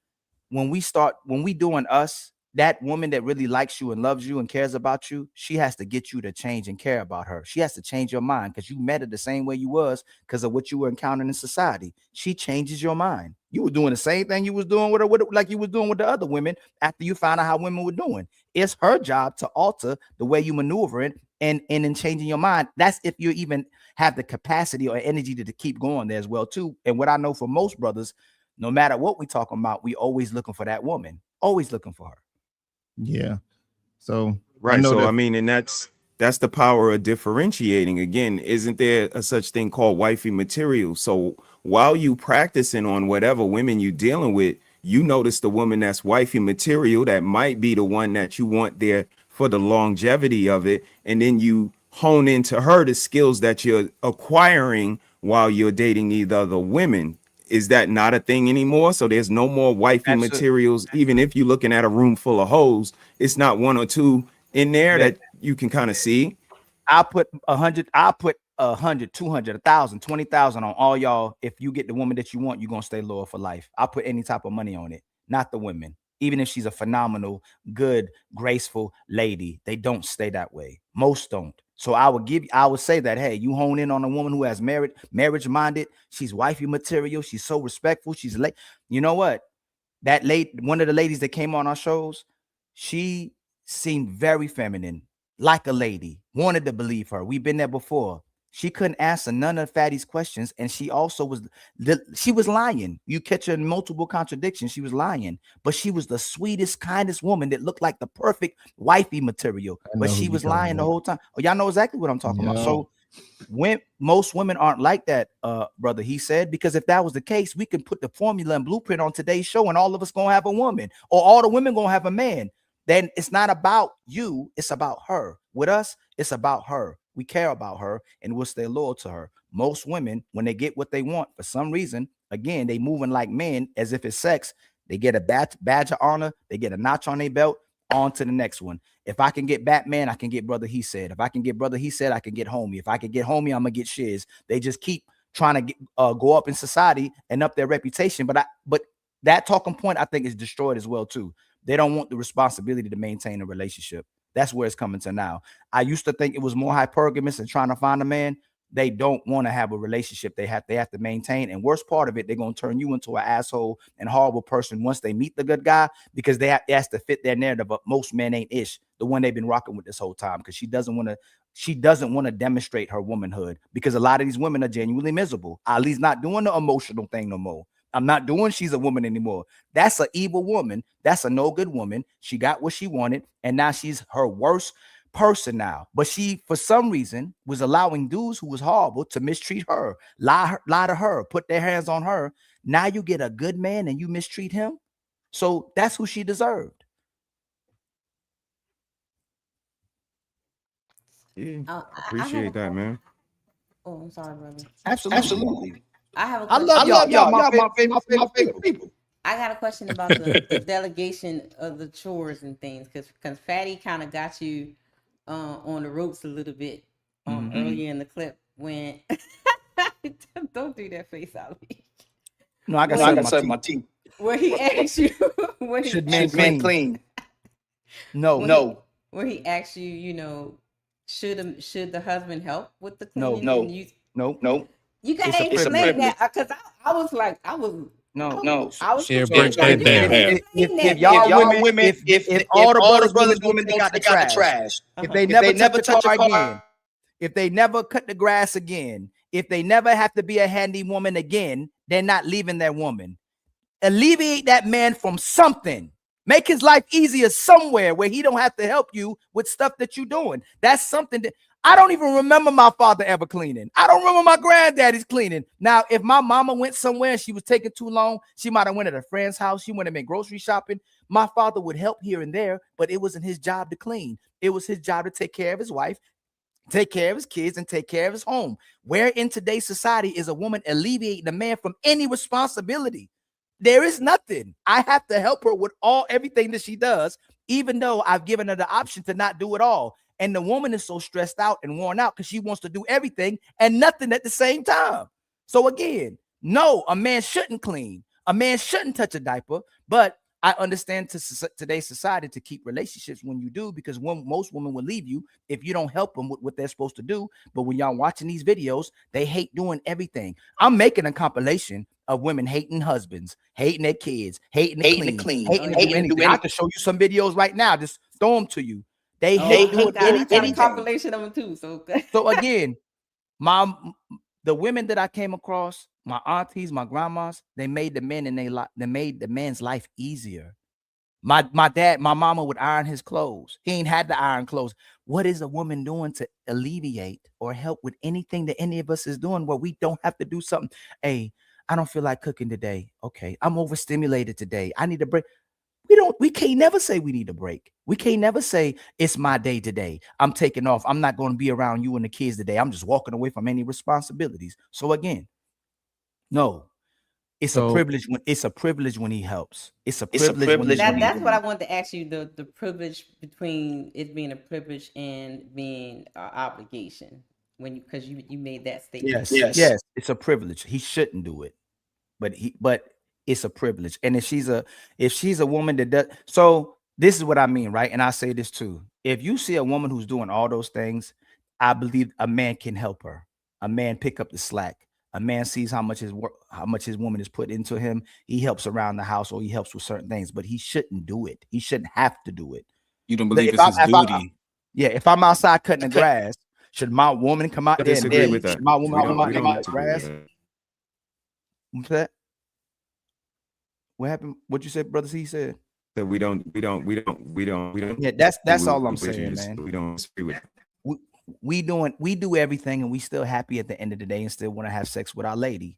[SPEAKER 13] when we doing us, that woman that really likes you and loves you and cares about you, she has to get you to change and care about her. She has to change your mind because you met her the same way you was because of what you were encountering in society. She changes your mind. You were doing the same thing you was doing with her, like you was doing with the other women after you found out how women were doing. It's her job to alter the way you maneuver it and in changing your mind. That's if you even have the capacity or energy to keep going there as well too. And what I know for most brothers, no matter what we talking about, we always looking for that woman, always looking for her.
[SPEAKER 4] Yeah. So
[SPEAKER 9] right. I mean, and that's the power of differentiating. Again, isn't there a such thing called wifey material? So while you practicing on whatever women you dealing with, you notice the woman that's wifey material that might be the one that you want there for the longevity of it, and then you hone into her the skills that you're acquiring while you're dating these other women. Is that not a thing anymore? So there's no more wifey materials. Even if you're looking at a room full of hoes, it's not one or two in there that you can kind of see.
[SPEAKER 13] I put 100, 200, 1,000, 20,000 on all y'all. If you get the woman that you want, you're gonna stay loyal for life. I'll put any type of money on it, not the women. Even if she's a phenomenal, good, graceful lady, they don't stay that way. Most don't. So I would say that, hey, you hone in on a woman who has marriage minded. She's wifey material. She's so respectful. She's late. You know what? One of the ladies that came on our shows, she seemed very feminine, like a lady. Wanted to believe her. We've been there before. She couldn't answer none of Fatty's questions, and she also she was lying. You catch her in multiple contradictions. She was lying, but she was the sweetest, kindest woman that looked like the perfect wifey material. But she was lying the whole time. Oh, y'all know exactly what I'm talking about. So when most women aren't like that, brother, he said, because if that was the case, we can put the formula and blueprint on today's show, and all of us gonna have a woman, or all the women gonna have a man. Then it's not about you, it's about her. With us, it's about her. We care about her and we'll stay loyal to her. Most women, when they get what they want, for some reason, again, they moving like men as if it's sex. They get a badge of honor. They get a notch on their belt. On to the next one. If I can get Batman, I can get Brother He Said. If I can get Brother He Said, I can get Homie. If I can get Homie, I'm gonna get Shiz. They just keep trying to go up in society and up their reputation. But that talking point, I think, is destroyed as well too. They don't want the responsibility to maintain a relationship. That's where it's coming to now. I used to think it was more hypergamous and trying to find a man. They don't want to have a relationship. They have to maintain. And worst part of it, they're going to turn you into an asshole and horrible person once they meet the good guy, because it has to fit their narrative. But most men ain't Ish, the one they've been rocking with this whole time, because she doesn't want to demonstrate her womanhood, because a lot of these women are genuinely miserable. Ali's not doing the emotional thing no more. I'm not doing she's a woman anymore. That's an evil woman. That's a no good woman. She got what she wanted, and now she's her worst person now. But she, for some reason, was allowing dudes who was horrible to mistreat her, lie to her, put their hands on her. Now you get a good man and you mistreat him. So that's who she deserved.
[SPEAKER 9] Yeah, appreciate that, man.
[SPEAKER 3] Oh, I'm sorry, brother.
[SPEAKER 13] Absolutely.
[SPEAKER 3] I have a
[SPEAKER 13] I
[SPEAKER 3] question.
[SPEAKER 13] love y'all. My favorite people.
[SPEAKER 3] I got a question about the delegation of the chores and things, because Fatty kind of got you on the ropes a little bit earlier in the clip when don't do that face, Ali.
[SPEAKER 13] No, I got to set my teeth.
[SPEAKER 3] Where he asked you,
[SPEAKER 13] should men clean? No.
[SPEAKER 3] Where he asked you, should the husband help with the
[SPEAKER 13] No.
[SPEAKER 3] cleaning?
[SPEAKER 13] No.
[SPEAKER 3] You gotta explain that, because I was like,
[SPEAKER 13] No.
[SPEAKER 3] I was
[SPEAKER 6] break that down.
[SPEAKER 13] If y'all women, if all the brothers women they got the trash, if they never touch a car again, if they never cut the grass again, if they never have to be a handy woman again, they're not leaving their woman. Alleviate that man from something. Make his life easier somewhere where he don't have to help you with stuff that you're doing. That's something that I don't even remember my father ever cleaning. I don't remember my granddaddy's cleaning. Now, if my mama went somewhere and she was taking too long, she might have went at a friend's house. She went and made grocery shopping. My father would help here and there, but it wasn't his job to clean. It was his job to take care of his wife, take care of his kids, and take care of his home. Where in today's society is a woman alleviating a man from any responsibility? There is nothing. I have to help her with everything that she does, even though I've given her the option to not do it all. And the woman is so stressed out and worn out because she wants to do everything and nothing at the same time. So again, no, a man shouldn't clean. A man shouldn't touch a diaper. But I understand today's society to keep relationships when you do, because most women will leave you if you don't help them with what they're supposed to do. But when y'all watching these videos, they hate doing everything. I'm making a compilation of women hating husbands, hating their kids, hating to clean, hating to do anything. I can show you some videos right now. Just throw them to you. They hate doing anything.
[SPEAKER 3] A compilation of them too.
[SPEAKER 13] So again, the women that I came across, my aunties, my grandmas, they made the men they made the man's life easier. My mama would iron his clothes. He ain't had to iron clothes. What is a woman doing to alleviate or help with anything that any of us is doing where we don't have to do something? Hey, I don't feel like cooking today. Okay, I'm overstimulated today. I need a break. We can't never say we need a break. We can't never say it's my day today. I'm taking off. I'm not going to be around you and the kids today. I'm just walking away from any responsibilities. So again, no, it's a privilege when he helps. It's a privilege.
[SPEAKER 3] That's what I wanted to ask you. The privilege between it being a privilege and being an obligation because you made that statement.
[SPEAKER 13] Yes, it's a privilege. He shouldn't do it, but it's a privilege. And if she's a woman that does, so this is what I mean, right? And I say this too. If you see a woman who's doing all those things, I believe a man can help her. A man pick up the slack. A man sees how much his woman is put into him. He helps around the house or he helps with certain things, but he shouldn't do it. He shouldn't have to do it.
[SPEAKER 5] You don't believe it's his duty?
[SPEAKER 13] If I'm outside cutting the grass, should my woman come out there and
[SPEAKER 9] disagree with that?
[SPEAKER 13] My woman come out the grass? What's that? What happened? What you said, brother? He said
[SPEAKER 9] that we don't.
[SPEAKER 13] Yeah, that's all I'm saying, man.
[SPEAKER 9] We don't disagree with that.
[SPEAKER 13] We do everything, and we still happy at the end of the day, and still want to have sex with our lady.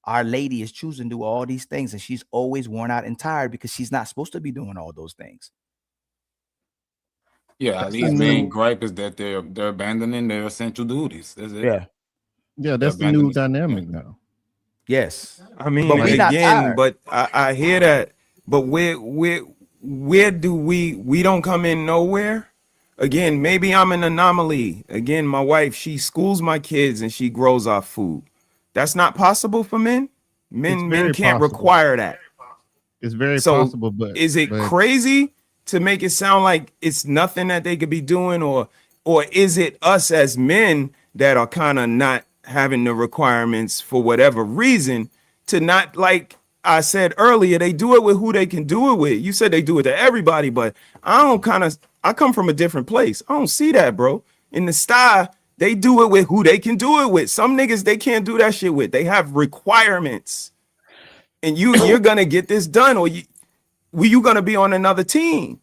[SPEAKER 13] Our lady is choosing to do all these things, and she's always worn out and tired because she's not supposed to be doing all those things.
[SPEAKER 5] Yeah, at least main gripe is that they're abandoning their essential duties. That's it.
[SPEAKER 4] Yeah, that's the new dynamic now.
[SPEAKER 13] Yes,
[SPEAKER 9] I mean,
[SPEAKER 13] but
[SPEAKER 9] again, but I hear that. But where do we don't come in nowhere? Again, maybe I'm an anomaly. Again, my wife, she schools my kids and she grows our food. That's not possible for men. Men can't require that.
[SPEAKER 4] It's very possible, but
[SPEAKER 9] is it crazy to make it sound like it's nothing that they could be doing, or is it us as men that are kind of not having the requirements for whatever reason to not, like I said earlier, they do it with who they can do it with. You said they do it to everybody, but I come from a different place. I don't see that, bro. In the style, they do it with who they can do it with. Some niggas they can't do that shit with. They have requirements. And you're gonna get this done, or you gonna be on another team.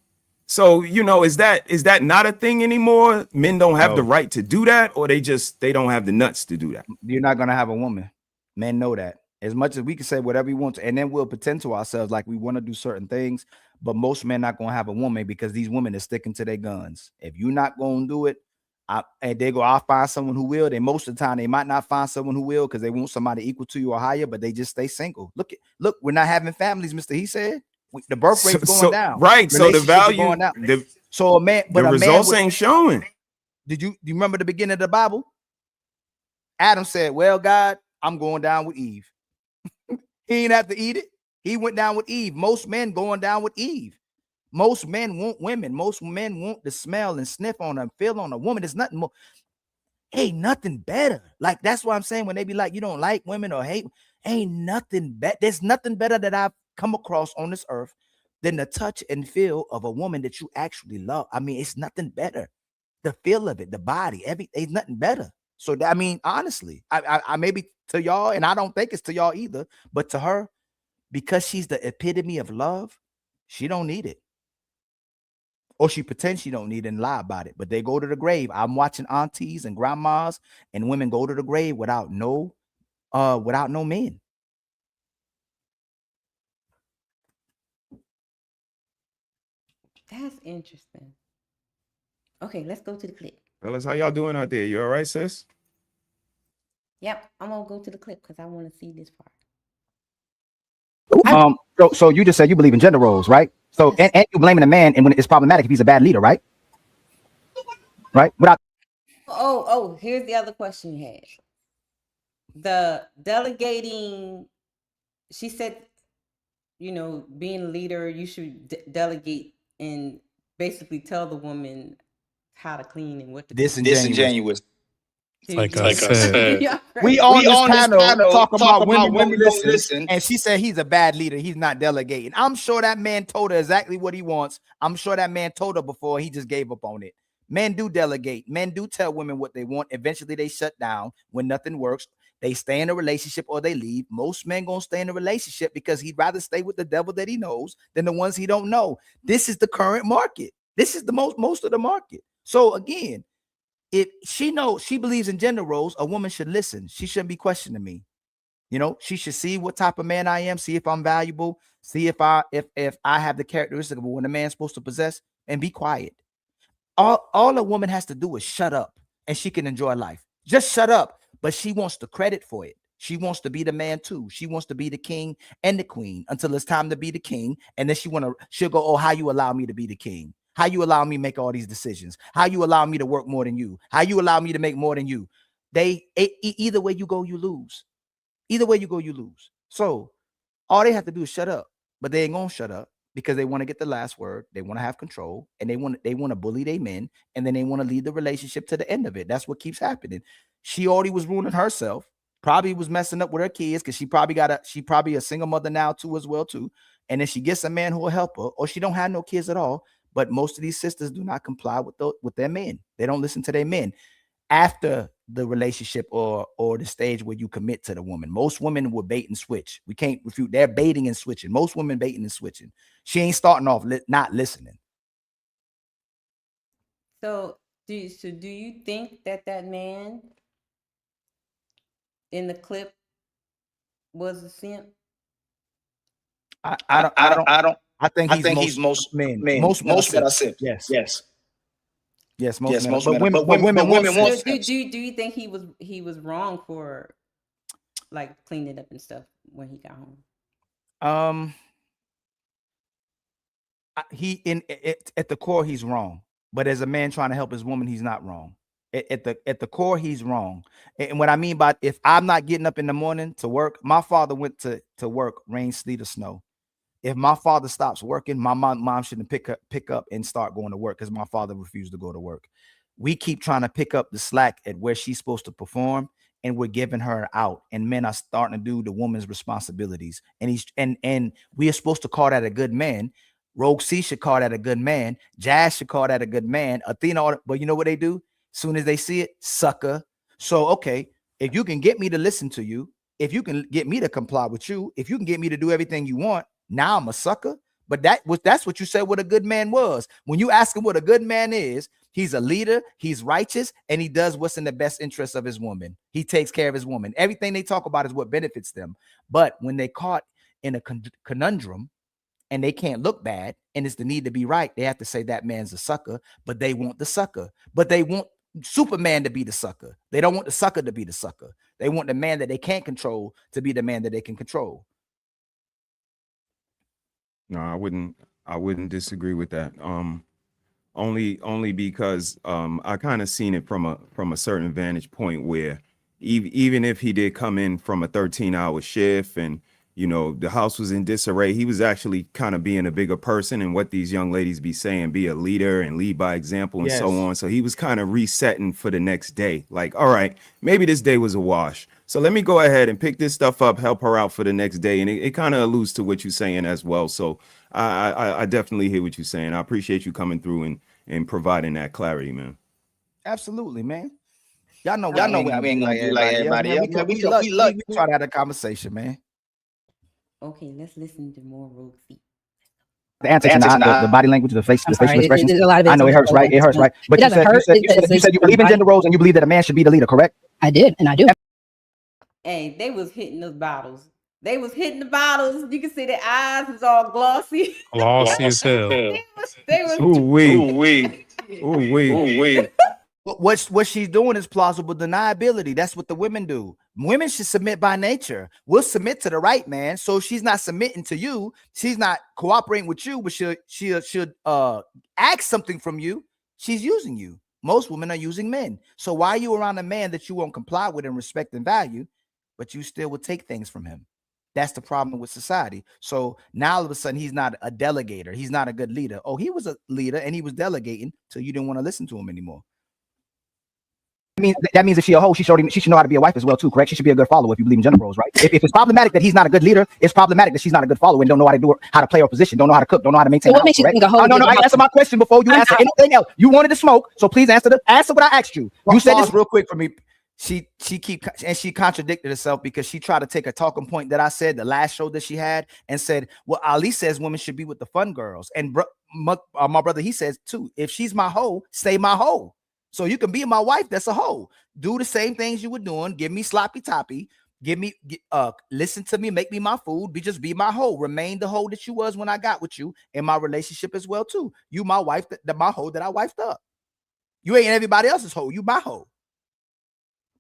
[SPEAKER 9] So, is that not a thing anymore? Men don't have the right to do that, or they don't have the nuts to do that.
[SPEAKER 13] You're not gonna have a woman. Men know that. As much as we can say whatever we want to, and then we'll pretend to ourselves like we want to do certain things, but most men not gonna have a woman because these women are sticking to their guns. If you're not gonna do it, and they go, I'll find someone who will. Then most of the time they might not find someone who will because they want somebody equal to you or higher, but they just stay single. Look, we're not having families, Mr. He said. The birth rate's going down.
[SPEAKER 9] Right. So the value
[SPEAKER 13] going down. So the
[SPEAKER 9] results ain't showing.
[SPEAKER 13] Do you remember the beginning of the Bible? Adam said, well, God, I'm going down with Eve. He didn't have to eat it. He went down with Eve. Most men going down with Eve. Most men want women. Most men want to smell and sniff on them, feel on a woman. There's nothing more. Ain't nothing better. Like, that's why I'm saying when they be like, you don't like women or hate, ain't nothing better. There's nothing better that I've come across on this earth than the touch and feel of a woman that you actually love. I mean, it's nothing better. The feel of it, the body, ain't nothing better. So I mean, honestly, I maybe to y'all, and I don't think it's to y'all either, but to her, because she's the epitome of love, she don't need it. Or she pretends she don't need it and lie about it, but they go to the grave. I'm watching aunties and grandmas and women go to the grave without no men.
[SPEAKER 3] That's interesting. Okay, let's go to the clip.
[SPEAKER 9] Fellas, how y'all doing out there? You all right, sis?
[SPEAKER 3] Yep, I'm gonna go to the clip because I want to see this part.
[SPEAKER 20] So you just said you believe in gender roles, right? So and you blaming a man, and when it's problematic if he's a bad leader, right? Right?
[SPEAKER 3] Here's the other question you had. The delegating, she said you know, being a leader, you should delegate and basically tell the woman how to clean and what to
[SPEAKER 13] Disingenuous.
[SPEAKER 6] Like I said,
[SPEAKER 13] We on this panel talking about women don't listen, and she said he's a bad leader. He's not delegating. I'm sure that man told her exactly what he wants. I'm sure that man told her before. He just gave up on it. Men do delegate. Men do tell women what they want. Eventually, they shut down when nothing works. They stay in a relationship or they leave. Most men gonna stay in a relationship because he'd rather stay with the devil that he knows than the ones he don't know. This is the current market. This is the most of the market. So again, if she knows, she believes in gender roles, a woman should listen. She shouldn't be questioning me. You know, she should see what type of man I am, see if I'm valuable, see if I have the characteristic of what a man's supposed to possess, and be quiet. All a woman has to do is shut up and she can enjoy life. Just shut up. But she wants the credit for it. She wants to be the man too. She wants to be the king and the queen until it's time to be the king. And then she'll go, oh, how you allow me to be the king? How you allow me to make all these decisions? How you allow me to work more than you? How you allow me to make more than you? Either way you go, you lose. Either way you go, you lose. So all they have to do is shut up, but they ain't gonna shut up because they want to get the last word. They want to have control, and they want to bully their men, and then they want to lead the relationship to the end of it. That's what keeps happening. She already was ruining herself. Probably was messing up with her kids because she probably a single mother now too as well too. And then she gets a man who will help her, or she don't have no kids at all. But most of these sisters do not comply with their men. They don't listen to their men after the relationship or the stage where you commit to the woman. Most women will bait and switch. We can't refute. They're baiting and switching. Most women baiting and switching. She ain't starting off not listening.
[SPEAKER 3] So do you think that man in the clip was a simp?
[SPEAKER 13] I think he's most men. Most men are simp. Yes. Most men. But women want.
[SPEAKER 3] Do you think he was wrong for like cleaning up and stuff when he got home?
[SPEAKER 13] At the core he's wrong, but as a man trying to help his woman, he's not wrong. At the core he's wrong. And what I mean by, if I'm not getting up in the morning to work, my father went to work, rain, sleet, or snow. If my father stops working, my mom shouldn't pick up and start going to work because my father refused to go to work. We keep trying to pick up the slack at where she's supposed to perform, and we're giving her out. And men are starting to do the woman's responsibilities. And we are supposed to call that a good man. Rogue C should call that a good man. Jazz should call that a good man. Athena, but you know what they do? As soon as they see it, sucker. So, okay, if you can get me to listen to you, if you can get me to comply with you, if you can get me to do everything you want, now I'm a sucker. But that's what you said what a good man was. When you ask him what a good man is, he's a leader, he's righteous, and he does what's in the best interest of his woman. He takes care of his woman. Everything they talk about is what benefits them. But when they caught in a conundrum and they can't look bad and it's the need to be right, they have to say that man's a sucker, but they want the sucker. But they want Superman to be the sucker. They don't want the sucker to be the sucker. They want the man that they can't control to be the man that they can control.
[SPEAKER 9] No, I wouldn't disagree with that. Only because I kind of seen it from a certain vantage point where even if he did come in from a 13-hour shift and you know the house was in disarray, he was actually kind of being a bigger person and what these young ladies be saying, be a leader and lead by example and so on. So he was kind of resetting for the next day. Like, all right, maybe this day was a wash. So let me go ahead and pick this stuff up, help her out for the next day. And it kind of alludes to what you're saying as well. So I definitely hear what you're saying. I appreciate you coming through and providing that clarity, man.
[SPEAKER 13] Absolutely, man. Y'all know we ain't gonna do like everybody else. We try to have a conversation, man.
[SPEAKER 3] Okay, let's listen to more Rogue C.
[SPEAKER 20] The antics and the body language, the facial expressions. I know it hurts, right? It hurts, right? But you said you believe in gender roles and you believe that a man should be the leader, correct?
[SPEAKER 19] I did, and I do.
[SPEAKER 3] Hey, they was hitting those bottles. They was hitting the bottles. You can see their eyes was all glossy.
[SPEAKER 6] Glossy as hell.
[SPEAKER 3] They was.
[SPEAKER 9] Ooh wee.
[SPEAKER 13] What she's doing is plausible deniability. That's what the women do. Women should submit by nature. We'll submit to the right man. So she's not submitting to you. She's not cooperating with you, but she'll ask something from you. She's using you. Most women are using men. So why are you around a man that you won't comply with and respect and value, but you still will take things from him? That's the problem with society. So now all of a sudden he's not a delegator. He's not a good leader. Oh, he was a leader and he was delegating till you didn't want to listen to him anymore.
[SPEAKER 20] That means if she a hoe, she should know how to be a wife as well too, correct? She should be a good follower if you believe in gender roles, right? If it's problematic that he's not a good leader, it's problematic that she's not a good follower and don't know how to play her position, don't know how to cook, don't know how to maintain.
[SPEAKER 19] So what makes you think a hoe?
[SPEAKER 20] No, I answer my question before you answer anything else. You wanted to smoke, so please answer what I asked you. You said this
[SPEAKER 13] real quick for me. She contradicted herself because she tried to take a talking point that I said the last show that she had and said, well, Ali says women should be with the fun girls. And my brother, he says too, if she's my hoe, stay my hoe. So you can be my wife. That's a hoe. Do the same things you were doing. Give me sloppy toppy. Listen to me. Make me my food. Just be my hoe. Remain the hoe that you was when I got with you in my relationship as well too. You my wife. My hoe that I wifed up. You ain't everybody else's hoe. You my hoe.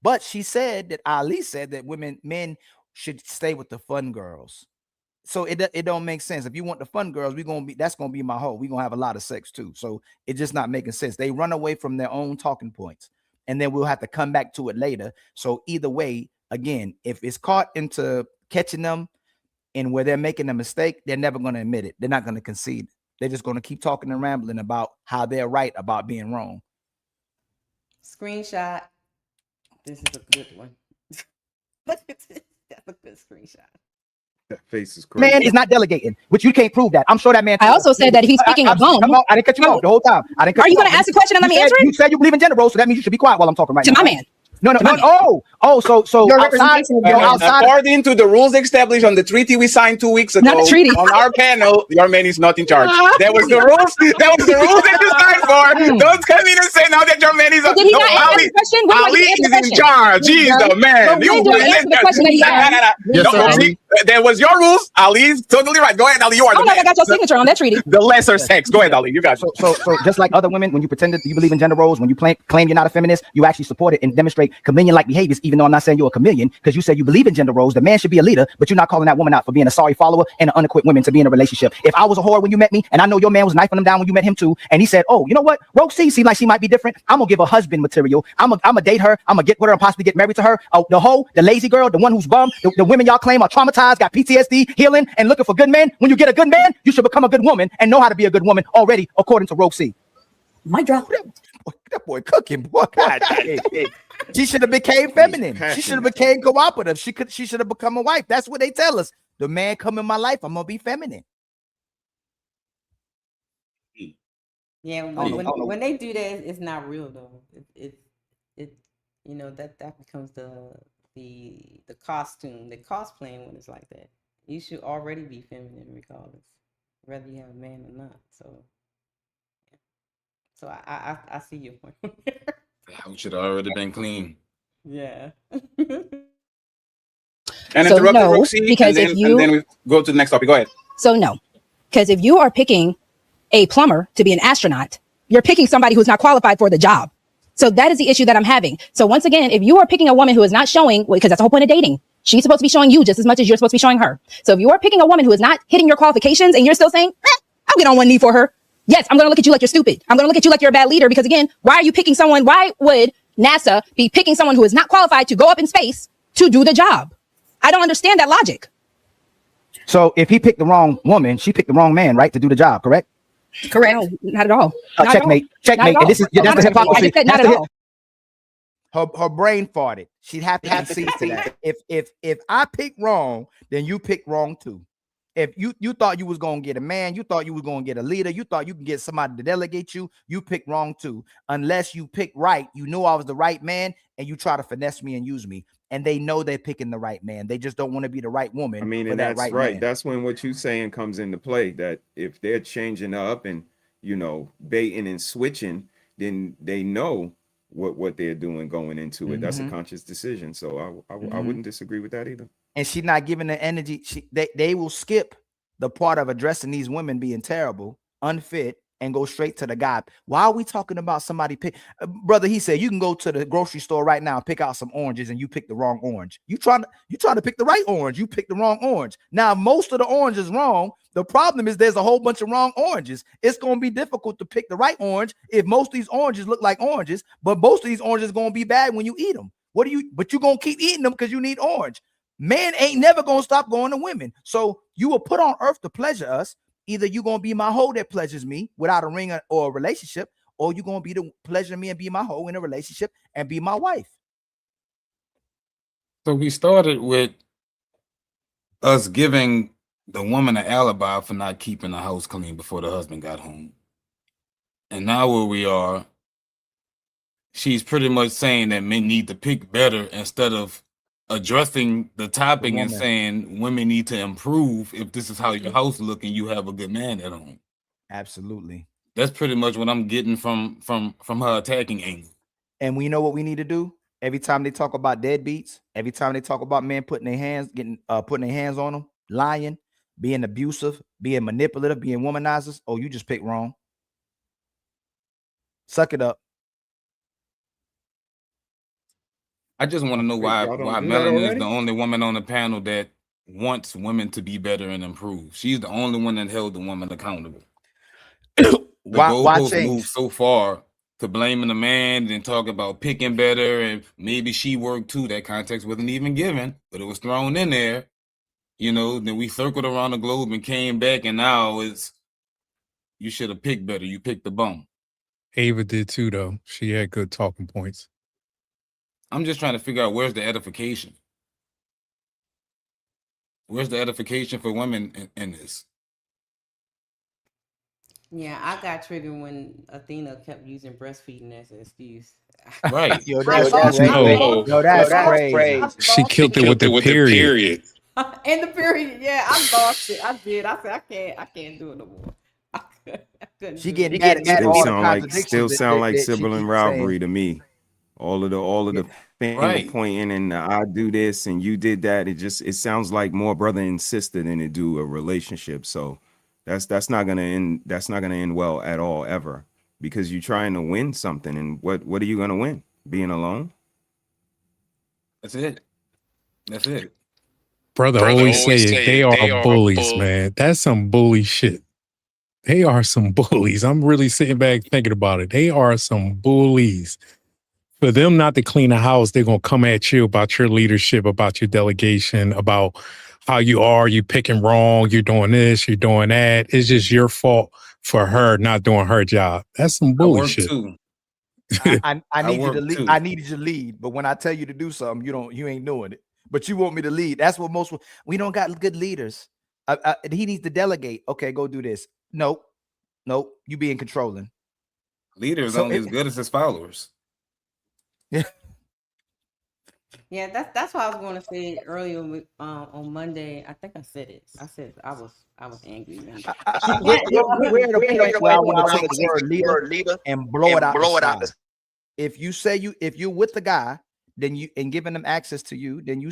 [SPEAKER 13] But she said that Ali said that men should stay with the fun girls. So it don't make sense. If you want the fun girls, that's gonna be my hoe. We're gonna have a lot of sex too. So it's just not making sense. They run away from their own talking points, and then we'll have to come back to it later. So either way, again, if it's caught into catching them and where they're making a mistake, they're never gonna admit it. They're not gonna concede. They're just gonna keep talking and rambling about how they're right about being wrong.
[SPEAKER 3] Screenshot. This is a good one. Look at this. That's a good screenshot.
[SPEAKER 9] That face is crazy.
[SPEAKER 20] Man is not delegating, which you can't prove that. I'm sure that man.
[SPEAKER 19] I also said that if he's picking a bum.
[SPEAKER 20] I didn't cut you off the whole time. I didn't cut
[SPEAKER 19] Are you going to ask a question and let me answer it?
[SPEAKER 20] You said you believe in gender roles, so that means you should be quiet while I'm talking right now.
[SPEAKER 19] To my man.
[SPEAKER 20] No. So
[SPEAKER 19] Your
[SPEAKER 20] outside,
[SPEAKER 1] according to the rules established on the treaty we signed 2 weeks ago,
[SPEAKER 19] Not a treaty.
[SPEAKER 1] on our panel, your man is not in charge. That was the rules. That was the rules that you signed for. Don't come in and say now that your man is.
[SPEAKER 19] Did he not answer the question?
[SPEAKER 1] Ali is in charge. He's the man. That was your rules. Ali's totally right. Go ahead, Ali. You are the man.
[SPEAKER 19] I got your signature on that treaty.
[SPEAKER 1] The lesser sex. Go ahead, Ali. You got it.
[SPEAKER 20] So just like other women, when you pretend that you believe in gender roles, when you claim you're not a feminist, you actually support it and demonstrate chameleon-like behaviors, even though I'm not saying you're a chameleon, because you said you believe in gender roles. The man should be a leader, but you're not calling that woman out for being a sorry follower and an unequipped woman to be in a relationship. If I was a whore when you met me, and I know your man was knifing him down when you met him too, and he said, oh, you know what? Rogue C seems like she might be different. I'm gonna give her husband material. I'm gonna date her. I'm gonna get with her and possibly get married to her. The hoe, the lazy girl, the one who's bummed, the women y'all claim are traumatized, got PTSD, healing, and looking for good men. When you get a good man, you should become a good woman and know how to be a good woman already, according to Rogue C.
[SPEAKER 13] My drop. That boy cooking, boy. God, she should have became feminine. She should have became cooperative. She should have become a wife. That's what they tell us. The man come in my life, I'm gonna be feminine.
[SPEAKER 3] Yeah, when they do that, it's not real though. It you know that becomes the costume, the cosplaying when it's like that. You should already be feminine regardless, whether you have a man or not. So I see your point.
[SPEAKER 5] The house should have already been clean.
[SPEAKER 3] Yeah.
[SPEAKER 1] And
[SPEAKER 19] So
[SPEAKER 1] interrupt
[SPEAKER 19] no,
[SPEAKER 1] Roxy,
[SPEAKER 19] because
[SPEAKER 1] and
[SPEAKER 19] if
[SPEAKER 1] then we go to the next topic. Go ahead.
[SPEAKER 19] So no, because if you are picking a plumber to be an astronaut, you're picking somebody who's not qualified for the job. So that is the issue that I'm having. So once again, if you are picking a woman who is not showing, because that's the whole point of dating, she's supposed to be showing you just as much as you're supposed to be showing her. So if you are picking a woman who is not hitting your qualifications and you're still saying, I'll get on one knee for her. Yes, I'm going to look at you like you're stupid. I'm going to look at you like you're a bad leader, because again, why are you picking someone? Why would NASA be picking someone who is not qualified to go up in space to do the job? I don't understand that logic.
[SPEAKER 20] So if he picked the wrong woman, she picked the wrong man, right, to do the job, correct?
[SPEAKER 19] Correct. No, not at all. Not
[SPEAKER 20] Checkmate.
[SPEAKER 19] at all.
[SPEAKER 20] Checkmate. And this is that's the hypocrisy.
[SPEAKER 19] I just said not at all.
[SPEAKER 13] Her brain farted. She'd have to concede to that. If I pick wrong, then you pick wrong too. If you thought you was gonna get a man, you thought you was gonna get a leader, you thought you could get somebody to delegate you, you pick wrong too. Unless you pick right, you knew I was the right man, and you try to finesse me and use me. And they know they're picking the right man. They just don't want to be the right woman.
[SPEAKER 9] I mean,
[SPEAKER 13] for
[SPEAKER 9] and
[SPEAKER 13] that
[SPEAKER 9] that's
[SPEAKER 13] right. Man.
[SPEAKER 9] That's when what you're saying comes into play. That if they're changing up and baiting and switching, then they know what they're doing going into it. That's a conscious decision. So I wouldn't disagree with that either.
[SPEAKER 13] And she's not giving the energy. They will skip the part of addressing these women being terrible, unfit, and go straight to the guy. Why are we talking about somebody pick? Brother, he said you can go to the grocery store right now and pick out some oranges, and you pick the wrong orange. You trying to pick the right orange. You pick the wrong orange. Now, most of the orange is wrong. The problem is there's a whole bunch of wrong oranges. It's going to be difficult to pick the right orange if most of these oranges look like oranges, but most of these oranges are going to be bad when you eat them. But you're going to keep eating them because you need orange. Men ain't never gonna stop going to women. So you were put on earth to pleasure us. Either you gonna be my hoe that pleasures me without a ring or a relationship, or you gonna be the pleasure me and be my hoe in a relationship and be my wife.
[SPEAKER 5] So we started with us giving the woman an alibi for not keeping the house clean before the husband got home. And now where we are, she's pretty much saying that men need to pick better instead of addressing the topic and saying women need to improve. If this is how your house look and you have a good man at home.
[SPEAKER 13] Absolutely.
[SPEAKER 5] That's pretty much what I'm getting from her attacking angle.
[SPEAKER 13] And we know what we need to do. Every time they talk about deadbeats, every time they talk about men putting their hands on them, lying, being abusive, being manipulative, being womanizers, oh, you just picked wrong. Suck it up.
[SPEAKER 5] I just want to know why Melanie is the only woman on the panel that wants women to be better and improve. She's the only one that held the woman accountable.
[SPEAKER 13] Why
[SPEAKER 5] goalposts
[SPEAKER 13] change?
[SPEAKER 5] moved so far to blaming the man and talk about picking better and maybe she worked too. That context wasn't even given, but it was thrown in there. You know, then we circled around the globe and came back, and now it's you should have picked better. You picked the bum.
[SPEAKER 6] Ava did too, though. She had good talking points.
[SPEAKER 5] I'm just trying to figure out where's the edification. Where's the edification for women in this?
[SPEAKER 3] Yeah, I got triggered when Athena kept using breastfeeding as an excuse.
[SPEAKER 5] Right.
[SPEAKER 13] Yo, that's crazy.
[SPEAKER 6] She killed it with the period.
[SPEAKER 3] In the period, yeah, I lost it. I did. I said I can't do it no more. I couldn't
[SPEAKER 13] She
[SPEAKER 3] do
[SPEAKER 13] getting
[SPEAKER 3] it.
[SPEAKER 13] mad at
[SPEAKER 9] Still sound like Sybil and Rivalry to me. All of the finger pointing and I do this and you did that. It sounds like more brother and sister than it do a relationship. So that's not gonna end. That's not gonna end well at all ever, because you're trying to win something. And what are you gonna win? Being alone?
[SPEAKER 5] That's it. That's it.
[SPEAKER 6] Brother always say it. They are bullies, man. That's some bully shit. They are some bullies. I'm really sitting back thinking about it. They are some bullies. For them not to clean the house, they're going to come at you about your leadership, about your delegation, about how you picking wrong, you're doing this, you're doing that. It's just your fault for her not doing her job. That's some bully shit.
[SPEAKER 13] I need you to lead. I needed you to lead, but when I tell you to do something, you ain't doing it. But you want me to lead. That's what we don't got good leaders. He needs to delegate. Okay, go do this. Nope. You being controlling.
[SPEAKER 5] Leader is only as good as his followers.
[SPEAKER 13] Yeah.
[SPEAKER 3] Yeah, that's what I was going to say earlier on Monday. I think I said it. I said I was angry.
[SPEAKER 13] We're at a point where I want to take the word leader and blow it out. If you're with the guy, then you and giving them access to you, then you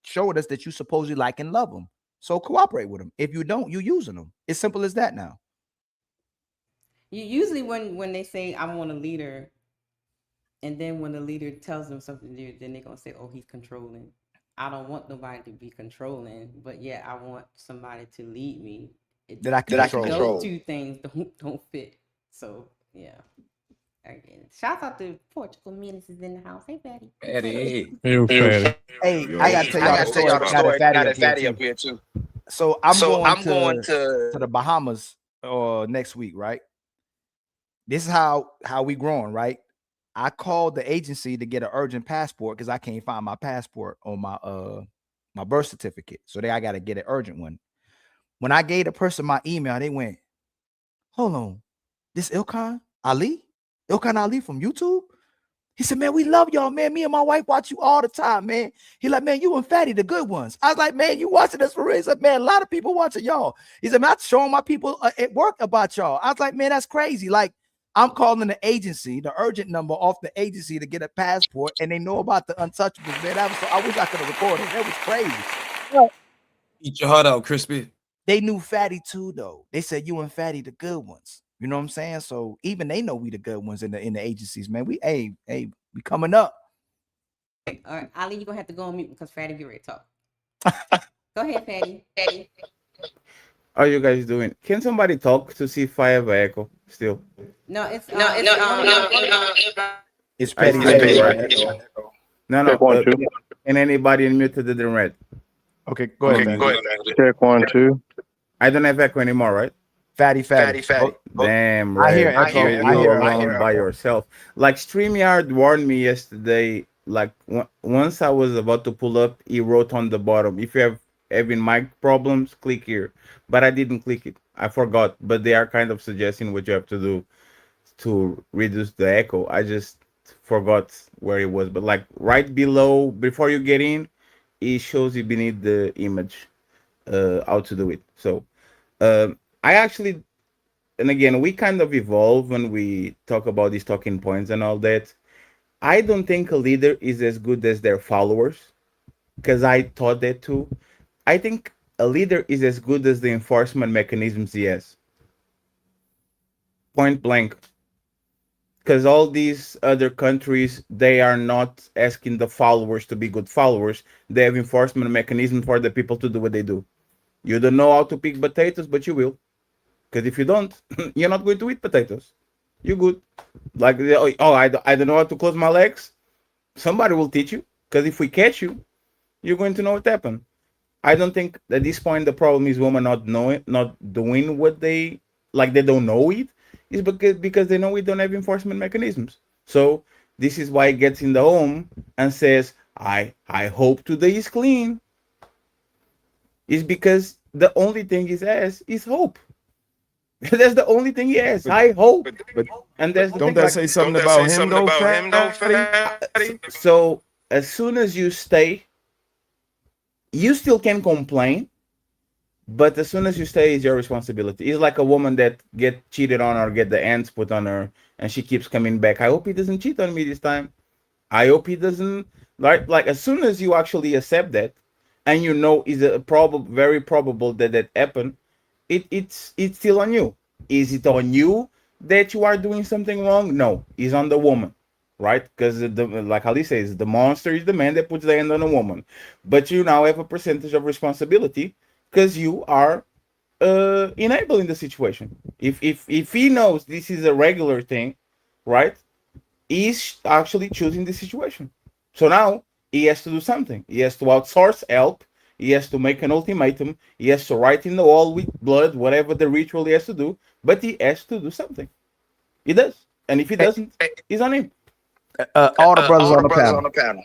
[SPEAKER 13] showed us that you supposedly like and love them. So cooperate with them. If you don't, you using them. It's simple as that now.
[SPEAKER 3] You usually when they say I want a leader, and then when the leader tells them something to do, then they're gonna say, "Oh, he's controlling." I don't want nobody to be controlling, but yeah, I want somebody to lead me.
[SPEAKER 13] That I can control.
[SPEAKER 3] Those two things don't fit. So yeah. Again, shout out to Portugal Menace is in the house. Hey, Fatty.
[SPEAKER 5] Fatty.
[SPEAKER 13] Hey, I gotta tell y'all the story. Got a fatty up here too. So I'm going to the Bahamas next week, right? This is how we growing, right? I called the agency to get an urgent passport because I can't find my passport on my birth certificate. So I got to get an urgent one. When I gave the person my email, they went, "Hold on, this Ilkan Ali from YouTube?" He said, "Man, we love y'all, man. Me and my wife watch you all the time, man." He like, "Man, you and Fatty, the good ones." I was like, "Man, you watching us for real?" He said, "Man, a lot of people watching y'all." He said, "Man, I'm showing my people at work about y'all." I was like, "Man, that's crazy." Like, I'm calling the agency, the urgent number off the agency to get a passport, and they know about the untouchables, man. I wish I could have recorded. That was crazy.
[SPEAKER 5] Eat your heart out, Crispy.
[SPEAKER 13] They knew Fatty too, though. They said you and Fatty the good ones. You know what I'm saying? So even they know we the good ones in the agencies, man. We we coming up.
[SPEAKER 3] All right, Ali, you're gonna have to go on mute because Fatty get ready to talk. Go ahead, Fatty.
[SPEAKER 1] How are you guys doing? Can somebody talk to see if I have an echo still?
[SPEAKER 3] No, it's
[SPEAKER 13] Patty.
[SPEAKER 1] No.
[SPEAKER 14] and anybody unmuted didn't read.
[SPEAKER 13] Okay, go ahead.
[SPEAKER 22] Check 1, 2.
[SPEAKER 14] I don't have echo anymore, right?
[SPEAKER 13] Fatty.
[SPEAKER 14] Oh, damn,
[SPEAKER 13] I
[SPEAKER 14] right.
[SPEAKER 13] hear echo.
[SPEAKER 14] You're alone by yourself. Like StreamYard warned me yesterday. Like once I was about to pull up, he wrote on the bottom, if you have having mic problems, click here. But I didn't click it. I forgot. But they are kind of suggesting what you have to do to reduce the echo. I just forgot where it was. But like right below, before you get in, it shows you beneath the image how to do it. So I actually, and again, we kind of evolve when we talk about these talking points and all that. I don't think a leader is as good as their followers, because I thought that too. I think a leader is as good as the enforcement mechanisms he has. Point blank. Because all these other countries, they are not asking the followers to be good followers. They have enforcement mechanisms for the people to do what they do. You don't know how to pick potatoes, but you will. Because if you don't, you're not going to eat potatoes. You're good. Like, oh, I don't know how to close my legs. Somebody will teach you. Because if we catch you, you're going to know what happened. I don't think at this point the problem is women not doing what they like. They don't know it. It's because they know we don't have enforcement mechanisms. So this is why it gets in the home and says, I hope today is clean. It's because the only thing he has is hope. That's the only thing he has. I hope. And there's
[SPEAKER 9] don't that say something about him though, Fatty?
[SPEAKER 14] So as soon as you stay, you still can complain, but as soon as you stay, it's your responsibility. It's like a woman that get cheated on or get the ants put on her, and she keeps coming back. I hope he doesn't cheat on me this time. I hope he doesn't. Like as soon as you actually accept that, and you know is a very probable that happened, it's still on you. Is it on you that you are doing something wrong? No, it's on the woman, right? Because like Ali says, the monster is the man that puts the hand on a woman. But you now have a percentage of responsibility because you are enabling the situation. If he knows this is a regular thing, right? He's actually choosing the situation. So now he has to do something. He has to outsource help. He has to make an ultimatum. He has to write in the wall with blood, whatever the ritual he has to do. But he has to do something. He does. And if he doesn't, it's on him.
[SPEAKER 13] All the brothers on the panel.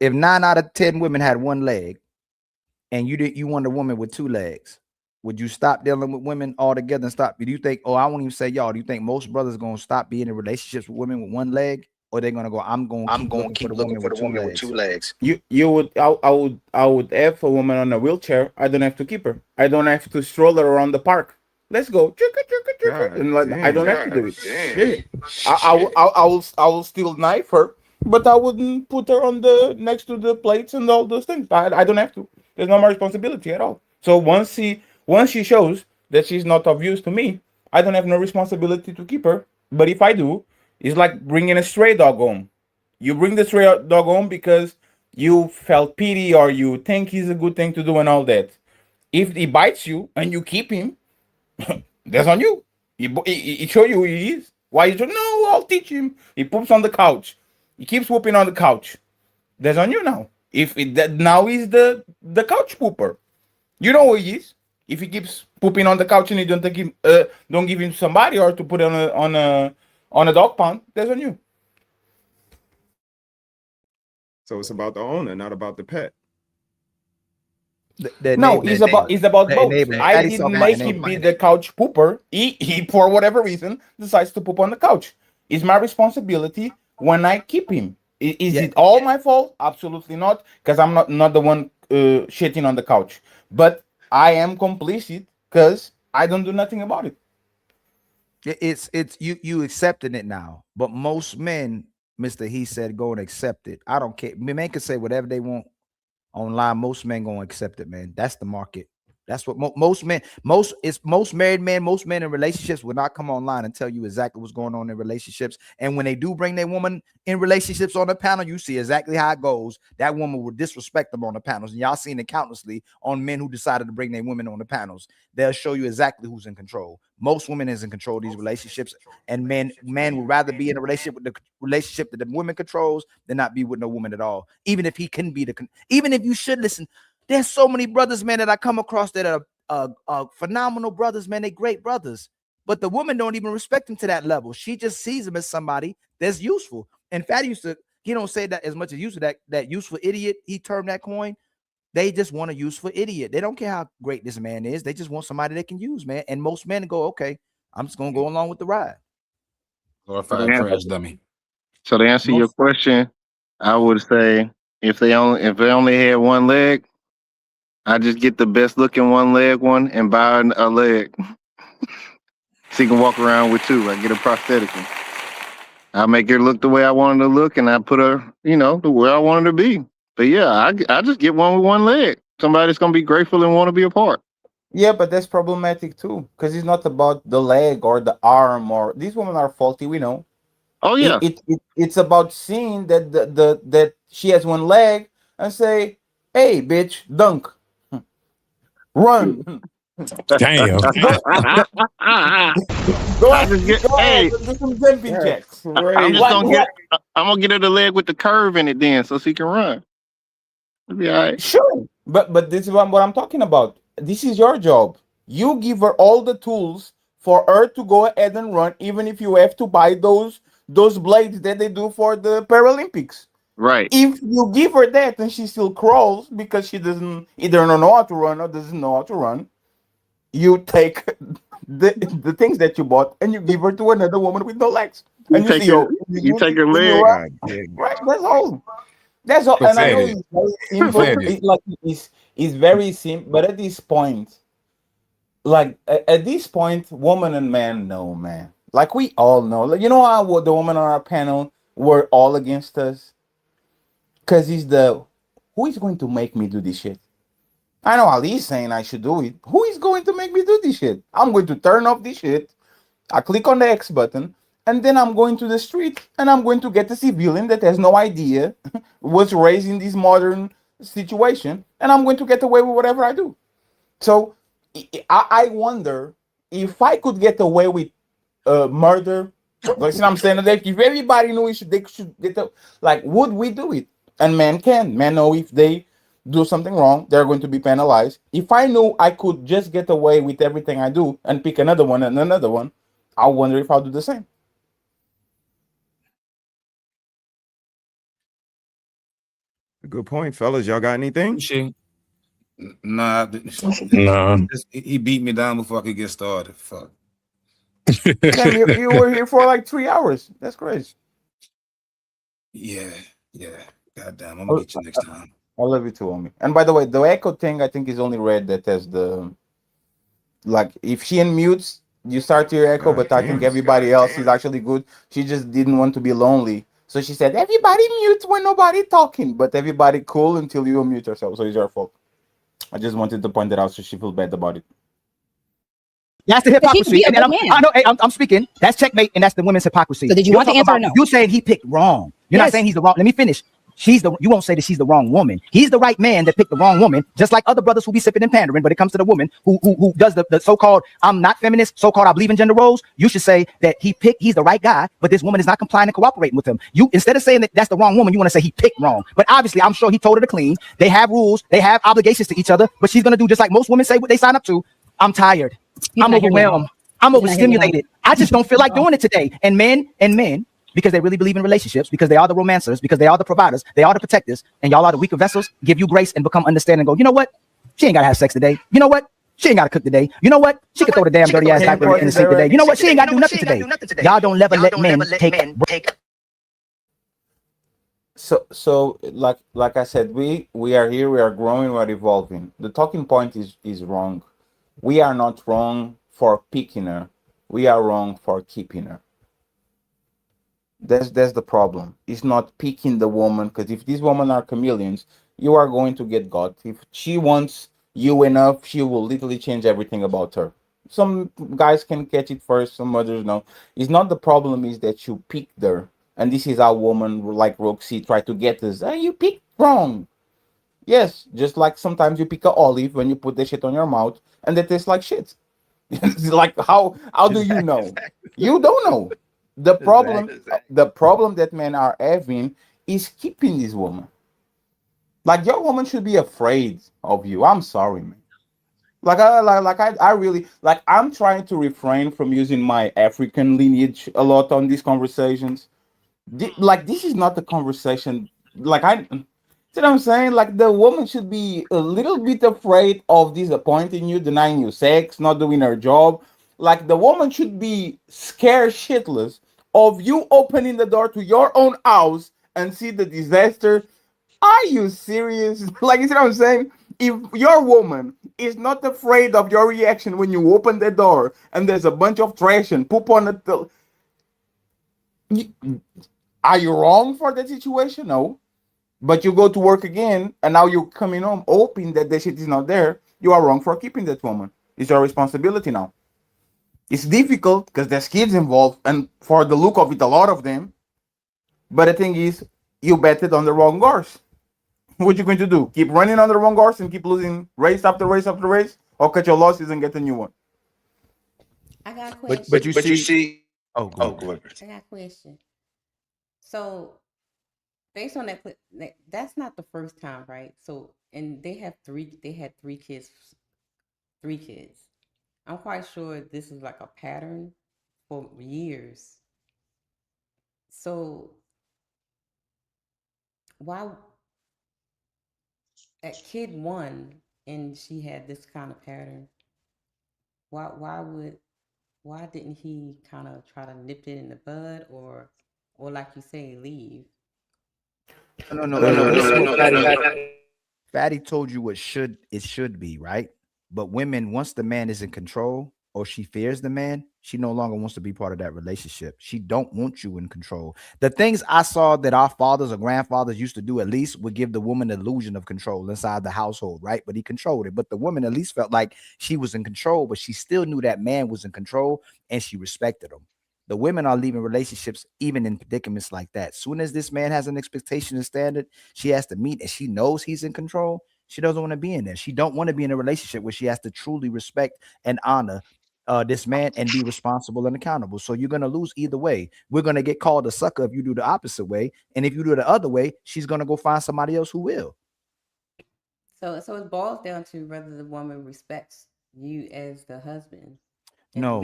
[SPEAKER 13] If 9 out of 10 women had one leg, and you want a woman with 2 legs, would you stop dealing with women altogether and stop? Do you think? Oh, I won't even say y'all. Do you think most brothers gonna stop being in relationships with women with one leg? Or they're gonna go, I'm gonna keep looking for the woman with 2 legs.
[SPEAKER 14] I would have a woman on a wheelchair. I don't have to keep her. I don't have to stroll her around the park. Let's go. And like, I don't have to do it. I will still knife her, but I wouldn't put her on the next to the plates and all those things. I don't have to. There's no more responsibility at all. So once she shows that she's not of use to me, I don't have no responsibility to keep her. But if I do, it's like bringing a stray dog home. You bring the stray dog home because you felt pity or you think he's a good thing to do and all that. If he bites you and you keep him, that's on you. He show you who he is. Why you say, no, I'll teach him. He poops on the couch. He keeps whooping on the couch. That's on you now. Now he's the couch pooper. You know who he is. If he keeps pooping on the couch and you don't give him somebody or to put it on a dog pound, that's on you.
[SPEAKER 9] So it's about the owner, not about the pet.
[SPEAKER 14] No, it's about both. I didn't make him be the couch pooper. He for whatever reason decides to poop on the couch. It's my responsibility when I keep him. Is it all my fault? Absolutely not, because I'm not the one shitting on the couch. But I am complicit because I don't do nothing about it.
[SPEAKER 13] It's you accepting it now, but most men, Mr. He said, go and accept it. I don't care. Men can say whatever they want online. Most men gonna accept it, man. That's the market. That's what most men, most married men, most men in relationships will not come online and tell you exactly what's going on in relationships. And when they do bring their woman in relationships on the panel, you see exactly how it goes. That woman will disrespect them on the panels. And y'all seen it countlessly on men who decided to bring their women on the panels. They'll show you exactly who's in control. Most women is in control of these relationships, and men would rather be in a relationship with the relationship that the woman controls than not be with no woman at all. Even if he can be even if you should listen. There's so many brothers, man, that I come across that are phenomenal brothers, man. They great brothers, but the woman don't even respect them to that level. She just sees him as somebody that's useful. And Fatty he don't say that as much as useful, that useful idiot. He termed that coin. They just want a useful idiot. They don't care how great this man is. They just want somebody they can use, man. And most men go, okay, I'm just gonna go along with the ride.
[SPEAKER 5] Glorified trash dummy.
[SPEAKER 11] So to answer your question, I would say if they only had one leg, I just get the best looking one leg one and buy a leg. So you can walk around with two. I get a prosthetic one. I make her look the way I want her to look, and I put her, the way I want her to be. But yeah, I just get one with one leg. Somebody's gonna be grateful and want to be a part.
[SPEAKER 14] Yeah, but that's problematic too, because it's not about the leg or the arm, or these women are faulty. We know.
[SPEAKER 11] Oh yeah.
[SPEAKER 14] It's about seeing that that she has one leg and say, "Hey, bitch, dunk, run."
[SPEAKER 6] Damn.
[SPEAKER 14] Go ahead, do some jumping jacks.
[SPEAKER 11] I'm gonna get her the leg with the curve in it then, so she can run. It'll be all right.
[SPEAKER 14] Sure, but this is what I'm talking about. This is your job. You give her all the tools for her to go ahead and run, even if you have to buy those blades that they do for the Paralympics.
[SPEAKER 11] Right.
[SPEAKER 14] If you give her that and she still crawls because she doesn't either know how to run or doesn't know how to run, you take the things that you bought and you give her to another woman with no legs. And
[SPEAKER 11] you take her leg.
[SPEAKER 14] Right. That's all. And I know it's very simple. It's very simple, but at this point, woman and man know, man. Like we all know. Like, you know how the woman on our panel were all against us? Because who is going to make me do this shit? I know Ali's saying I should do it. Who is going to make me do this shit? I'm going to turn off this shit. I click on the X button, and then I'm going to the street, and I'm going to get a civilian that has no idea what's raised in this modern situation, and I'm going to get away with whatever I do. So I wonder if I could get away with murder. Like I'm saying, that if everybody knew they should get would we do it? And men know if they do something wrong, they're going to be penalized. If I knew I could just get away with everything I do and pick another one and another one, I wonder if I'll do the same.
[SPEAKER 9] Good point, fellas. Y'all got anything?
[SPEAKER 5] Nah. He beat me down before I could get started. Fuck.
[SPEAKER 14] Damn, you were here for like 3 hours. That's crazy.
[SPEAKER 5] Yeah. Goddamn, I'm gonna get you next time.
[SPEAKER 14] I love you too, homie. And by the way, the echo thing I think is only Red that has if she unmutes, you start to hear echo, but I think everybody else is actually good. She just didn't want to be lonely. So she said, everybody mute when nobody talking, but everybody cool until you unmute yourself. So it's your fault. I just wanted to point that out so she feels bad about it.
[SPEAKER 20] That's the hypocrisy. And I'm speaking. That's checkmate, and that's the women's hypocrisy.
[SPEAKER 19] So did you want the answer or no?
[SPEAKER 20] You saying he picked wrong. You're not saying he's the wrong. Let me finish. You won't say that she's the wrong woman. He's the right man that picked the wrong woman, just like other brothers who be sipping and pandering. But it comes to the woman who does the so-called I'm not feminist, so-called I believe in gender roles. You should say that he's the right guy, but this woman is not complying and cooperating with him. You instead of saying that that's the wrong woman, you want to say he picked wrong. But obviously, I'm sure he told her to clean. They have rules, they have obligations to each other, but she's gonna do just like most women say what they sign up to. I'm tired. I'm overwhelmed. I'm overstimulated. I just don't feel like doing it today. And men, because they really believe in relationships, because they are the romancers, because they are the providers, they are the protectors, and y'all are the weaker vessels, give you grace and become understanding and go, you know what? She ain't got to have sex today. You know what? She ain't got to cook today. You know what? She can throw the damn dirty ass diaper in the sink today. You know what? She ain't got to do nothing today. Y'all don't never let men take.
[SPEAKER 14] So like I said, we are here, we are growing, we are evolving. The talking point is wrong. We are not wrong for picking her. We are wrong for keeping her. That's the problem. It's not picking the woman, because if these women are chameleons, you are going to get got. If she wants you enough, she will literally change everything about her. Some guys can catch it first, some others no. It's not the problem is that you picked her, and this is how woman like Roxy try to get us. You picked wrong. Yes, just like sometimes you pick a olive when you put the shit on your mouth and it tastes like shit. It's like how do you know? You don't know. The problem that men are having is keeping this woman. Like your woman should be afraid of you. I'm sorry, man. I really like. I'm trying to refrain from using my African lineage a lot on these conversations. Like this is not the conversation. Like see what I'm saying? Like the woman should be a little bit afraid of disappointing you, denying you sex, not doing her job. Like the woman should be scared shitless of you opening the door to your own house and see the disaster. Are you serious? Like you see what I'm saying? If your woman is not afraid of your reaction when you open the door and there's a bunch of trash and poop on it, are you wrong for that situation? No. But you go to work again and now you're coming home hoping that the shit is not there. You are wrong for keeping that woman. It's your responsibility now. It's difficult because there's kids involved, and for the look of it, a lot of them. But the thing is, you betted on the wrong horse. What you going to do? Keep running on the wrong horse and keep losing race after race after race, or cut your losses and get a new one?
[SPEAKER 3] I got a question.
[SPEAKER 13] But you see. Oh, go ahead.
[SPEAKER 3] I got a question. So, based on that, that's not the first time, right? So, and they had three kids. 3 kids. I'm quite sure this is like a pattern for years. So, why at kid 1 and she had this kind of pattern? Why didn't he kind of try to nip it in the bud, or like you say, leave?
[SPEAKER 13] No. Fatty told you what it should be, right? But women, once the man is in control or she fears the man, she no longer wants to be part of that relationship. She don't want you in control. The things I saw that our fathers or grandfathers used to do at least would give the woman the illusion of control inside the household, right? But he controlled it. But the woman at least felt like she was in control, but she still knew that man was in control and she respected him. The women are leaving relationships even in predicaments like that. Soon as this man has an expectation and standard she has to meet and she knows he's in control, she doesn't want to be in there. She don't want to be in a relationship where she has to truly respect and honor this man and be responsible and accountable. So you're going to lose either way. We're going to get called a sucker if you do the opposite way. And if you do it the other way, she's going to go find somebody else who will.
[SPEAKER 3] So it boils down to whether the woman respects you as the husband.
[SPEAKER 13] No,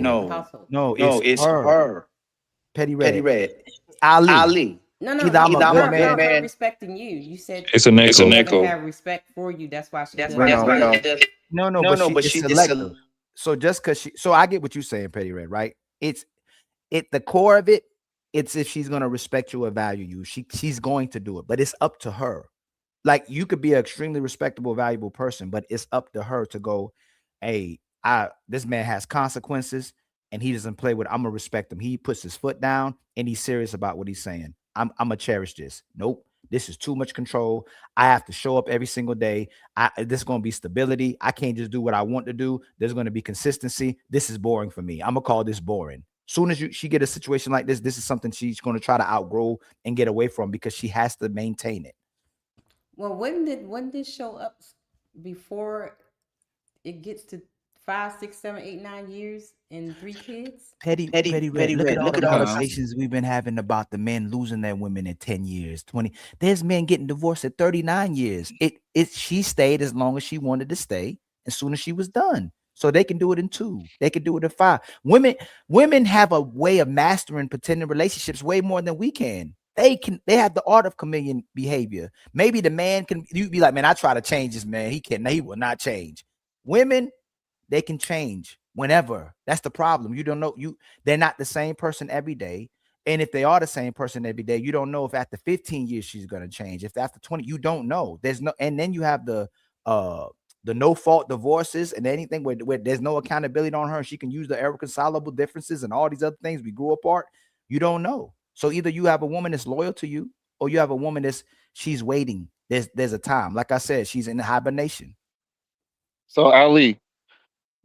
[SPEAKER 21] it's her.
[SPEAKER 13] Petty Red.
[SPEAKER 21] Ali.
[SPEAKER 3] No,
[SPEAKER 13] Either I'm a good
[SPEAKER 3] her
[SPEAKER 13] man.
[SPEAKER 3] respecting you. You said
[SPEAKER 22] It's an echo.
[SPEAKER 3] have respect for you. That's why she does.
[SPEAKER 13] No, but she's selective. So just because so I get what you're saying, Petty Red, right? It's the core of it. It's if she's gonna respect you or value you, she's going to do it, but it's up to her. Like you could be an extremely respectable, valuable person, but it's up to her to go, hey, this man has consequences and he doesn't play with it. I'm gonna respect him. He puts his foot down and he's serious about what he's saying. I'm gonna cherish this. Nope. This is too much control. I have to show up every single day. This is going to be stability. I can't just do what I want to do. There's going to be consistency. This is boring for me. I'm going to call this boring. Soon as she get a situation like this, this is something she's going to try to outgrow and get away from because she has to maintain it.
[SPEAKER 3] Well, wouldn't this show up before it gets to 5, 6, 7, 8, 9 years and 3 kids?
[SPEAKER 13] Petty Red. Look at all the conversations we've been having about the men losing their women in 10 years, 20. There's men getting divorced at 39 years. She stayed as long as she wanted to stay, as soon as she was done. So they can do it in 2. They can do it in 5. Women have a way of mastering pretending relationships way more than we can. They have the art of chameleon behavior. Maybe the man you'd be like, man, I try to change this man. He will not change. Women, they can change whenever. That's the problem. You don't know. They're not the same person every day. And if they are the same person every day, you don't know if after 15 years she's going to change. If after 20, you don't know. And then you have the no fault divorces and anything where there's no accountability on her. She can use the irreconcilable differences and all these other things. We grew apart. You don't know. So either you have a woman that's loyal to you or you have a woman she's waiting. There's a time. Like I said, she's in hibernation.
[SPEAKER 22] So Ali,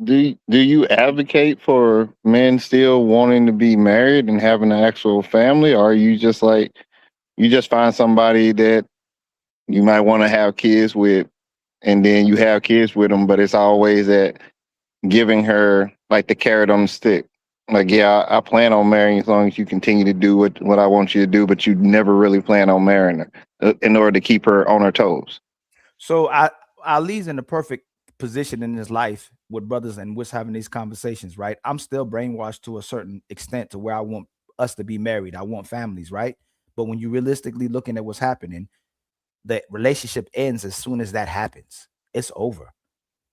[SPEAKER 22] do you advocate for men still wanting to be married and having an actual family, or are you just like you just find somebody that you might want to have kids with, and then you have kids with them, but it's always that giving her like the carrot on the stick. Like, yeah, I plan on marrying you as long as you continue to do what I want you to do, but you never really plan on marrying her in order to keep her on her toes.
[SPEAKER 13] So Ali's in the perfect position in his life with brothers and we're having these conversations, right? I'm still brainwashed to a certain extent to where I want us to be married. I want families, right? But when you realistically looking at what's happening, the relationship ends as soon as that happens. It's over.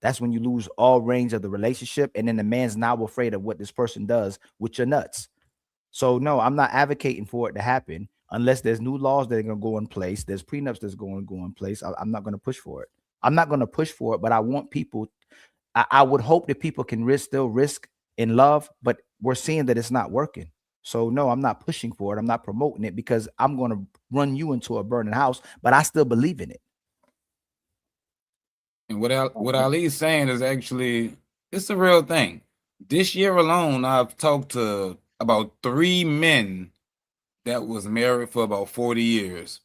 [SPEAKER 13] That's when you lose all range of the relationship. And then the man's now afraid of what this person does with your nuts. So no, I'm not advocating for it to happen unless there's new laws that are going to go in place. There's prenups that's going to go in place. I'm not going to push for it. I'm not going to push for it, but I want people, I would hope that people can still risk in love, but we're seeing that it's not working. So no, I'm not pushing for it. I'm not promoting it because I'm going to run you into a burning house, but I still believe in it.
[SPEAKER 5] And what Ali is saying is actually, it's a real thing. This year alone, I've talked to about 3 men that was married for about 40 years.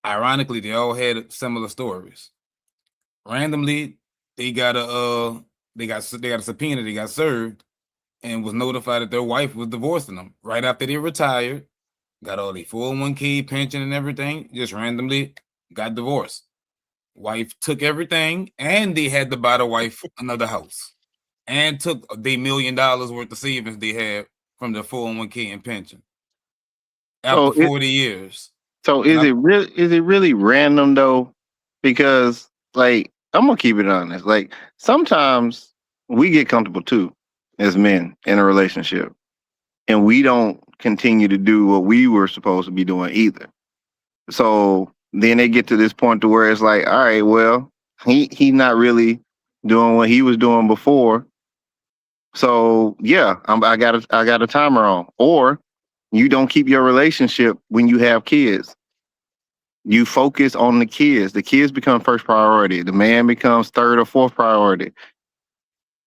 [SPEAKER 5] Ironically, they all had similar stories. Randomly, they got a subpoena, they got served, and was notified that their wife was divorcing them right after they retired, got all their 401k pension and everything, just randomly got divorced. Wife took everything, and they had to buy the wife another house, and took their $1 million worth of savings they had from their 401k and pension. After 40 years.
[SPEAKER 22] So is it really random though? Because like I'm gonna keep it honest. Like sometimes we get comfortable too as men in a relationship, and we don't continue to do what we were supposed to be doing either. So then they get to this point to where it's like, all right, well, he's not really doing what he was doing before. So yeah, I got a timer on. Or you don't keep your relationship when you have kids. You focus on the kids. The kids become first priority. The man becomes third or fourth priority.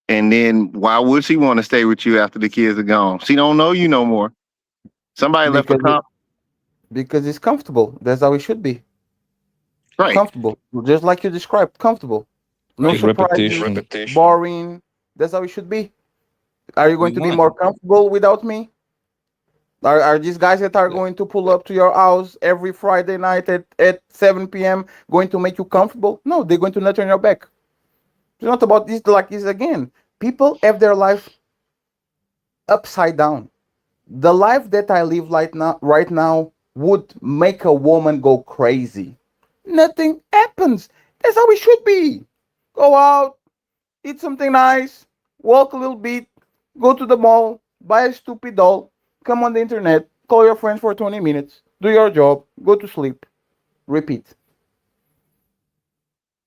[SPEAKER 22] And then why would she want to stay with you after the kids are gone? She don't know you no more. Somebody left a comment.
[SPEAKER 14] Because it's comfortable. That's how it should be.
[SPEAKER 22] Right.
[SPEAKER 14] Comfortable. Just like you described, comfortable. No surprises,
[SPEAKER 22] Repetition.
[SPEAKER 14] boring. That's how it should be. Are you going to be more comfortable without me? Are these guys that are going to pull up to your house every Friday night at 7 p.m. going to make you comfortable? No, they're going to nut on your back. It's not about this like this again. People have their life upside down. The life that I live right now would make a woman go crazy. Nothing happens. That's how it should be. Go out, eat something nice, walk a little bit, go to the mall, buy a stupid doll, come on the internet, call your friends for 20 minutes, do your job, go to sleep, repeat.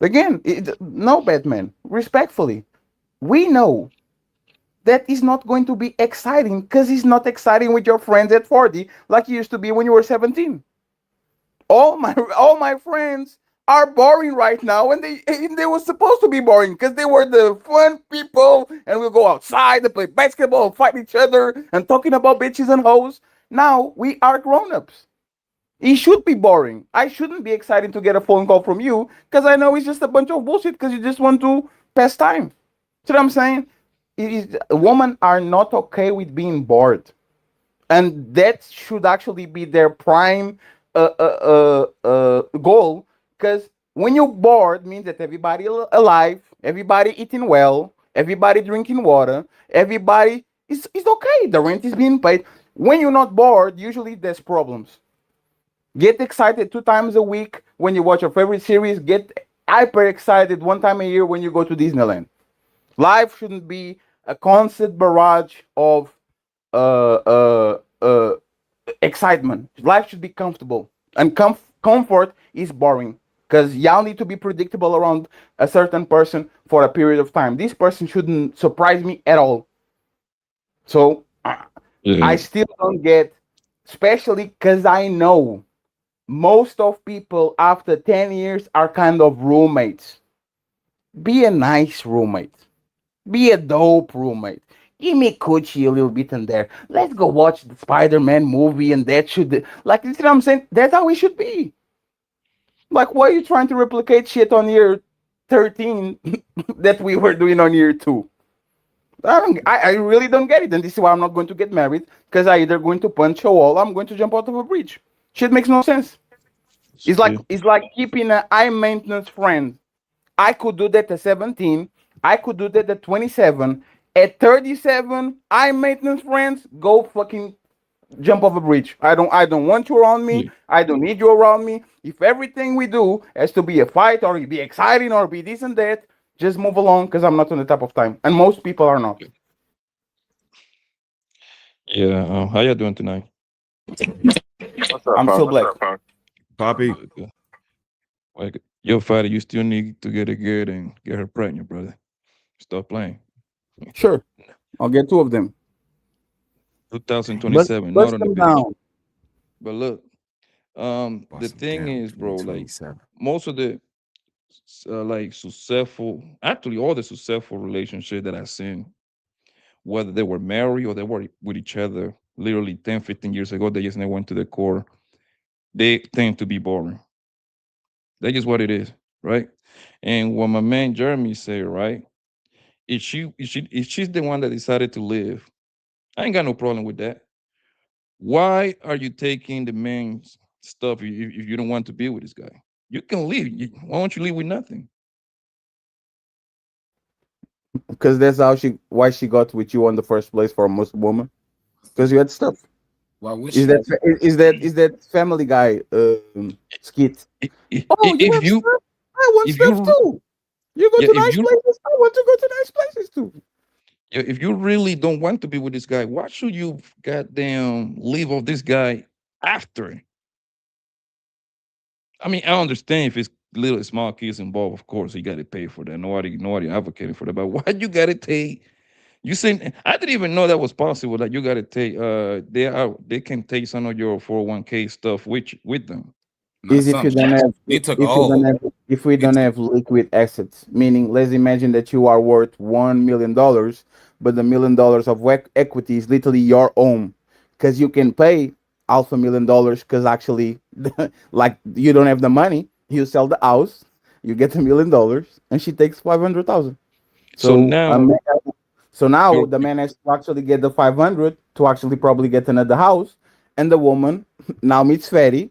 [SPEAKER 14] Again, no, Batman, respectfully, we know that is not going to be exciting because it's not exciting with your friends at 40 like it used to be when you were 17. All my friends are boring right now, and they were supposed to be boring because they were the fun people, and we'll go outside and play basketball, fight each other, and talking about bitches and hoes. Now we are grown-ups. It should be boring. I shouldn't be excited to get a phone call from you because I know it's just a bunch of bullshit because you just want to pass time. See what I'm saying? Women are not okay with being bored, and that should actually be their prime goal. Because when you're bored, means that everybody alive, everybody eating well, everybody drinking water, everybody is okay. The rent is being paid. When you're not bored, usually there's problems. Get excited 2 times a week when you watch your favorite series. Get hyper excited 1 time a year when you go to Disneyland. Life shouldn't be a constant barrage of excitement. Life should be comfortable, and comfort is boring because y'all need to be predictable around a certain person for a period of time. This person shouldn't surprise me at all. So I still don't get, especially because I know most of people after 10 years are kind of roommates. be a nice roommate. Be a dope roommate. Give me coochie a little bit in there. Let's go watch the Spider-Man movie, and that should like you see what I'm saying? That's how we should be. Like, why are you trying to replicate shit on year 13 that we were doing on year 2? I really don't get it. And this is why I'm not going to get married, because I either going to punch a wall or I'm going to jump out of a bridge. Shit makes no sense. It's like keeping an high maintenance friend. I could do that at 17. I could do that at 27. At 37, high maintenance friends, go fucking jump off a bridge. I don't want you around me. I don't need you around me. If everything we do has to be a fight or be exciting or be this and that, just move along, because I'm not on the top of time. And most people are not.
[SPEAKER 17] Yeah. How y'all doing tonight?
[SPEAKER 9] What's up,
[SPEAKER 14] I'm
[SPEAKER 9] Pop?
[SPEAKER 14] so black.
[SPEAKER 9] Poppy.
[SPEAKER 17] Like, yo, Father, you still need to get a good and get her pregnant, brother. Stop playing.
[SPEAKER 14] Sure. I'll get 2 of them.
[SPEAKER 17] 2027.
[SPEAKER 14] Bust
[SPEAKER 17] Not on the
[SPEAKER 14] them
[SPEAKER 17] big.
[SPEAKER 14] down.
[SPEAKER 17] But look, the thing is, bro, like most of the like successful, actually all the successful relationships that I've seen, whether they were married or they were with each other literally 10, 15 years ago, they just never went to the core. They tend to be boring. That's just what it is, right? And what my man Jeremy said, right? If she's the one that decided to live, I ain't got no problem with that. Why are you taking the man's stuff if you don't want to be with this guy? You can leave. Why don't you leave with nothing?
[SPEAKER 14] Because that's why she got with you in the first place for a Muslim woman. Because you had stuff.
[SPEAKER 5] Why would
[SPEAKER 14] Is that Family Guy skit?
[SPEAKER 17] If you
[SPEAKER 14] I want
[SPEAKER 17] if
[SPEAKER 14] stuff
[SPEAKER 17] you-
[SPEAKER 14] too. You go
[SPEAKER 17] Yeah,
[SPEAKER 14] to
[SPEAKER 17] if
[SPEAKER 14] nice
[SPEAKER 17] you-
[SPEAKER 14] places. I want to go to nice places too.
[SPEAKER 17] If you really don't want to be with this guy, why should you goddamn leave off this guy after? I mean, I understand if it's little small kids involved, of course, you got to pay for that. Nobody advocating for that. But why you got to take? You saying I didn't even know that was possible. That you got to take. They can take some of your 401k stuff with them.
[SPEAKER 14] Is if you don't have if we don't have liquid assets, meaning let's imagine that you are worth $1 million, but the $1 million of equity is literally your own, because you can pay $500,000 because actually like you don't have the money, you sell the house, you get $1 million, and she takes 500,000.
[SPEAKER 17] So now-
[SPEAKER 14] so now the man has to actually get the 500 to actually probably get another house, and the woman now meets Fatty,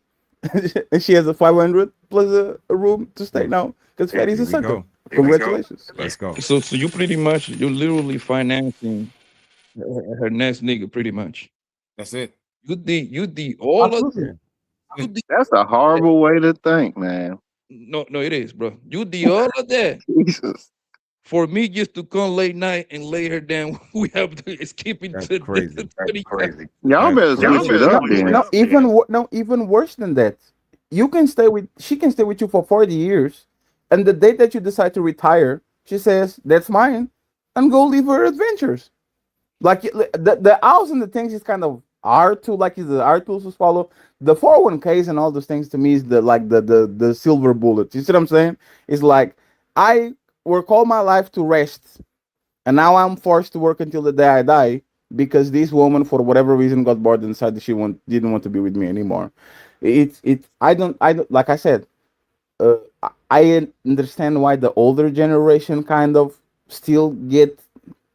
[SPEAKER 14] and she has a 500 plus a room to stay now, because Fatty's a sucker. Congratulations.
[SPEAKER 9] Let's go.
[SPEAKER 17] So you pretty much you're literally financing her next nigga, pretty much.
[SPEAKER 5] That's it.
[SPEAKER 17] You the all of them.
[SPEAKER 22] That's a horrible way to think, man.
[SPEAKER 17] No, it is, bro. You the all of that.
[SPEAKER 22] Jesus.
[SPEAKER 17] For me, just to come late night and lay her down, we have to escape into the
[SPEAKER 9] crazy. That's crazy.
[SPEAKER 22] Y'all better switch it up then.
[SPEAKER 14] No, even worse than that. She can stay with you for 40 years, and the day that you decide to retire, she says, "That's mine," and go live her adventures. Like the house and the things is kind of hard to to swallow. The 401ks and all those things to me is the silver bullet. You see what I'm saying? It's like I work all my life to rest, and now I'm forced to work until the day I die because this woman, for whatever reason, got bored and decided she didn't want to be with me anymore. I don't like I said. I understand why the older generation kind of still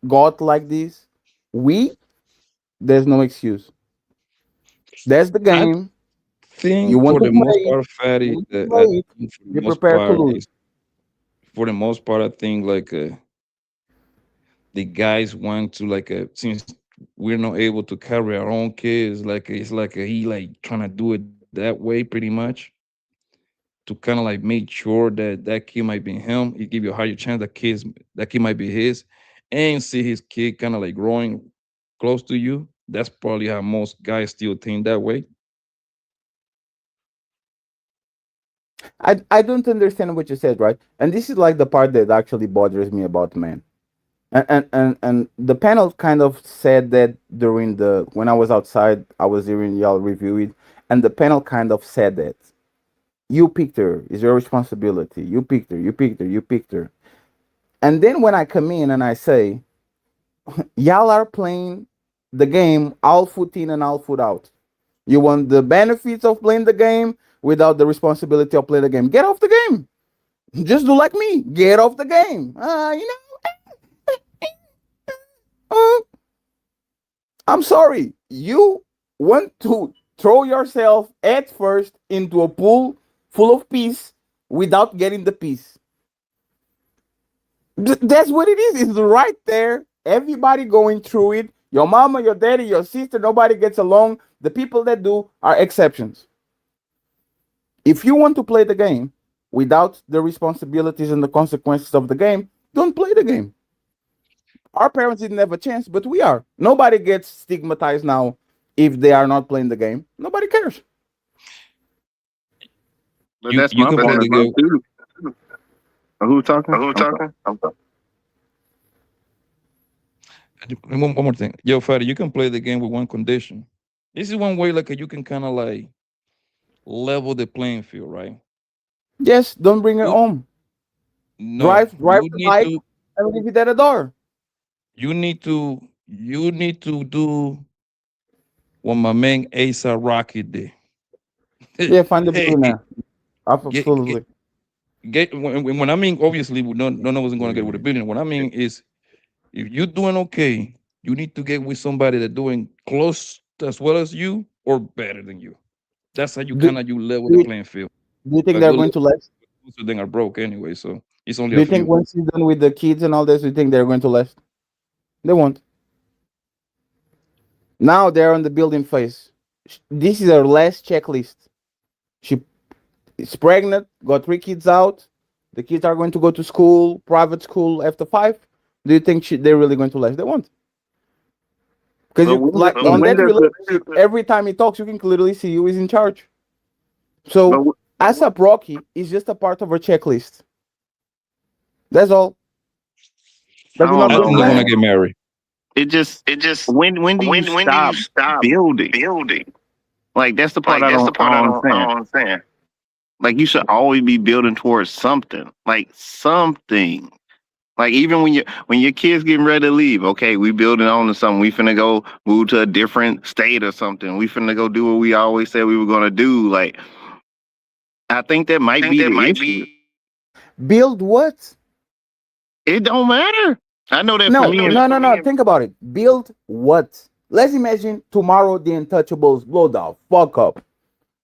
[SPEAKER 14] got like this. There's no excuse. That's the game.
[SPEAKER 17] You want for the most part, Fatty,
[SPEAKER 14] you prepare to lose.
[SPEAKER 17] For the most part, I think like the guys want to since we're not able to carry our own kids, it's like he like trying to do it that way pretty much to kind of like make sure that kid might be him. He give you a higher chance that kid might be his, and see his kid kind of like growing close to you. That's probably how most guys still think that way.
[SPEAKER 14] I don't understand what you said, right? And this is like the part that actually bothers me about men. And the panel kind of said that during when I was outside, I was hearing y'all review it, and the panel kind of said that you picked her, it's your responsibility. You picked her. And then when I come in and I say, y'all are playing the game all foot in and all foot out. You want the benefits of playing the game without the responsibility of playing the game. Get off the game. Just do like me. Get off the game. I'm sorry. You want to throw yourself at first into a pool full of peace without getting the peace. That's what it is. It's right there. Everybody going through it. Your mama, your daddy, your sister, nobody gets along. The people that do are exceptions. If you want to play the game without the responsibilities and the consequences of the game, don't play the game. Our parents didn't have a chance, but we are. Nobody gets stigmatized now if they are not playing the game. Nobody cares.
[SPEAKER 22] But that's my point of view too. Who talking?
[SPEAKER 17] One more thing. Yo, Fatty, you can play the game with one condition. This is one way like you can kind of like level the playing field, right?
[SPEAKER 14] Yes, don't bring it home.
[SPEAKER 17] No,
[SPEAKER 14] Drive
[SPEAKER 17] you
[SPEAKER 14] the
[SPEAKER 17] need
[SPEAKER 14] bike
[SPEAKER 17] to
[SPEAKER 14] and leave it at the door.
[SPEAKER 17] you need to do what my man A$AP Rocky did.
[SPEAKER 14] Yeah, find the billionaire. Absolutely.
[SPEAKER 17] When I mean, obviously, none of us is going to get with a billion. What I mean is, if you're doing okay, you need to get with somebody that's doing close as well as you or better than you. That's how you kind of level the playing field.
[SPEAKER 14] Do you think they're going to last?
[SPEAKER 17] Most of them are broke anyway, so it's only
[SPEAKER 14] Do
[SPEAKER 17] a
[SPEAKER 14] you think
[SPEAKER 17] few.
[SPEAKER 14] once you're done with the kids and all this, you think they're going to last? They won't. Now they're on the building phase. This is her last checklist. She is pregnant, got 3 kids out. The kids are going to go to school, private school after 5. Do you think they're really going to last? They won't. Because on that relationship, every time he talks, you can clearly see who is in charge. So A$AP Rocky is just a part of her checklist. That's all. But
[SPEAKER 22] I don't know,
[SPEAKER 17] want to get married.
[SPEAKER 22] It just when do you stop building? Like that's the part I don't understand. Like you should always be building towards something. Like something. Like even when your kids getting ready to leave, okay, we building on to something. We finna go move to a different state or something. We finna go do what we always said we were gonna do. Like I think that might be the issue.
[SPEAKER 14] Build what?
[SPEAKER 22] It don't matter. I know that.
[SPEAKER 14] No. Think about it. Build what? Let's imagine tomorrow the Untouchables blow the fuck up.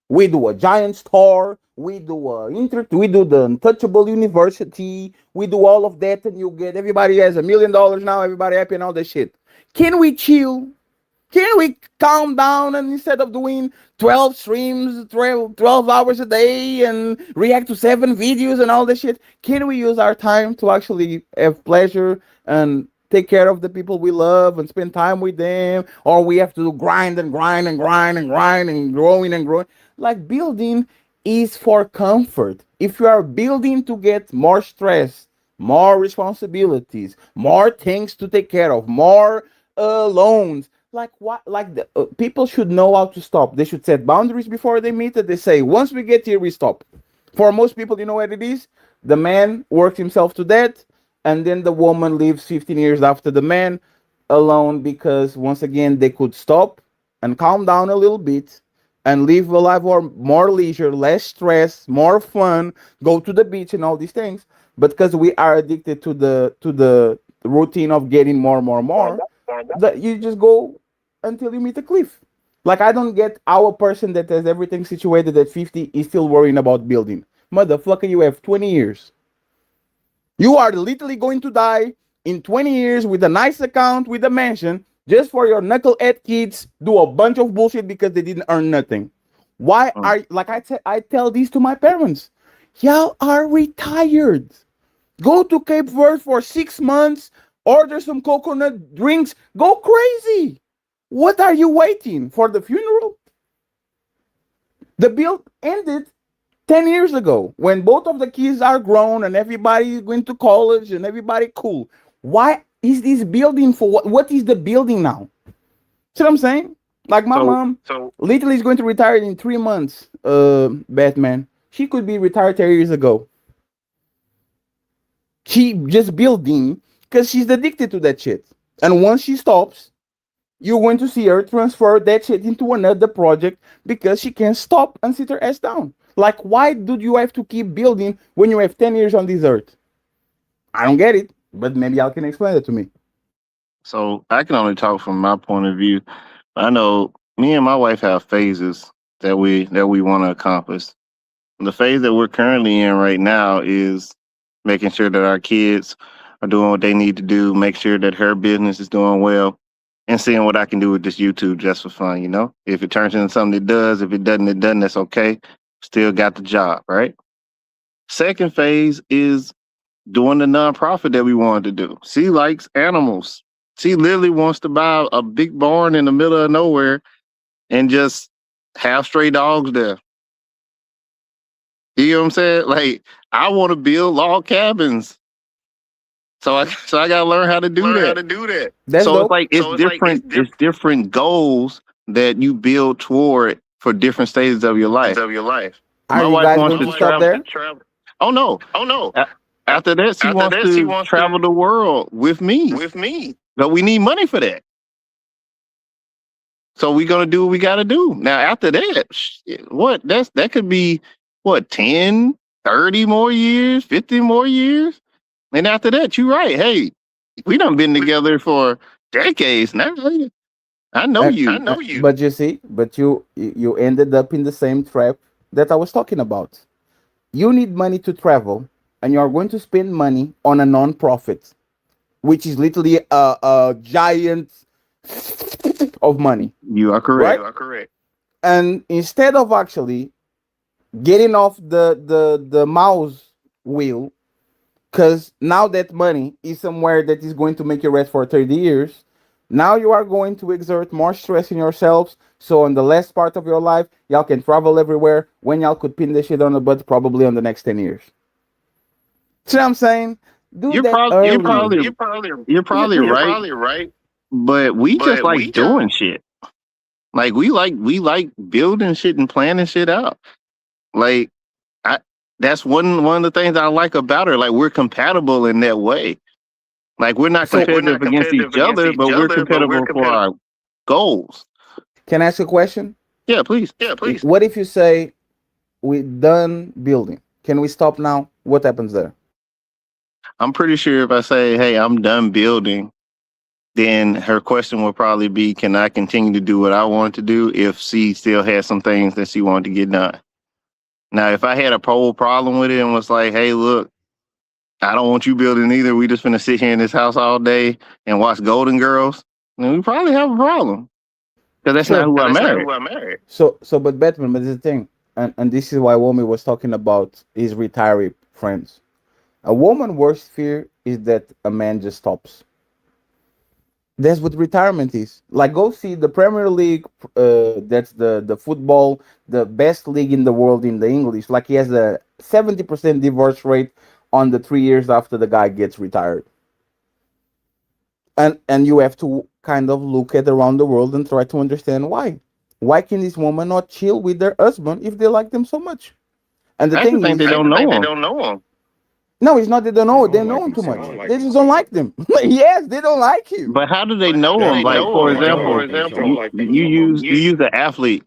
[SPEAKER 14] We do a giant store. We do the Untouchable University. We do all of that, and you get everybody has $1 million now. Everybody happy and all that shit. Can we chill? Can we calm down and instead of doing 12 streams, 12 hours a day and react to 7 videos and all that shit, can we use our time to actually have pleasure and take care of the people we love and spend time with them? Or we have to grind and growing and growing? Like building is for comfort. If you are building to get more stress, more responsibilities, more things to take care of, more loans, like what? Like the people should know how to stop. They should set boundaries before they meet it. They say, once we get here, we stop. For most people, you know what it is? The man works himself to death, and then the woman lives 15 years after the man alone because once again they could stop and calm down a little bit and live a life of more leisure, less stress, more fun, go to the beach and all these things. But because we are addicted to the routine of getting more, that you just go until you meet a cliff. Like I don't get how a person that has everything situated at 50 is still worrying about building. Motherfucker, you have 20 years. You are literally going to die in 20 years with a nice account, with a mansion, just for your knucklehead kids do a bunch of bullshit because they didn't earn nothing. Why are, like I tell these to my parents, y'all are retired. Go to Cape Verde for 6 months, order some coconut drinks, go crazy. What are you waiting for the funeral? The build ended 10 years ago when both of the kids are grown and everybody is going to college and everybody cool. Why is this building for what is the building now? See what I'm saying? Like my mom literally is going to retire in 3 months, Batman. She could be retired 10 years ago. keep just building because she's addicted to that shit. And once she stops, you're going to see her transfer that shit into another project because she can't stop and sit her ass down. Like, why do you have to keep building when you have 10 years on this earth? I don't get it, but maybe y'all can explain it to me.
[SPEAKER 22] So I can only talk from my point of view. I know me and my wife have phases that we want to accomplish. The phase that we're currently in right now is making sure that our kids are doing what they need to do, make sure that her business is doing well, and seeing what I can do with this YouTube just for fun, you know? If it turns into something, it does. If it doesn't, it doesn't. That's okay. Still got the job, right? Second phase is doing the nonprofit that we wanted to do. She likes animals. She literally wants to buy a big barn in the middle of nowhere and just have stray dogs there. You know what I'm saying? Like, I want to build log cabins. So I gotta learn how to do that.
[SPEAKER 14] That's
[SPEAKER 22] so
[SPEAKER 14] dope.
[SPEAKER 22] it's like it's different goals that you build toward for different stages of your life.
[SPEAKER 14] Are
[SPEAKER 22] My
[SPEAKER 14] you
[SPEAKER 22] wife
[SPEAKER 14] guys
[SPEAKER 22] wants
[SPEAKER 14] going
[SPEAKER 22] to
[SPEAKER 14] to stop there?
[SPEAKER 22] Oh no. After that, she wants to travel the world with me. But we need money for that. So we're gonna do what we gotta do. Now after that, shit, that could be 10, 30 more years, 50 more years. And after that, you're right. Hey, we done been together for decades now. I know you.
[SPEAKER 14] But you see, you ended up in the same trap that I was talking about. You need money to travel, and you are going to spend money on a non-profit, which is literally a giant of money.
[SPEAKER 22] You are correct.
[SPEAKER 14] Right? And instead of actually getting off the mouse wheel, because now that money is somewhere that is going to make you rest for 30 years, now you are going to exert more stress in yourselves. So on the last part of your life, y'all can travel everywhere when y'all could pin this shit on the butt probably on the next 10 years. See what I'm saying?
[SPEAKER 22] You're probably right. But we just like doing shit. Like we like building shit and planning shit out. Like that's one of the things I like about her. Like we're compatible in that way. Like we're not competitive against each other, but we're compatible for our goals.
[SPEAKER 14] Can I ask a question?
[SPEAKER 22] Yeah, please.
[SPEAKER 14] What if you say we're done building? Can we stop now? What happens there?
[SPEAKER 22] I'm pretty sure if I say, hey, I'm done building, then her question will probably be, can I continue to do what I want to do if she still has some things that she wanted to get done? Now, if I had a whole problem with it and was like, hey, look, I don't want you building either. We just finna sit here in this house all day and watch Golden Girls, then we probably have a problem. Because that's not who I married.
[SPEAKER 14] So, but Batman, but this is the thing, and this is why Womi was talking about his retiree friends. A woman's worst fear is that a man just stops. That's what retirement is. Like, go see the Premier League. That's the football, the best league in the world in the English. Like, he has a 70% divorce rate on the 3 years after the guy gets retired. And you have to kind of look at around the world and try to understand why. Why can this woman not chill with their husband if they like them so much? And the thing is,
[SPEAKER 22] they don't know him.
[SPEAKER 14] No, it's not they don't know. They know him too much. They just don't like them. Yes, they don't like him.
[SPEAKER 22] But how do they know him? Like, for example, you use the athlete,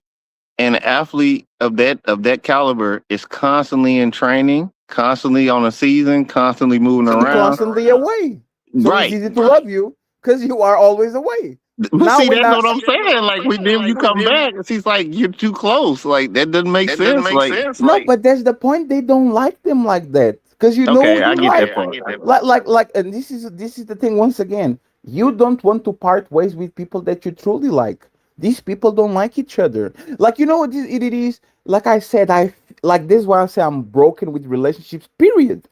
[SPEAKER 22] and an athlete of that caliber is constantly in training, constantly on a season, constantly moving around,
[SPEAKER 14] constantly away. So
[SPEAKER 22] right.
[SPEAKER 14] It's easy to love you because you are always away.
[SPEAKER 22] Now, see, that's what I'm saying. Like, then you come back, and she's like, "You're too close." Like, that doesn't make sense.
[SPEAKER 14] No, but that's the point. They don't like them like that because you know.
[SPEAKER 22] Okay, I get that part.
[SPEAKER 14] Like, and this is the thing. Once again, you don't want to part ways with people that you truly like. These people don't like each other. Like, you know what it is. Like I said, this is why I say I'm broken with relationships. Period.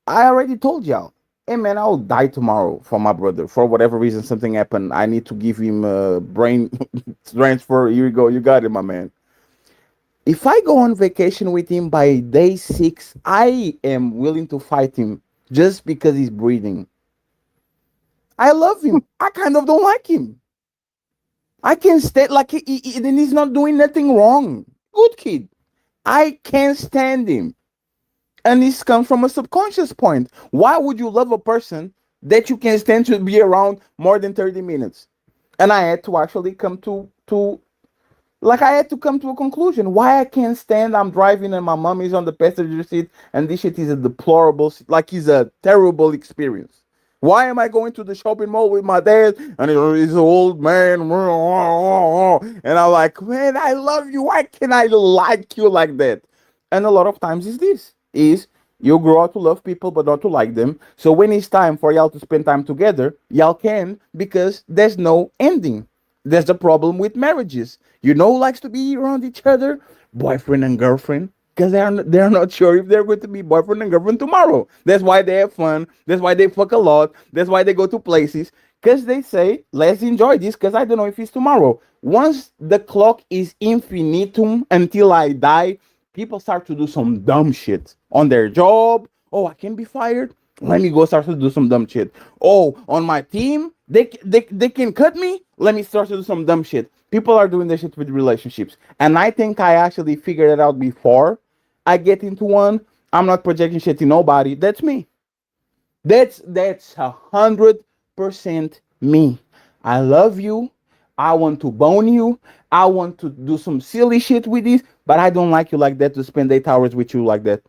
[SPEAKER 14] I already told y'all. Hey man, I'll die tomorrow for my brother. For whatever reason, something happened. I need to give him a brain transfer. Here you go. You got it, my man. If I go on vacation with him by day 6, I am willing to fight him just because he's breathing. I love him. I kind of don't like him. I can stay like he's not doing nothing wrong. Good kid. I can't stand him. And this comes from a subconscious point. Why would you love a person that you can stand to be around more than 30 minutes? And I had to actually come to I had to come to a conclusion. Why I can't stand, I'm driving and my mom is on the passenger seat and this shit is a deplorable, like it's a terrible experience. Why am I going to the shopping mall with my dad and he's an old man? And I'm like, man, I love you. Why can't I like you like that? And a lot of times is you grow up to love people but not to like them. So when it's time for y'all to spend time together, y'all can, because there's no ending. There's a problem with marriages. You know who likes to be around each other? Boyfriend and girlfriend. Because they're not sure if they're going to be boyfriend and girlfriend tomorrow. That's why they have fun. That's why they fuck a lot. That's why they go to places. Because they say, let's enjoy this because I don't know if it's tomorrow. Once the clock is infinitum until I die, people start to do some dumb shit on their job. Oh, I can be fired. Let me go start to do some dumb shit. Oh, on my team, they can cut me. Let me start to do some dumb shit. People are doing this shit with relationships. And I think I actually figured it out before I get into one. I'm not projecting shit to nobody. That's me. That's 100% me. I love you. I want to bone you. I want to do some silly shit with this, but I don't like you like that, to spend 8 hours with you like that.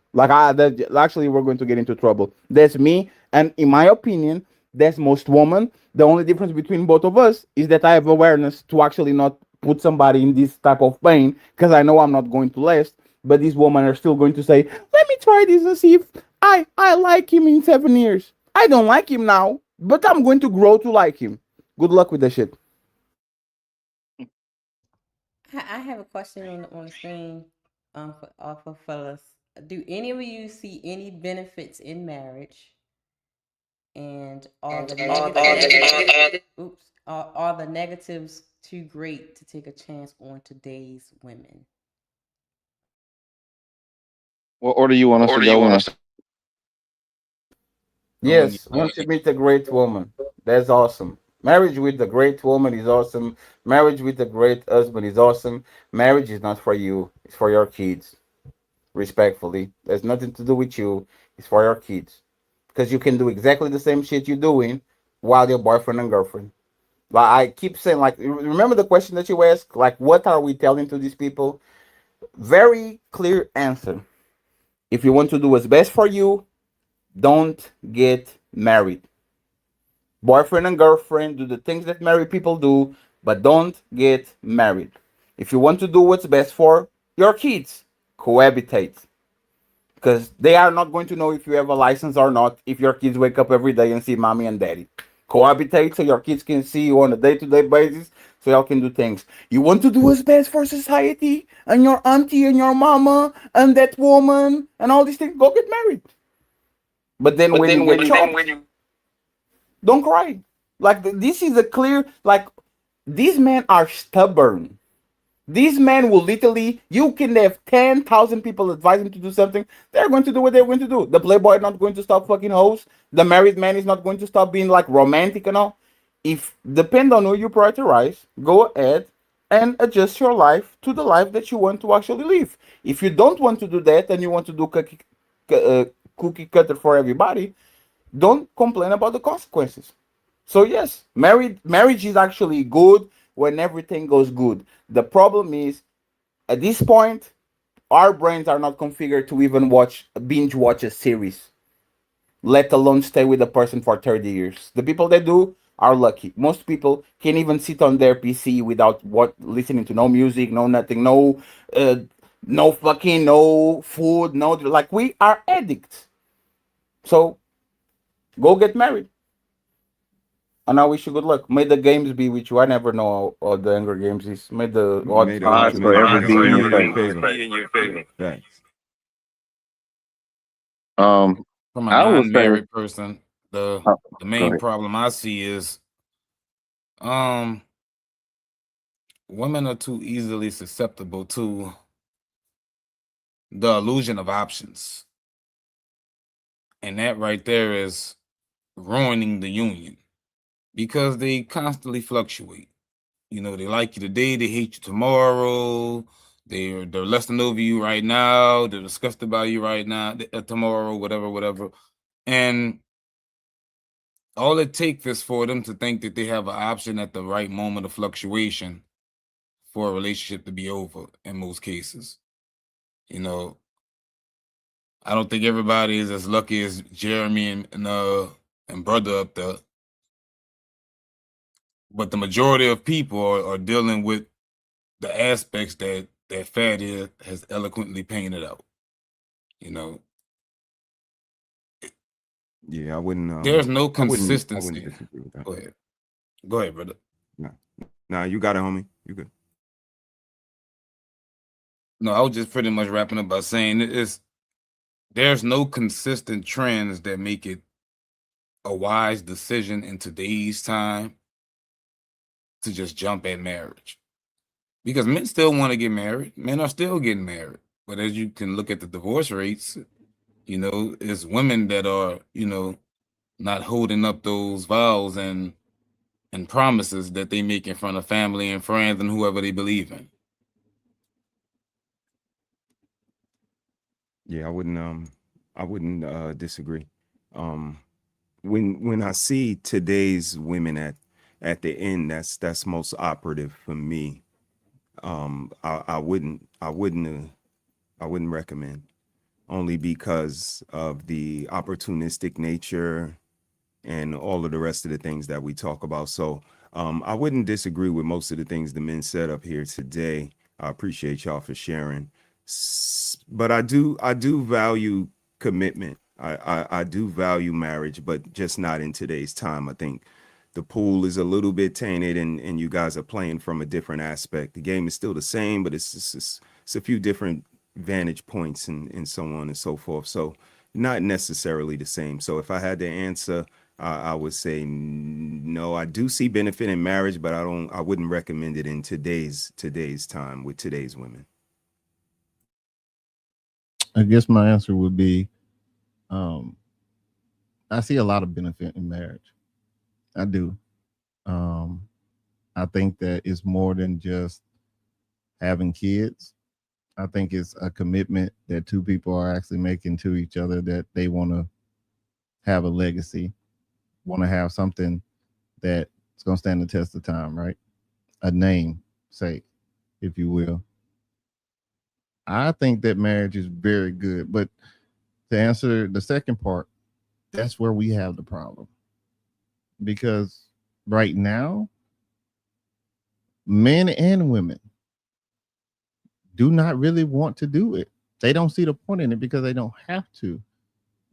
[SPEAKER 14] Actually, we're going to get into trouble. That's me. And in my opinion, that's most women. The only difference between both of us is that I have awareness to actually not put somebody in this type of pain, because I know I'm not going to last. But these women are still going to say, let me try this and see if I like him in 7 years. I don't like him now, but I'm going to grow to like him. Good luck with that shit.
[SPEAKER 3] I have a question on the screen for fellas. Do any of you see any benefits in marriage? And are the negatives too great to take a chance on today's women?
[SPEAKER 22] What order you want us to go in?
[SPEAKER 14] Yes, once you meet a great woman, that's awesome. Marriage with a great woman is awesome. Marriage with a great husband is awesome. Marriage is not for you, it's for your kids. Respectfully, there's nothing to do with you, it's for your kids. Because you can do exactly the same shit you're doing while you're boyfriend and girlfriend. Like I keep saying, like, remember the question that you asked? Like, what are we telling to these people? Very clear answer. If you want to do what's best for you, don't get married. Boyfriend and girlfriend, do the things that married people do, but don't get married. If you want to do what's best for your kids, cohabitate. Because they are not going to know if you have a license or not if your kids wake up every day and see mommy and daddy. Cohabitate so your kids can see you on a day-to-day basis, so y'all can do things. You want to do what's best for society and your auntie and your mama and that woman and all these things, go get married. But then when you don't cry. Like, this is a clear, like, these men are stubborn. These men will literally, you can have 10,000 people advising to do something. They're going to do what they're going to do. The playboy is not going to stop fucking hoes. The married man is not going to stop being like romantic and all. If depend on who you prioritize, go ahead and adjust your life to the life that you want to actually live. If you don't want to do that and you want to do cookie cutter for everybody, don't complain about the consequences. So yes, marriage is actually good when everything goes good. The problem is, at this point, our brains are not configured to even binge watch a series, let alone stay with a person for 30 years. The people that do are lucky. Most people can't even sit on their PC without listening to no music, no nothing, no fucking, no food, no, like, we are addicts. So go get married. And I wish you good luck. May the games be with you. I never know what the Hunger Games is. May the odds
[SPEAKER 22] forever be in your favor.
[SPEAKER 5] From a
[SPEAKER 22] I would say,
[SPEAKER 5] non-married person, the
[SPEAKER 22] go
[SPEAKER 5] main
[SPEAKER 22] ahead.
[SPEAKER 5] problem I see is women are too easily susceptible to the illusion of options. And that right there is ruining the union, because they constantly fluctuate. You know, they like you today, they hate you tomorrow. They're lusting over you right now. They're disgusted by you right now, tomorrow, whatever. And all it takes is for them to think that they have an option at the right moment of fluctuation for a relationship to be over in most cases. You know, I don't think everybody is as lucky as Jeremy and brother up there. But the majority of people are dealing with the aspects that Fatty has eloquently painted out. You know,
[SPEAKER 9] Yeah, I wouldn't.
[SPEAKER 5] there's no
[SPEAKER 9] I wouldn't
[SPEAKER 5] consistency.
[SPEAKER 9] disagree with that.
[SPEAKER 5] Go ahead, brother.
[SPEAKER 9] Nah, you got it, homie. You good.
[SPEAKER 5] No, I was just pretty much wrapping up by saying there's no consistent trends that make it a wise decision in today's time to just jump at marriage. Because men still want to get married. Men are still getting married. But as you can look at the divorce rates, you know, it's women that are, you know, not holding up those vows and promises that they make in front of family and friends and whoever they believe in.
[SPEAKER 9] Yeah, I wouldn't disagree. When I see today's women at the end, that's most operative for me. I wouldn't recommend, only because of the opportunistic nature and all of the rest of the things that we talk about. So I wouldn't disagree with most of the things the men said up here today. I appreciate y'all for sharing. But I do value commitment. I do value marriage, but just not in today's time. I think the pool is a little bit tainted, and you guys are playing from a different aspect. The game is still the same, but it's a few different vantage points and so on and so forth. So not necessarily the same. So if I had to answer, I would say no. I do see benefit in marriage, but I wouldn't recommend it in today's time with today's women.
[SPEAKER 4] I guess my answer would be, I see a lot of benefit in marriage. I do. I think that it's more than just having kids. I think it's a commitment that two people are actually making to each other, that they want to have a legacy, want to have something that's going to stand the test of time, right? A name sake, if you will. I think that marriage is very good. But to answer the second part, that's where we have the problem. Because right now, men and women do not really want to do it. They don't see the point in it because they don't have to.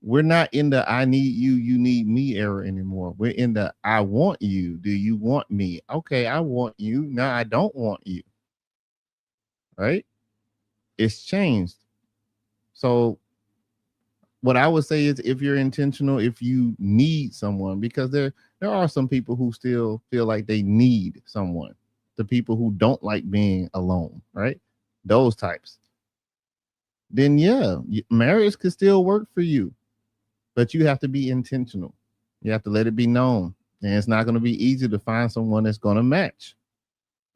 [SPEAKER 4] We're not in the I need you, you need me era anymore. We're in the I want you, do you want me? Okay, I want you. Now I don't want you. Right? It's changed. So what I would say is, if you're intentional, if you need someone, because there are some people who still feel like they need someone, the people who don't like being alone, right? Those types. Then yeah, marriage could still work for you, but you have to be intentional. You have to let it be known, and it's not going to be easy to find someone that's going to match.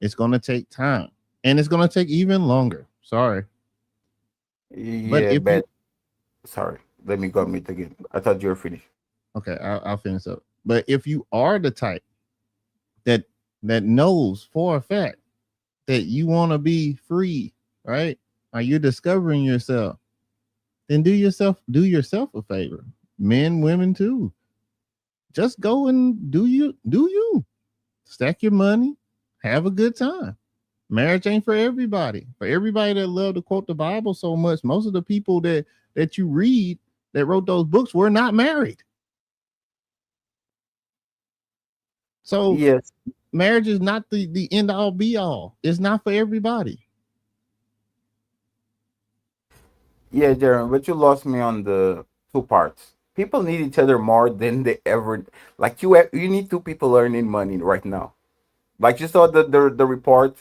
[SPEAKER 4] It's going to take time, and it's going to take even longer. Sorry.
[SPEAKER 14] Yeah, sorry. Let me go on mute again. I thought you were finished.
[SPEAKER 4] Okay, I'll finish up. But if you are the type that knows for a fact that you want to be free, right? Or you're discovering yourself, then do yourself a favor. Men, women too. Just go and do you. Stack your money, have a good time. Marriage ain't for everybody. For everybody that love to quote the Bible so much, most of the people that you read that wrote those books were not married. So
[SPEAKER 14] yes,
[SPEAKER 4] marriage is not the end all be all. It's not for everybody.
[SPEAKER 14] Yeah, Jeremy, but you lost me on the two parts. People need each other more than they ever. Like you need two people earning money right now. Like you saw the report,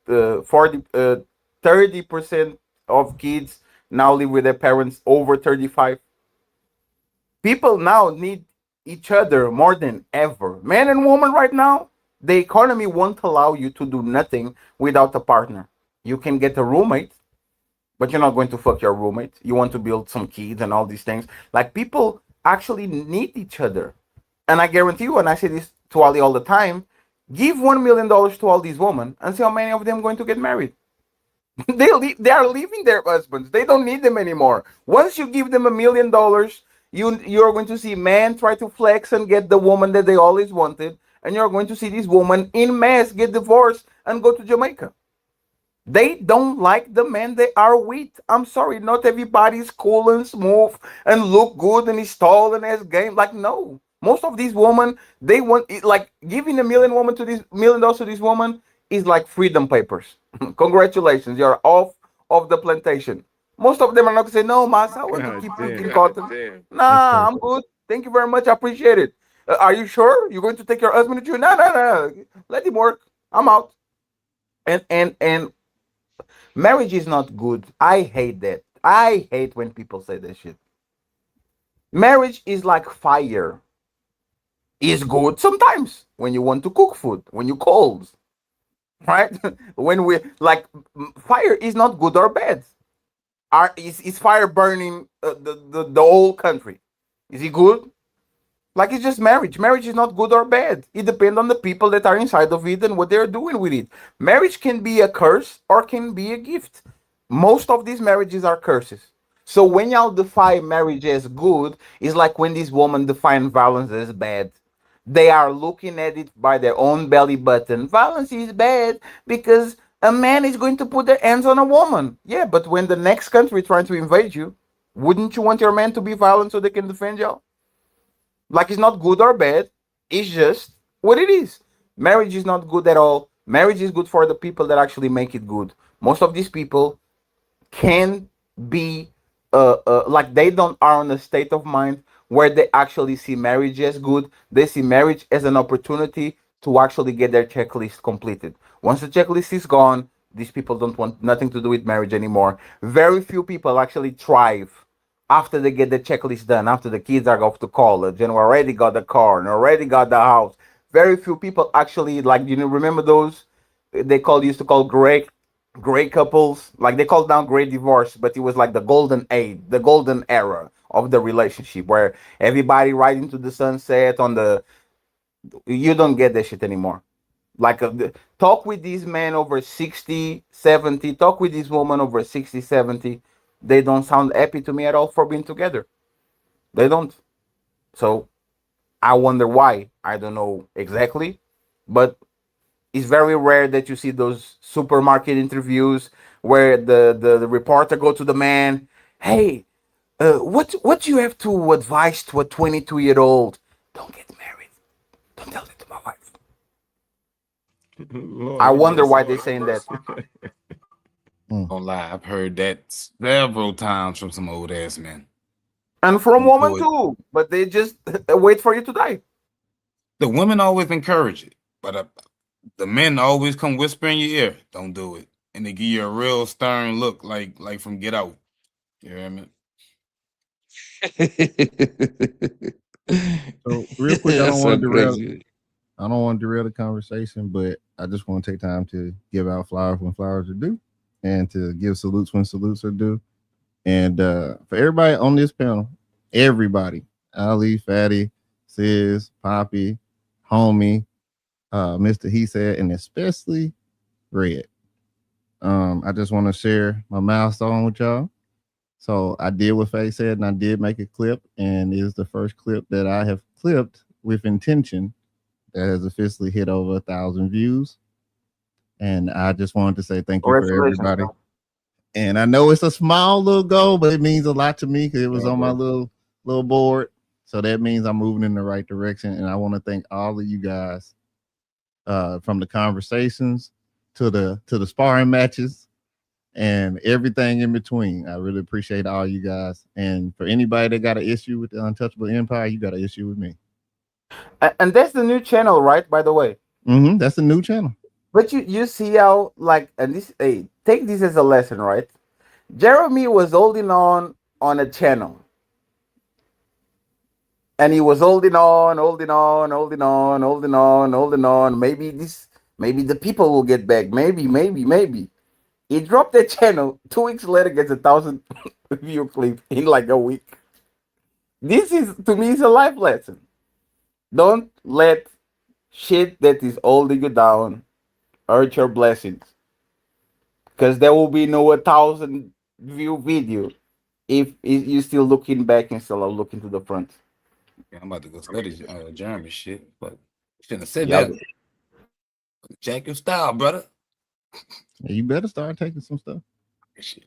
[SPEAKER 14] 30% of kids now live with their parents over 35. People now need each other more than ever. Man and woman right now, the economy won't allow you to do nothing without a partner. You can get a roommate, but you're not going to fuck your roommate. You want to build some kids and all these things. Like, people actually need each other. And I guarantee you, and I say this to Ali all the time, give $1 million to all these women and see how many of them are going to get married. They are leaving their husbands. They don't need them anymore. Once you give them $1 million, you're going to see men try to flex and get the woman that they always wanted, and you're going to see these women in mass get divorced and go to Jamaica. They don't like the men they are with. I'm sorry, not everybody's cool and smooth and look good and is tall and has game. Like, no. Most of these women, they want it, like, giving $1 million to this $1 million to this woman is like freedom papers. Congratulations, you're off of the plantation. Most of them are not gonna say, no, Mas, I want to keep picking cotton. Nah, I'm good. Thank you very much. I appreciate it. Are you sure you're going to take your husband with you? No. Let him work. I'm out. And marriage is not good. I hate that. I hate when people say that shit. Marriage is like fire. It's good sometimes when you want to cook food, when you're cold, right? When we like, fire is not good or bad. Is fire burning the whole country? Is it good? Like, it's just marriage. Marriage is not good or bad. It depends on the people that are inside of it and what they're doing with it. Marriage can be a curse or can be a gift. Most of these marriages are curses. So when y'all define marriage as good, it's like when these women define violence as bad. They are looking at it by their own belly button. Violence is bad because a man is going to put their hands on a woman. Yeah, but when the next country trying to invade you, wouldn't you want your man to be violent so they can defend y'all? Like, it's not good or bad. It's just what it is. Marriage is not good at all. Marriage is good for the people that actually make it good. Most of these people can be like, they don't are on a state of mind where they actually see marriage as good. They see marriage as an opportunity to actually get their checklist completed. Once the checklist is gone, these people don't want nothing to do with marriage anymore. Very few people actually thrive after they get the checklist done, after the kids are off to college and already got the car and already got the house. Very few people actually, like, remember those they used to call great couples? Like, they called down great divorce, but it was like the golden age, the golden era of the relationship where everybody right into the sunset on the. You don't get that shit anymore. Like, talk with these men over 60, 70, talk with this woman over 60, 70. They don't sound happy to me at all for being together. They don't. So I wonder why. I don't know exactly, but it's very rare that you see those supermarket interviews where the reporter go to the man, hey, what do you have to advise to a 22-year-old? Don't get married. Don't tell it to my wife.
[SPEAKER 9] Lord,
[SPEAKER 14] I wonder why they're saying that.
[SPEAKER 5] Don't lie, I've heard that several times from some old ass men.
[SPEAKER 14] And from women too, but they just wait for you to die.
[SPEAKER 5] The women always encourage it, but the men always come whisper in your ear, "Don't do it," and they give you a real stern look, like from Get Out. You hear me?
[SPEAKER 11] So real quick, I don't
[SPEAKER 17] That's
[SPEAKER 11] want to
[SPEAKER 17] so
[SPEAKER 11] derail.
[SPEAKER 17] crazy.
[SPEAKER 11] I don't want to derail the conversation, but I just want to take time to give out flowers when flowers are due, and to give salutes when salutes are due. And for everybody on this panel, everybody, Ali, Fatty, Sis, Poppy, Homie, Mr. He Said, and especially Red. I just want to share my milestone with y'all. So I did what Faye said, and I did make a clip, and it is the first clip that I have clipped with intention that has officially hit over 1,000 views. And I just wanted to say thank you for everybody. And I know it's a small little goal, but it means a lot to me because it was on my little board. So that means I'm moving in the right direction. And I want to thank all of you guys, from the conversations to the sparring matches and everything in between. I really appreciate all you guys. And for anybody that got an issue with the Untouchable Empire, you got an issue with me.
[SPEAKER 14] And that's the new channel, right? By the way.
[SPEAKER 11] That's a new channel.
[SPEAKER 14] But you see how, like, and this, hey, take this as a lesson, right? Jeremy was holding on a channel. And he was holding on. Maybe the people will get back. Maybe. He dropped the channel. 2 weeks later, gets 1,000 view clip in like a week. This is, to me, is a life lesson. Don't let shit that is holding you down hurt your blessings. Because there will be no 1,000 view video if you're still looking back instead of looking to the front.
[SPEAKER 5] Yeah, I'm about to go study German shit, but shouldn't have said
[SPEAKER 14] Yeah.
[SPEAKER 5] that. Check your style, brother.
[SPEAKER 4] Yeah, you better start taking some stuff.
[SPEAKER 5] Shit.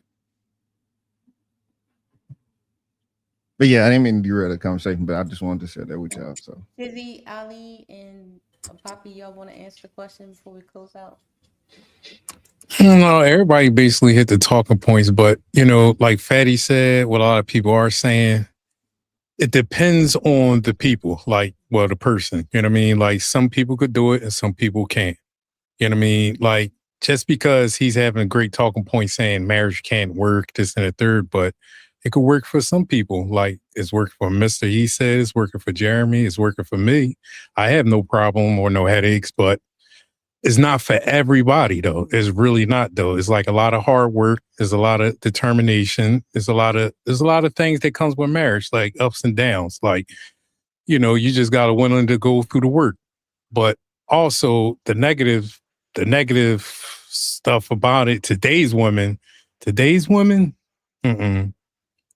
[SPEAKER 4] But yeah, I didn't mean to derail the conversation, but I just wanted to share that with y'all. So
[SPEAKER 3] Dizzy, Ali, and Poppy, y'all want to answer the question before we close out?
[SPEAKER 6] No, everybody basically hit the talking points, but you know, like Fatty said, what a lot of people are saying, it depends on the people, like, well, the person, you know what I mean? Like some people could do it and some people can't. You know what I mean? Like just because he's having a great talking point saying marriage can't work, this and the third, but it could work for some people. Like it's working for Mr. He said, it's working for Jeremy, it's working for me. I have no problem or no headaches, but it's not for everybody though. It's really not though. It's like a lot of hard work. There's a lot of determination. There's a lot of things that comes with marriage, like ups and downs. Like, you know, you just got to willing to go through the work. But also the negative stuff about it. Today's women,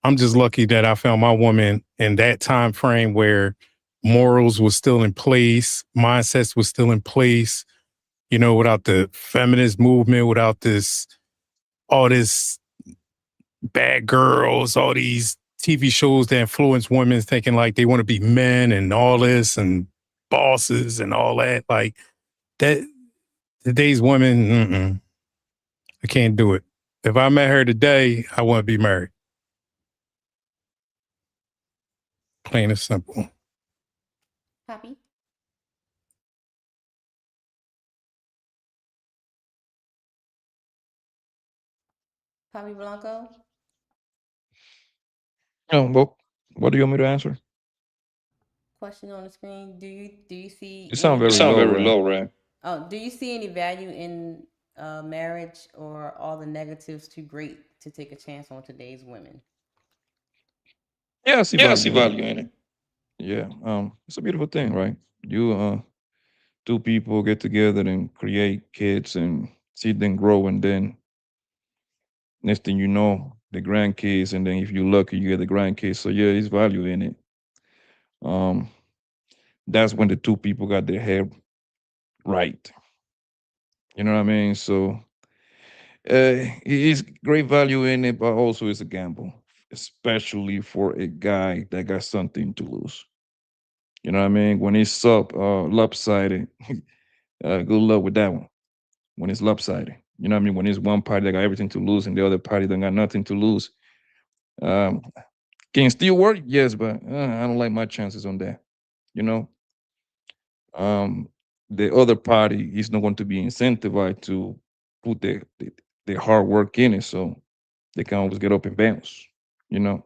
[SPEAKER 6] I'm just lucky that I found my woman in that time frame where morals was still in place, mindsets was still in place. You know, without the feminist movement, without all this bad girls, all these TV shows that influence women thinking like they want to be men and all this and bosses and all that. Like that, today's women, I can't do it. If I met her today, I want to be married. Plain and simple.
[SPEAKER 3] Poppy? Poppy Blanco?
[SPEAKER 17] Well, what do you want me to answer?
[SPEAKER 3] Question on the screen. Do you see?
[SPEAKER 17] You sound very low, Ray.
[SPEAKER 3] Oh, do you see any value in marriage, or all the negatives too great to take a chance on today's women?
[SPEAKER 17] Yeah, I see value in it. Yeah, it's a beautiful thing, right? You two people get together and create kids and see them grow, and then next thing you know, the grandkids, and then if you're lucky, you get the grandkids. So yeah, it's value in it. That's when the two people got their head right. You know what I mean? So it is great value in it, but also it's a gamble, especially for a guy that got something to lose. You know what I mean? When it's lopsided, good luck with that one. When it's lopsided, you know what I mean? When it's one party that got everything to lose and the other party that got nothing to lose, can it still work? Yes, but I don't like my chances on that. You know, the other party is not going to be incentivized to put their hard work in it, so they can always get up and bounce. You know,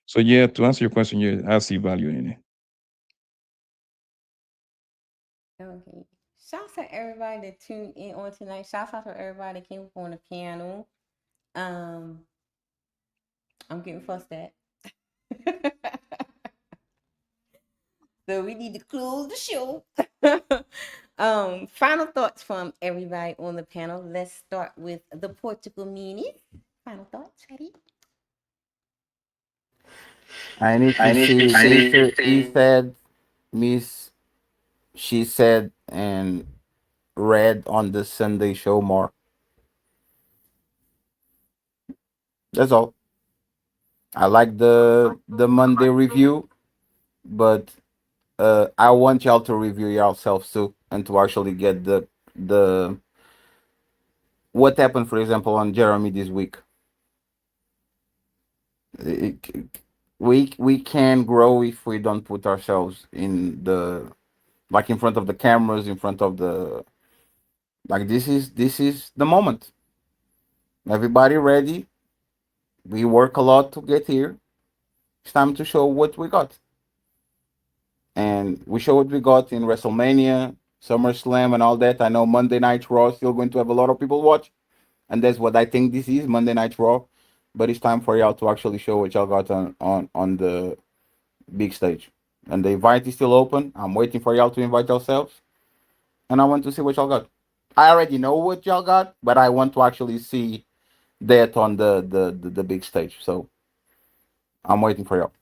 [SPEAKER 17] so yeah. To answer your question, yeah, I see value in it.
[SPEAKER 3] Okay. Shouts out to everybody that tuned in on tonight. Shouts out to everybody that came up on the panel. I'm getting fussed at. So we need to close the show. Final thoughts from everybody on the panel. Let's start with the Portugal meanie. Final thoughts, ready?
[SPEAKER 14] I need to see he said, Miss, she said, and read on the Sunday show more. That's all. I like the Monday review, but I want y'all to review yourselves too, and to actually get the what happened, for example, on Jeremy this week. We can grow if we don't put ourselves in in front of the cameras, in front of the this is the moment. Everybody ready? We work a lot to get here. It's time to show what we got. And we show what we got in WrestleMania, SummerSlam, and all that. I know Monday Night Raw is still going to have a lot of people watch. and that's what I think this is Monday Night Raw. But it's time for y'all to actually show what y'all got on the big stage. And the invite is still open. I'm waiting for y'all to invite yourselves, and I want to see what y'all got. I already know what y'all got, but I want to actually see that on the big stage. So I'm waiting for y'all.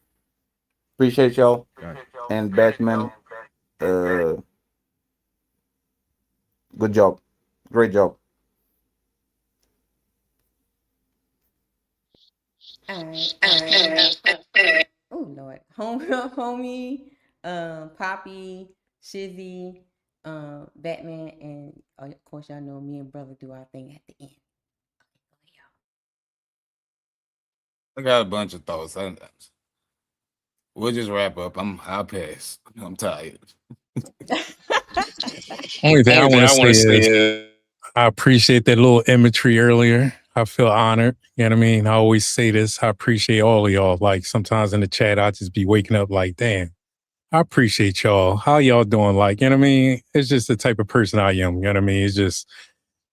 [SPEAKER 14] Appreciate y'all. And Batman, good job. Great job.
[SPEAKER 3] Oh Lord, homie, Poppy, Shizzy, Batman, and of course y'all know me and brother do our thing at the end.
[SPEAKER 5] I got a bunch of thoughts. We'll just wrap up. I'll pass. I'm tired.
[SPEAKER 6] Only thing I want to say is I appreciate that little imagery earlier. I feel honored. You know what I mean? I always say this. I appreciate all of y'all. Like sometimes in the chat, I just be waking up like, damn, I appreciate y'all. How y'all doing? Like, you know what I mean? It's just the type of person I am. You know what I mean? It's just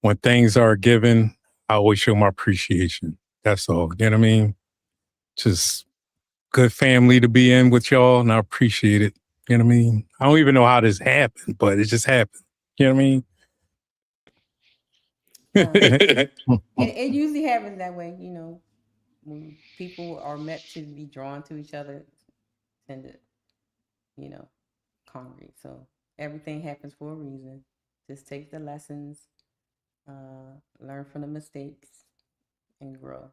[SPEAKER 6] when things are given, I always show my appreciation. That's all. You know what I mean? Just good family to be in with y'all, and I appreciate it. You know what I mean? I don't even know how this happened, but it just happened. You know what I mean?
[SPEAKER 3] It usually happens that way, you know, when people are meant to be drawn to each other, tend to, you know, congregate. So everything happens for a reason. Just take the lessons, learn from the mistakes, and grow.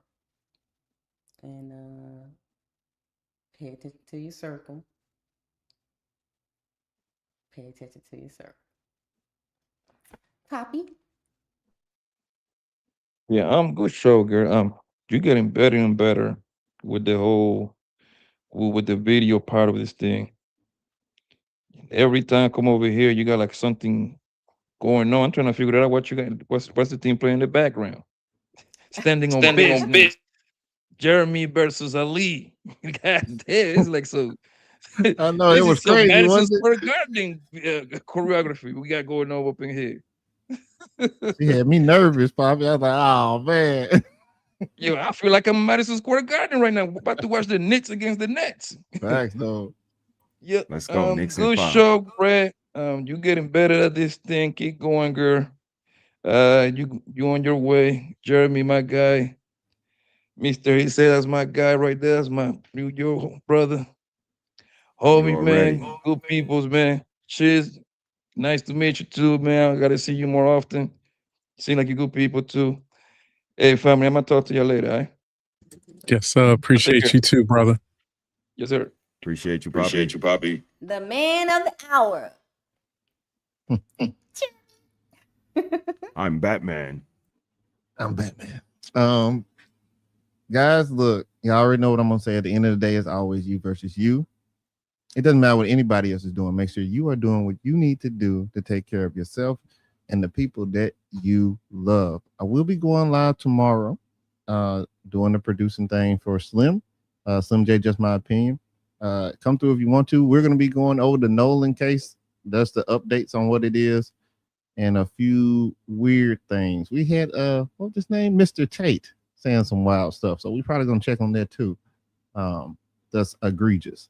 [SPEAKER 3] And pay attention to your circle. Pay attention to your circle. Poppy?
[SPEAKER 17] Yeah, good show, girl. You're getting better and better with the whole with the video part of this thing. Every time I come over here, you got like something going on. I'm trying to figure out what you got. What's the team playing in the background? Standing on business. Jeremy versus Ali. God damn, it's like so.
[SPEAKER 4] I know it was crazy.
[SPEAKER 17] Madison Square Garden choreography we got going on up in here.
[SPEAKER 4] She had me nervous, Poppy. I was like, oh man.
[SPEAKER 17] Yo, I feel like I'm in Madison Square Garden right now. We're about to watch the Knicks against the Nets.
[SPEAKER 4] Facts though.
[SPEAKER 17] Yeah,
[SPEAKER 9] let's go. Knicks and
[SPEAKER 17] good
[SPEAKER 9] five.
[SPEAKER 17] show, Brad. You getting better at this thing. Keep going, girl. You on your way. Jeremy, my guy. Mister, he said that's my guy right there. That's my your brother. Homie, man. Good peoples, man. Cheers. Nice to meet you too, man. I gotta see you more often. Seem like you're good people too. Hey, family, I'm gonna talk to you later, all right?
[SPEAKER 6] Yes, appreciate you too, brother.
[SPEAKER 17] Yes, sir.
[SPEAKER 9] Appreciate you, Poppy.
[SPEAKER 3] The man of the hour.
[SPEAKER 9] I'm Batman.
[SPEAKER 4] I'm Batman. Guys, look, y'all already know what I'm gonna say. At the end of the day, it's always you versus you. It doesn't matter what anybody else is doing. Make sure you are doing what you need to do to take care of yourself and the people that you love. I will be going live tomorrow, doing the producing thing for Slim. Slim J, just my opinion. Come through if you want to. We're gonna be going over the Nolan case. That's the updates on what it is, and a few weird things. We had what's his name? Mr. Tate saying some wild stuff. So we probably gonna check on that too. That's egregious.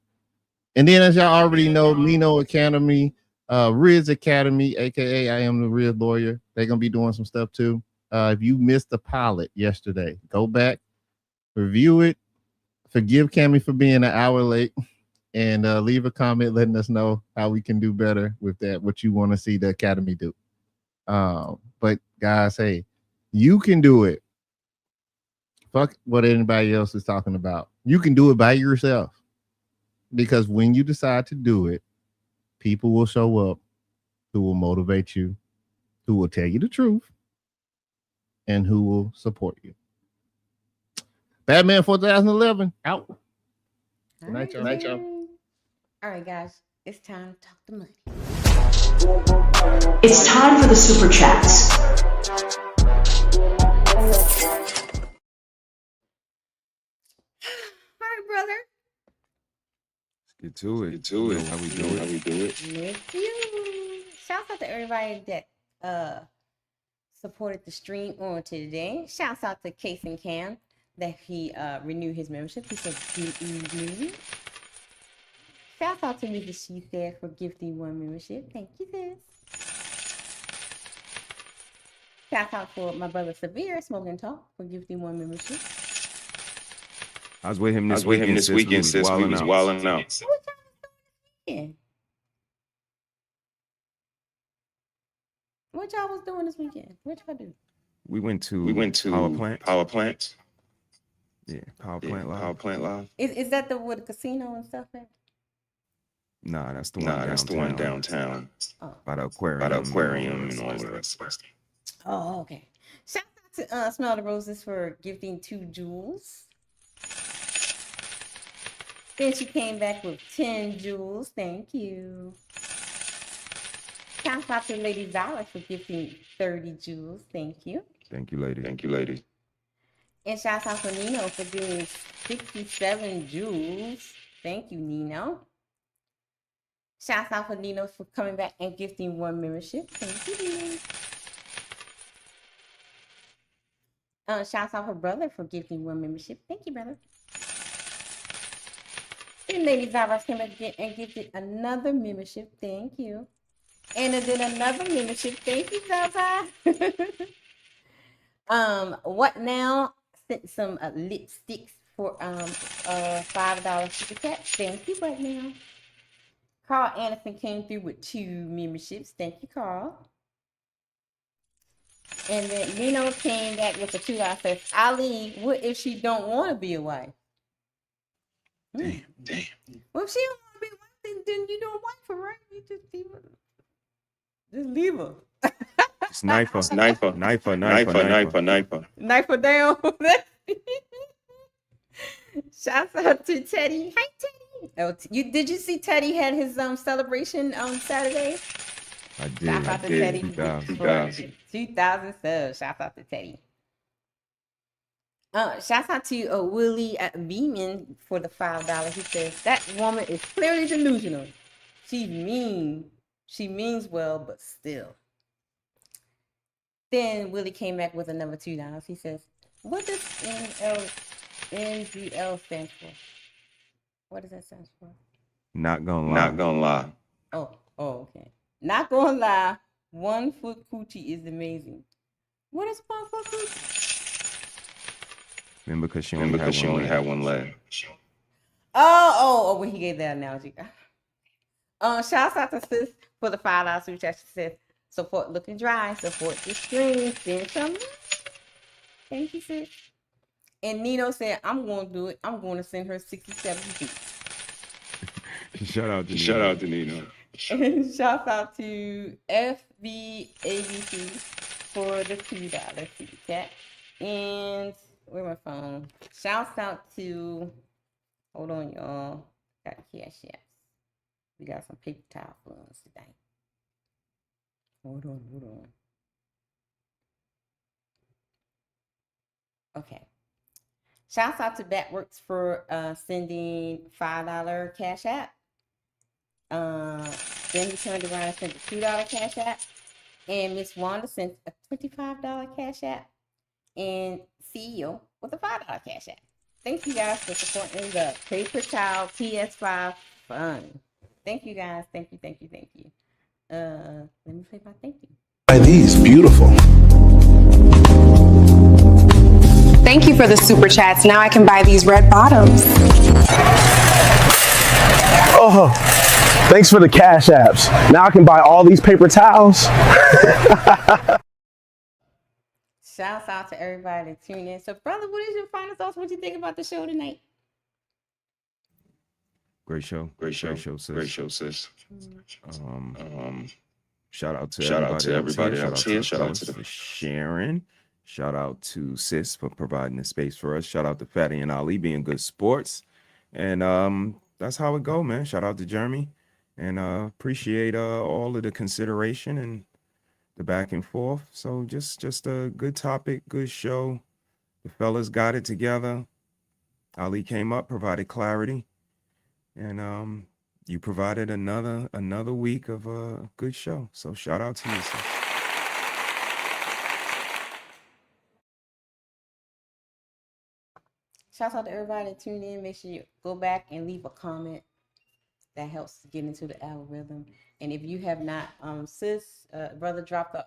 [SPEAKER 4] And then, as y'all already know, Lino Academy, Riz Academy, aka I Am the Riz Lawyer, they're gonna be doing some stuff too. If you missed the pilot yesterday, go back, review it, forgive Cammy for being an hour late, and leave a comment letting us know how we can do better with that, what you want to see the Academy do. But guys, hey, you can do it. Fuck what anybody else is talking about. You can do it by yourself. Because when you decide to do it, people will show up who will motivate you, who will tell you the truth, and who will support you. Batman 4011 out. Good night, y'all.
[SPEAKER 3] Night, y'all. All right, guys, it's time to talk the money.
[SPEAKER 10] It's time for the super chats.
[SPEAKER 3] All right, brother.
[SPEAKER 9] Get to it. How we do it.
[SPEAKER 3] Let's do. Shout out to everybody that supported the stream on today. Shouts out to Case and Cam that he renewed his membership. He said, good evening. Shouts out to Mrs. She Said for gifting 1 membership. Thank you, sis. Shout out for my brother Severe Smoking Talk for gifting 1 membership.
[SPEAKER 9] I was with him this weekend, sis. We was wilding out.
[SPEAKER 3] Yeah. What y'all was doing this weekend? What y'all do?
[SPEAKER 9] We went to Power Plant. Yeah, Power Plant Live.
[SPEAKER 3] Is that the with the casino and stuff at?
[SPEAKER 9] Nah, that's the one downtown. By the aquarium and all the rest.
[SPEAKER 3] Oh, okay. Shout out to Smell the Roses for gifting 2 jewels. Then she came back with 10 jewels. Thank you. Shout out to Lady Valor for gifting 30 jewels. Thank you.
[SPEAKER 9] Thank you, lady.
[SPEAKER 3] And shout out to Nino for giving 67 jewels. Thank you, Nino. Shout out for Nino for coming back and gifting 1 membership. Thank you, Nino. Shout out for Brother for gifting 1 membership. Thank you, brother. Then Lady Valor came back and gifted another membership. Thank you. And then another membership. Thank you, Valor. What now? Sent some lipsticks for $5 super chat. Thank you, What now? Carl Anderson came through with 2 memberships. Thank you, Carl. And then Nino came back with a $2. Says, Ali, what if she don't want to be a wife?
[SPEAKER 9] Damn.
[SPEAKER 3] Well, if she don't want to be a wife, then you don't wife her, right? You just leave her. Just leave her.
[SPEAKER 9] It's knife her
[SPEAKER 3] down. Shouts out to Teddy. Hi, Teddy. Oh, did you see Teddy had his celebration on Saturday?
[SPEAKER 9] I did.
[SPEAKER 3] Shout out to Teddy. 2,000 subs. Shout out to Teddy. Shout out to Willie Beeman for the $5. He says that woman is clearly delusional. She's mean. She means well, but still. Then Willie came back with another $2. He says, what does NGL stand for? What does that stand for?
[SPEAKER 9] Not gonna lie.
[SPEAKER 3] Oh, okay. Not gonna lie, 1 foot coochie is amazing. What is 1 foot coochie?
[SPEAKER 9] Remember, because she only had one leg.
[SPEAKER 3] Oh, when he gave that analogy. Shouts out to sis for the $5 super chat. She says, support Looking Dry, support the stream, send some. Thank you, sis. And Nino said, I'm going to do it. I'm going to send her 67 feet.
[SPEAKER 9] Shout out to Nino.
[SPEAKER 3] And shout out to FBABC for the $2 super chat. And where's my phone? Shouts out to, hold on, y'all. Got cash apps. We got some paper towel funds today. Hold on. Okay. Shouts out to Batworks for sending $5 cash app. Then he turned around and sent a $2 cash app. And Miss Wanda sent a $25 cash app. And CEO with a $5 cash app. Thank you guys for supporting the Paper Towel PS5 fun. Thank you guys. Thank you. Let me play my thank you.
[SPEAKER 16] Buy these beautiful.
[SPEAKER 18] Thank you for the super chats. Now I can buy these red bottoms.
[SPEAKER 16] Oh, thanks for the cash apps. Now I can buy all these paper towels.
[SPEAKER 3] Shouts out to everybody that tuned in. So, brother, what is your final thoughts? What do you think about the show tonight?
[SPEAKER 9] Great show, sis. Shout out to everybody else here. Shout out to Sharon. Shout out to Sis for providing the space for us. Shout out to Fatty and Ali being good sports. And that's how it go, man. Shout out to Jeremy. And appreciate all of the consideration and the back and forth. So just a good topic, good show. The fellas got it together. Ali came up, provided clarity. And you provided another week of a good show. So shout out to you, sir.
[SPEAKER 3] Shout out to everybody that tuned in. Make sure you go back and leave a comment. That helps get into the algorithm. And if you have not, brother dropped the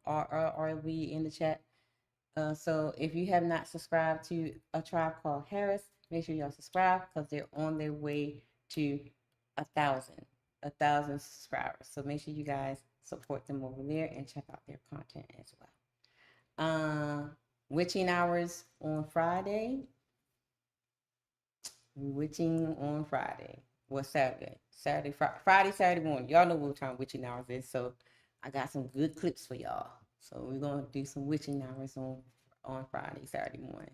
[SPEAKER 3] RLB in the chat. So if you have not subscribed to A Tribe Called Harris, make sure y'all subscribe because they're on their way to 1,000 subscribers. So make sure you guys support them over there and check out their content as well. Witching hours on Friday. Witching on Friday. Well, Saturday, Friday, Saturday morning. Y'all know what time witching hours is, so I got some good clips for y'all. So we're gonna do some witching hours on Friday, Saturday morning.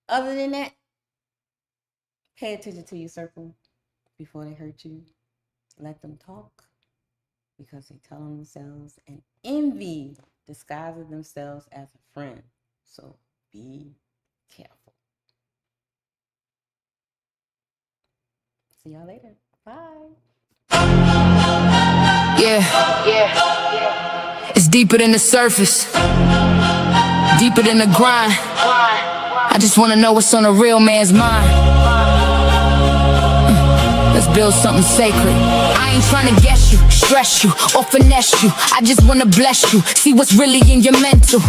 [SPEAKER 3] Other than that, pay attention to your circle before they hurt you. Let them talk because they tell on themselves, and envy disguises themselves as a friend. So be careful. See y'all later. Bye.
[SPEAKER 2] Yeah. It's deeper than the surface, deeper than the grind. I just wanna know what's on a real man's mind. Let's build something sacred. I ain't trying to guess you, stress you, or finesse you. I just wanna bless you, see what's really in your mental.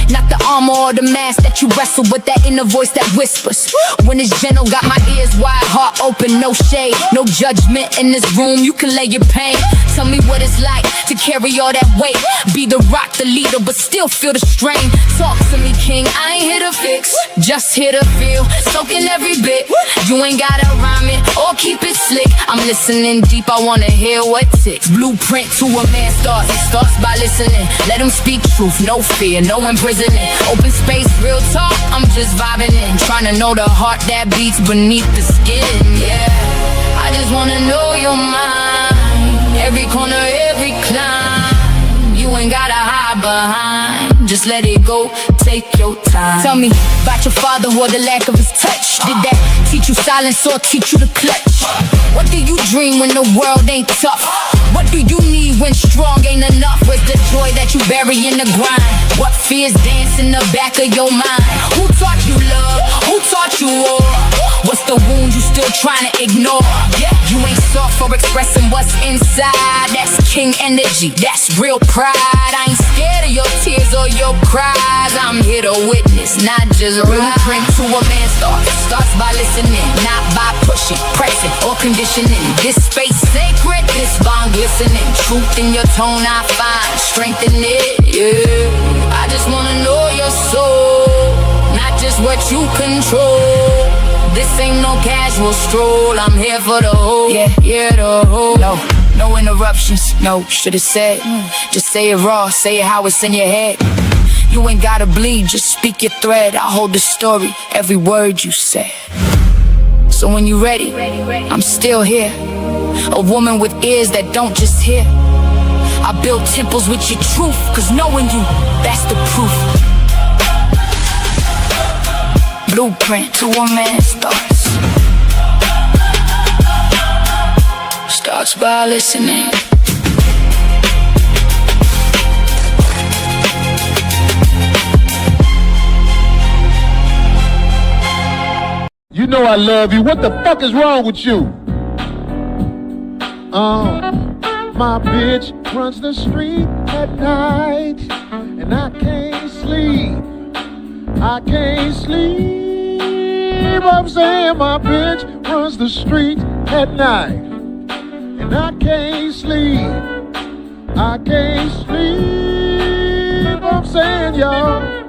[SPEAKER 2] Not the armor or the mask that you wrestle, but that inner voice that whispers when it's gentle. Got my ears wide, heart open, no shade, no judgment in this room. You can lay your pain. Tell me what it's like to carry all that weight. Be the rock, the leader, but still feel the strain. Talk to me, king, I ain't here to fix, just here to feel, soaking every bit. You ain't gotta rhyme it or keep it slick. I'm listening deep, I wanna hear what ticks. Blueprint to a man starts, it starts by listening. Let him speak truth, no fear, no imprisoning. Open space, real talk, I'm just vibing in. Trying to know the heart that beats beneath the skin, yeah. I just wanna know your mind. Every corner, every climb. You ain't gotta hide behind, just let it go, take your time. Tell me about your father or the lack of his touch. Did that teach you silence or teach you to clutch? What do you dream when the world ain't tough? What do you need when strong ain't enough? Where's the joy that you bury in the grind? What fears dance in the back of your mind? Who taught you love? Who taught you war? What's the wound you still trying to ignore? Yeah, you ain't soft for expressing what's inside. That's king energy, that's real pride. I ain't scared of your tears or your cries. I'm here to witness, not just blueprint to a man's thoughts. Starts by listening, not by pushing, pressing, or conditioning. This space sacred, this bond glistening. Truth in your tone I find, strength in it, yeah. I just wanna know your soul, not just what you control. This ain't no casual stroll, I'm here for the whole, yeah, the whole. No interruptions, no, should've said. Just say it raw, say it how it's in your head. You ain't gotta bleed, just speak your thread. I hold the story, every word you said. So when you ready, I'm still here. A woman with ears that don't just hear. I build temples with your truth, cause knowing you, that's the proof. Blueprint to a man's thoughts. Starts by listening.
[SPEAKER 4] You know I love you. What the fuck is wrong with you? My bitch runs the street at night, and I can't sleep. I can't sleep. I'm saying my bitch runs the street at night, and I can't sleep. I can't sleep. I'm saying, y'all.